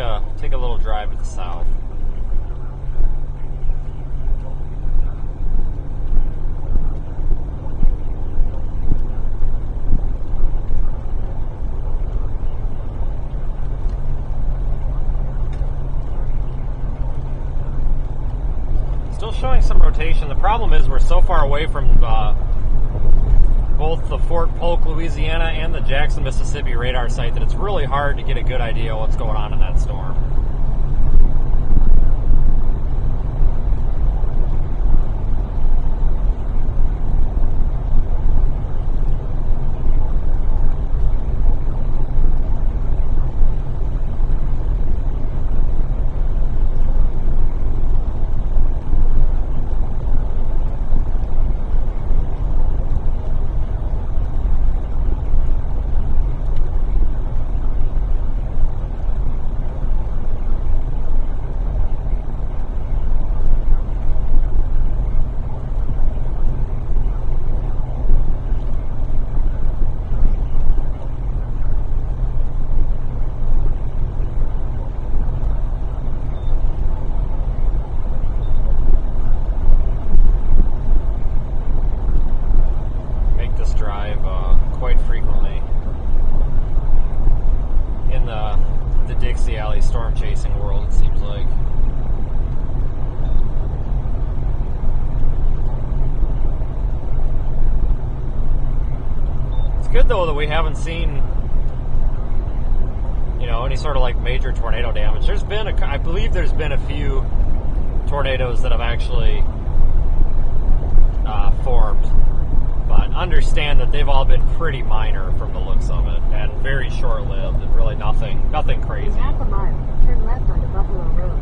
a little drive to the south. Still showing some rotation. The problem is we're so far away from both the Fort Polk, Louisiana and the Jackson, Mississippi radar site that it's really hard to get a good idea of what's going on in that storm. Storm chasing world, it seems like. It's good though that we haven't seen, you know, any sort of like major tornado damage. There's been I believe there's been a few tornadoes that have actually formed, but understand that they've all been pretty minor from the looks of it and very short-lived and really nothing crazy.
In half a mile, turn left onto Buffalo Road.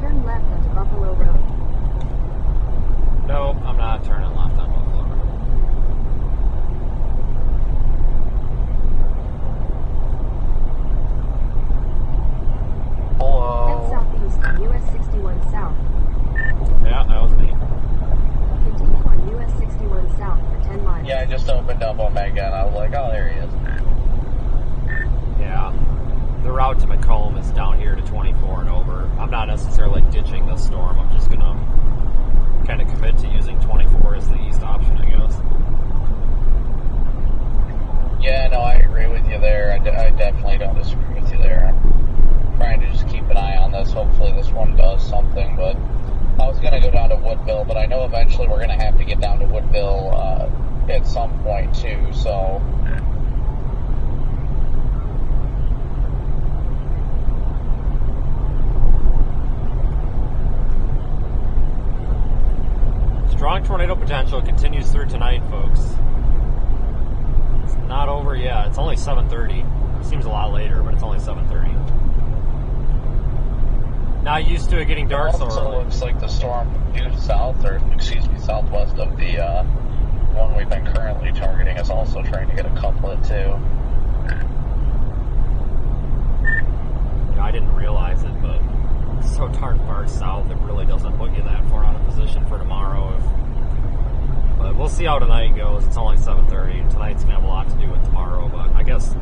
Turn left onto Buffalo Road.
No, I'm not turning left on Buffalo Road.
Head southeast on US 61 South.
Yeah, that was me.
Continue on US 61 South for 10 miles.
Yeah, I just opened up Omega and I was like, oh, there he is.
Yeah. The route to Macomb is down here to 24 and over. I'm not necessarily ditching this storm. I'm just going to
Woodville, but I know eventually we're going to have to get down to Woodville at some point too, so...
Strong tornado potential continues through tonight, folks. It's not over yet. It's only 7:30. Seems a lot later, but it's only 7:30. Not used to it getting dark so
also
early.
looks like the storm due south, or excuse me, southwest of the one we've been currently targeting is also trying to get a couplet too.
Yeah, I didn't realize it, but it's so darn far south, it really doesn't put you that far out of position for tomorrow. But we'll see how tonight goes. It's only 7:30. Tonight's going to have a lot to do with tomorrow, but I guess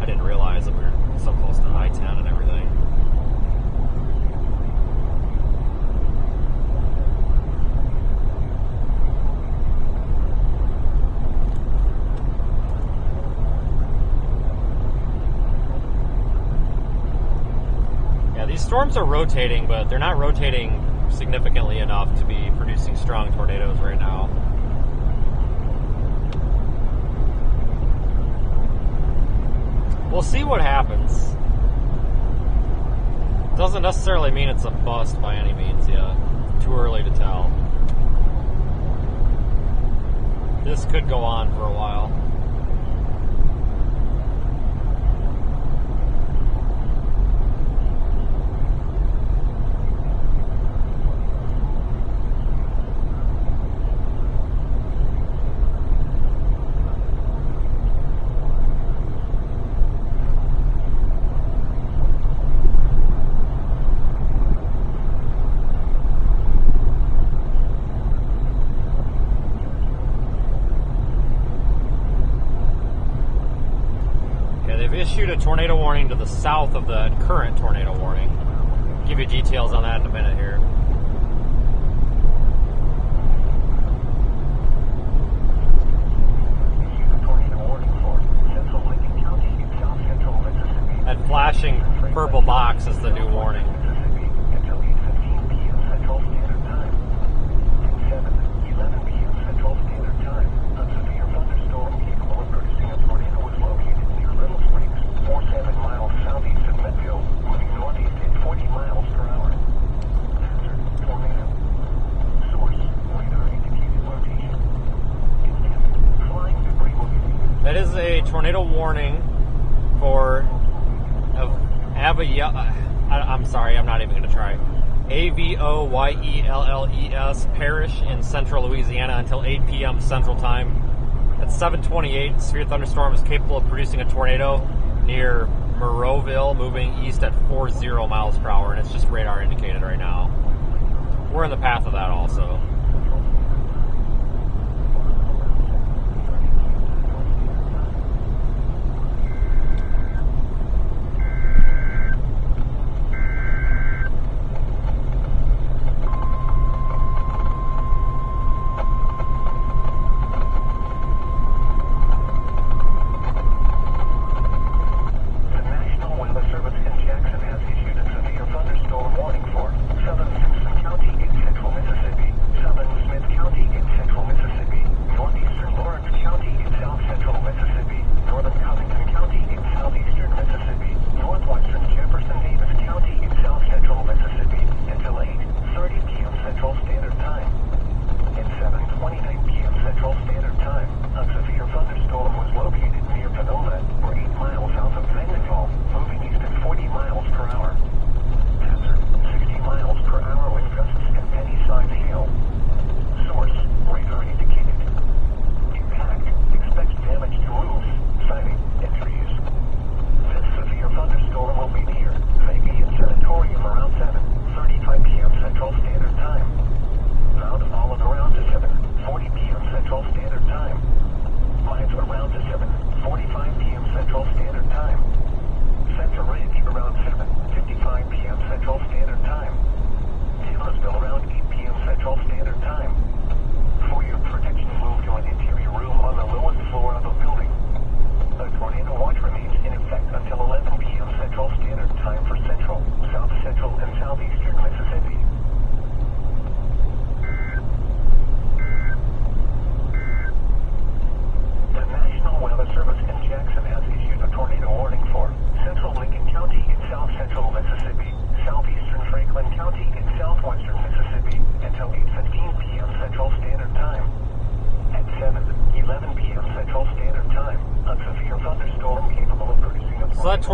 I didn't realize that we were so close to I-10 and everything. Yeah, these storms are rotating, but they're not rotating significantly enough to be producing strong tornadoes right now. We'll see what happens. Doesn't necessarily mean it's a bust by any means yet. Too early to tell. This could go on for a while. Issued a tornado warning to the south of the current tornado warning. I'll give you details on that in a minute here. That flashing purple box is the new warning. That is a tornado warning for I'm sorry, I'm not even going to try. Avoyelles Parish in central Louisiana until 8 p.m. Central Time. At 7:28, the severe thunderstorm is capable of producing a tornado near Moreauville, moving east at 40 miles per hour, and it's just radar indicated right now. We're in the path of that also.
Southern Houston County in central Mississippi,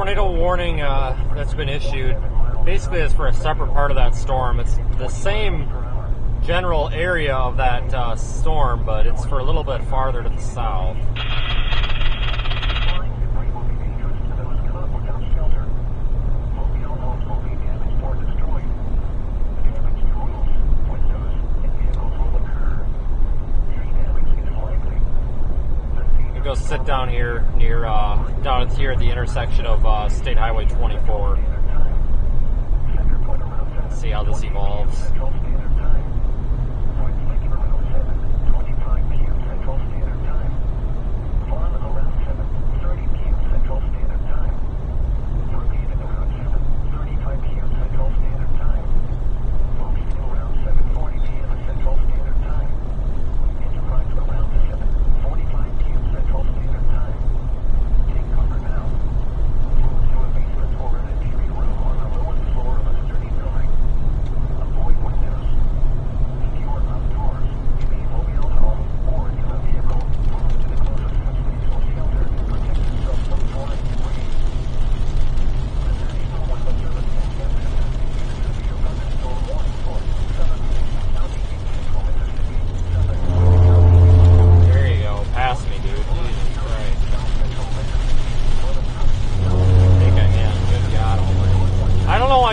tornado warning that's been issued basically is for a separate part of that storm. It's the same general area of that storm, but it's for a little bit farther to the south. Go sit down here near down here at the intersection of State Highway 24. See how this evolves.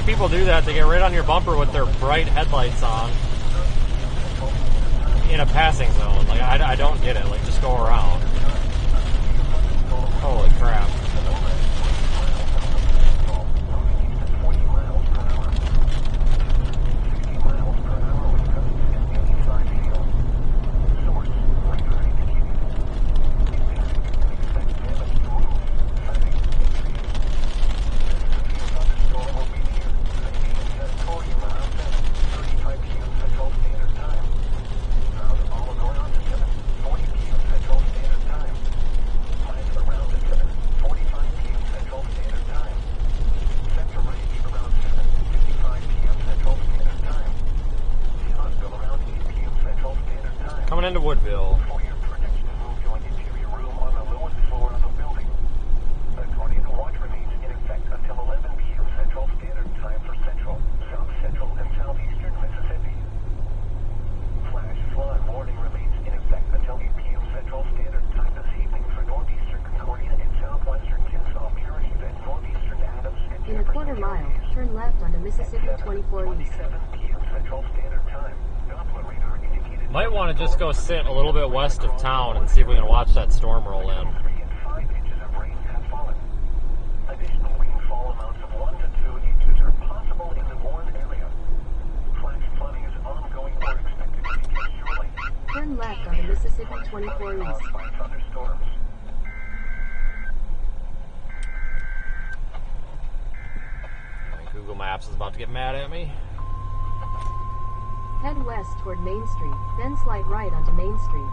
People do that. They get right on your bumper with their bright headlights on in a passing zone. Like, I don't get it. Like, just go around. Holy crap. Coming into Woodville.
In a quarter mile, turn left onto Mississippi 24 East.
Might want to just go sit a little bit west of town and see if we can watch that storm roll in.
Turn left onto Mississippi 24 East.
Google Maps is about to get mad at me.
Head west toward Main Street, then slide right onto Main Street.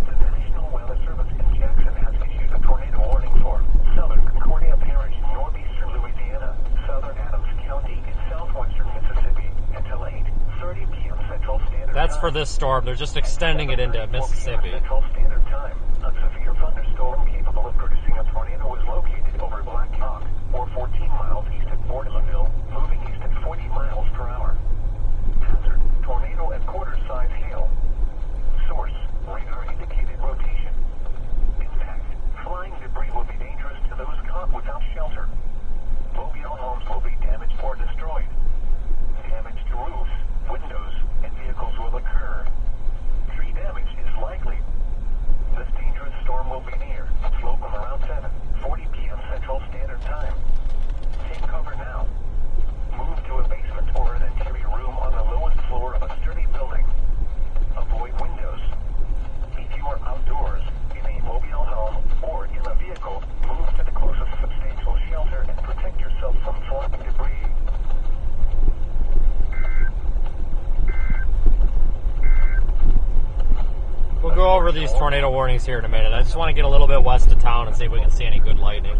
The National Weather Service in Jackson has issued a tornado warning for southern Concordia Parish, northeastern Louisiana, southern Adams County, and southwestern Mississippi until 8:30 p.m. Central Standard Time.
That's for this storm. They're just extending it into Mississippi.
Central Standard Time. A severe thunderstorm capable of producing a tornado is located over Black Hawk, or 14 miles east of Boardmanville, moving east at 40 miles per hour. Hazard: tornado at quarter-size hail. Source: radar-indicated rotation. Impact: flying debris will be dangerous to those caught without shelter. Mobile homes will be damaged or destroyed. Damage to roofs, windows, and vehicles will occur. Tree damage is likely. This dangerous storm will be near. Slope of around 7:40 p.m. Central Standard Time. Take cover now. Move to a basement or an interior room on the lowest floor of a sturdy building. Avoid windows. If you are outdoors, in a mobile home, or in a vehicle, move to the closest substantial shelter and protect yourself from flying debris.
We'll go over these tornado warnings here in a minute. I just want to get a little bit west of town and see if we can see any good lightning.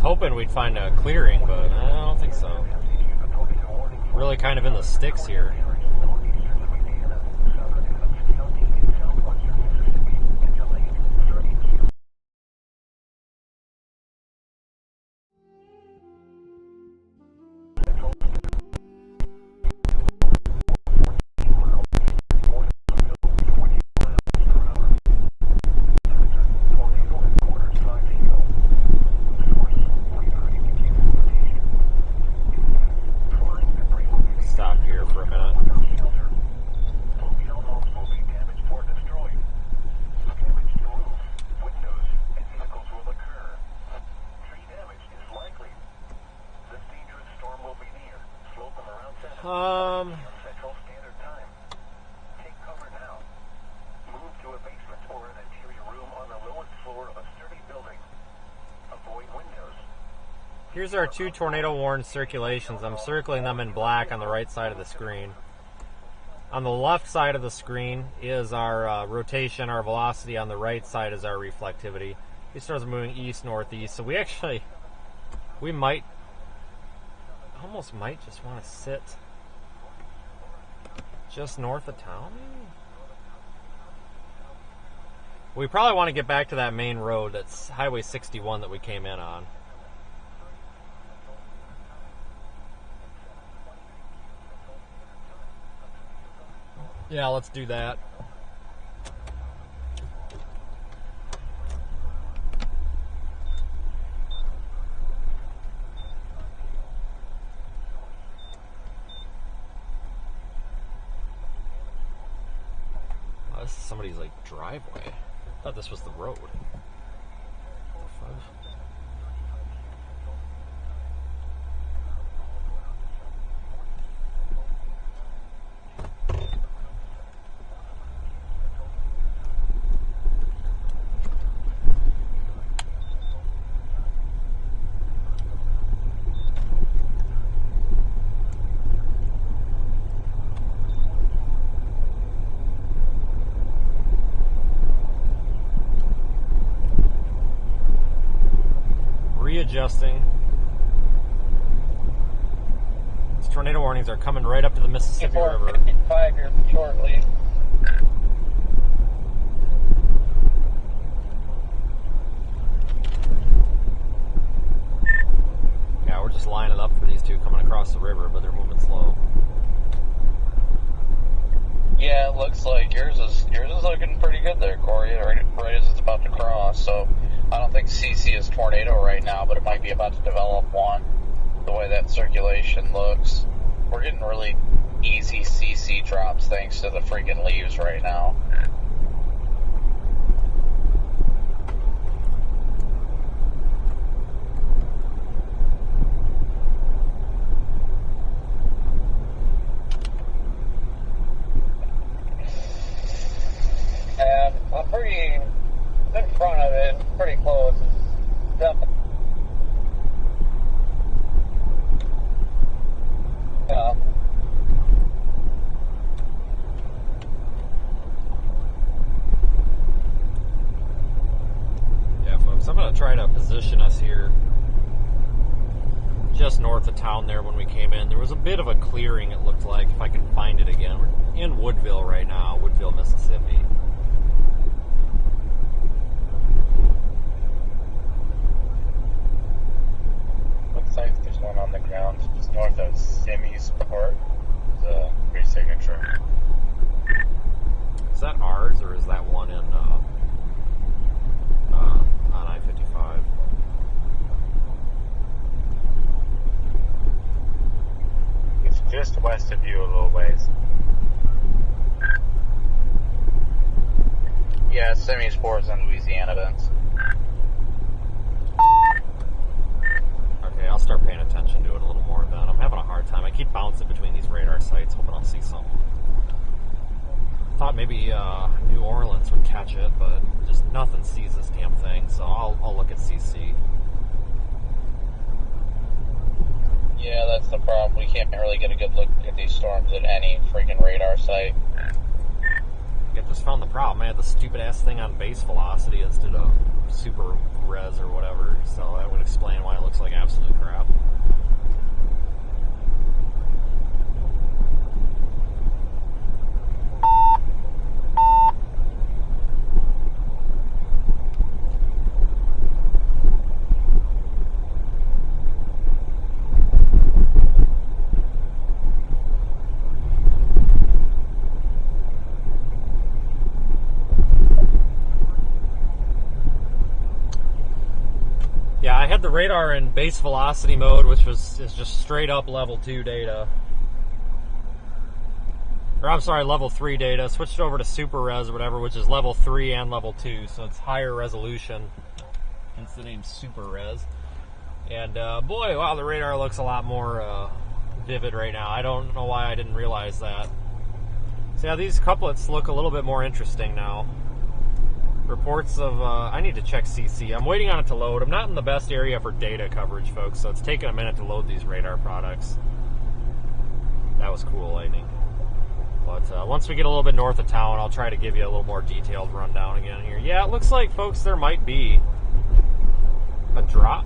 hoping we'd find a clearing, but I don't think so. Really kind of in the sticks here. Stop here for a minute. Here's our two tornado-warned circulations. I'm circling them in black on the right side of the screen. On the left side of the screen is our rotation, our velocity. On the right side is our reflectivity. These stars are moving east, northeast. So we might, almost might just want to sit just north of town, maybe? We probably want to get back to that main road. That's Highway 61 that we came in on. Yeah, let's do that. Oh, this is somebody's like driveway. I thought this was the road. What the fuck? Readjusting. These tornado warnings are coming right up to the Mississippi River.
55 here shortly.
Yeah, we're just lining up for these two coming across the river, but they're moving slow.
Yeah, it looks like yours is looking pretty good there, Corey. Right as it's about to cross. So I don't think CC is tornado right now, but it might be about to develop one. The way that circulation looks, we're getting really easy CC drops thanks to the freaking leaves right now. And I'm pretty in front of it, pretty close. It's definitely. Yeah.
Yeah, folks, I'm going to try to position us here just north of town there when we came in. There was a bit of a clearing, it looked like, if I can find it again. We're in Woodville right now, Woodville, Mississippi.
Looks like there's one on the ground just north of Simi's Port. The re-signature.
Is that ours, or is that one in on I-55?
It's just west of you a little ways.
Yeah, Semi-Sports in Louisiana, Vince.
Okay, I'll start paying attention to it a little more then. I'm having a hard time. I keep bouncing between these radar sites, hoping I'll see something. Thought maybe New Orleans would catch it, but just nothing sees this damn thing, so I'll look at CC.
Yeah, that's the problem. We can't really get a good look at these storms at any freaking radar site.
I just found the problem. I had the stupid ass thing on base velocity instead of super res or whatever, so that would explain why it looks like I had the radar in base velocity mode, which is just straight up level 2 data. Or I'm sorry, level 3 data. Switched over to super res or whatever, which is level 3 and level 2, so it's higher resolution. Hence the name super res. And boy, wow, the radar looks a lot more vivid right now. I don't know why I didn't realize that. So yeah, these couplets look a little bit more interesting now. Reports of, I need to check CC. I'm waiting on it to load. I'm not in the best area for data coverage, folks, so it's taking a minute to load these radar products. That was cool, Lightning. But once we get a little bit north of town, I'll try to give you a little more detailed rundown again here. Yeah, it looks like, folks, there might be a drop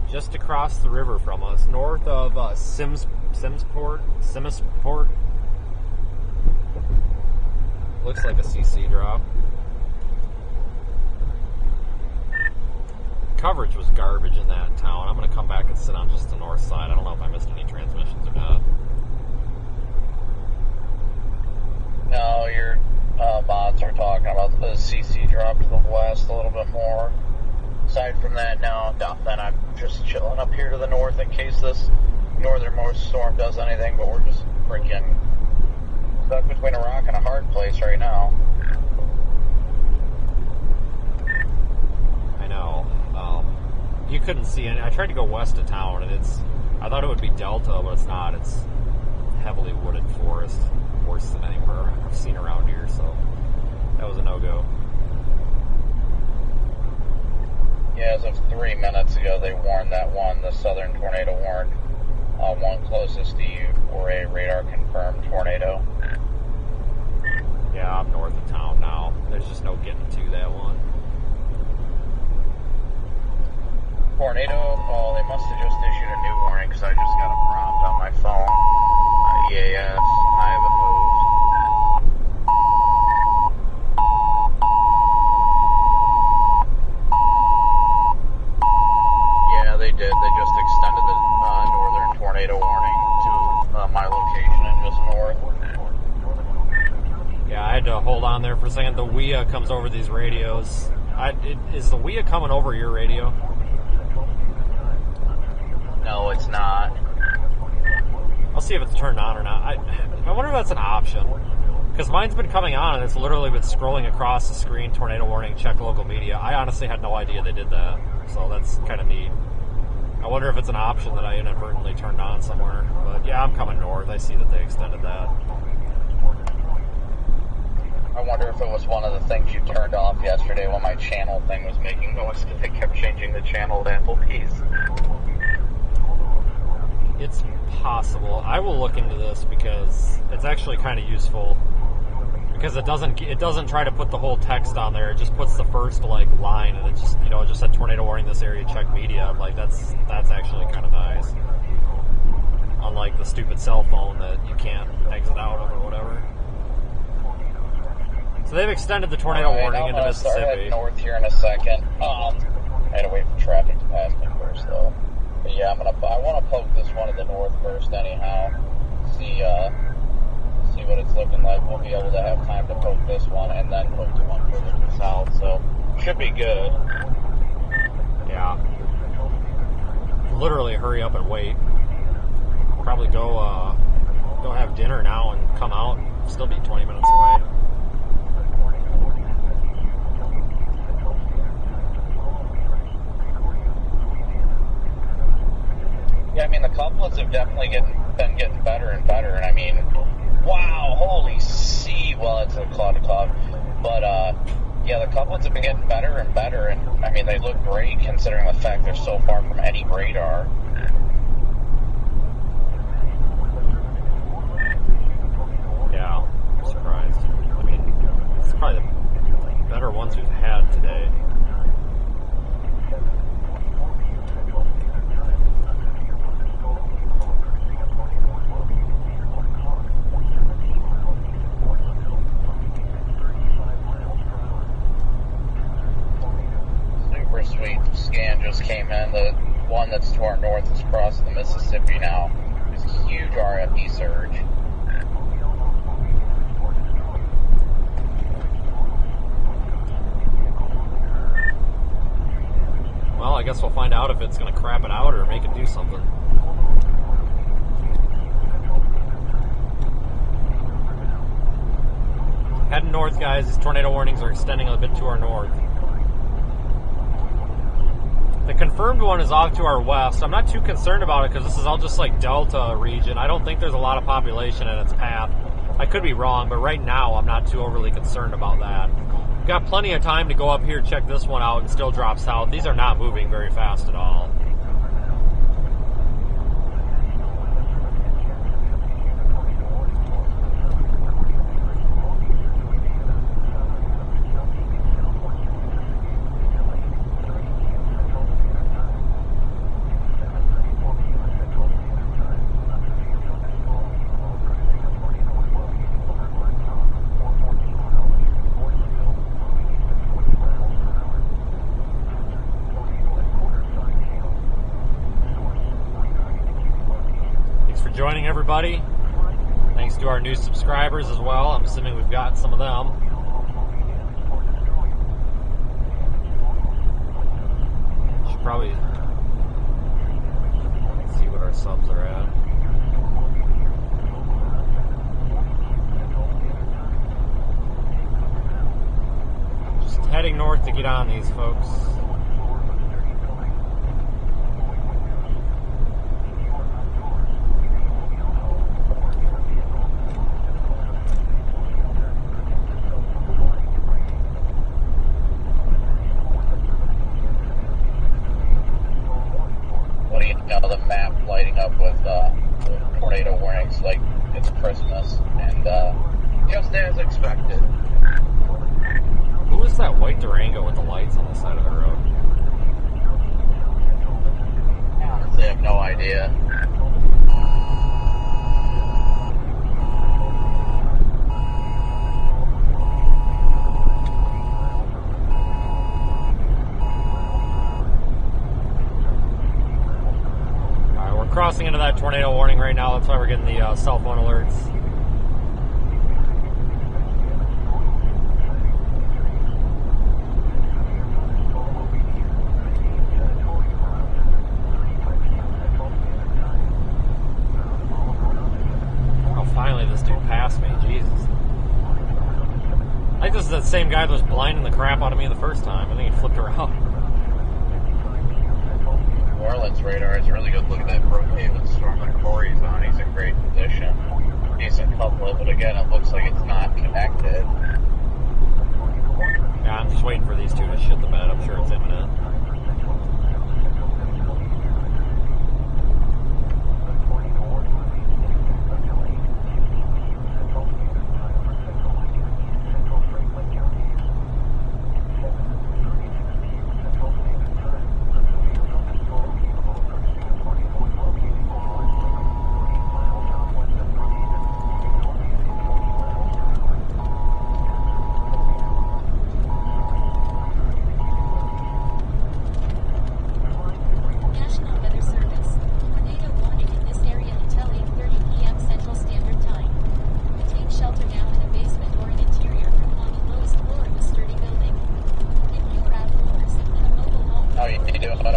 just across the river from us, north of Simsport. Looks like a CC drop. Coverage was garbage in that town. I'm going to come back and sit on just the north side. I don't know if I missed any transmissions or not.
No, your mods are talking about the CC drop to the west a little bit more. Aside from that, no, then I'm just chilling up here to the north in case this northernmost storm does anything, but we're just freaking stuck between a rock and a hard place right now.
I know. You couldn't see any. I tried to go west of town, and I thought it would be Delta, but it's not. It's heavily wooded forest. Worse than anywhere I've seen around here, so that was a no-go.
Yeah, as of 3 minutes ago, they warned that the southern tornado warned one closest to you for a radar-confirmed tornado.
Yeah, I'm north of town now. There's just no getting to that one.
Tornado, oh, they must have just issued a new warning because I just got a prompt on my phone. EAS, I haven't moved. Yeah, they did. They just extended the northern tornado warning to my location and just north.
Yeah, I had to hold on there for a second. The WIA comes over these radios. Is the WIA coming over your radio?
No, it's not.
I'll see if it's turned on or not. I wonder if that's an option. Because mine's been coming on and it's literally been scrolling across the screen, tornado warning, check local media. I honestly had no idea they did that. So that's kind of neat. I wonder if it's an option that I inadvertently turned on somewhere. But yeah, I'm coming north. I see that they extended that.
I wonder if it was one of the things you turned off yesterday when my channel thing was making noise because they kept changing the channel to Applebee's.
It's possible. I will look into this because it's actually kind of useful. Because it doesn't try to put the whole text on there. It just puts the first line, and it just said tornado warning this area. Check media. I'm like, that's actually kind of nice. Unlike the stupid cell phone that you can't exit out of or whatever. So they've extended the tornado warning into Mississippi.
I'm gonna start heading north here in a second. I had to wait for traffic to pass me first, though. But yeah, I want to poke this one in the north first, anyhow. See what it's looking like. We'll be able to have time to poke this one and then poke the one further to the south. So should be good.
Yeah. Literally, hurry up and wait. Probably go have dinner now and come out and still be 20 minutes away.
Yeah, I mean, the couplets have definitely been getting better and better, and I mean, wow, holy see, well, it's a cloud to cloud, but, yeah, the couplets have been getting better and better, and, I mean, they look great considering the fact they're so far from any radar.
Yeah, I'm surprised. I mean, it's probably the better ones we've had today.
Sweet scan just came in. The one that's to our north is across the Mississippi now. There's a huge RFE surge.
Well, I guess we'll find out if it's going to crap it out or make it do something. Heading north, guys. These tornado warnings are extending a bit to our north. The confirmed one is off to our west. I'm not too concerned about it because this is all just like Delta region. I don't think there's a lot of population in its path. I could be wrong, but right now I'm not too overly concerned about that. We've got plenty of time to go up here, check this one out, and still drop south. These are not moving very fast at all. Joining everybody. Thanks to our new subscribers as well. I'm assuming we've got some of them. Should probably see what our subs are at. Just heading north to get on these, folks.
The map lighting up with tornado warnings like it's Christmas, and just as expected.
Who is that white Durango with the lights on the side of the road?
Honestly, I have no idea.
Crossing into that tornado warning right now. That's why we're getting the cell phone alerts. Oh, finally this dude passed me. Jesus. I think this is the same guy that was blinding the crap out of me the first time. I think he flipped around.
New Orleans radar is a really good look at that Brookhaven storm that Corey's on. He's in great position. Decent couplet, but again, it looks like it's not connected.
Yeah, I'm just waiting for these two to shit the bed. I'm sure it's imminent.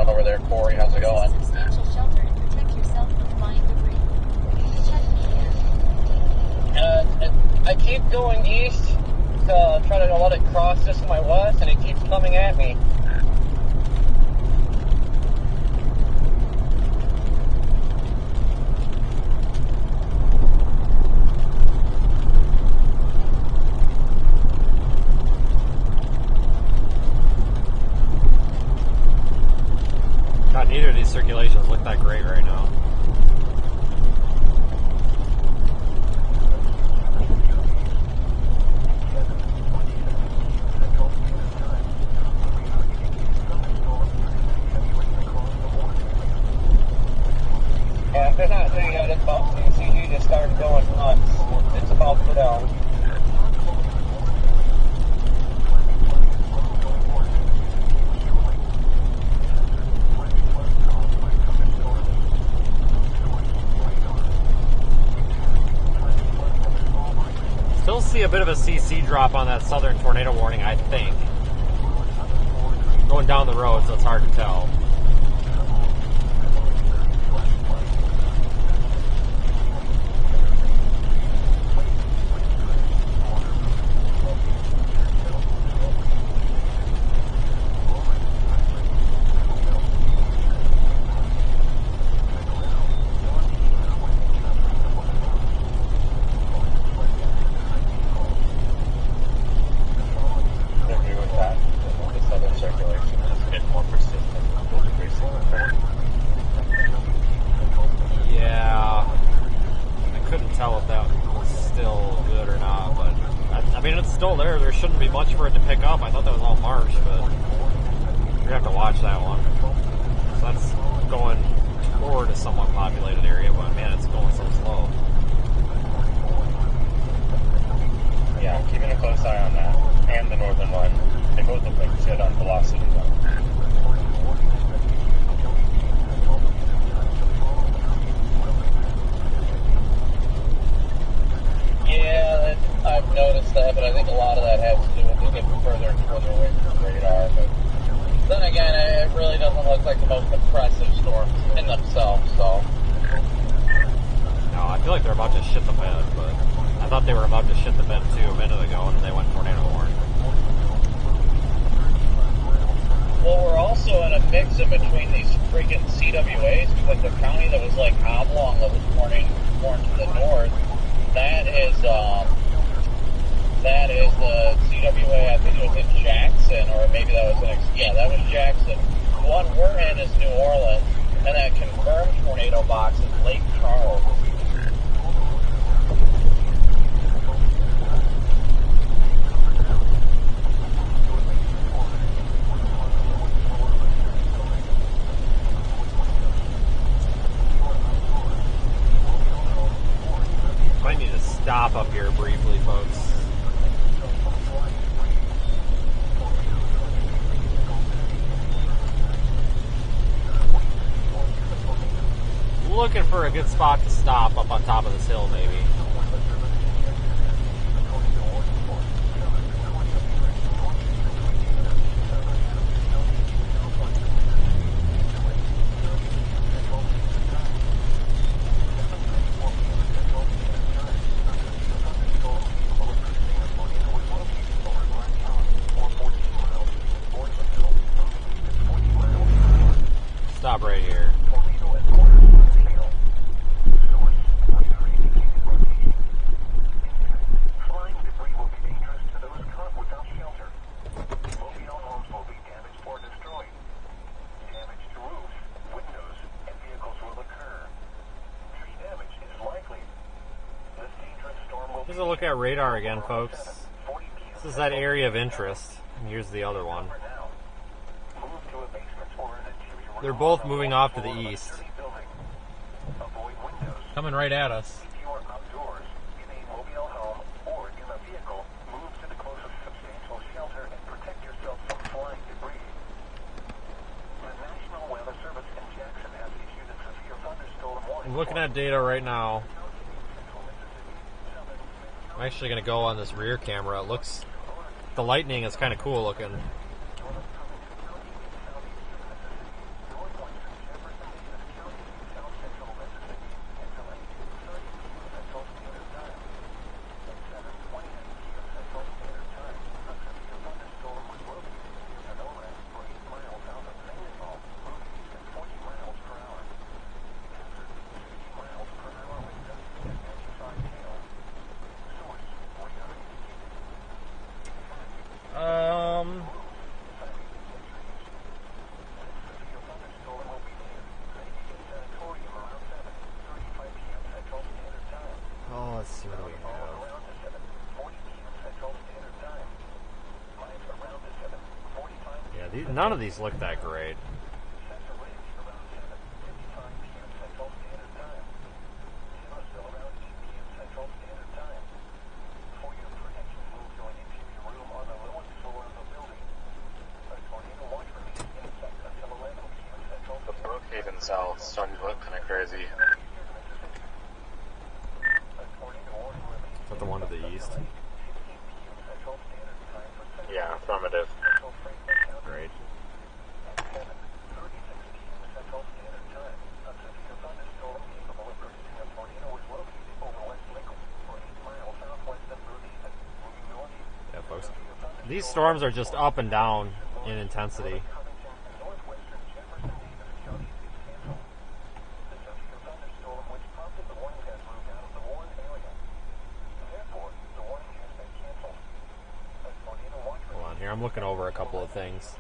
Over there, Corey. How's it going?
Substantial shelter and protect yourself from flying debris. Check me.
I keep going east to try to let it cross just to my west, and it keeps coming at me.
God, neither of these circulations look that great right now.
Yeah, if they're not doing that, it's about CCG just started going nuts. It's about to go down.
Still see a bit of a CC drop on that southern tornado warning, I think. Going down the road, so it's hard to tell. much for it to pick up. I thought that was all marsh, but we're gonna have to watch that one. So that's going toward a somewhat populated area, but man, it's going so slow.
Yeah, I'm keeping a close eye on that. And the northern one. They both look like shit on velocity though.
Yeah, I've noticed that, but I think a lot of that has to do with it getting further and further away from the radar. But then again, it really doesn't look like the most impressive storms in themselves, so.
No, I feel like they're about to shit the bed, but I thought they were about to shit the bed too a minute ago, and then they went tornado warn.
Well, we're also in a mix in between these freaking CWAs, because the county that was like oblong that was warned to the north, that is the CWA, I think it was in Jackson, or maybe that was that was Jackson. The one we're in is New Orleans, and that confirmed tornado box is Lake Charles.
Might need to stop up here briefly, folks. Looking for a good spot to stop up on top of this hill, maybe. Stop right here.
Flying debris will be dangerous to those caught without shelter. Mobile homes will be damaged or destroyed. Damage to roofs, windows, and vehicles will occur. Tree damage is likely. This dangerous storm will
Here's a look at radar again, folks. This is that area of interest. And here's the other one.
move to a basement or an interior room.
They're both moving off to the east.
Avoid windows.
Coming right at us.
If you are outdoors, in a mobile home, or in a vehicle, move to the closest substantial shelter and protect yourself from flying debris. The National Weather Service in Jackson has issued a severe thunderstorm warning.
I'm looking at data right now. I'm actually going to go on this rear camera. It looks... The lightning is kind of cool looking. Oh, let's see what do we have. Yeah, none of these look that great.
The Brookhaven cell is starting to look kind of crazy.
Is that the one to the east?
Yeah, affirmative.
Great. Yeah, folks. These storms are just up and down in intensity. Hold on here, I'm looking over a couple of things.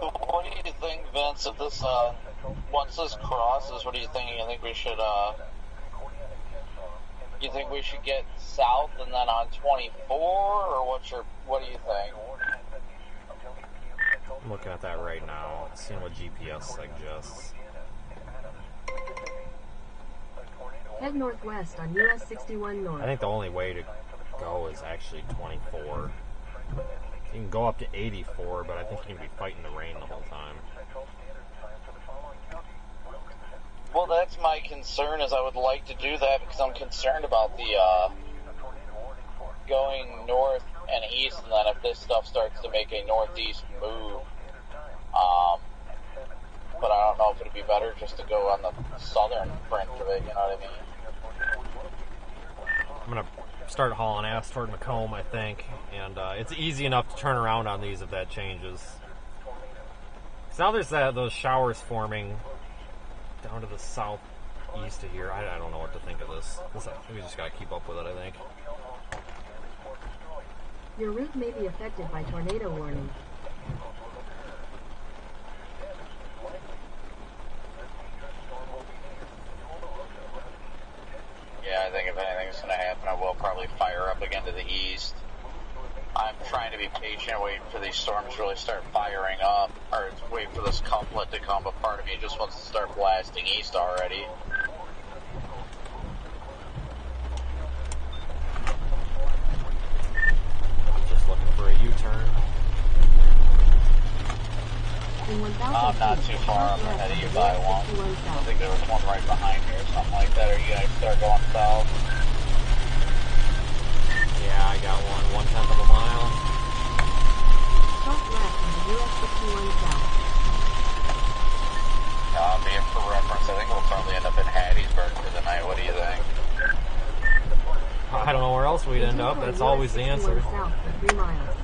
What do you think, Vince, of this
Once this crosses, what do you think? You think we should, get south and then on 24, or what do you think?
I'm looking at that right now, seeing what GPS suggests.
Head northwest on US 61 North.
I think the only way to go is actually 24. You can go up to 84, but I think you're going to be fighting the rain the whole time.
Well, that's my concern, is I would like to do that because I'm concerned about the, going north and east, and then if this stuff starts to make a northeast move, but I don't know if it'd be better just to go on the southern fringe of it, you know what I mean?
I'm going to start hauling ass toward Macomb, I think, and it's easy enough to turn around on these if that changes. Because now there's those showers forming down to the southeast of here. I don't know what to think of this. We just got to keep up with it, I think.
Your route may be affected by tornado warning.
Yeah, I think if anything's going to happen, I will probably fire up again to the east. I'm trying to be patient, waiting for these storms to really start firing up, or wait for this couplet to come, but part of me just wants to start blasting east already.
Just looking for a U-turn.
I'm not too far. I'm ahead of you by one. I think there was one right behind me or something like that. Are you going to start going south?
Yeah, I got one. 1/10 of a mile.
South left on the US 61 South.
Being for reference, I think we'll probably end up in Hattiesburg for the night. What do you think?
I don't know where else we'd end up. That's always the answer.
South for 3 miles.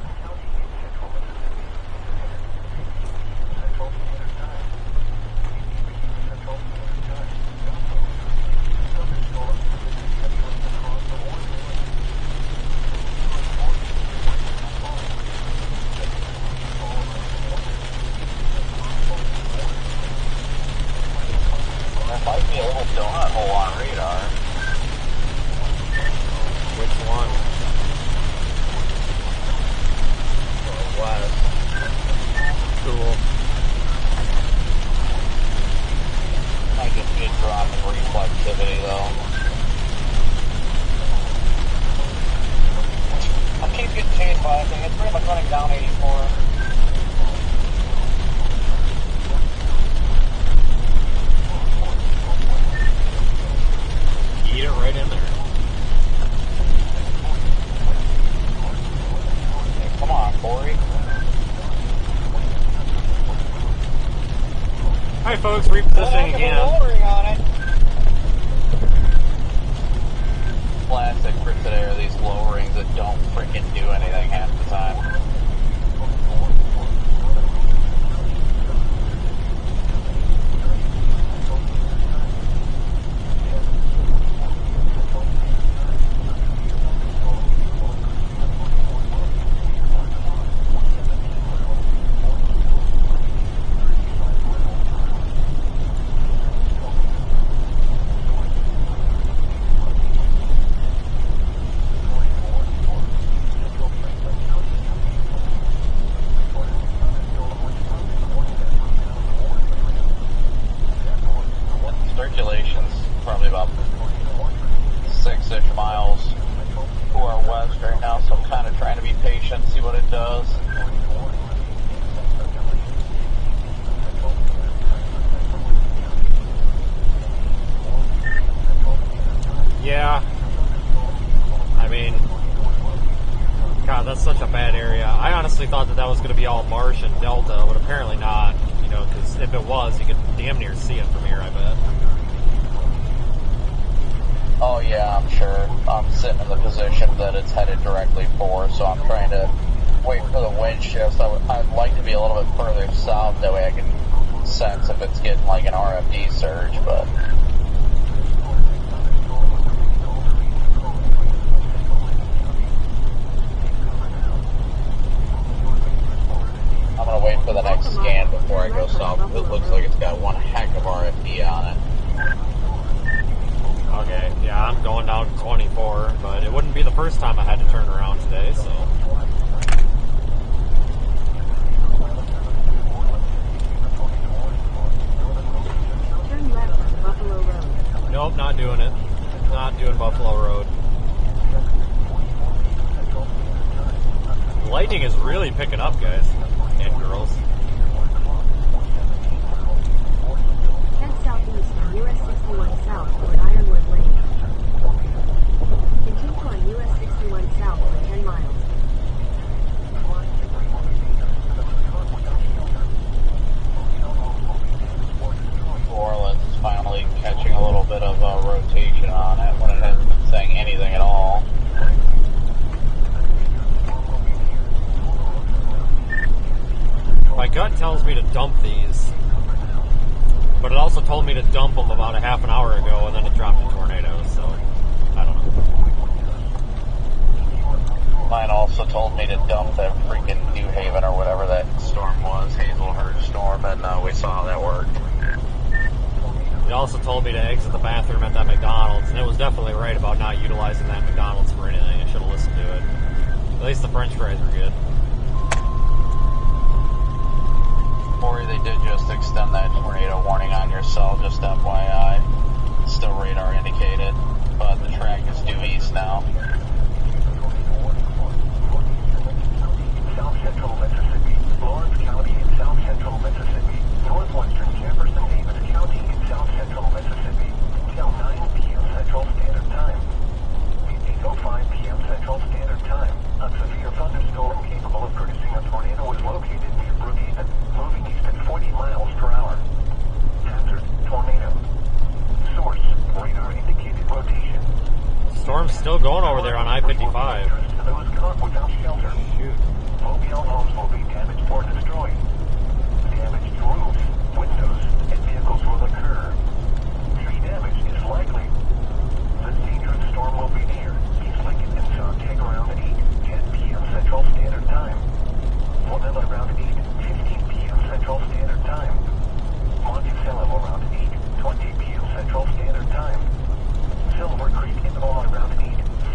Might be a little donut hole on radar.
Which one?
West.
Cool.
Might just be a drop in reflectivity though. I keep getting chased by that thing. It's pretty much running down 84.
Eat it right in there.
Hey, come on, Corey.
Hi, folks. Repositioning again.
Classic for today are these lowerings that don't freaking do anything half the time. Circulation's probably about 6-ish miles to our west right now, so I'm kind of trying to be patient, see what it does.
Yeah. I mean, God, that's such a bad area. I honestly thought that was going to be all marsh and delta, but apparently not. You know, because if it was, you could damn near see it from here, I bet.
Oh yeah, I'm sure. I'm sitting in the position that it's headed directly for, so I'm trying to wait for the wind shifts. I'd like to be a little bit further south, that way I can sense if it's getting like an RFD surge, but... I'm gonna wait for the next scan before I go south. It looks like it's got one heck of RFD
first time I had to turn around today, so.
Turn left on Buffalo Road.
Nope, not doing it. Not doing Buffalo Road. Lightning is really picking up, guys and girls.
Head southeast on US 61 South toward Ironwood Lane. Continue on US 61 South for 10 miles.
New Orleans is finally catching a little bit of rotation on it when it hasn't been saying anything at all.
My gut tells me to dump these, but it also told me to dump them about a half an hour ago, and then it dropped a tornado, so I don't know.
Mine also told me to dump that freaking New Haven or whatever that storm was, Hazelhurst storm, and we saw how that worked.
It also told me to exit the bathroom at that McDonald's, and it was definitely right about not utilizing that McDonald's for anything. I should have listened to it. At least the French fries were good.
Corey, they did just extend that tornado warning on your cell, just FYI. Still radar indicated, but the track is due east now.
South Central Mississippi, Lawrence County in South Central Mississippi, northwestern Jefferson Davis County in South Central Mississippi, until 9 p.m. Central Standard Time. At 8:05 p.m. Central Standard Time, a severe thunderstorm capable of producing a tornado is located near Brookhaven, moving east at 40 miles per hour. Hazard, tornado. Source, radar indicated rotation.
Storm's still going over there on I-55.
To those caught without shelter.
Shoot.
Mobile homes will be damaged or destroyed. Damage to roofs, windows, and vehicles will occur. Tree damage is likely. This dangerous storm will be near East Lincoln and Soutech around 8:10 p.m. Central Standard Time. Monella around 8:15 p.m. Central Standard Time. Monticello around 8:20 p.m. Central Standard Time. Silver Creek in Omaha around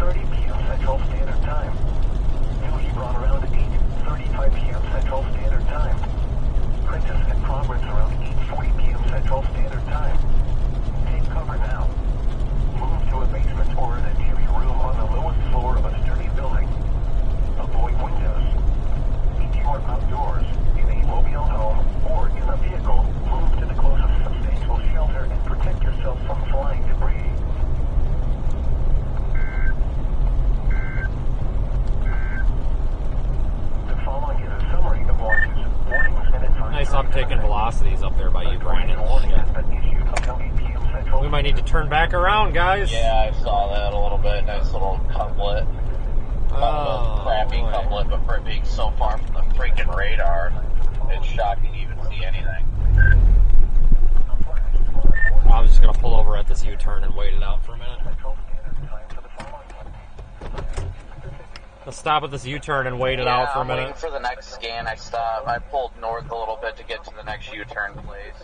8:30 p.m. Central Standard Time. New Hebron around 8:35 p.m. Central Standard Time. Princess and Progress around 8:40 p.m. Central Standard Time. Take cover now. Move to a basement or an interior room on the lowest floor of a sturdy building. Avoid windows. If you are outdoors, in a mobile home, or in a vehicle, move to the closest substantial shelter and protect yourself from flying debris. The following is a summary of launches, warnings, and advisories.
Nice uptick in velocities up there by you, Brandon. We might need to turn back around, guys.
Yeah, I saw that a little bit. Nice little couplet. Crappy
boy.
couplet, but for it being so far from the freaking radar, it's shocking to even see anything.
I was just going to pull over at this U-turn and wait it out for a minute. Let's stop at this U-turn and wait it out for a
I'm waiting
minute.
for the next scan. I pulled north a little bit to get to the next U-turn place.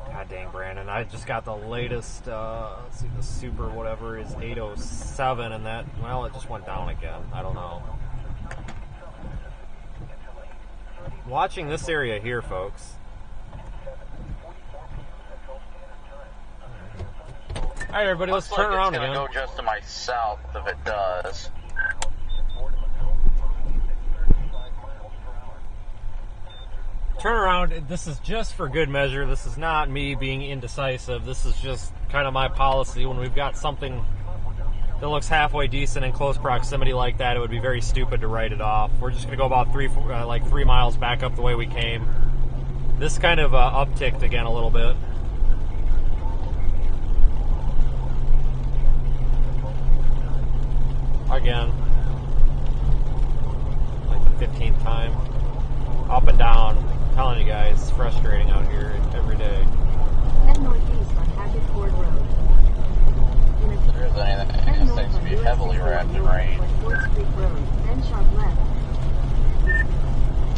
God dang, Brandon. I just got the latest, let's see, the Super whatever is 807, and that, well, it just went down again. I don't know. Watching this area here, folks. All right, everybody, let's turn around again.
It's going to go just to my south if it does.
Turn around. This is just for good measure. This is not me being indecisive. This is just kind of my policy. When we've got something that looks halfway decent in close proximity like that, it would be very stupid to write it off. We're just going to go about 3 miles back up the way we came. This kind of upticked again a little bit. Again, like the 15th time. Up and down. I'm telling you guys, it's frustrating out here every day.
Head northeast on Hackett Ford Road.
If there's anything, it seems to be heavily wrapped in rain.
Ford Street Road, then sharp left.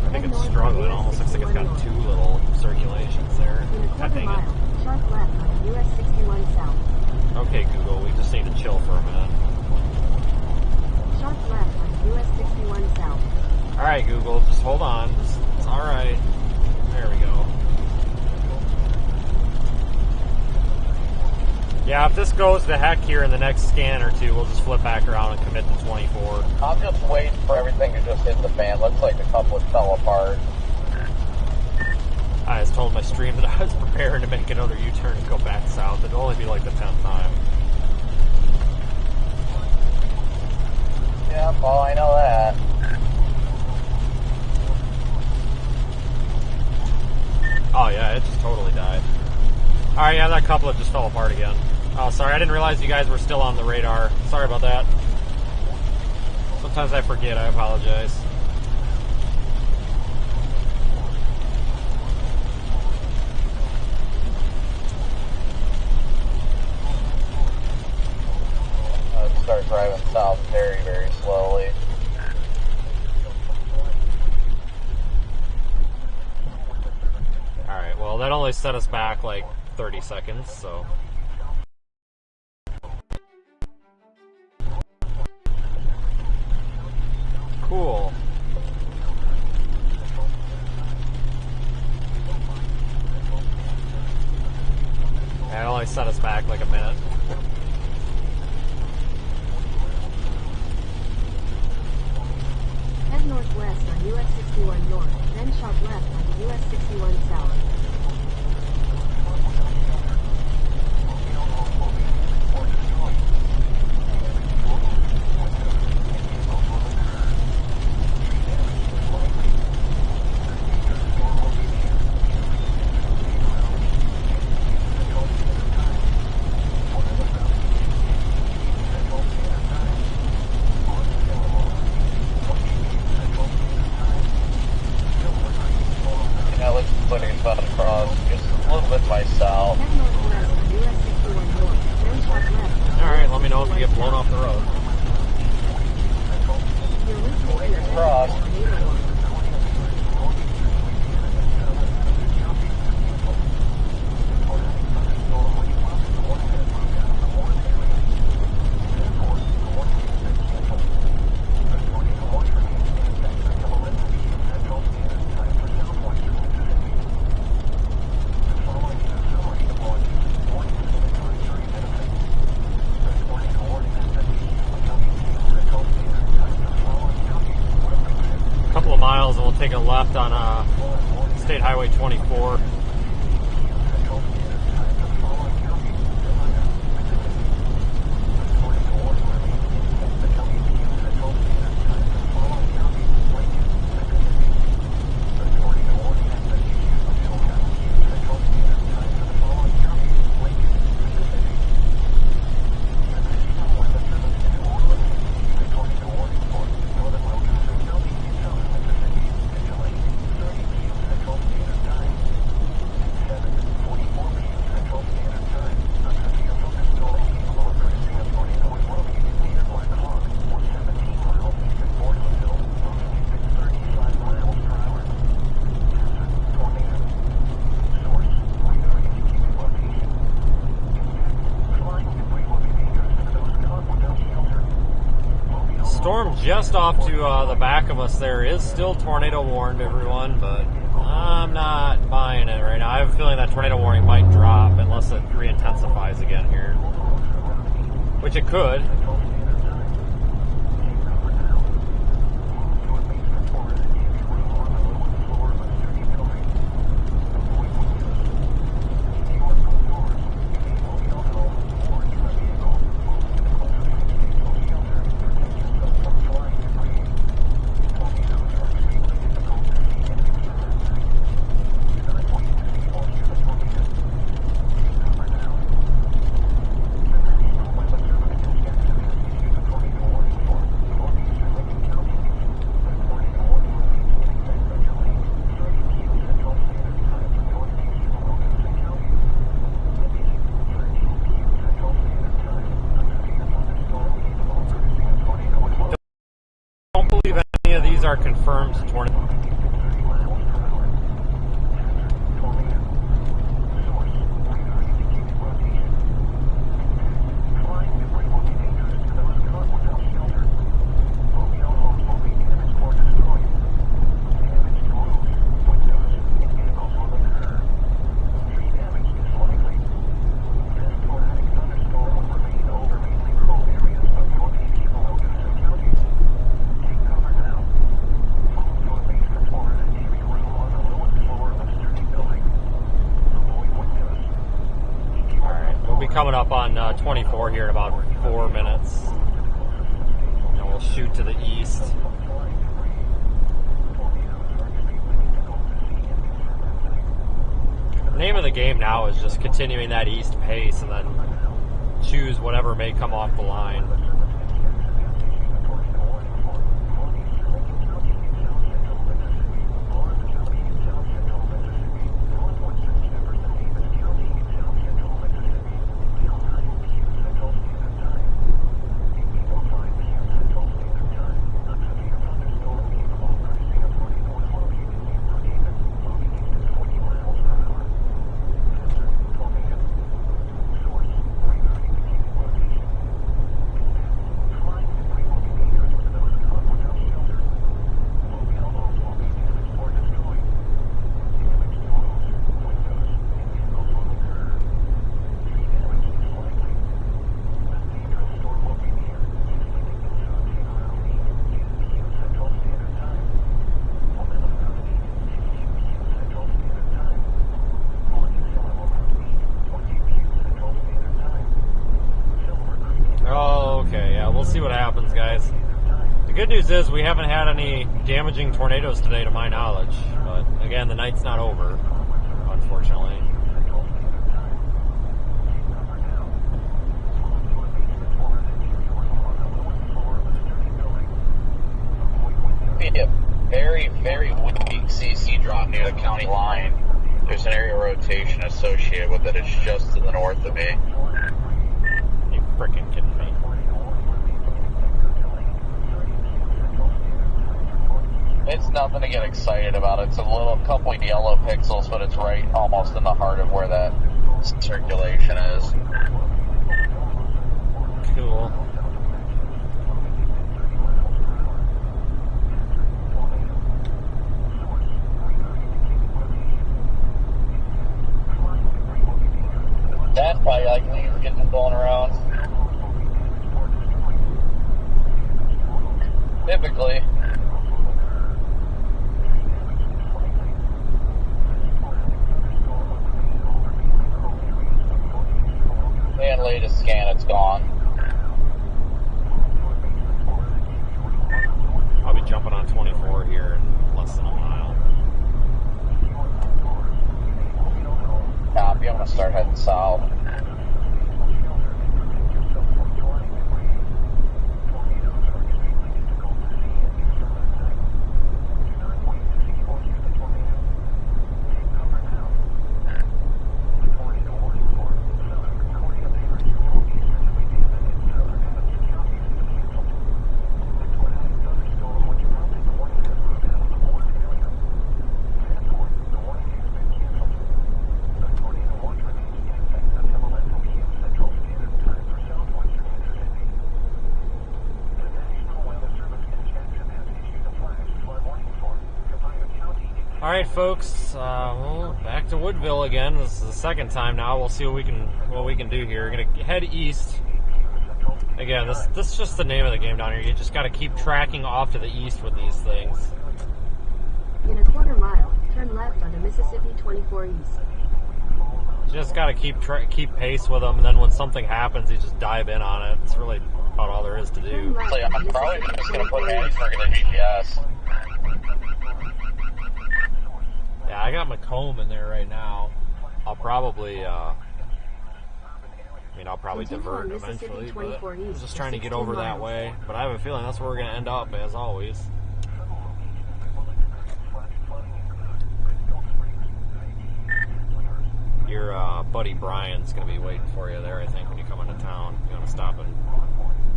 I think it's struggling. It almost looks like it's got two little circulations there.
In a quarter
Dang it.
mile,
Okay, Google, we just need to chill for a minute.
Sharp left on US 61 South.
Alright, Google, just hold on. It's alright. There we go. Yeah, if this goes to heck here in the next scan or two, we'll just flip back around and commit to 24.
I'm just waiting for everything to just hit the fan. Looks like the couplet fell apart.
I just told my stream that I was preparing to make another U-turn and go back south. It'd only be like the 10th time.
Yeah, well, I know that.
Oh yeah, it just totally died. Alright, yeah, that couplet just fell apart again. Oh, sorry, I didn't realize you guys were still on the radar. Sorry about that. Sometimes I forget, I apologize.
I'll start driving south very, very slowly.
Alright, well, that only set us back like 30 seconds, so... Cool. That only set us back like a minute.
Head northwest on US 61 North, then sharp left on US 61 South.
Alright, let me know if you get blown off the road. Miles and we'll take a left on State Highway 24. Storm just off to the back of us there is still tornado warned, everyone, but I'm not buying it right now. I have a feeling that tornado warning might drop unless it re-intensifies again here, which it could. Are confirmed tornado. at 24 here in about 4 minutes. And we'll shoot to the east. The name of the game now is just continuing that east pace and then choose whatever may come off the line. See what happens, guys. The good news is we haven't had any damaging tornadoes today to my knowledge, but again, the night's not over, unfortunately.
A very, very weak CC drop near the county line. There's an area rotation associated with it. It's just to the north of me.
You freaking kidding me?
It's nothing to get excited about. It's a little couple of yellow pixels, but it's right almost in the heart of where that circulation is.
Cool.
That's probably like leaves getting blown around. Typically. And latest scan, it's gone.
I'll be jumping on 24 here in less than a mile.
Copy, I'm going to start heading south.
All right, folks. Well, back to Woodville again. This is the second time now. We'll see what we can do here. We're gonna head east. Again, this is just the name of the game down here. You just got to keep tracking off to the east with these things.
In a quarter mile, turn left onto Mississippi 24 East.
Just got to keep pace with them, and then when something happens, you just dive in on it. It's really about all there is to do.
Turn left
So
onto
I'm probably
Mississippi
just going to put
24
an
East.
anchor in the GPS.
Yeah, I got Macomb in there right now. I'll probably, I'll probably
Continue on
divert
Mississippi
eventually,
24
but I'm
East
just
for
trying to get
16
over that
miles.
way. But I have a feeling that's where we're going to end up, as always. Your buddy Brian's going to be waiting for you there, I think, when you come into town. You want to stop and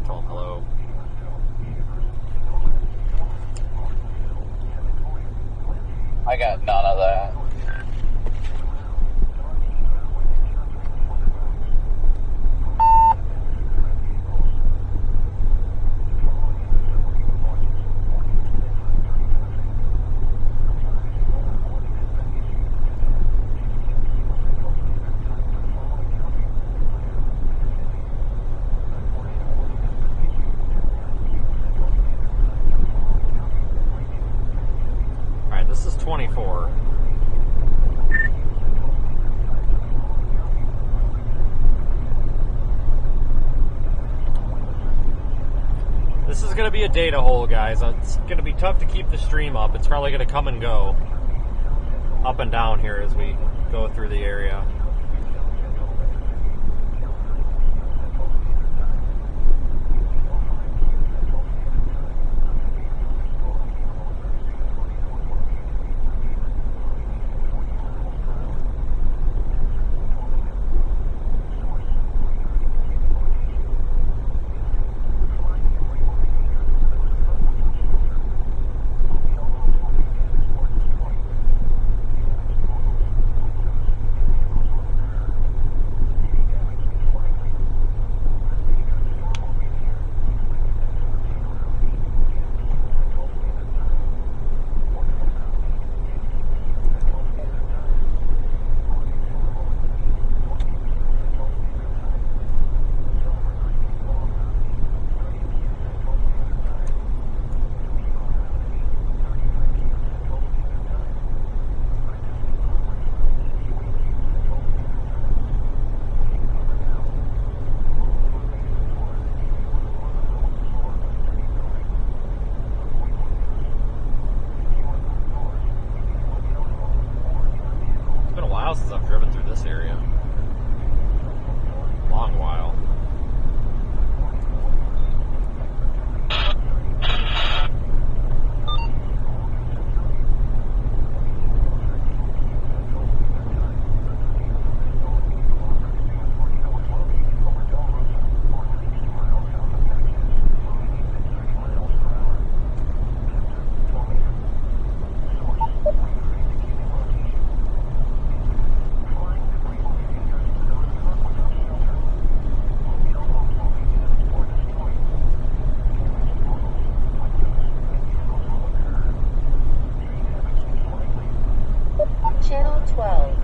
tell him hello.
I got none of that.
going to be a data hole, guys. It's going to be tough to keep the stream up. It's probably going to come and go up and down here as we go through the area. Since I've driven through this area. Long while.
Channel 12.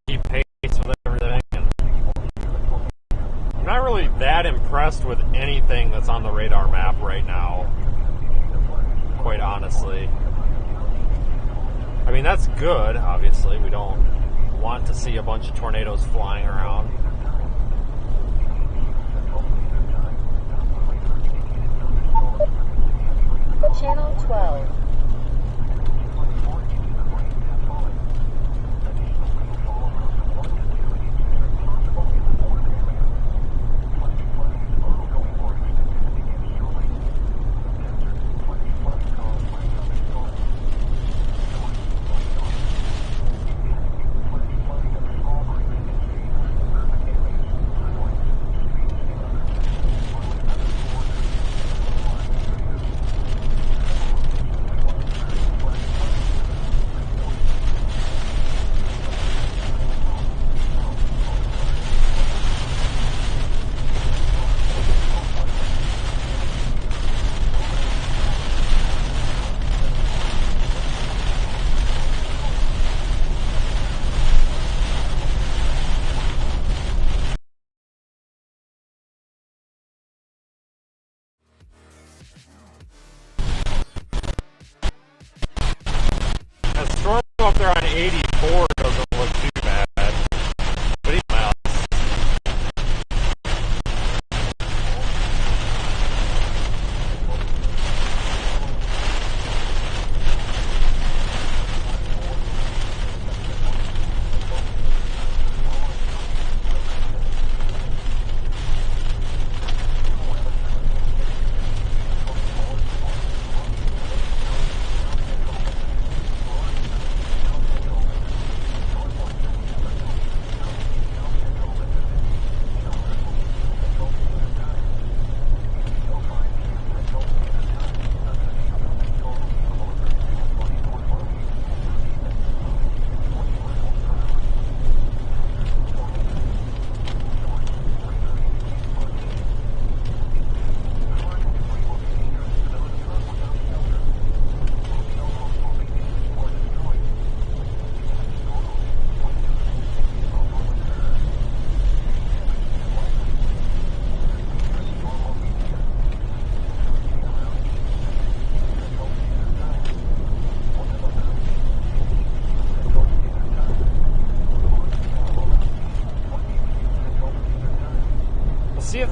Keep pace with everything. I'm not really that impressed with anything that's on the radar map right now, quite honestly. I mean, that's good, obviously. We don't want to see a bunch of tornadoes flying around.
Channel 12.
A storm up there on 84 doesn't look too bad. But even else.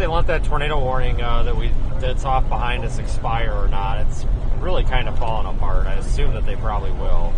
they let that tornado warning that's off behind us expire or not. It's really kind of falling apart. I assume that they probably will.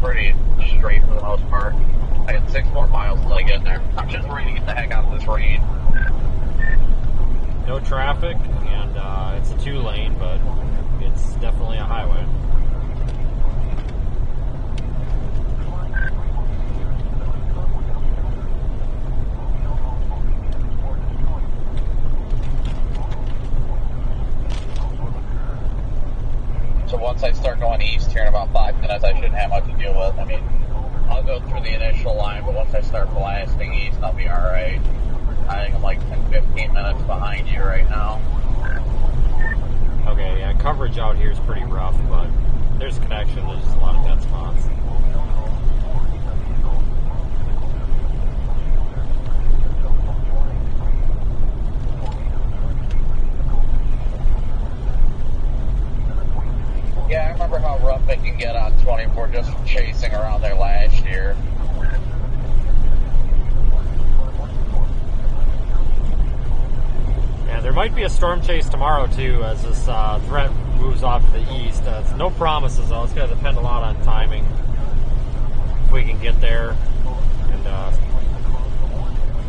Pretty straight for the most part. I got 6 more miles till I get there. I'm just ready to get the heck out of this rain.
No traffic, and it's a 2-lane, but it's definitely a highway.
So once I start going east here in about 5 minutes, I shouldn't have much to deal with. I mean, I'll go through the initial line, but once I start blasting east, I'll be alright. I think I'm like 10-15 minutes behind you right now.
Okay, yeah, coverage out here is pretty rough, but there's connection. There's just a lot of dead spots.
Yeah, I remember how rough it can get on 24 just chasing around there last year.
Yeah, there might be a storm chase tomorrow, too, as this threat moves off to the east. It's no promises, though. It's going to depend a lot on timing. If we can get there and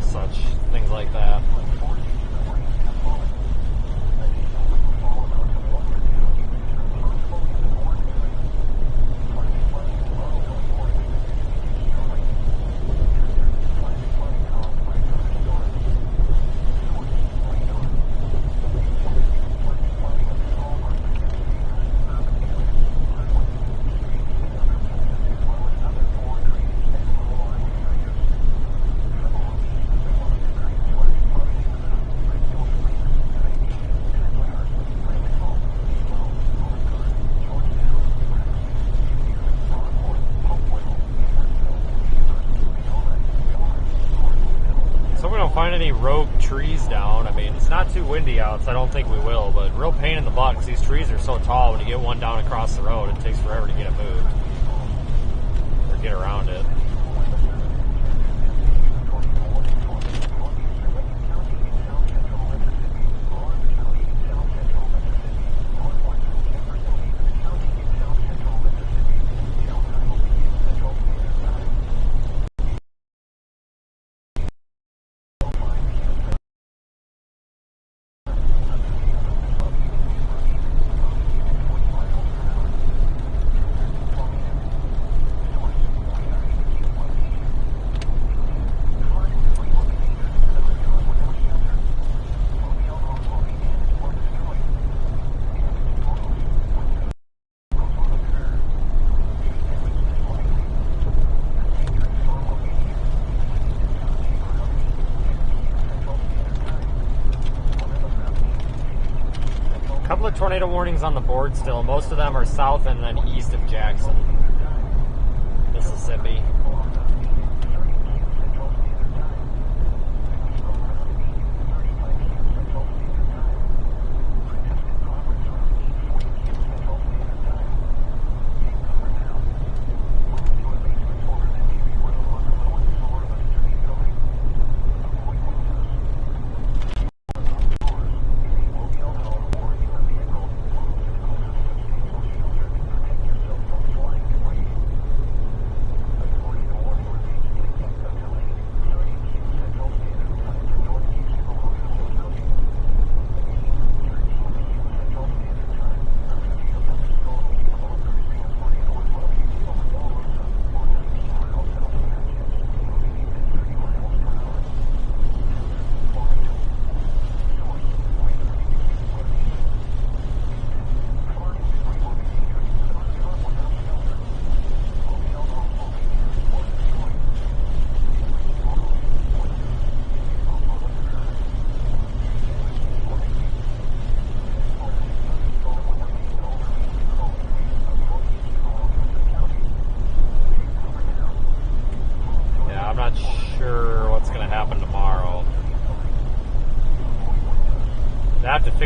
such, things like that. Find any rogue trees down. I mean, it's not too windy out, so I don't think we will, but real pain in the butt because these trees are so tall. When you get one down across the road, it takes forever to get it moved or get around it. Couple of tornado warnings on the board still. Most of them are south and then east of Jackson, Mississippi.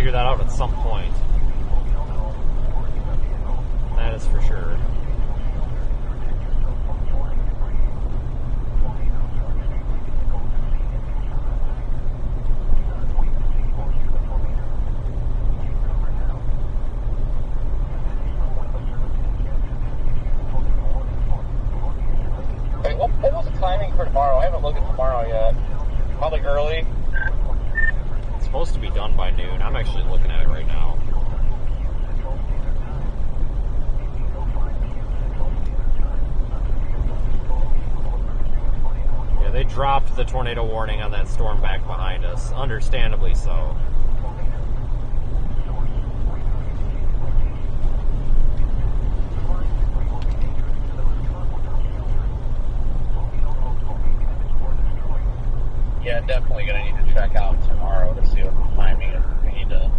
figure that out at some point. That is for sure.
Wait, what was the timing for tomorrow? I haven't looked at tomorrow yet. Probably early.
It's supposed to be done by noon. I'm actually looking at it right now. Yeah, they dropped the tornado warning on that storm back behind us. Understandably so.
Yeah, definitely going to need to check out tomorrow to see what the timing is. We need to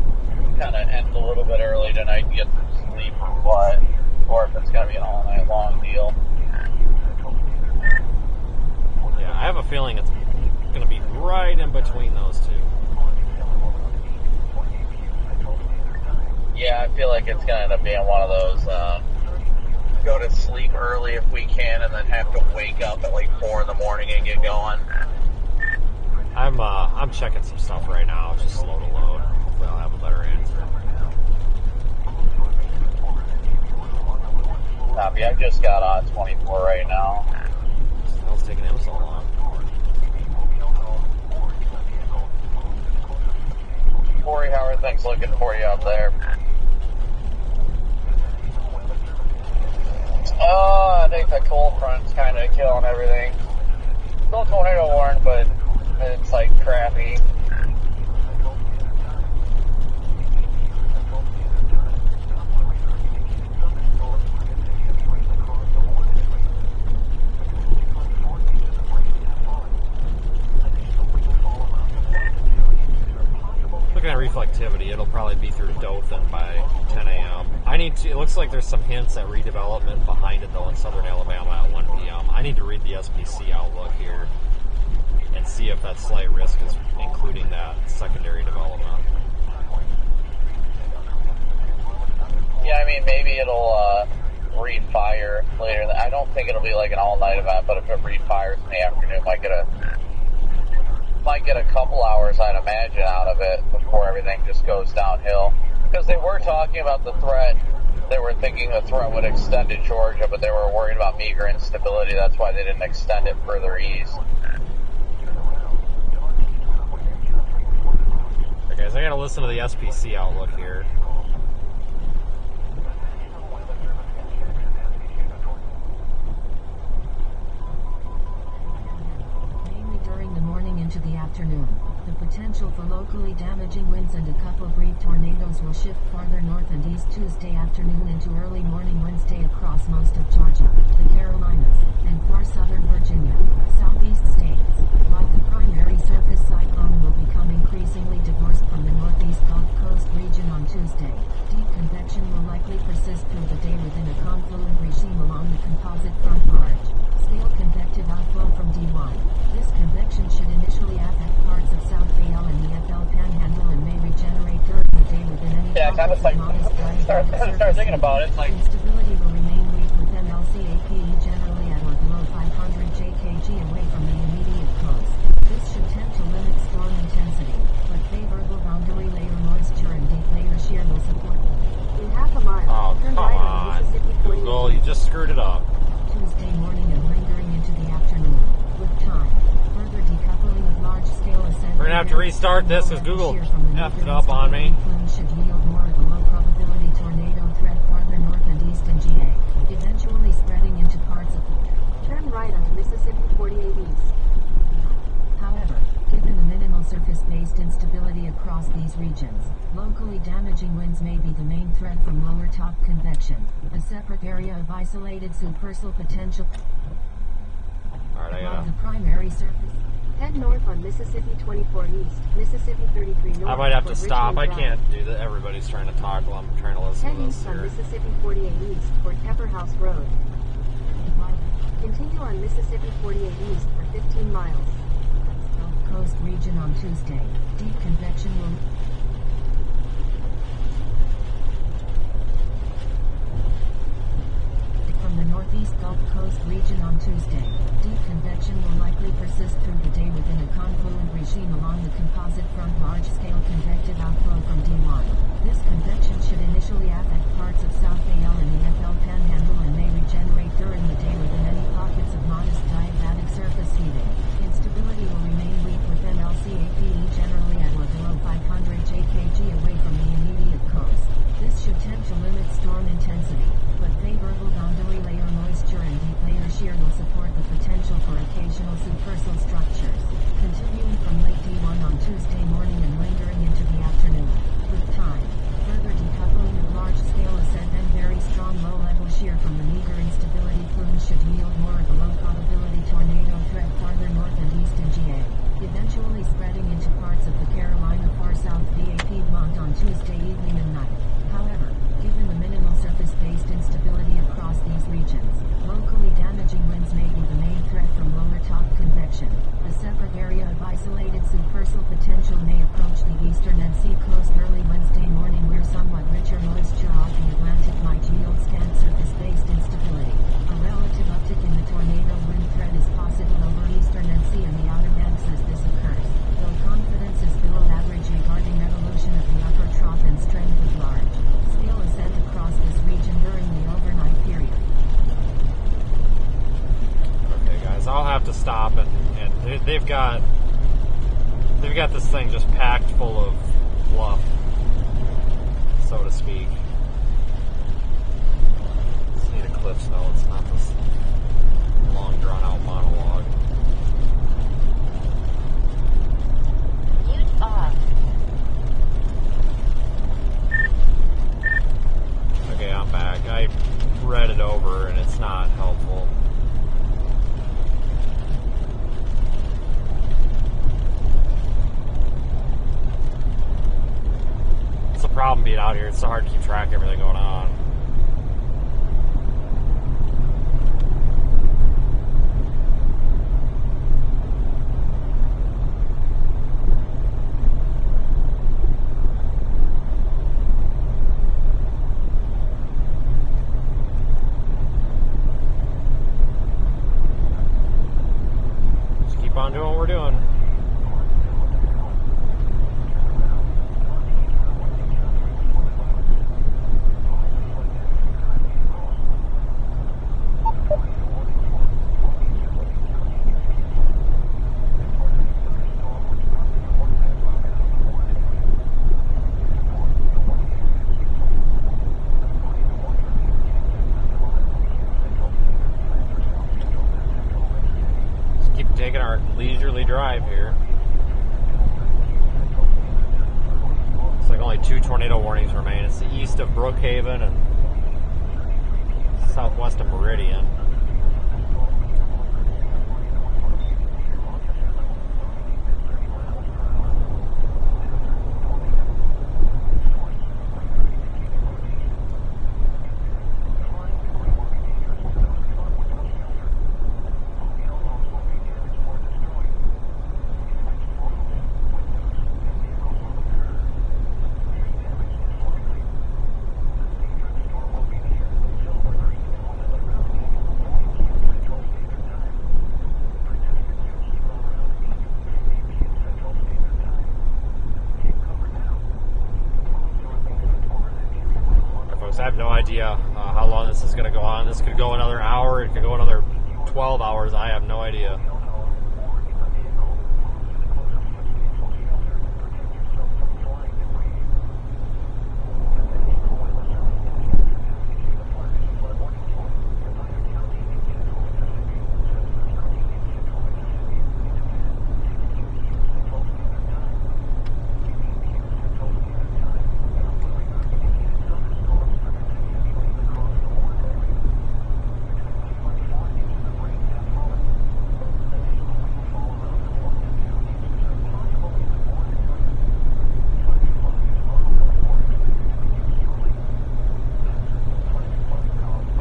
kind of end a little bit early tonight and get some sleep or what, or if it's going to be an all-night long deal.
Yeah, I have a feeling it's going to be right in between those two.
Yeah, I feel like it's going to end up being one of those, go to sleep early if we can and then have to wake up at like 4 in the morning and get going.
I'm checking some stuff right now. It's just slow to load. Hopefully I'll have a better answer.
Copy, I just got on 24 right now.
What the hell's taking him so long?
Corey, how are things looking for you out there?
I think the cold front's kind of killing everything. Still tornado warned, but it's like crappy.
Looking at reflectivity, it'll probably be through Dothan by 10 a.m. It looks like there's some hints at redevelopment behind it, though, in southern Alabama at 1 p.m. I need to read the SPC outlook here and see if that slight risk is including that secondary development.
Yeah, I mean, maybe it'll read fire later. I don't think it'll be like an all-night event, but if it read fires in the afternoon, might get a couple hours, I'd imagine, out of it before everything just goes downhill. Because they were talking about the threat. They were thinking the threat would extend to Georgia, but they were worried about meager instability. That's why they didn't extend it further east.
Okay, guys, I gotta listen to the SPC outlook here.
Mainly during the morning into the afternoon, the potential for locally damaging winds and a couple brief tornadoes will shift farther north and east Tuesday afternoon into early morning Wednesday across most of Georgia, the Carolinas, and far southern Virginia, southeast states, while the primary surface cyclone will become increasingly divorced from the northeast Gulf Coast region on Tuesday. Deep convection will likely persist through the day within a confluent regime along the composite front march. Scale convective outflow from D1. This convection should initially affect parts of South AL and the FL Panhandle and may regenerate during the day within any
Yeah, kind of like, start thinking about it, like,
instability will remain weak with MLCAPE generally at or below 500 JKG away from the immediate coast. This should tend to limit storm intensity, but favorable boundary layer moisture and deep layer shear will support. In half a mile,
Oh,
turn
come
right
on.
Mississippi 48.
Google, you just screwed it up.
Tuesday morning and lingering into the afternoon. With time, further decoupling of large-scale ascent.
We're gonna have to restart this because Google effed it up on me.
Should yield more of a low-probability tornado threat farther north and east in GA, eventually spreading into parts of. Turn right onto Mississippi 48 east. However, given the minimal surface-based instability across these regions, locally damaging winds may be the main threat from lower top convection, a separate area of isolated subversal potential.
Alright, I
While
gotta.
the primary surface. Head north on Mississippi 24 east, Mississippi 33 north.
I might have to
toward
stop. I
Richmond Drive.
can't do that. Everybody's trying to talk while I'm trying to listen
Head
to this
east on
here.
Mississippi 48 east toward Pepper House Road. Continue on Mississippi 48 east for 15 miles. Gulf Coast region on Tuesday. Deep convection will. region on Tuesday. Deep convection will likely persist through the day within a confluent regime along the composite front. Large-scale convective outflow from D1. This convection should initially affect parts of South AL and the FL Panhandle and may regenerate during the day within any pockets of modest diabatic surface heating. Instability will remain weak with MLCAPE generally at or below 500 jkg away from the immediate coast. This should tend to limit storm intensity, but favorable boundary layer moisture and deep layer shear will support the potential for occasional subversal structures. Continuing from late D1 on Tuesday morning and lingering into the afternoon. With time, further decoupling of large-scale ascent and very strong low-level shear from the meager instability plume should yield more of a low-probability tornado threat farther north and east in GA, eventually spreading into parts of the Carolina far south VA Piedmont on Tuesday evening and night. However, given the minimal surface-based instability across these regions, locally damaging winds may be the main threat from lower top convection. A separate area of isolated subversal potential may approach the eastern and sea coast early Wednesday morning where somewhat richer moisture off the Atlantic might yield scant surface-based instability. A relative uptick in the tornado wind threat is possible over eastern and sea and the outer banks as this occurs, though confidence is below average regarding evolution of the upper trough and strength of large-scale ascent across this region during the overnight period.
Okay, guys, I'll have to stop, and they've got this thing just packed full of fluff, so to speak. Just need a cliffs notes, not this long drawn-out monologue.
Mute off.
Okay, I'm back. I read it over, and it's not helpful. It's the problem being out here. It's so hard to keep track of everything going on. Just keep on doing what we're doing. Taking our leisurely drive here. It's like only 2 tornado warnings remain. It's the east of Brookhaven and southwest of Meridian. I have no idea how long this is going to go on. This could go another hour. It could go another 12 hours. I have no idea.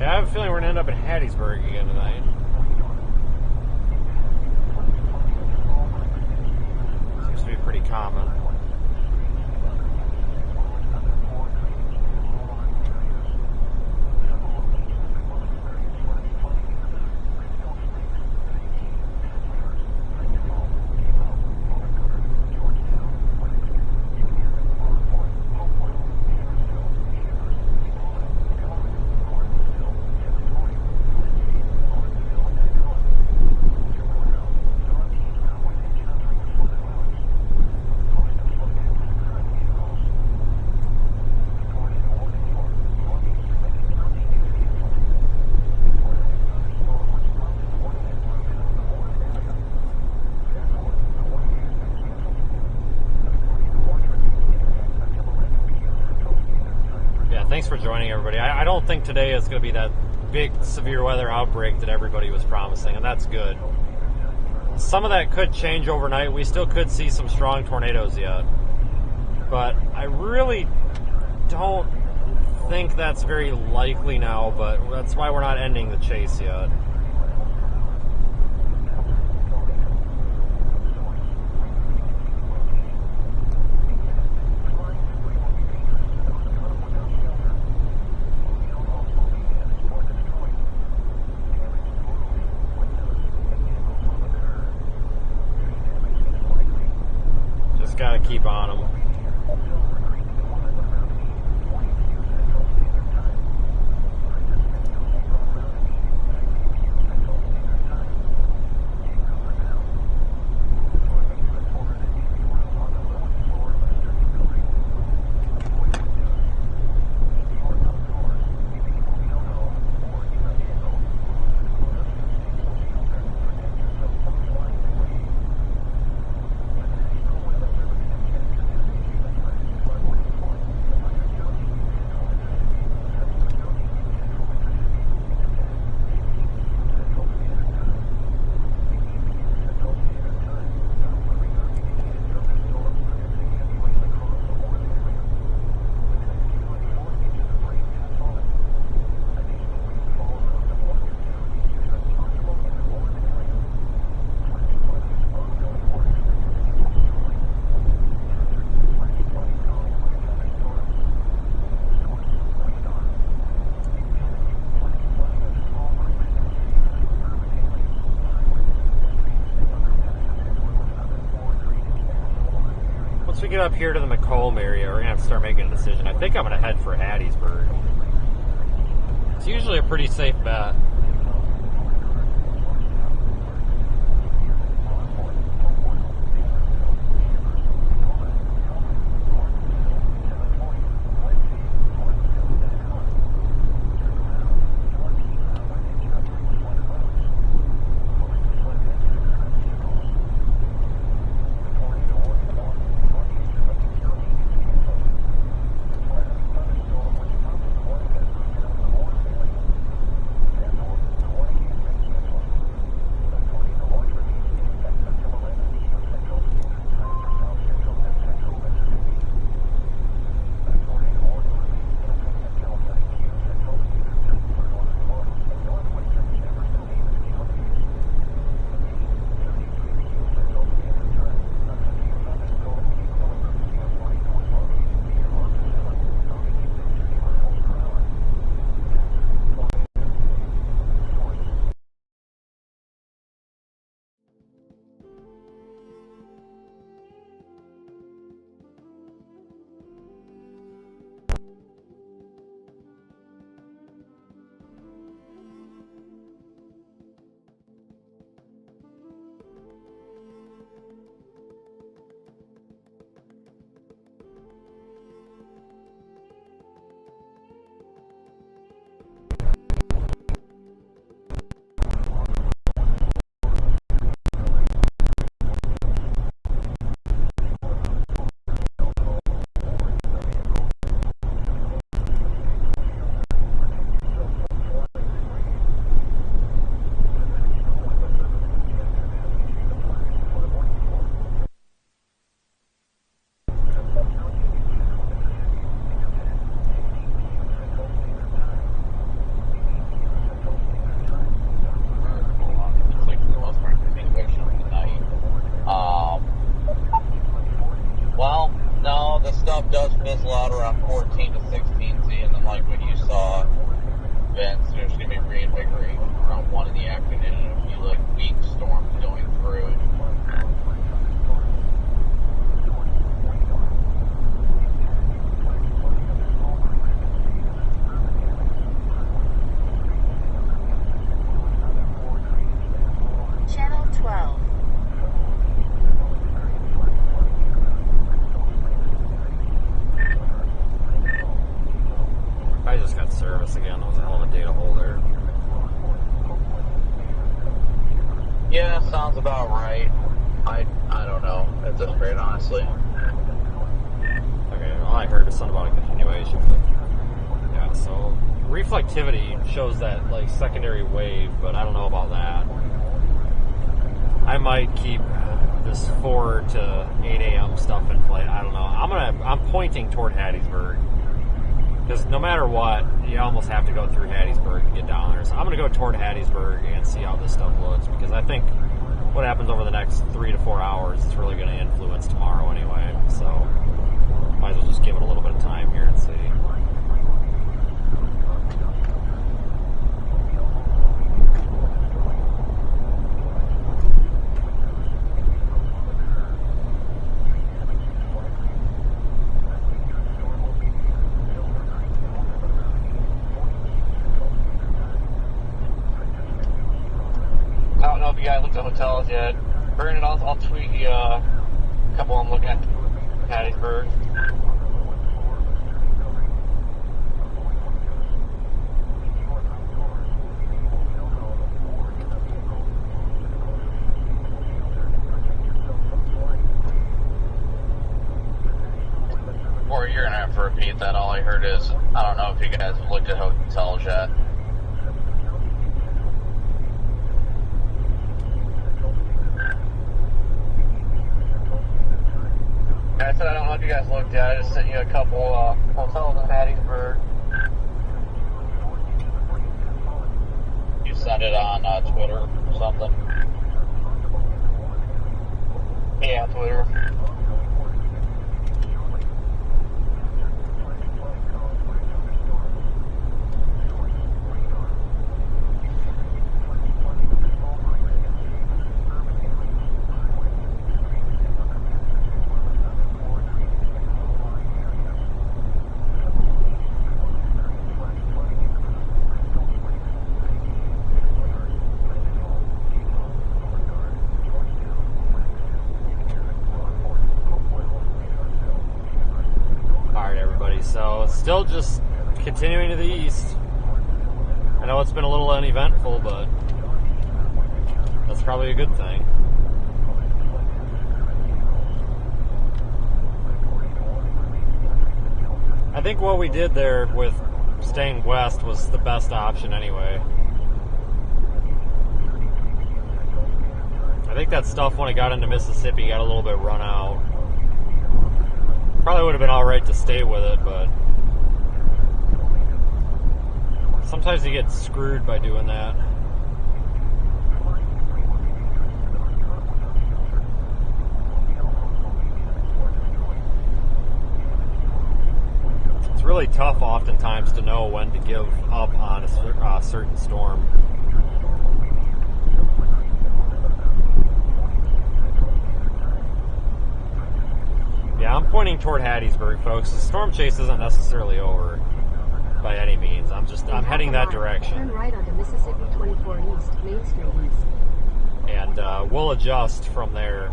I have a feeling we're going to end up in Hattiesburg again tonight. Seems to be pretty common. for joining, everybody. I don't think today is going to be that big severe weather outbreak that everybody was promising, and that's good. Some of that could change overnight. We still could see some strong tornadoes yet. But I really don't think that's very likely now, but that's why we're not ending the chase yet. Just gotta keep on them. Once we get up here to the Macomb area, we're going to have to start making a decision. I think I'm going to head for Hattiesburg. It's usually a pretty safe bet.
Does fizzle out around 14 to 16 Z, and then like what you saw, Vince, there's going to be reinvigorating around 1 in the afternoon, and a few like weak storms going through.
Channel 12.
I just got service again. That was a hell of a data hole there.
Yeah, sounds about right. I don't know at this rate, honestly.
Okay, all I heard is something about a continuation, but yeah, reflectivity shows that like secondary wave, but I don't know about that. I might keep this 4 to 8 a.m. stuff in play. I don't know. I'm pointing toward Hattiesburg because no matter what, you almost have to go through Hattiesburg to get down there. So I'm going to go toward Hattiesburg and see how this stuff looks, because I think what happens over the next 3 to 4 hours is really going to influence tomorrow anyway. So might as well just give it a little bit of time here and see.
I don't know if you guys looked at hotels yet. Brandon, I'll tweet you a couple I'm looking at Hattiesburg.
Or you're gonna have to repeat that. All I heard is, I don't know if you guys have looked at hotels yet.
I said I don't know if you guys looked at it. I just sent you a couple hotels in Hattiesburg.
You sent it on Twitter or something.
Yeah, Twitter.
So still just continuing to the east. I know it's been a little uneventful, but that's probably a good thing. I think what we did there with staying west was the best option anyway. I think that stuff when it got into Mississippi got a little bit run out. Probably would have been alright to stay with it, but sometimes you get screwed by doing that. It's really tough oftentimes to know when to give up on a certain storm. Yeah, I'm pointing toward Hattiesburg, folks. The storm chase isn't necessarily over by any means. I'm heading that direction.
Turn right onto Mississippi 24 East, Main Street East.
And we'll adjust from there.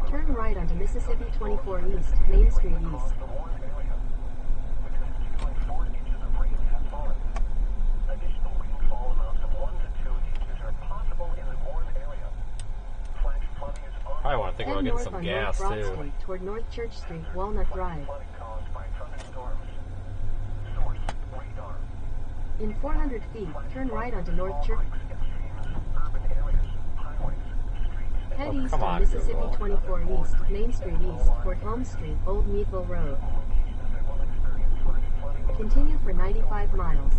Turn right onto Mississippi 24 East, Main Street East.
I want to think about getting some gas
North Broad
too.
Street toward North Church Street, Walnut Drive. In 400 feet, turn right onto North Church. Head east on Mississippi 24 East, Main Street East, toward Home Street, Old Meadville Road. Continue for 95 miles.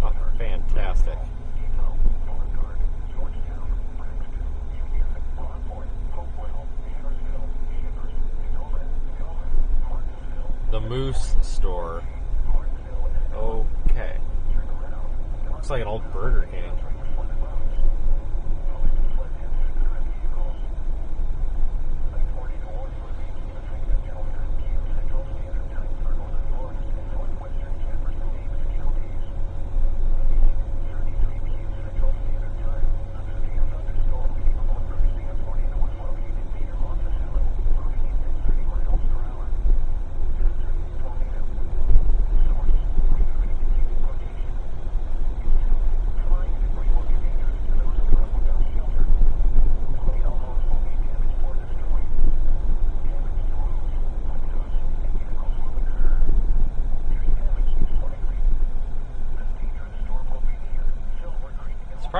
Oh, fantastic. The Moose Store. Okay. Looks like an old Burger King.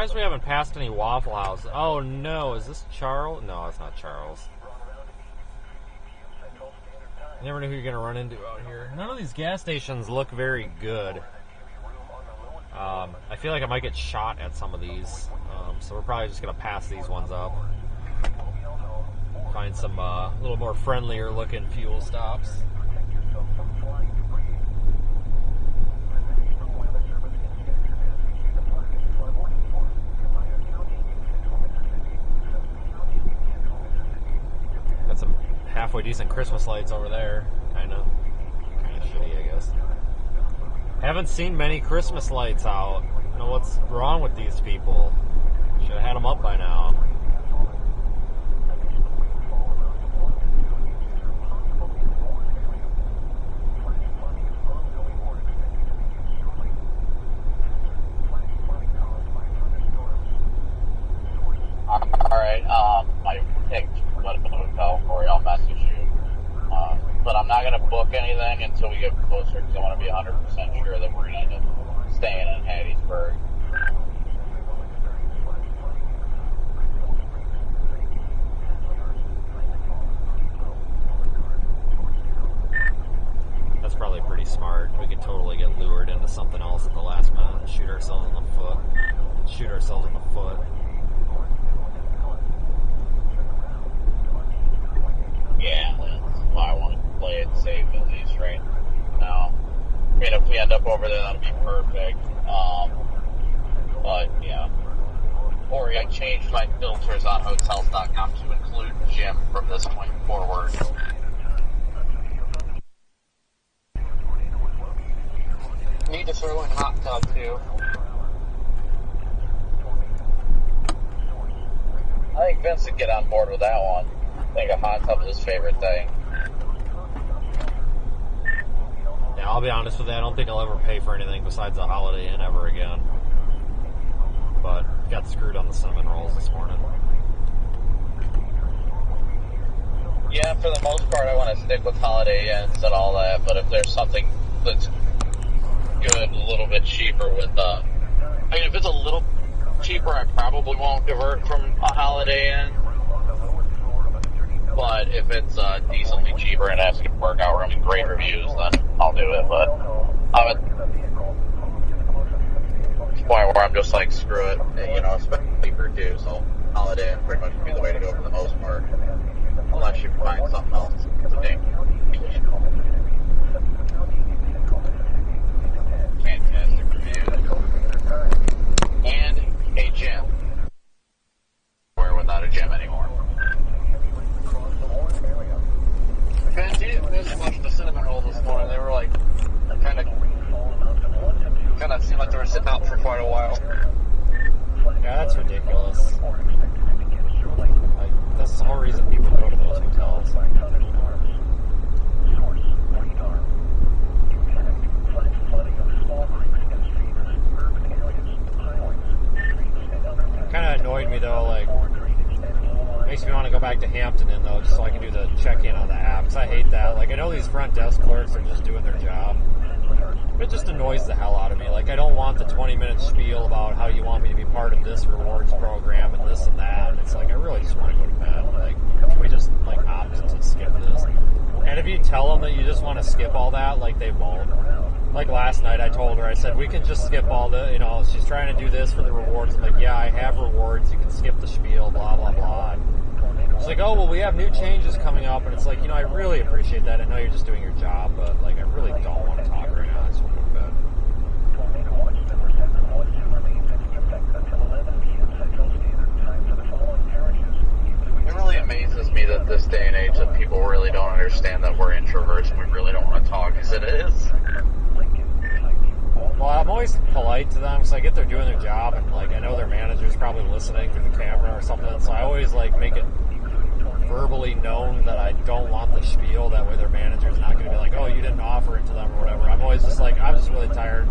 surprised we haven't passed any Waffle House. Oh no, is this Charles? No, it's not Charles. You never know who you're going to run into out here. None of these gas stations look very good. I feel like I might get shot at some of these. So we're probably just going to pass these ones up. Find some a little more friendlier looking fuel stops. Got some halfway decent Christmas lights over there. Kind of shitty, I guess. Haven't seen many Christmas lights out. I don't know what's wrong with these people. Should have had them up by now.
Alright, I picked what hotel for you. I'll message you. But I'm not going to book anything until we get closer because I want to be 100% sure that we're going to end up staying in Hattiesburg.
That's probably pretty smart. We could totally get lured into something else at the last minute and shoot ourselves in the foot.
Yeah, that's why I want to play it safe at least right now. I mean, if we end up over there, that'll be perfect. But, yeah. Or I changed my filters on Hotels.com to include gym from this point forward.
Need to throw in hot tub too.
I think Vince would get on board with that one. I think a hot tub is his favorite thing.
Yeah, I'll be honest with you. I don't think I'll ever pay for anything besides a Holiday Inn ever again. But got screwed on the cinnamon rolls this morning.
Yeah, for the most part, I want to stick with Holiday Inns and all that. But if there's something that's good, a little bit cheaper with, I mean, if it's a little cheaper, I probably won't divert from a Holiday Inn. But if it's decently cheaper and has to work out, we're going to be great reviews, then I'll do it. But I'm at the point where I'm just like, screw it, you know, especially cheaper too. So Holiday Inn pretty much would be the way to go for the most part, unless you find something else. It's a thing. Fantastic reviews. And a gym. We're without a gym anymore.
Fancy it. We was watching the cinnamon rolls this morning. They were like, kind of seemed like they were sitting out for quite a while.
Yeah, that's ridiculous. Like, that's the whole reason people go to those hotels. Kind of annoyed me though, like, makes me want to go back to Hampton Inn though, just so I can do the check-in on the app, because I hate that. Like, I know these front desk clerks are just doing their job, but it just annoys the hell out of me. Like, I don't want the 20-minute spiel about how you want me to be part of this rewards program and this and that. And it's like, I really just want to go to bed. Like, can we just, like, opt to skip this? And if you tell them that you just want to skip all that, like, they won't. Like last night I told her, I said, we can just skip all the, you know, she's trying to do this for the rewards. I'm like, yeah, I have rewards. You can skip the spiel, blah, blah, blah. She's like, oh, well, we have new changes coming up. And it's like, you know, I really appreciate that. I know you're just doing your job, but, like, I really don't want to talk right now. I just want to go to bed.
It really amazes me that this day and age that people really don't understand that we're introverts and we really don't want to talk as it is.
Well, I'm always polite to them because I get they're doing their job, and, like, I know their manager's probably listening through the camera or something, so I always, like, make it verbally known that I don't want the spiel. That way their manager's not going to be like, oh, you didn't offer it to them or whatever. I'm always just like, I'm just really tired.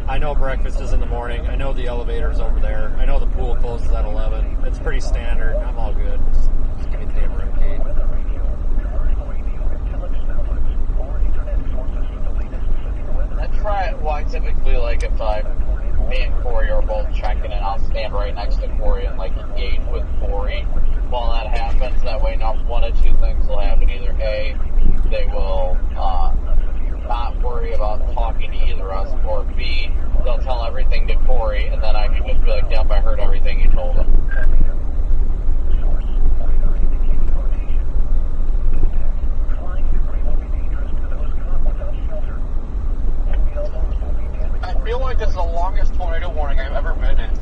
I know breakfast is in the morning. I know the elevator's over there. I know the pool closes at 11. It's pretty standard. I'm all good. Just give me the damn room key.
I try it. Well, I typically, like, if me and Corey are both checking in, I'll stand right setting up, one of two things will happen. Either A, they will not worry about talking to either of us, or B, they'll tell everything to Corey, and then I can just be like, yep, I heard everything you told him.
I feel like this is the longest tornado warning I've ever been in.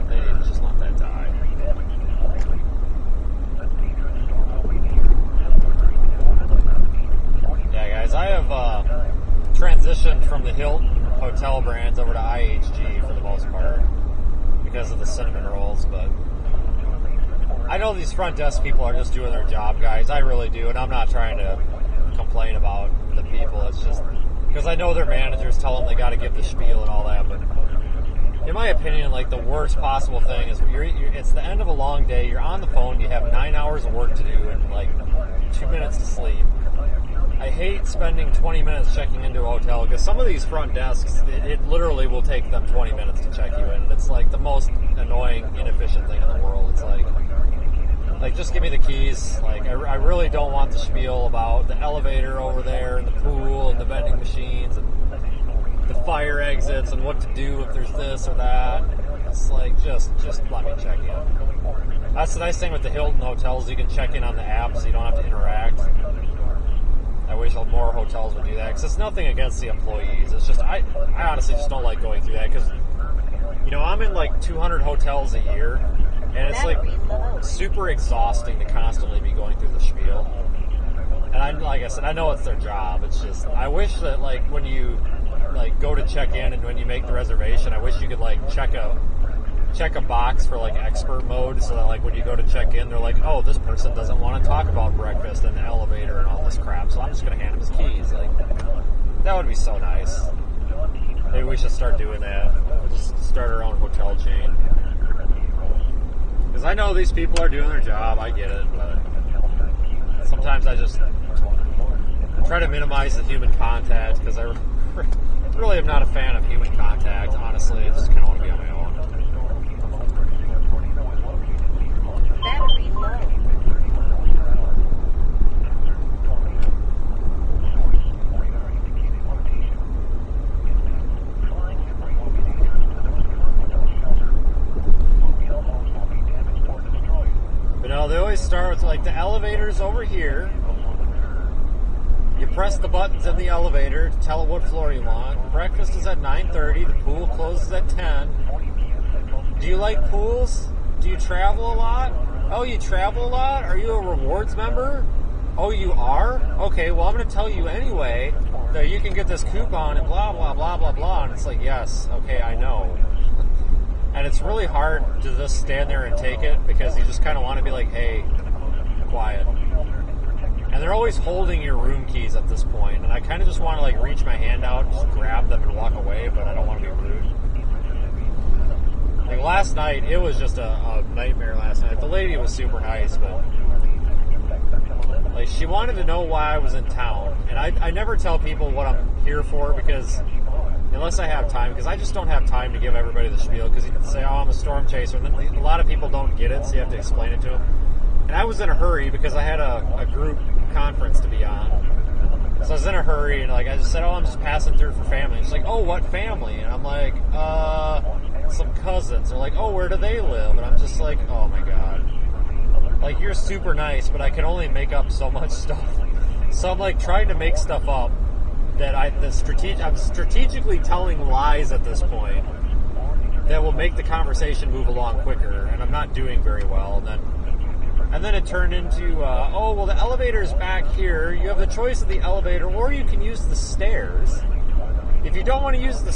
They need to just let that die. Yeah, guys, I have transitioned from the Hilton hotel brands over to IHG for the most part because of the cinnamon rolls, but I know these front desk people are just doing their job, guys. I really do, and I'm not trying to complain about the people. It's just because I know their managers tell them they got to give the spiel and all that, but in my opinion, like, the worst possible thing is it's the end of a long day, you're on the phone, you have 9 hours of work to do and like 2 minutes to sleep. I hate spending 20 minutes checking into a hotel because some of these front desks, it literally will take them 20 minutes to check you in. It's like the most annoying, inefficient thing in the world. It's like just give me the keys. Like, I really don't want the spiel about the elevator over there and the pool and the vending machines and the fire exits and what to do if there's this or that. It's like, just let me check in. That's the nice thing with the Hilton hotels. You can check in on the app so you don't have to interact. I wish more hotels would do that, because it's nothing against the employees. It's just, I honestly just don't like going through that, because, you know, I'm in like 200 hotels a year, and it's like super exhausting to constantly be going through the spiel. And like I said, I know it's their job. It's just, I wish that, like, when you like go to check in and when you make the reservation, I wish you could like check a box for like expert mode, so that like when you go to check in, they're like, oh, this person doesn't want to talk about breakfast and the elevator and all this crap, so I'm just going to hand him his keys. Like, that would be so nice. Maybe we should start doing that. We'll just start our own hotel chain. Because I know these people are doing their job, I get it, but sometimes I just try to minimize the human contact, because I really am not a fan of human contact, honestly. I just kind of want to be on my own.
Battery low.
But no, they always start with like the elevator's over here. You press the buttons in the elevator to tell it what floor you want. Breakfast is at 9:30. The pool closes at 10. Do you like pools? Do you travel a lot? Oh, you travel a lot? Are you a rewards member? Oh, you are? Okay, well, I'm going to tell you anyway that you can get this coupon and blah, blah, blah, blah, blah. And it's like, yes, okay, I know. And it's really hard to just stand there and take it, because you just kind of want to be like, hey, quiet. And they're always holding your room keys at this point, and I kind of just want to like reach my hand out and just grab them and walk away, but I don't want to be rude. Like last night, it was just a nightmare last night. The lady was super nice, but like she wanted to know why I was in town. And I never tell people what I'm here for, because unless I have time, because I just don't have time to give everybody the spiel, because you can say, oh, I'm a storm chaser, and then a lot of people don't get it, so you have to explain it to them. And I was in a hurry because I had a group conference to be on. So I was in a hurry, and like I just said, oh, I'm just passing through for family. It's like, oh, what family? And I'm like, some cousins. They're like, oh, where do they live? And I'm just like, oh my god. Like, you're super nice, but I can only make up so much stuff. So I'm like trying to make stuff up that I'm strategically telling lies at this point that will make the conversation move along quicker, and I'm not doing very well. And then it turned into, oh, well, the elevator's back here. You have the choice of the elevator, or you can use the stairs. If you don't want to use the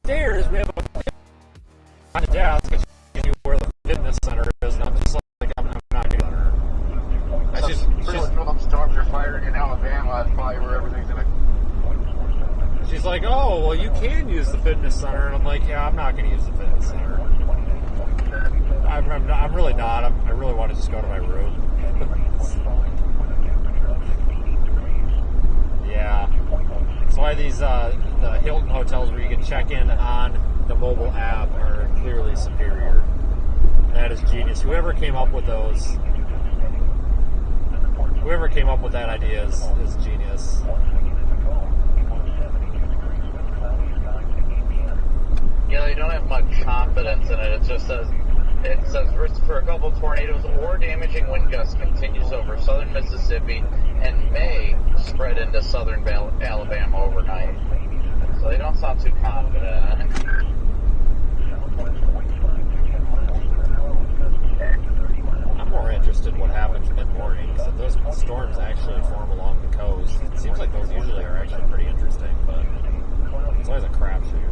stairs, we have a on the desk where the fitness center is, and I'm just like, I'm not doing that.
That's just when them storms are firing in Alabama. That's probably where everything's gonna.
She's like, oh, well, you can use the fitness center, and I'm like, yeah, I'm not going to use the fitness center. I'm really not. I really want to just go to my room. Yeah. That's why these the Hilton hotels where you can check in on the mobile app are clearly superior. That is genius genius. Whoever came up with those, whoever came up with that idea is genius.
Yeah, they don't have much confidence in it. It says risk for a couple tornadoes or damaging wind gusts continues over southern Mississippi and may spread into southern Alabama overnight. So they don't sound too confident in it.
I'm more interested in what happens mid-morning, because if those storms actually form along the coast, it seems like those usually are actually pretty interesting, but it's always a crapshoot.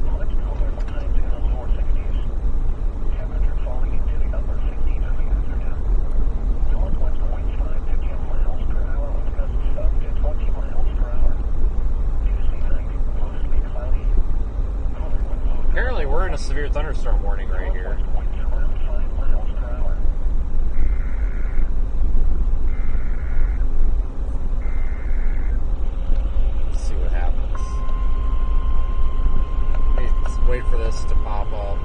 Apparently we're in a severe thunderstorm warning right here. Let's see what happens. Let's wait for this to pop up.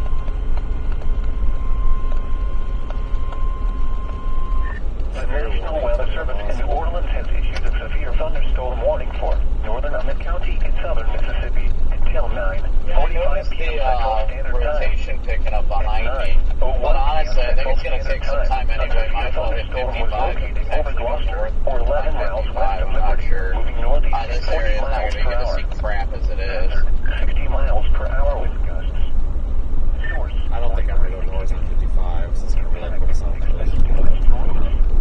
The National Weather Service in New Orleans has issued a severe thunderstorm warning for northern Ahmed County in southern Mississippi until 9:45 p.m. Central Standard
rotation picking up on 90. But honestly, I think it's going to take some time anyway. Might as well hit 55.
Over Gloucester or 11 miles west of
I'm not
Liberty,
sure.
moving northeast at
This
40
area is not
miles
going to
per
get to
hour.
see crap as it is.
60 miles per hour wind gusts. Source.
I don't think I'm going to go north on 55, so it's going to really put us on collision.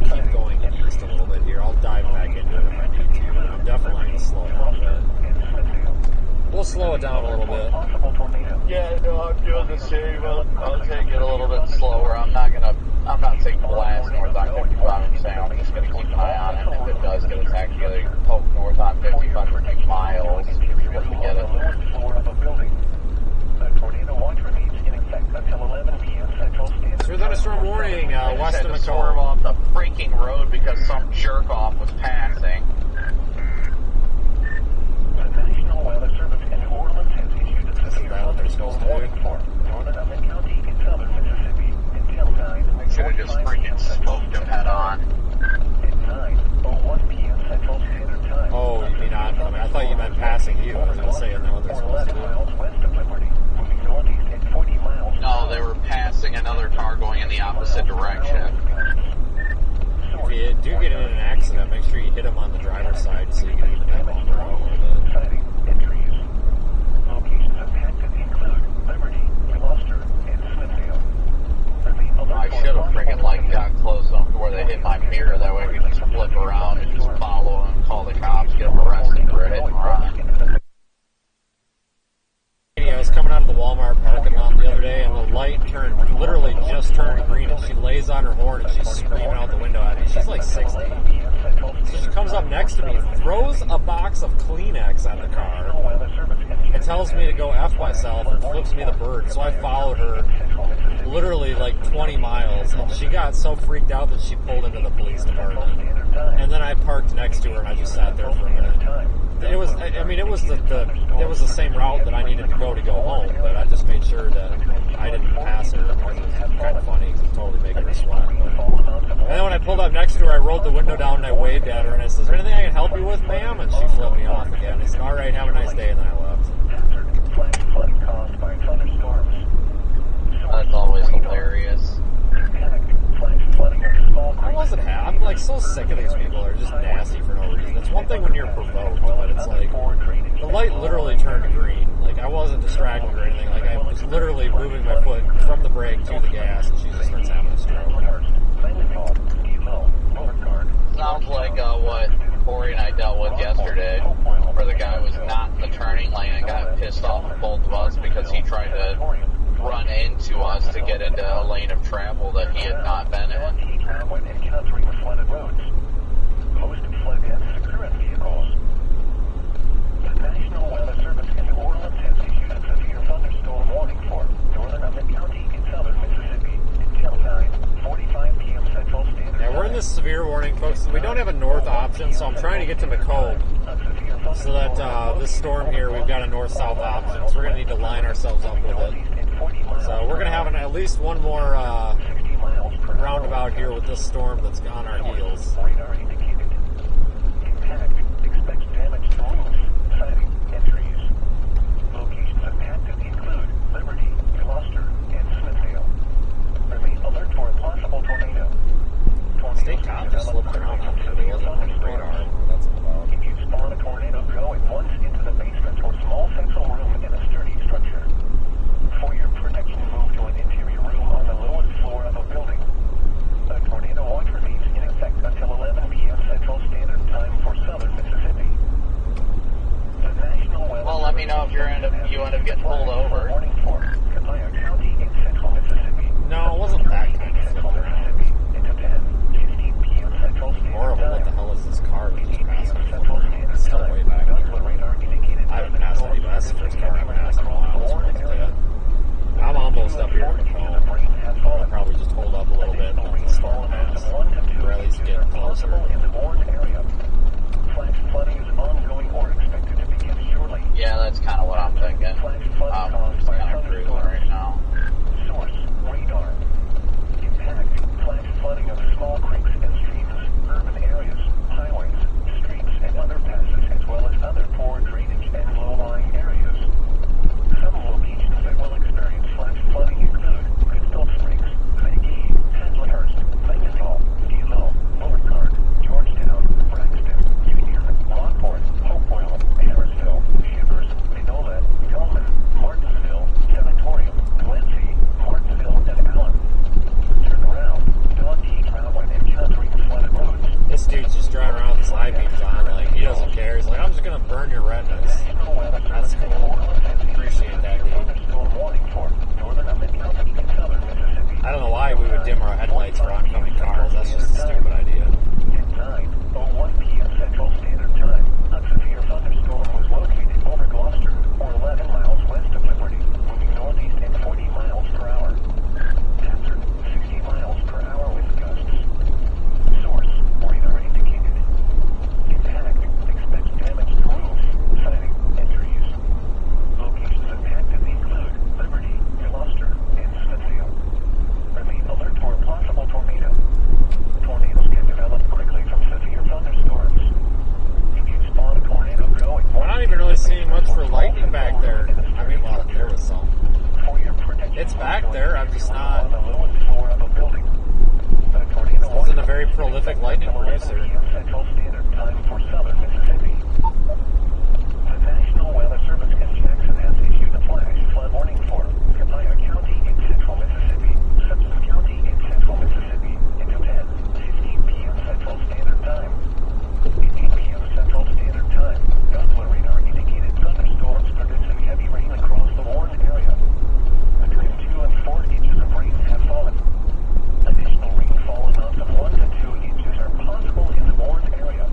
Keep going east a little bit here. I'll dive back into it if I need to. I'm definitely going to slow it down a bit. We'll slow it down a little bit.
Yeah, no, I'm doing the same. I'll take it a little bit slower. I'm not taking blast north on 55. I'm saying I'm just going to keep an eye on it. If it does get attacked, either poke north on 55 for 2 miles. If we get it.
Severe thunderstorm warning, west of
Swerve
McComb.
off the freaking road because some jerk off was passing.
The National Weather Service in New Orleans has issued a severe thunderstorm warning for northern Ahmed County in southern Mississippi until 9:45
Should have just freaking smoked him head on.
At 9:01 p.m. Central Standard Time.
Oh, you mean oncoming? I thought you meant passing you. I was going to say, isn't that what they're supposed to
11
do?
miles west of Liberty, moving northeast at 40 miles.
No, they were passing another car going in the opposite direction.
If you do get in an accident, make sure you hit them on the driver's side so you can even them off the road a little bit.
Sighting and trees. Locations impacted include Liberty, Gloucester, and Smithfield.
I should have freaking got close enough to where they hit my mirror. That way we could just flip around and just follow and call the cops, get them arrested for a hit and run.
I was coming out of the Walmart parking lot the other day, and the light literally just turned green, and she lays on her horn, and she's screaming out the window at me. She's like 60. So she comes up next to me, throws a box of Kleenex at the car, and tells me to go F myself, and flips me the bird. So I followed her literally like 20 miles, and she got so freaked out that she pulled into the police department. And then I parked next to her, and I just sat there for a minute. It was, I mean, it was the same route that I needed to go home, but I just made sure that I didn't pass her because it was kind of funny, because it was totally making her sweat. And then when I pulled up next to her, I rolled the window down and I waved at her, and I said, "Is there anything I can help you with, ma'am?" And she flipped me off again. I said, "All right, have a nice day," and then I left.
That's always hilarious.
I wasn't I'm like so sick of these people that are just nasty for no reason. It's one thing when you're provoked, but it's like the light literally turned green. Like I wasn't distracted or anything. Like I was literally moving my foot from the brake to the gas, and she just starts having a stroke.
Sounds like what Corey and I dealt with yesterday, where the guy was not in the turning lane and got pissed off at both of us because he tried to run into us to get into a lane of travel that he had not been in.
When encountering flooded roads, most flood and current vehicles. The National Weather Service in New Orleans has issued a severe thunderstorm warning for northern Ahmed County in southern Mississippi until 9:45 p.m. Central Standard Time.
Yeah, we're in this severe warning, folks. We don't have a north option, so I'm trying to get to McComb. So that this storm here, we've got a north-south option. So we're going to need to line ourselves up with it. So we're going to have at least one more roundabout here with this storm that's on our heels.
Radar indicated. Impact. Expects damage to roofs, siding, and trees. Locations impacted include Liberty, Gloucester, and Smithfield. Remain alert for a possible tornado.
State cop just slipped around on me, but he wasn't on his radar. That's about.
If you spawn a tornado, go at once into the basement or small central room in a sturdy structure. For your protection, move to an interior room on the lowest floor of a building. A tornado watch remains in effect until 11 p.m. Central Standard Time for southern Mississippi. The National Weather
Well, let me know if you end up getting pulled over.
warning for Capaya County in central Mississippi.
No, it wasn't that kind of
Central
flip around.
Mississippi into 10:15 p.m. Central Standard
Horrible. What the
Time.
hell is this car that just passed me?
Central Standard
It's still
Time.
way back here.
Doppler radar indicated
I haven't passed any best first car I've passed in a while. It's worth it. I'm almost up here to the phone. I'll probably just hold up a little bit and let the storm pass. Or at least get closer.
In the Warren area. Flash flooding is ongoing or expected to begin shortly.
Yeah, that's kind of what I'm thinking.
Flash flooding
I'm
caused
just
by
kind of cruising right now.
Source, radar. Impact, flash flooding of small creeks and streams, urban areas, highways, streets, and underpasses, as well as other poor drainage and low-lying areas. Some locations that will experience flash flooding include Crystal Springs, McGee, Hadleyhurst, Mendenhall, D'Lo, Beauregard, Georgetown, Braxton, Union, Rockport, Hopewell, Harrisville, Shivers, Minola, Gilman, Martinsville, Sanatorium, Waelti, Martinsville, and Allen. Turn around. Don't keep around when encountering flooded roads.
This dude's just driving around with his high beams on. Like, he doesn't care. He's like, I'm just going to burn your retinas.
National Weather
That's
Service
cool.
has
Appreciate that, dude.
thunderstorm warning for northern Upton County and southern Mississippi.
I don't know why we would dim our headlights for oncoming cars. That's just a stupid idea.
At 9:01 p.m. Central Standard Time, a severe thunderstorm was located over Gloucester, or 11 miles west of Liberty, moving northeast at 40 miles per hour. Hazard, 60 miles per hour with gusts. Source, radar indicated. Impact, expects damage to roofs, siding, and trees. Locations impacted include Liberty, Gloucester, and Smithfield. Remain alert for a possible tornado. Tornadoes can develop quickly from severe thunderstorms. If you spawn a tornado, go at
We're not even really seeing much for lightning back there. I mean, well, there was some.
For your protection,
It's back there, I'm just not-
on the lowest floor of a building. A tornado
This wasn't a very prolific lightning producer.
Central Standard Time for southern Mississippi. The National Weather Service in Jackson has issued a flash flood warning for Capaya County in central Mississippi, Simpson County in central Mississippi, into 10:15 p.m. Central Standard Time. At 8 p.m. Central Standard Time, Doppler radar indicated thunderstorms producing heavy rain across the Warren area. Between 2 and 4 inches of rain have fallen. Additional rainfall amounts of 1 to 2 inches are possible in the Warren area.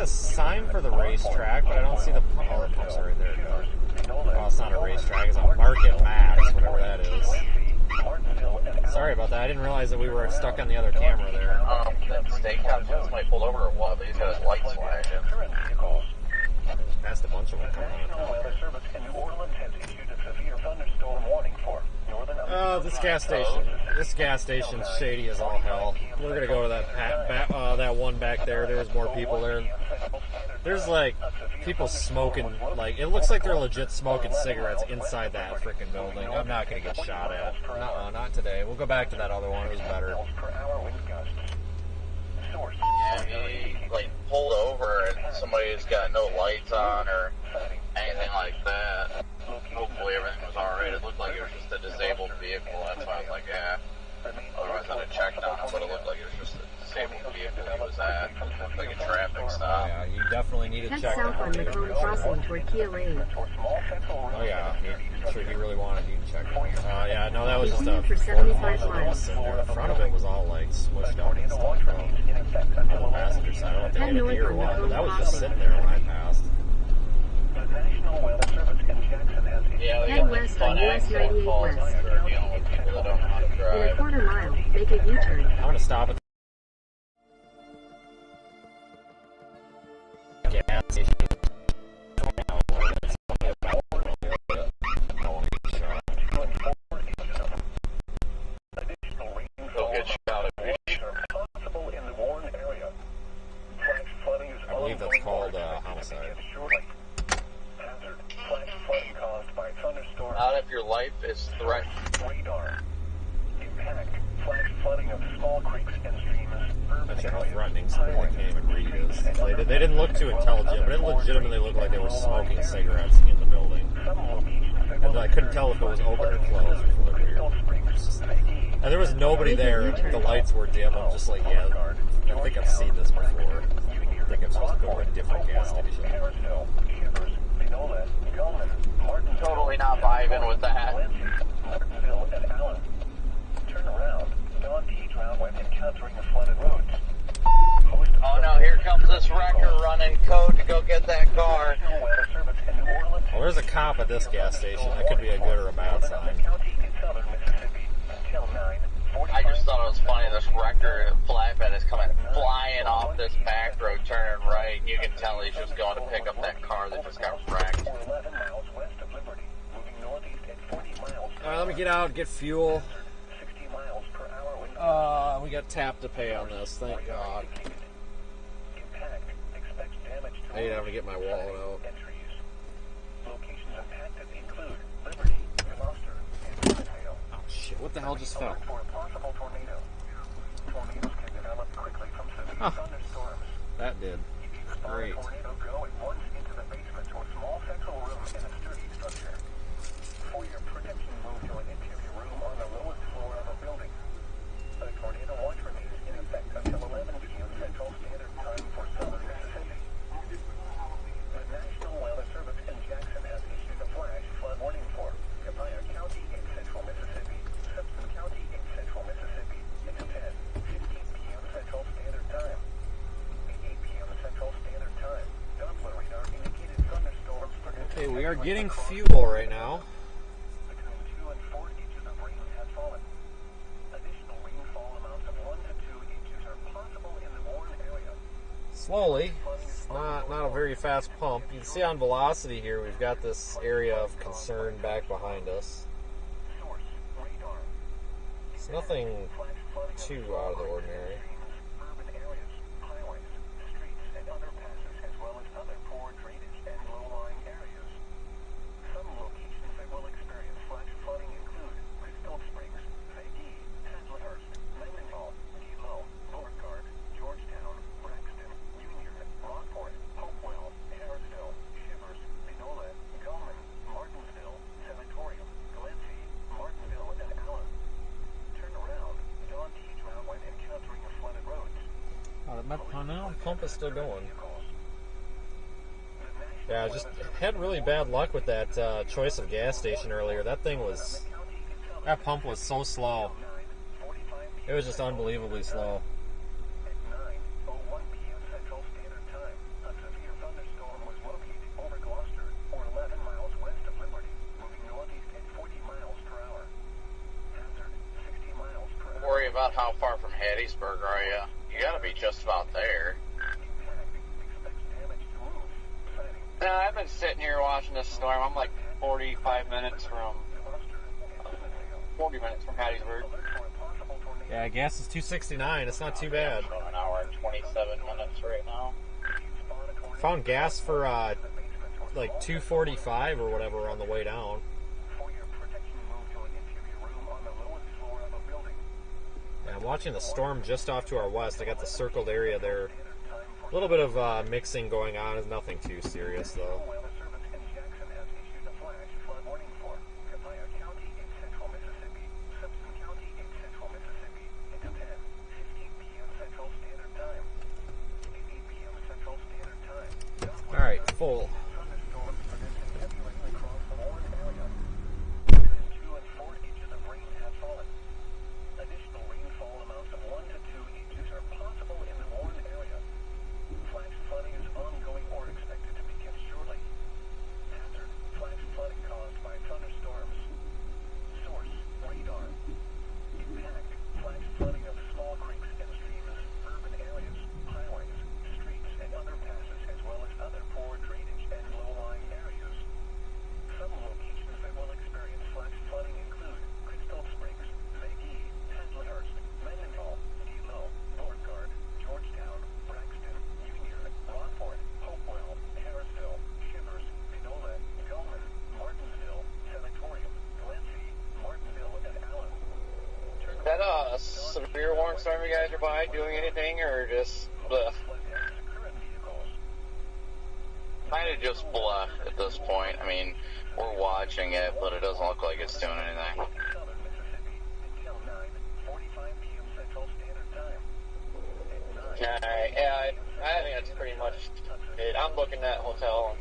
the sign for the racetrack, but I don't see the pump. Oh, the pump's right there. Oh, it's not a racetrack. It's a Market Max, whatever that is. Sorry about that. I didn't realize that we were stuck on the other camera there.
The steakhouse just might pull over or what, but he's got his lights flashing.
Passed a bunch of them coming on. Oh, this gas station. This gas station's shady as all hell. We're gonna go to that one back there. There's more people there. There's like people smoking. Like it looks like they're legit smoking cigarettes inside that freaking building. I'm not gonna get shot at. Nuh-uh, not today. We'll go back to that other one. It was better.
Yeah, he like pulled over and somebody's got no lights on or anything like that. Hopefully everything was alright. It looked like it was just a disabled vehicle. That's why I was like, yeah. Otherwise I'd have checked on it, but it looked like it was just a disabled vehicle he was at. It looked like a traffic stop.
Yeah, you definitely need to
Head
check
south on Macomb Crossing toward Kia Lane.
Oh yeah, I'm sure he really wanted you to check it. Yeah, no, that was just a
For 75 miles.
The front of it was all like smushed up and stuff. On the passenger side, I don't know if they hit a deer or what, but that was just sitting there when I passed.
Yeah, we
Head
got
west
fun
on US
accident
98
calls
west.
when you're dealing with people that don't know how to
In a
drive.
quarter mile, make a U-turn.
I'm gonna stop at the gas station.
Go get shot at me.
I believe that's called homicide.
Not if your life is threatened.
That's how threatening somebody can't even read is. They didn't look too intelligent, but it legitimately looked like they were smoking cigarettes in the building. And I couldn't tell if it was open or closed, which was weird. And there was nobody there, the lights were dim. I'm just like, yeah, I think I've seen this before. I think I'm supposed to go to a different gas station.
Totally not vibing with that. Oh no, here comes this wrecker running code to go get that car.
Well, there's a cop at this gas station. That could be a good or a bad sign.
I just thought it was funny, this wrecker flatbed is coming flying off this back road, turning right, and you can tell he's just going to pick up that car that just got wrecked.
Alright, let me get out and get fuel. We got tap to pay on this, thank God. I need to have to get my wallet out. Oh shit, what the hell just fell? Huh. That did. Great. Okay, we are getting fuel right now. Slowly. It's not a very fast pump. You can see on velocity here we've got this area of concern back behind us. It's nothing too out of the ordinary. No, pump is still going. Yeah, I just had really bad luck with that choice of gas station earlier. That pump was so slow. It was just unbelievably slow.
about how far from Hattiesburg are you? You gotta be just about there.
No, I've been sitting here watching this storm. I'm like 40 minutes from Hattiesburg.
Yeah, gas is 269. It's not too bad.
An hour and 27 minutes right now.
Found gas for like 245 or whatever on the way down. Yeah, I'm watching the storm just off to our west. I got the circled area there. A little bit of mixing going on. Is nothing too serious though. All right, full.
Severe warm storm you guys are by doing anything, or just bleh?
Kind of just bluff at this point. I mean, we're watching it, but it doesn't look like it's doing anything.
Alright, yeah, I think that's pretty much it. I'm booking that hotel.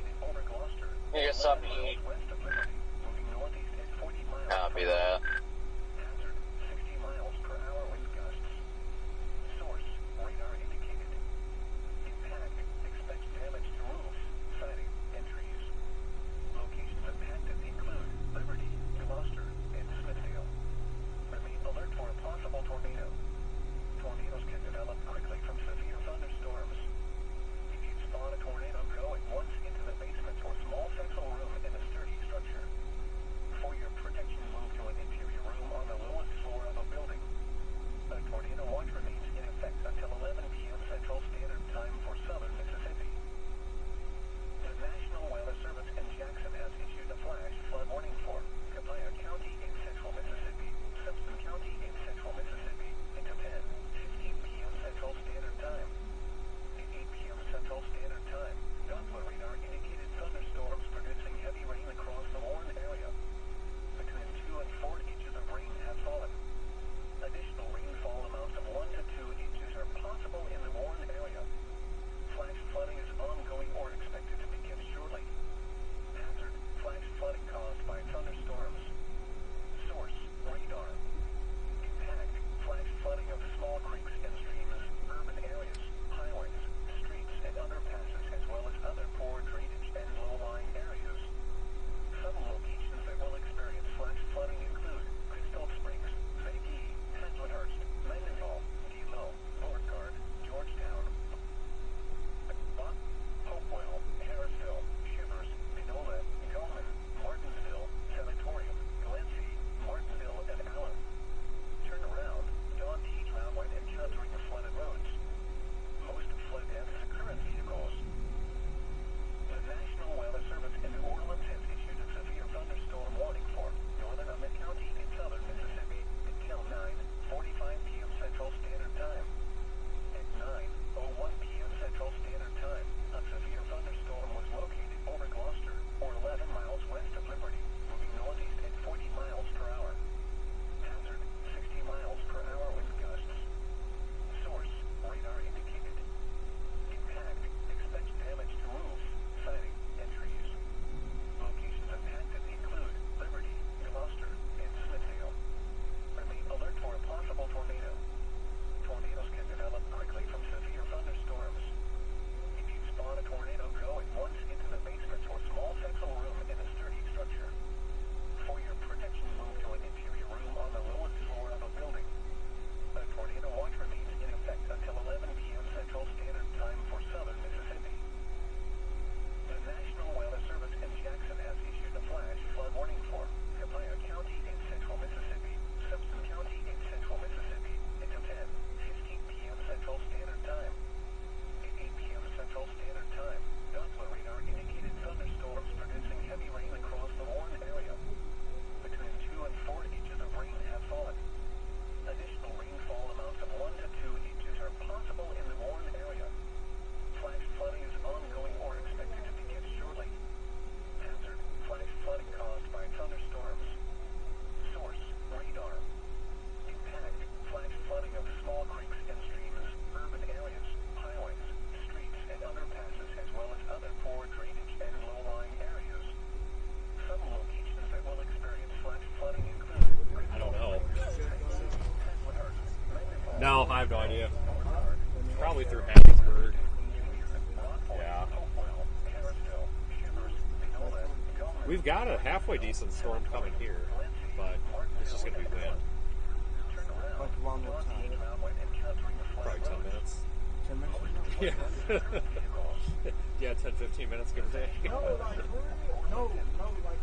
You get something to eat.
Copy that.
For your protection, move to an interior
have no idea. Probably through Hattiesburg. Yeah. We've got a halfway decent storm coming here, but it's just going to be wind.
Like one more time.
Probably 10 minutes.
10 minutes?
Yeah. Yeah, 10, 15 minutes, give or take.
No, like, like,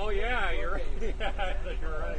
Oh yeah, you're right. Yeah, you're right.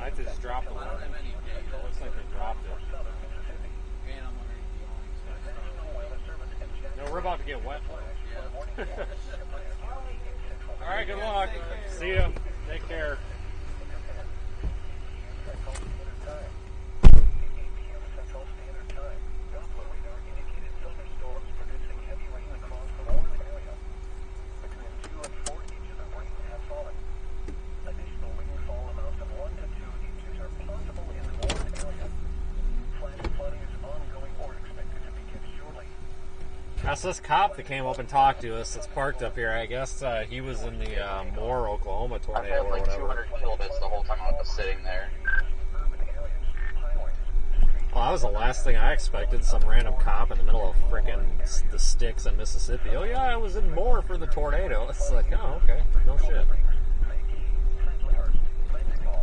I have to just drop the one. It looks like they dropped it. No, we're about to get wet. All right, good luck. See ya. Take care. That's this cop that came up and talked to us that's parked up here. I guess he was in the Moore, Oklahoma tornado
I've had
or
like
whatever.
200 kilobits the whole time I was sitting there.
Well, that was the last thing I expected. Some random cop in the middle of frickin' the sticks in Mississippi. Oh yeah, I was in Moore for the tornado. It's like, oh, okay. No shit.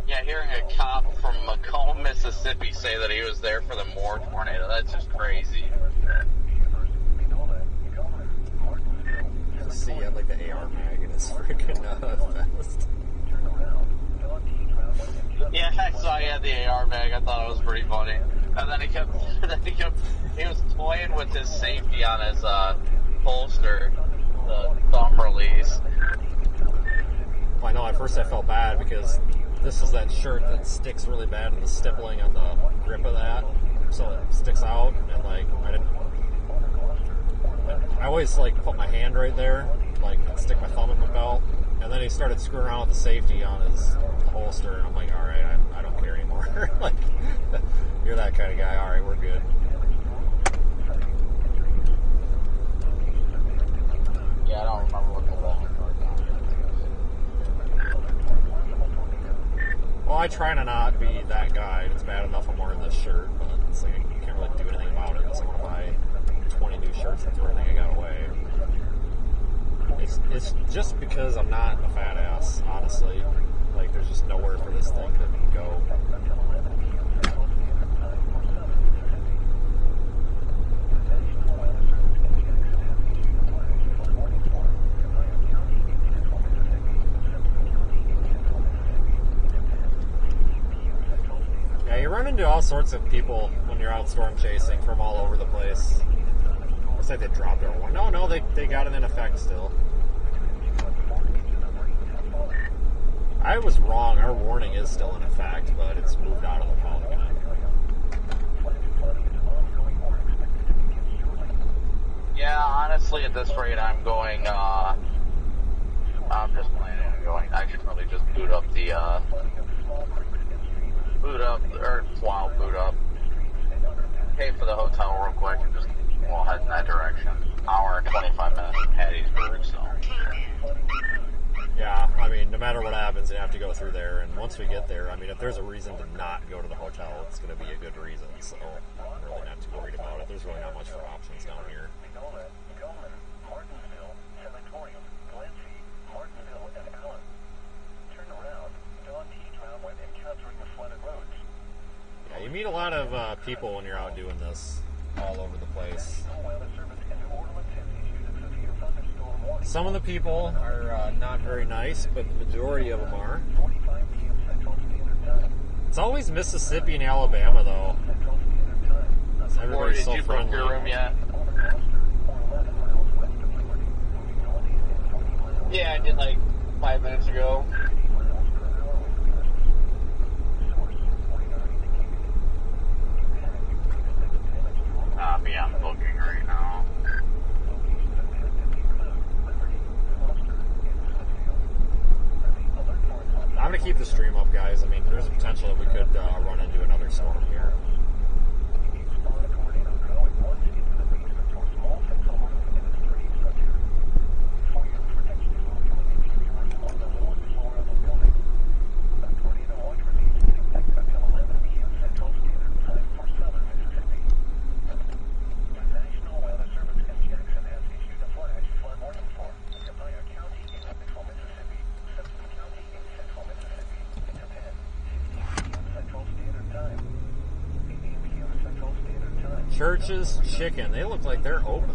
Yeah, hearing a cop from Macomb, Mississippi say that he was there for the Moore tornado, that's just crazy.
See, I had like the AR mag in his freaking vest.
Yeah, I saw he had the AR bag. I thought it was pretty funny. And then he was toying with his safety on his holster, the thumb release.
Well, I know at first I felt bad because this is that shirt that sticks really bad in the stippling on the grip of that, so it sticks out, and like I always like put my hand right there, like stick my thumb in my belt, and then he started screwing around with the safety on his holster, and I'm like, all right, I don't care anymore. Like, you're that kind of guy. All right, we're good.
Yeah, I don't remember what the long
Well, I try to not be that guy. It's bad enough I'm wearing this shirt, but it's like you can't really do anything about it unless I want to buy 20 new shirts and throw everything I got away. It's just because I'm not a fat ass, honestly. Like, there's just nowhere for this thing to go. Yeah, you run into all sorts of people when you're out storm chasing from all over the place. Looks like they dropped their warning. No, they got it in effect still. I was wrong. Our warning is still in effect, but it's moved out of the polygon.
Yeah, honestly, at this rate, I'm going, I'm just planning on going. I should probably just boot up, pay for the hotel real quick and just, we'll head in that direction. Hour and 25 minutes from Hattiesburg, so.
Yeah, I mean, no matter what happens, you have to go through there, and once we get there, I mean, if there's a reason to not go to the hotel, it's going to be a good reason, so I'm really not too worried about it. There's really not much for options down here.
Martinsville, Sanatorium, Waelti, Martinsville, and Allen. Turn around, Don T. Drown when encountering the flooded roads.
Yeah, you meet a lot of people when you're out doing this, all over the place. Some of the people are not very nice, but the majority of them are. It's always Mississippi and Alabama, though. Everybody's so friendly.
Did you book your room yet?
Yeah, I did like 5 minutes ago.
Yeah, I'm booking right now.
I'm going to keep the stream up, guys. I mean, there's a potential that we could run into another storm here. Church's Chicken. They look like they're open.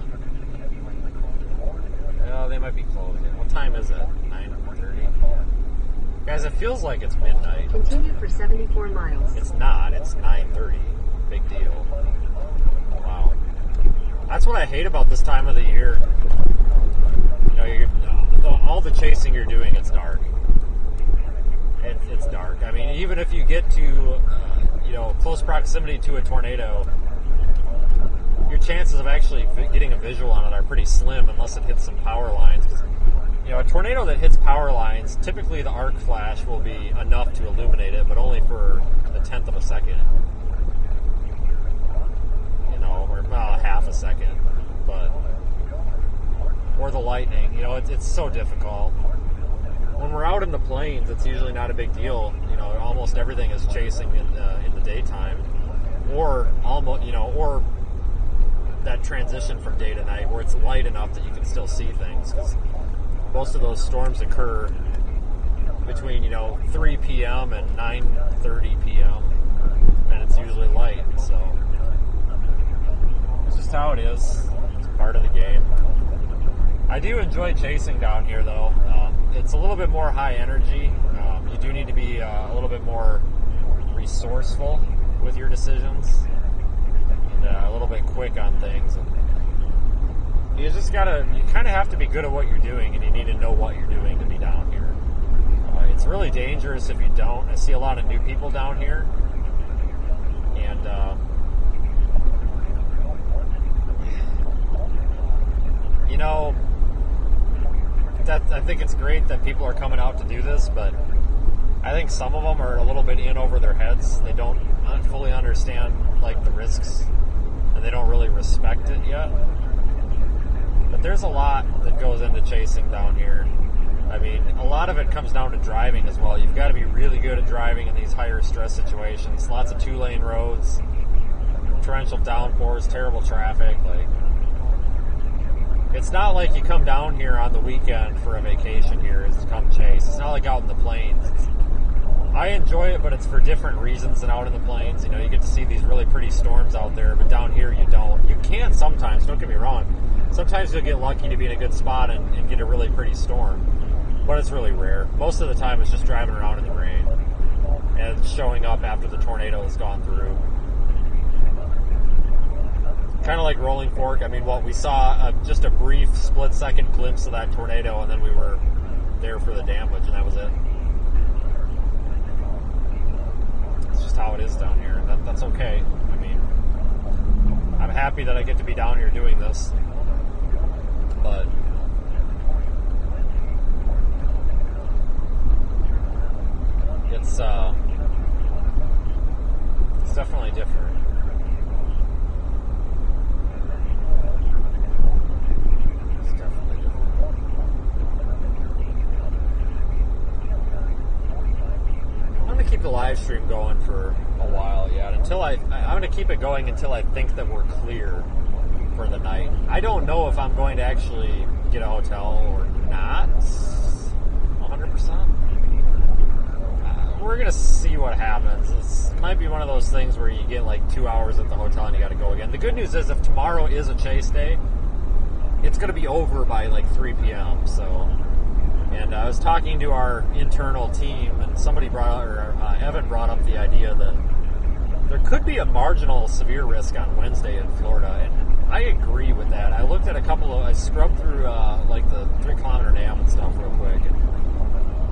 Oh, they might be closed. What time is it? 9:30? Guys, it feels like it's midnight.
Continue for 74 miles.
It's not. It's 9:30. Big deal. Wow. That's what I hate about this time of the year. You know, all the chasing you're doing, it's dark. It's dark. I mean, even if you get to, close proximity to a tornado, your chances of actually getting a visual on it are pretty slim unless it hits some power lines. Because, a tornado that hits power lines, typically the arc flash will be enough to illuminate it, but only for a tenth of a second. Or about half a second. Or the lightning. It's so difficult. When we're out in the plains, it's usually not a big deal. Almost everything is chasing in the daytime. Or or that transition from day to night where it's light enough that you can still see things. 'Cause most of those storms occur between 3 p.m. and 9:30 p.m. and it's usually light. So it's just how it is. It's part of the game. I do enjoy chasing down here, though. It's a little bit more high energy. You do need to be a little bit more resourceful with your decisions. A little bit quick on things. And you kind of have to be good at what you're doing, and you need to know what you're doing to be down here. It's It's really dangerous if you don't. I see a lot of new people down here, and you know, I think it's great that people are coming out to do this, but I think some of them are a little bit in over their heads. They don't fully understand like the risks, and they don't really respect it yet. But there's a lot that goes into chasing down here. I mean, a lot of it comes down to driving as well. You've got to be really good at driving in these higher stress situations. Lots of 2-lane roads, torrential downpours, terrible traffic. Like, it's not like you come down here on the weekend for a vacation here to come chase. It's not like out in the plains. I enjoy it, but it's for different reasons than out in the plains. You know, you get to see these really pretty storms out there, but down here you don't. You can sometimes, don't get me wrong. Sometimes you'll get lucky to be in a good spot and get a really pretty storm, but it's really rare. Most of the time it's just driving around in the rain and showing up after the tornado has gone through. Kind of like Rolling Fork. I mean, we saw just a brief split-second glimpse of that tornado, and then we were there for the damage, and that was it. It's just how it is down here. That's okay. I mean, I'm happy that I get to be down here doing this, but it's definitely different. Keep the live stream going for a while yet. I'm going to keep it going until I think that we're clear for the night. I don't know if I'm going to actually get a hotel or not 100%. We're going to see what happens. It might be one of those things where you get like 2 hours at the hotel and you got to go again. The good news is if tomorrow is a chase day, it's going to be over by like 3 p.m. So. And I was talking to our internal team, and Evan brought up the idea that there could be a marginal severe risk on Wednesday in Florida, and I agree with that. I looked at I scrubbed through like the 3-kilometer NAM and stuff real quick,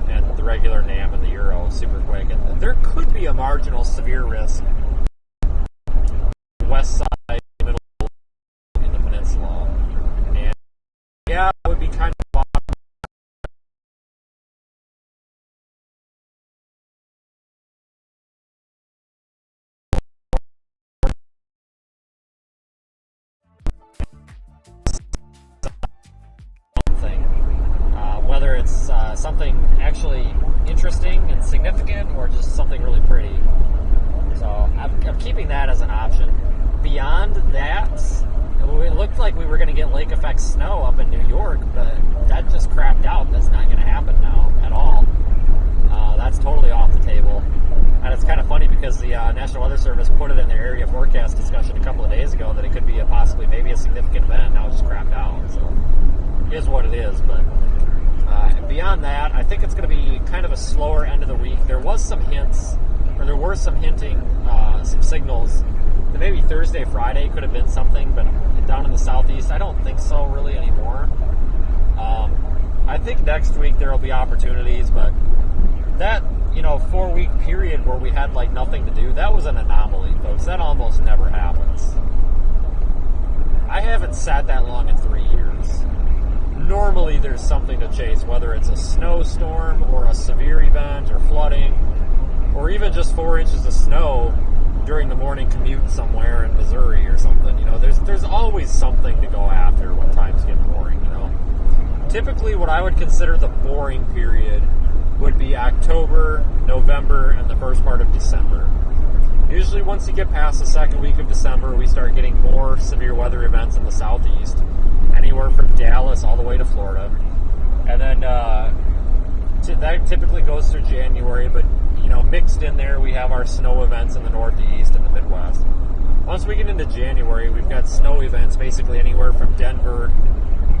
and the regular NAM and the Euro super quick, and there could be a marginal severe risk west side, middle in the peninsula, and yeah, it would be kind of whether it's something actually interesting and significant or just something really pretty. So I'm keeping that as an option. Beyond that, it looked like we were going to get lake effect snow up in New York, but that just crapped out. That's not going to happen now at all. That's totally off the table. And it's kind of funny because the National Weather Service put it in their area forecast discussion a couple of days ago that it could be maybe a significant event. Now it's just crapped out. So it is what it is, but beyond that, I think it's going to be kind of a slower end of the week. There were some hinting, some signals that maybe Thursday, Friday could have been something, but down in the southeast, I don't think so really anymore. I think next week there will be opportunities, but that 4-week period where we had like nothing to do, that was an anomaly, folks. That almost never happens. I haven't sat that long in 3 years. Normally there's something to chase, whether it's a snowstorm or a severe event or flooding, or even just 4 inches of snow during the morning commute somewhere in Missouri or something. There's always something to go after when times get boring. Typically what I would consider the boring period would be October, November, and the first part of December. Usually once you get past the second week of December, we start getting more severe weather events in the southeast, anywhere from Dallas all the way to Florida. And then that typically goes through January, but mixed in there we have our snow events in the Northeast and the Midwest. Once we get into January, we've got snow events basically anywhere from Denver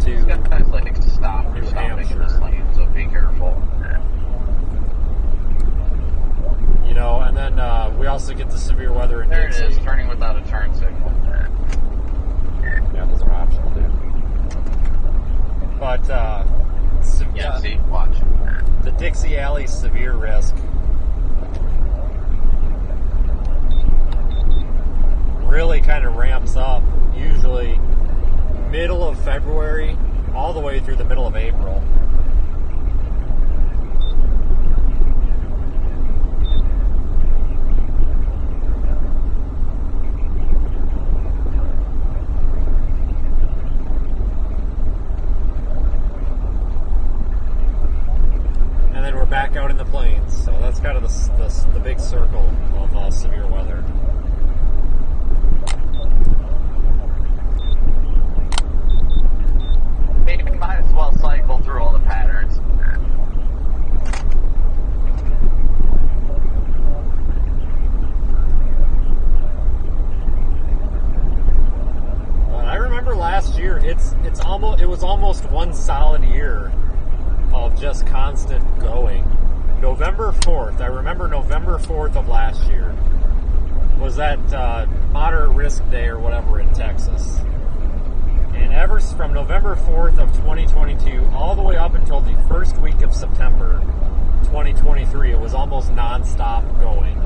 to
These guys like to stop
New
making this
Hampshire.
lane, so be careful.
And then we also get the severe weather in
There it
Dixie.
is, turning without a turn signal.
Yeah, those are optional, dude. But
Yeah, see? Watch.
the Dixie Alley severe risk really kind of ramps up usually middle of February all the way through the middle of April. And then we're back out in the plains, so that's kind of the big circle of severe weather.
Maybe we might as well cycle through all the patterns.
Well, I remember last year, it was almost one solid year of just constant going. November 4th, I remember November 4th of last year was that moderate risk day or whatever in Texas. And ever from November 4th of 2022 all the way up until the first week of September 2023, it was almost non-stop going.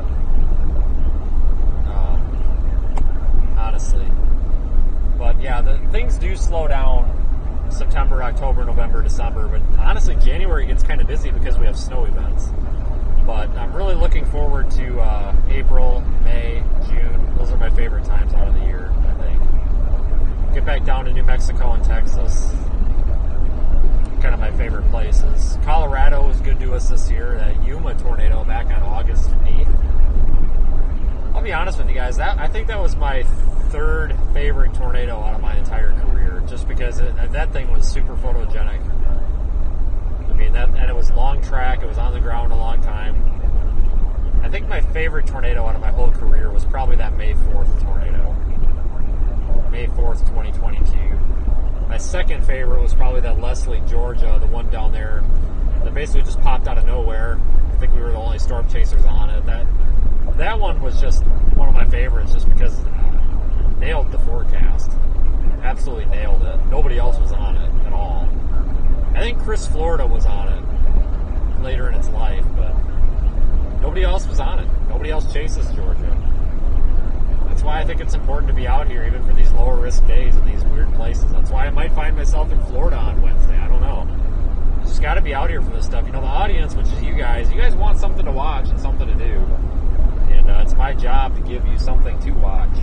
Honestly. But yeah, things do slow down September, October, November, December. But honestly, January gets kind of busy because we have snow events. But I'm really looking forward to April, May, June. Those are my favorite times out of the year, I think. Get back down to New Mexico and Texas. Kind of my favorite places. Colorado was good to us this year. That Yuma tornado back on August 8th. I'll be honest with you guys. I think that was my third favorite tornado out of my entire career. Just because that thing was super photogenic. I mean, and it was long track. It was on the ground a long time. I think my favorite tornado out of my whole career was probably that May 4th tornado. May 4th, 2022. My second favorite was probably that Leslie, Georgia, the one down there that basically just popped out of nowhere. I think we were the only storm chasers on it. That one was just one of my favorites just because it nailed the forecast. Absolutely nailed it. Nobody else was on it at all. I think Chris Florida was on it later in its life, but nobody else was on it. Nobody else chases Georgia. That's why I think it's important to be out here, even for these lower risk days in these weird places. That's why I might find myself in Florida on Wednesday. I don't know. Just got to be out here for this stuff. You know, the audience, which is you guys want something to watch and something to do. And it's my job to give you something to watch.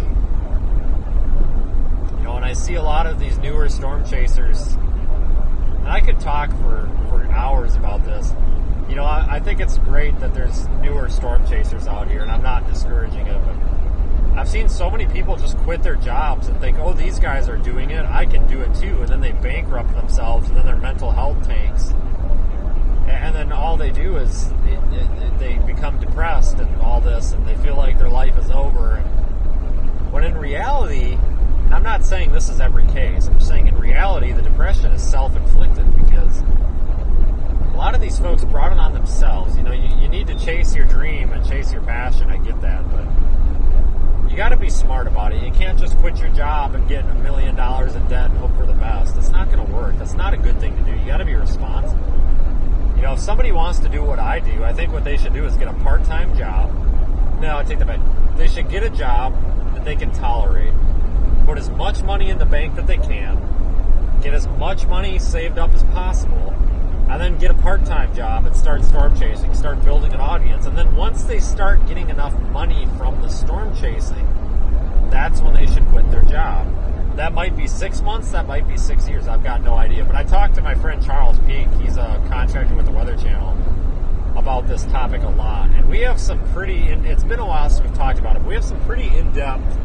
You know, and I see a lot of these newer storm chasers, and I could talk for hours about this. You know, I think it's great that there's newer storm chasers out here, and I'm not discouraging it, but I've seen so many people just quit their jobs and think, oh, these guys are doing it, I can do it too, and then they bankrupt themselves, and then their mental health tanks. And then all they do is they become depressed and all this, and they feel like their life is over. When in reality, I'm not saying this is every case. I'm saying in reality, the depression is self-inflicted because a lot of these folks brought it on themselves. You know, you need to chase your dream and chase your passion. I get that, but you got to be smart about it. You can't just quit your job and get $1 million in debt and hope for the best. That's not going to work. That's not a good thing to do. You got to be responsible. You know, if somebody wants to do what I do, I think what they should do is get a part-time job. No, I take that back. They should get a job that they can tolerate. Put as much money in the bank that they can. Get as much money saved up as possible. And then get a part-time job and start storm chasing. Start building an audience. And then once they start getting enough money from the storm chasing, that's when they should quit their job. That might be 6 months, that might be 6 years, I've got no idea. But I talked to my friend Charles Peak, he's a contractor with the Weather Channel, about this topic a lot. And we have some it's been a while since we've talked about it, but we have some pretty in-depth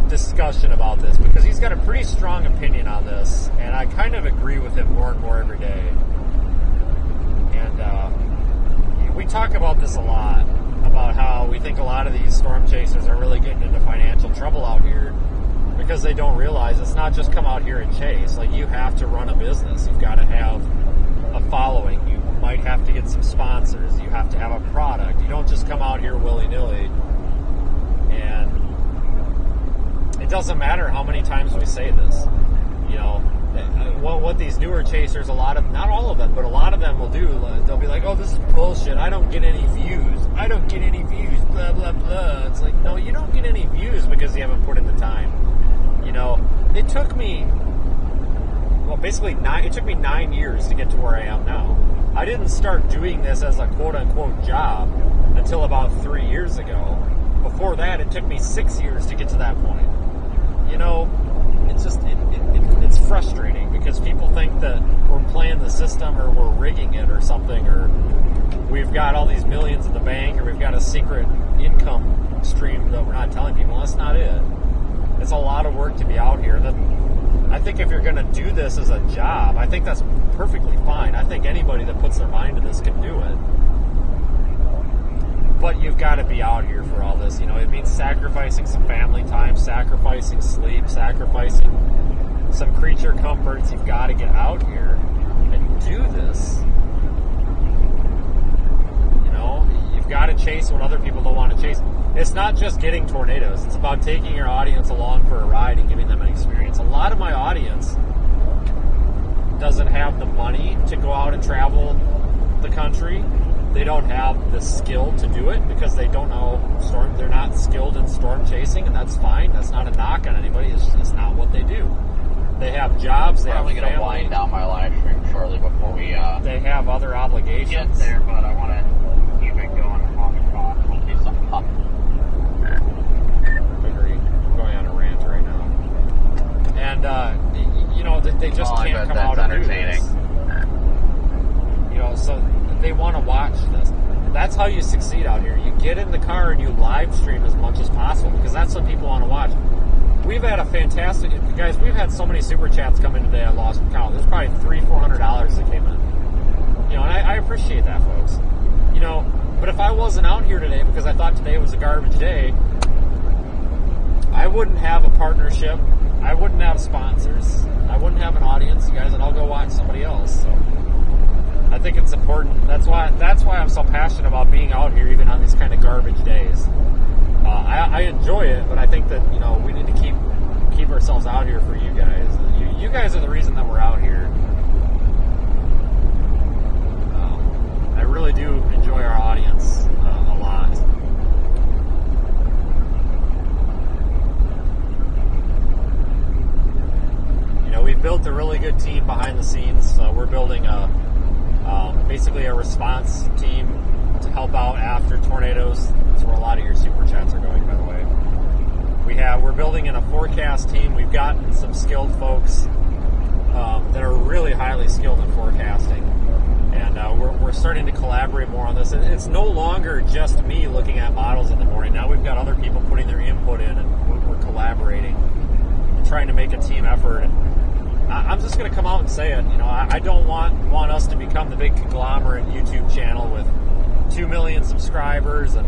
discussion about this because he's got a pretty strong opinion on this, and I kind of agree with him more and more every day. And we talk about this a lot, about how we think a lot of these storm chasers are really getting into financial trouble out here because they don't realize it's not just come out here and chase. Like, you have to run a business. You've got to have a following. You might have to get some sponsors. You have to have a product. You don't just come out here willy-nilly. And it doesn't matter how many times we say this. You know, what these newer chasers, not all of them, but a lot of them will do, they'll be like, oh, this is bullshit, I don't get any views, blah, blah, blah. It's like, no, you don't get any views because you haven't put in the time. It took me, basically it took me 9 years to get to where I am now. I didn't start doing this as a quote-unquote job until about 3 years ago. Before that, it took me 6 years to get to that point. It's just, it's frustrating because people think that we're playing the system or we're rigging it or something, or we've got all these millions in the bank, or we've got a secret income stream that we're not telling people. That's not it. It's a lot of work to be out here. I think if you're going to do this as a job, I think that's perfectly fine. I think anybody that puts their mind to this can do it. But you've got to be out here for all this. It means sacrificing some family time, sacrificing sleep, sacrificing some creature comforts. You've got to get out here and do this. You've got to chase what other people don't want to chase. It's not just getting tornadoes. It's about taking your audience along for a ride and giving them an experience. A lot of my audience doesn't have the money to go out and travel the country. They don't have the skill to do it because they don't know storm. They're not skilled in storm chasing, and that's fine. That's not a knock on anybody. It's not what they do. They have jobs. They
Probably
have
going to
family.
wind down my live stream shortly before we
They have other obligations.
get there, but I want to keep it going on the spot in case something pops.
Agree. I'm going on a rant right now. And, they just
I
can't
bet
come out
that's
and do this. So they want to watch this. That's how you succeed out here. You get in the car and you live stream as much as possible because that's what people want to watch. We've had a fantastic, guys, we've had so many super chats come in today I lost count. There's probably $300-$400 that came in. And I appreciate that, folks. But if I wasn't out here today because I thought today was a garbage day, I wouldn't have a partnership. I wouldn't have sponsors. I wouldn't have an audience, you guys, and I'll go watch somebody else. So I think it's important. That's why I'm so passionate about being out here, even on these kind of garbage days. I enjoy it, but I think that we need to keep ourselves out here for you guys. You guys are the reason that we're out here. I really do enjoy our audience a lot. We've built a really good team behind the scenes. We're building basically a response team to help out after tornadoes. That's where a lot of your super chats are going, by the way. We're building in a forecast team. We've gotten some skilled folks that are really highly skilled in forecasting, and we're starting to collaborate more on this. It's no longer just me looking at models in the morning. Now we've got other people putting their input in, and we're collaborating, trying to make a team effort. And I'm just going to come out and say it. I don't want us to become the big conglomerate YouTube channel with 2 million subscribers and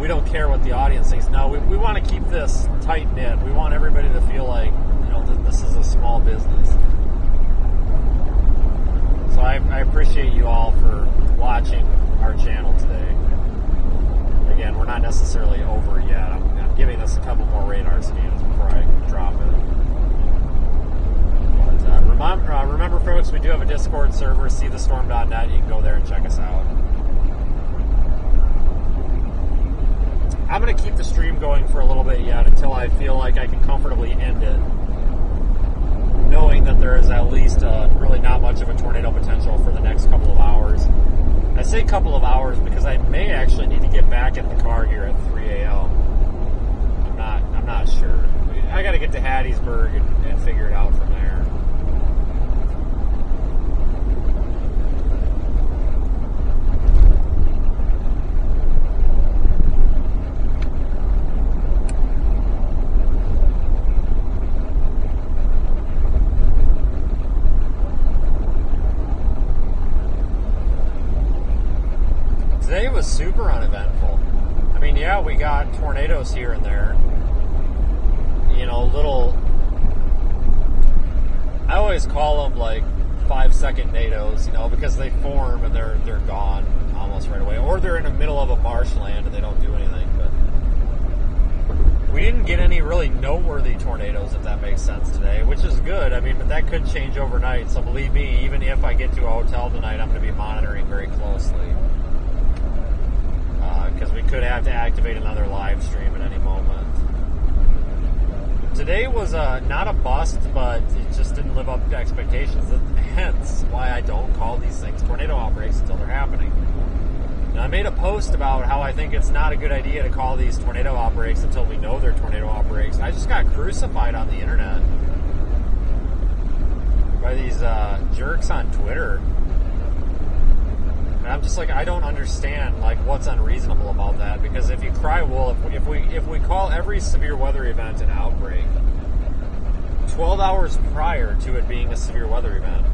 we don't care what the audience thinks. No, we want to keep this tight knit. We want everybody to feel like this is a small business. So I appreciate you all for watching our channel today. Again, we're not necessarily over yet. I'm giving this a couple more radar scans before I drop it. But remember, folks, we do have a Discord server, seethestorm.net. You can go there and check us out. I'm going to keep the stream going for a little bit yet until I feel like I can comfortably end it, knowing that there is at least really not much of a tornado potential for the next couple of hours. I say couple of hours because I may actually need to get back in the car here at 3 a.m. I'm not sure. I got to get to Hattiesburg and figure it out from there. Today was super uneventful. I mean, yeah, we got tornadoes here and there. Little... I always call them like 5-second nados, because they form and they're gone almost right away. Or they're in the middle of a marshland and they don't do anything. But We didn't get any really noteworthy tornadoes, if that makes sense, today, which is good. I mean, but that could change overnight. So believe me, even if I get to a hotel tonight, I'm going to be monitoring very closely. Because we could have to activate another live stream at any moment. Today was not a bust, but it just didn't live up to expectations. Hence why I don't call these things tornado outbreaks until they're happening. Now, I made a post about how I think it's not a good idea to call these tornado outbreaks until we know they're tornado outbreaks. I just got crucified on the internet by these jerks on Twitter. And I'm just like, I don't understand like what's unreasonable about that, because if you cry wolf, if we call every severe weather event an outbreak 12 hours prior to it being a severe weather event,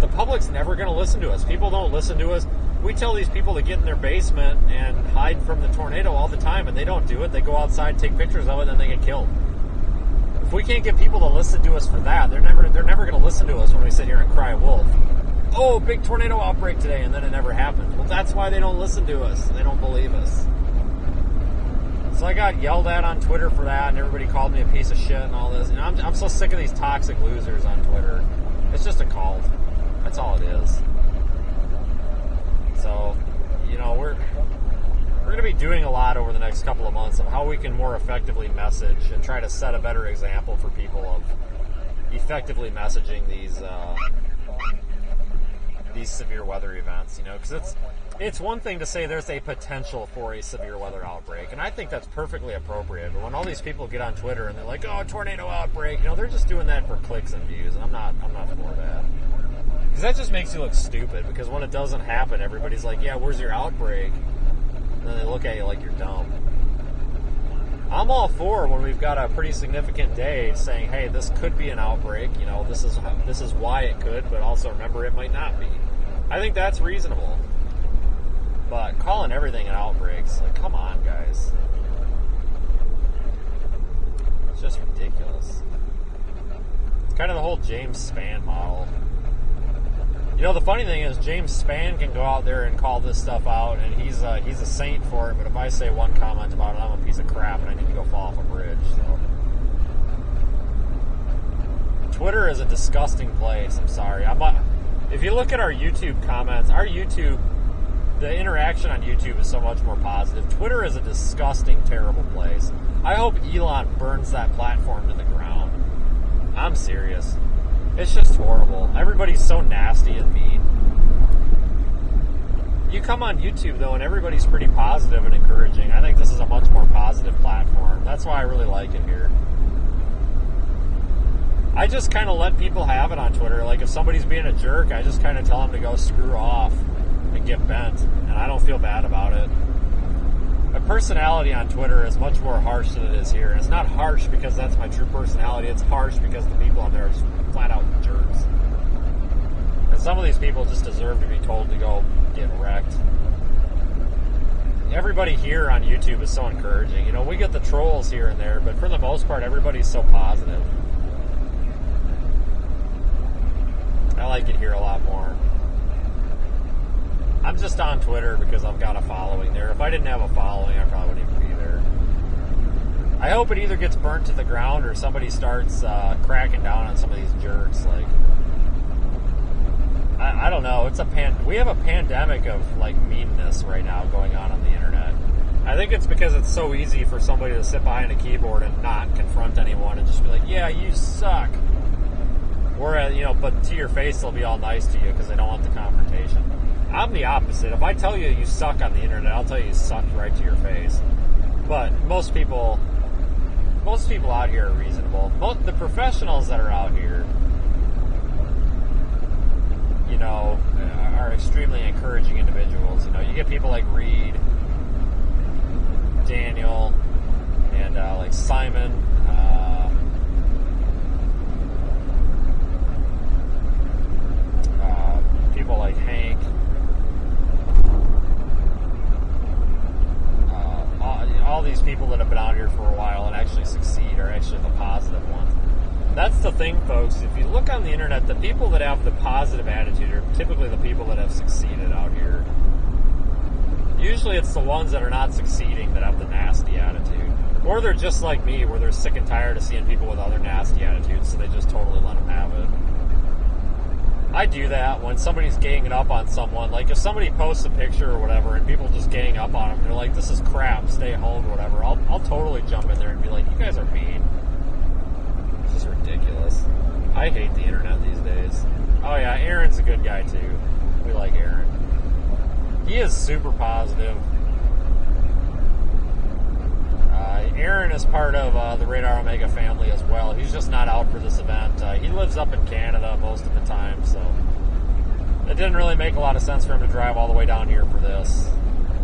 the public's never going to listen to us. People don't listen to us. We tell these people to get in their basement and hide from the tornado all the time, and they don't do it. They go outside, take pictures of it, and then they get killed. If we can't get people to listen to us for that, they're never going to listen to us when we sit here and cry wolf. Oh, big tornado outbreak today, and then it never happens. Well, that's why they don't listen to us. They don't believe us. So I got yelled at on Twitter for that, and everybody called me a piece of shit and all this. And I'm so sick of these toxic losers on Twitter. It's just a cult. That's all it is. So, you know, we're going to be doing a lot over the next couple of months of how we can more effectively message and try to set a better example for people of effectively messaging these severe weather events, you know, because it's one thing to say there's a potential for a severe weather outbreak, and I think that's perfectly appropriate. But when all these people get on Twitter and they're like, "Oh, tornado outbreak," you know, they're just doing that for clicks and views, and I'm not for that. Because that just makes you look stupid, because when it doesn't happen, everybody's like, "Yeah, where's your outbreak?" And then they look at you like you're dumb. I'm all for when we've got a pretty significant day saying, "Hey, this could be an outbreak. You know, this is why it could, but also remember it might not be." I think that's reasonable. But calling everything an outbreak, like, come on, guys. It's just ridiculous. It's kind of the whole James Spann model. You know, the funny thing is, James Spann can go out there and call this stuff out, and he's a saint for it, but if I say one comment about it, I'm a piece of crap, and I need to go fall off a bridge, so. Twitter is a disgusting place, I'm sorry. If you look at our YouTube comments, the interaction on YouTube is so much more positive. Twitter is a disgusting, terrible place. I hope Elon burns that platform to the ground. I'm serious. It's just horrible. Everybody's so nasty and mean. You come on YouTube, though, and everybody's pretty positive and encouraging. I think this is a much more positive platform. That's why I really like it here. I just kind of let people have it on Twitter. Like, if somebody's being a jerk, I just kind of tell them to go screw off and get bent. And I don't feel bad about it. My personality on Twitter is much more harsh than it is here. And it's not harsh because that's my true personality. It's harsh because the people on there are just flat out jerks. And some of these people just deserve to be told to go get wrecked. Everybody here on YouTube is so encouraging. You know, we get the trolls here and there, but for the most part, everybody's so positive. I like it here a lot more. I'm just on Twitter because I've got a following there. If I didn't have a following, I probably wouldn't even be there. I hope it either gets burnt to the ground or somebody starts cracking down on some of these jerks. Like, I don't know. We have a pandemic of like meanness right now going on the internet. I think it's because it's so easy for somebody to sit behind a keyboard and not confront anyone and just be like, "Yeah, you suck." Whereas, you know, but to your face, they'll be all nice to you because they don't want the confrontation. I'm the opposite. If I tell you you suck on the internet, I'll tell you suck right to your face. But most people out here are reasonable. The professionals that are out here, you know, are extremely encouraging individuals. You know, you get people like Reed, Daniel, and like Simon. People like Hank. All these people that have been out here for a while and actually succeed are actually the positive ones. That's the thing, folks. If you look on the internet, the people that have the positive attitude are typically the people that have succeeded out here. Usually it's the ones that are not succeeding that have the nasty attitude. Or they're just like me, where they're sick and tired of seeing people with other nasty attitudes, so they just totally let them have it. I do that when somebody's ganging up on someone. Like, if somebody posts a picture or whatever, and people just gang up on them, they're like, this is crap, stay home or whatever, I'll totally jump in there and be like, you guys are mean. This is ridiculous. I hate the internet these days. Oh yeah, Aaron's a good guy too. We like Aaron. He is super positive. Aaron is part of the Radar Omega family as well. He's just not out for this event. He lives up in Canada most of the time, so it didn't really make a lot of sense for him to drive all the way down here for this.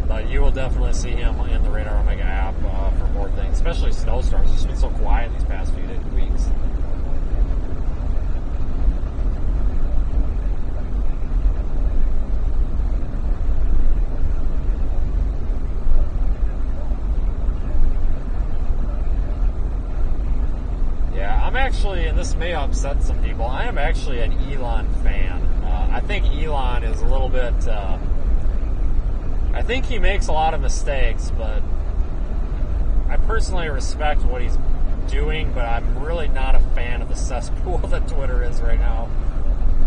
But you will definitely see him in the Radar Omega app for more things, especially snowstorms. It's been so quiet these past few weeks. I'm actually, and this may upset some people, I am actually an Elon fan. I think Elon is a little bit, I think he makes a lot of mistakes, but I personally respect what he's doing, but I'm really not a fan of the cesspool that Twitter is right now.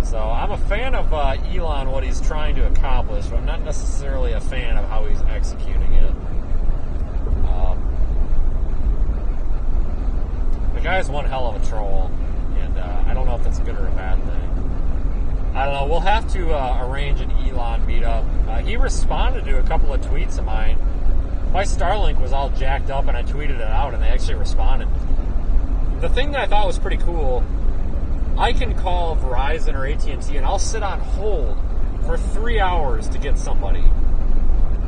So I'm a fan of Elon, what he's trying to accomplish, but I'm not necessarily a fan of how he's executing it. The guy's one hell of a troll, and I don't know if that's a good or a bad thing. I don't know. We'll have to arrange an Elon meetup. He responded to a couple of tweets of mine. My Starlink was all jacked up, and I tweeted it out, and they actually responded. The thing that I thought was pretty cool, I can call Verizon or AT&T, and I'll sit on hold for 3 hours to get somebody.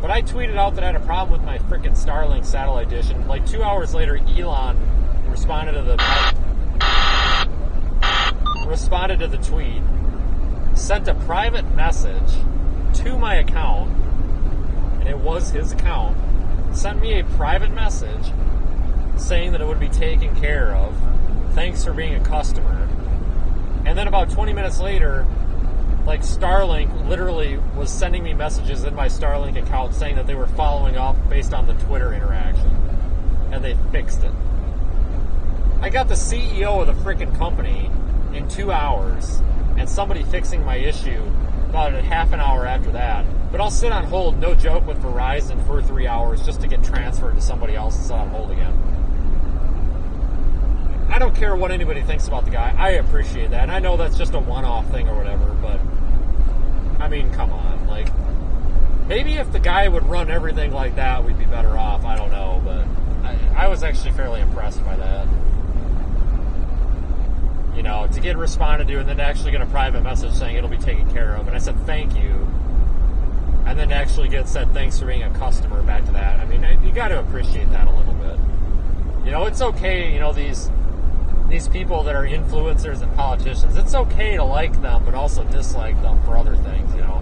But I tweeted out that I had a problem with my freaking Starlink satellite dish, and like 2 hours later, Elon responded to the tweet, sent a private message to my account, and it was his account, sent me a private message saying that it would be taken care of, thanks for being a customer. And then about 20 minutes later, like, Starlink literally was sending me messages in my Starlink account saying that they were following up based on the Twitter interaction, and they fixed it. I got the CEO of the freaking company in 2 hours, and somebody fixing my issue about a half an hour after that. But I'll sit on hold, no joke, with Verizon for 3 hours just to get transferred to somebody else and sit on hold again. I don't care what anybody thinks about the guy. I appreciate that, and I know that's just a one-off thing or whatever, but I mean, come on. Like, maybe if the guy would run everything like that, we'd be better off. I don't know, but I was actually fairly impressed by that. You know, to get responded to and then to actually get a private message saying it'll be taken care of. And I said, thank you. And then to actually get said, thanks for being a customer back to that. I mean, you got to appreciate that a little bit. You know, it's okay, you know, these people that are influencers and politicians, it's okay to like them, but also dislike them for other things, you know.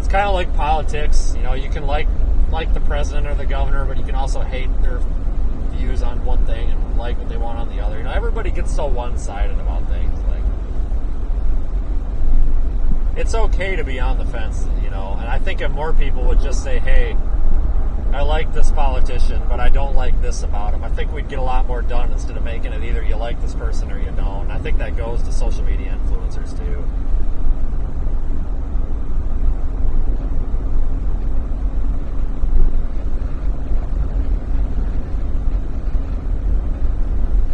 It's kind of like politics. You know, you can like the president or the governor, but you can also hate their views on one thing and like what they want on the other. You know, everybody gets so one-sided about things. Like, it's okay to be on the fence, you know, and I think if more people would just say, hey, I like this politician, but I don't like this about him, I think we'd get a lot more done instead of making it either you like this person or you don't. And I think that goes to social media influencers too.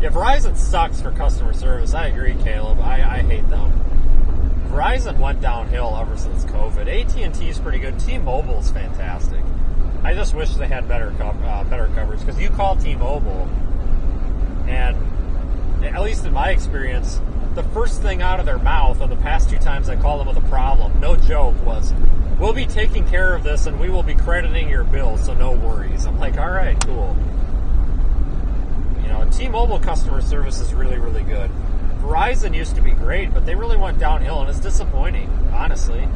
Yeah, Verizon sucks for customer service. I agree, Caleb. I hate them. Verizon went downhill ever since COVID. AT&T is pretty good. T-Mobile is fantastic. I just wish they had better coverage, because you call T-Mobile, and at least in my experience, the first thing out of their mouth on the past 2 times I called them with a problem, no joke, was, we'll be taking care of this and we will be crediting your bill, so no worries. I'm like, all right, cool. You know, T-Mobile customer service is really, really good. Verizon used to be great, but they really went downhill, and it's disappointing, honestly.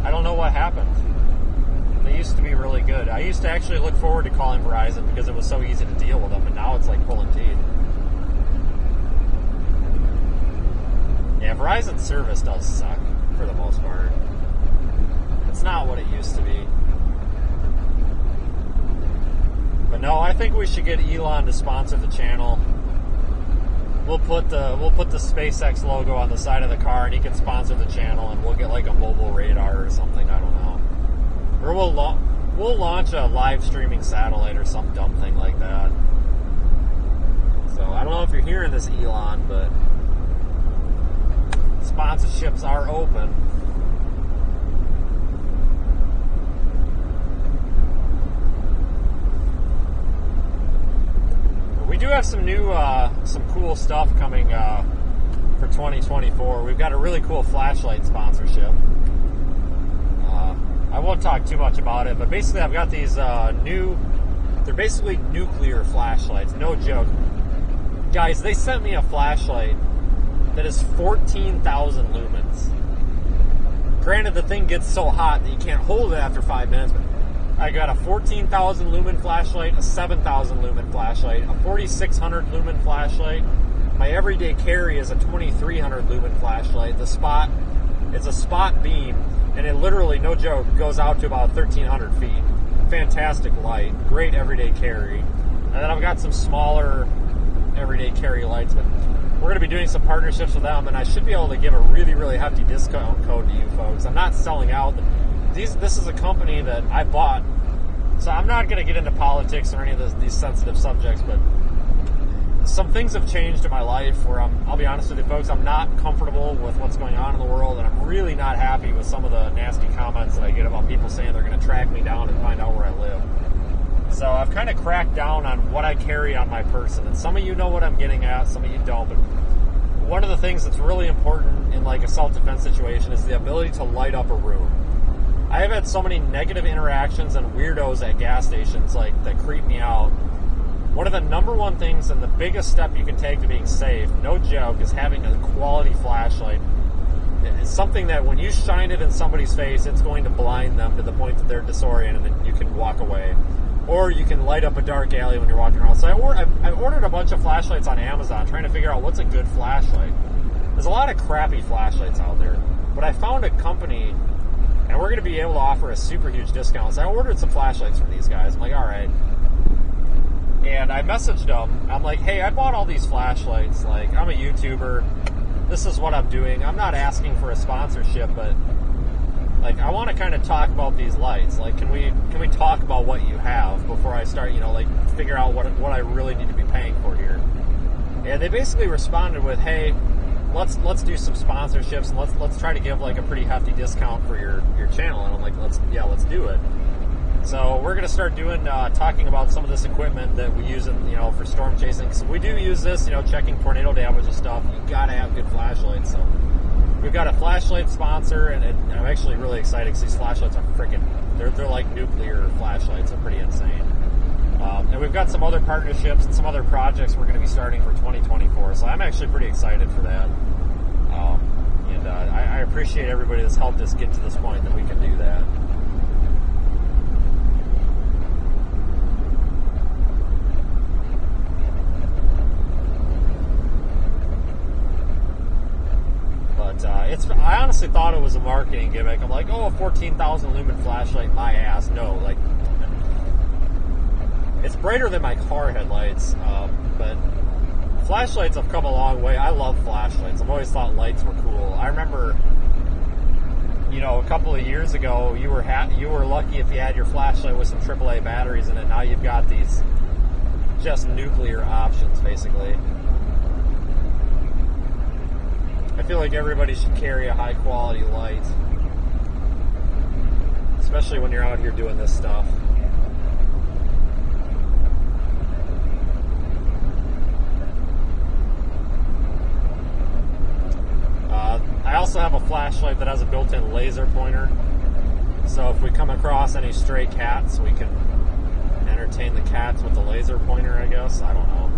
I don't know what happened. They used to be really good. I used to actually look forward to calling Verizon because it was so easy to deal with them, and now it's like pulling teeth. Yeah, Verizon service does suck, for the most part. It's not what it used to be. think we should get Elon to sponsor the channel. We'll put the SpaceX logo on the side of the car, and he can sponsor the channel, and we'll get like a mobile radar or something. I don't know. Or we'll launch a live streaming satellite or some dumb thing like that. So I don't know if you're hearing this, Elon, but sponsorships are open. We do have some new, some cool stuff coming for 2024. We've got a really cool flashlight sponsorship. I won't talk too much about it, but basically I've got these they're basically nuclear flashlights, no joke. Guys, they sent me a flashlight that is 14,000 lumens. Granted, the thing gets so hot that you can't hold it after 5 minutes, but I got a 14,000 lumen flashlight, a 7,000 lumen flashlight, a 4,600 lumen flashlight. My everyday carry is a 2,300 lumen flashlight. The spot, it's a spot beam, and it literally, no joke, goes out to about 1,300 feet. Fantastic light, great everyday carry. And then I've got some smaller everyday carry lights, but we're going to be doing some partnerships with them, and I should be able to give a really, really hefty discount code to you folks. I'm not selling out. This is a company that I bought, so I'm not going to get into politics or any of these sensitive subjects, but some things have changed in my life where I'll be honest with you folks, I'm not comfortable with what's going on in the world, and I'm really not happy with some of the nasty comments that I get about people saying they're going to track me down and find out where I live. So I've kind of cracked down on what I carry on my person, and some of you know what I'm getting at, some of you don't, but one of the things that's really important in like a self-defense situation is the ability to light up a room. I have had so many negative interactions and weirdos at gas stations like that creep me out. One of the number one things and the biggest step you can take to being safe, no joke, is having a quality flashlight. It's something that when you shine it in somebody's face, it's going to blind them to the point that they're disoriented and you can walk away. Or you can light up a dark alley when you're walking around. So I ordered a bunch of flashlights on Amazon trying to figure out what's a good flashlight. There's a lot of crappy flashlights out there. But I found a company, and we're going to be able to offer a super huge discount. So I ordered some flashlights from these guys. I'm like, all right. And I messaged them. I'm like, hey, I bought all these flashlights. Like, I'm a YouTuber. This is what I'm doing. I'm not asking for a sponsorship, but like, I want to kind of talk about these lights. Like, can we talk about what you have before I start, like, figure out what I really need to be paying for here? And they basically responded with, hey, let's do some sponsorships and let's try to give like a pretty hefty discount for your channel. And I'm like, let's do it. So we're gonna start doing talking about some of this equipment that we use in for storm chasing. So we do use this, checking tornado damage and stuff. You gotta have good flashlights. So we've got a flashlight sponsor, and I'm actually really excited because these flashlights are they're like nuclear flashlights. They're pretty insane. And we've got some other partnerships and some other projects we're going to be starting for 2024. So I'm actually pretty excited for that. And I appreciate everybody that's helped us get to this point that we can do that. But I honestly thought it was a marketing gimmick. I'm like, oh, a 14,000 lumen flashlight, my ass. No, like, it's brighter than my car headlights, but flashlights have come a long way. I love flashlights. I've always thought lights were cool. I remember, a couple of years ago, you were lucky if you had your flashlight with some AAA batteries in it. Now you've got these just nuclear options, basically. I feel like everybody should carry a high-quality light, especially when you're out here doing this stuff. I also have a flashlight that has a built-in laser pointer, so if we come across any stray cats, we can entertain the cats with the laser pointer, I guess. I don't know.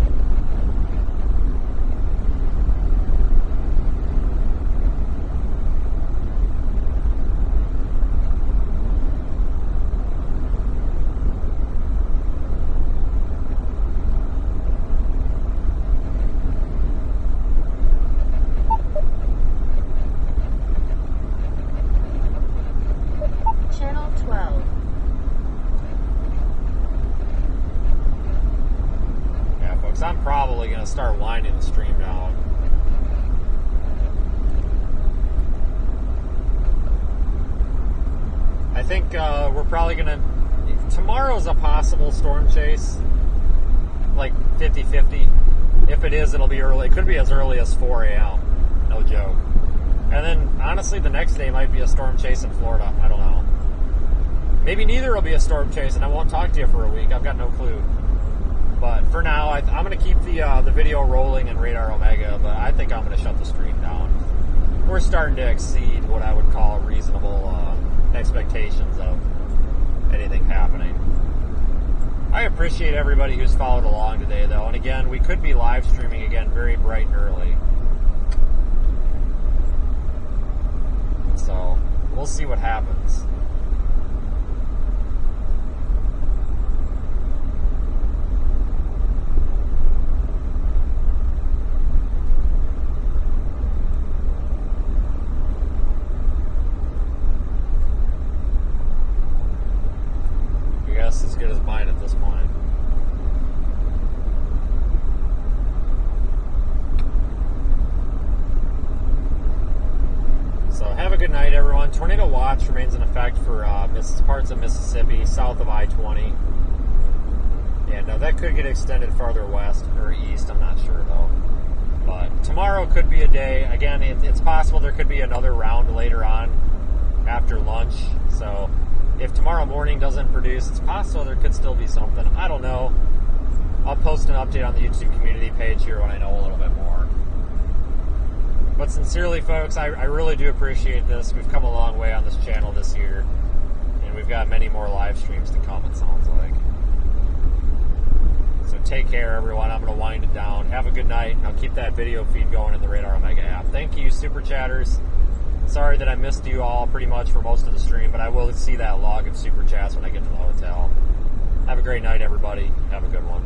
probably going to start winding the stream down. I think we're probably going to... Tomorrow's a possible storm chase, like 50-50. If it is, it'll be early. It could be as early as 4 a.m. No joke. And then, honestly, the next day might be a storm chase in Florida. I don't know. Maybe neither will be a storm chase, and I won't talk to you for a week. I've got no clue. But for now, I'm going to keep the video rolling in Radar Omega, but I think I'm going to shut the stream down. We're starting to exceed what I would call reasonable expectations of anything happening. I appreciate everybody who's followed along today, though. And again, we could be live streaming again very bright and early. So, we'll see what happens. As good as mine at this point. So have a good night, everyone. Tornado watch remains in effect for parts of Mississippi south of I-20, and that could get extended farther west or east. I'm not sure though. But tomorrow could be a day. Again, it's possible there could be another round later on after lunch. So if tomorrow morning doesn't produce, it's possible there could still be something. I don't know. I'll post an update on the YouTube community page here when I know a little bit more. But sincerely, folks, I really do appreciate this. We've come a long way on this channel this year, and we've got many more live streams to come, it sounds like. So take care, everyone. I'm going to wind it down. Have a good night, and I'll keep that video feed going in the Radar Omega app. Thank you, Super Chatters. Sorry that I missed you all pretty much for most of the stream, but I will see that log of Super Chats when I get to the hotel. Have a great night, everybody. Have a good one.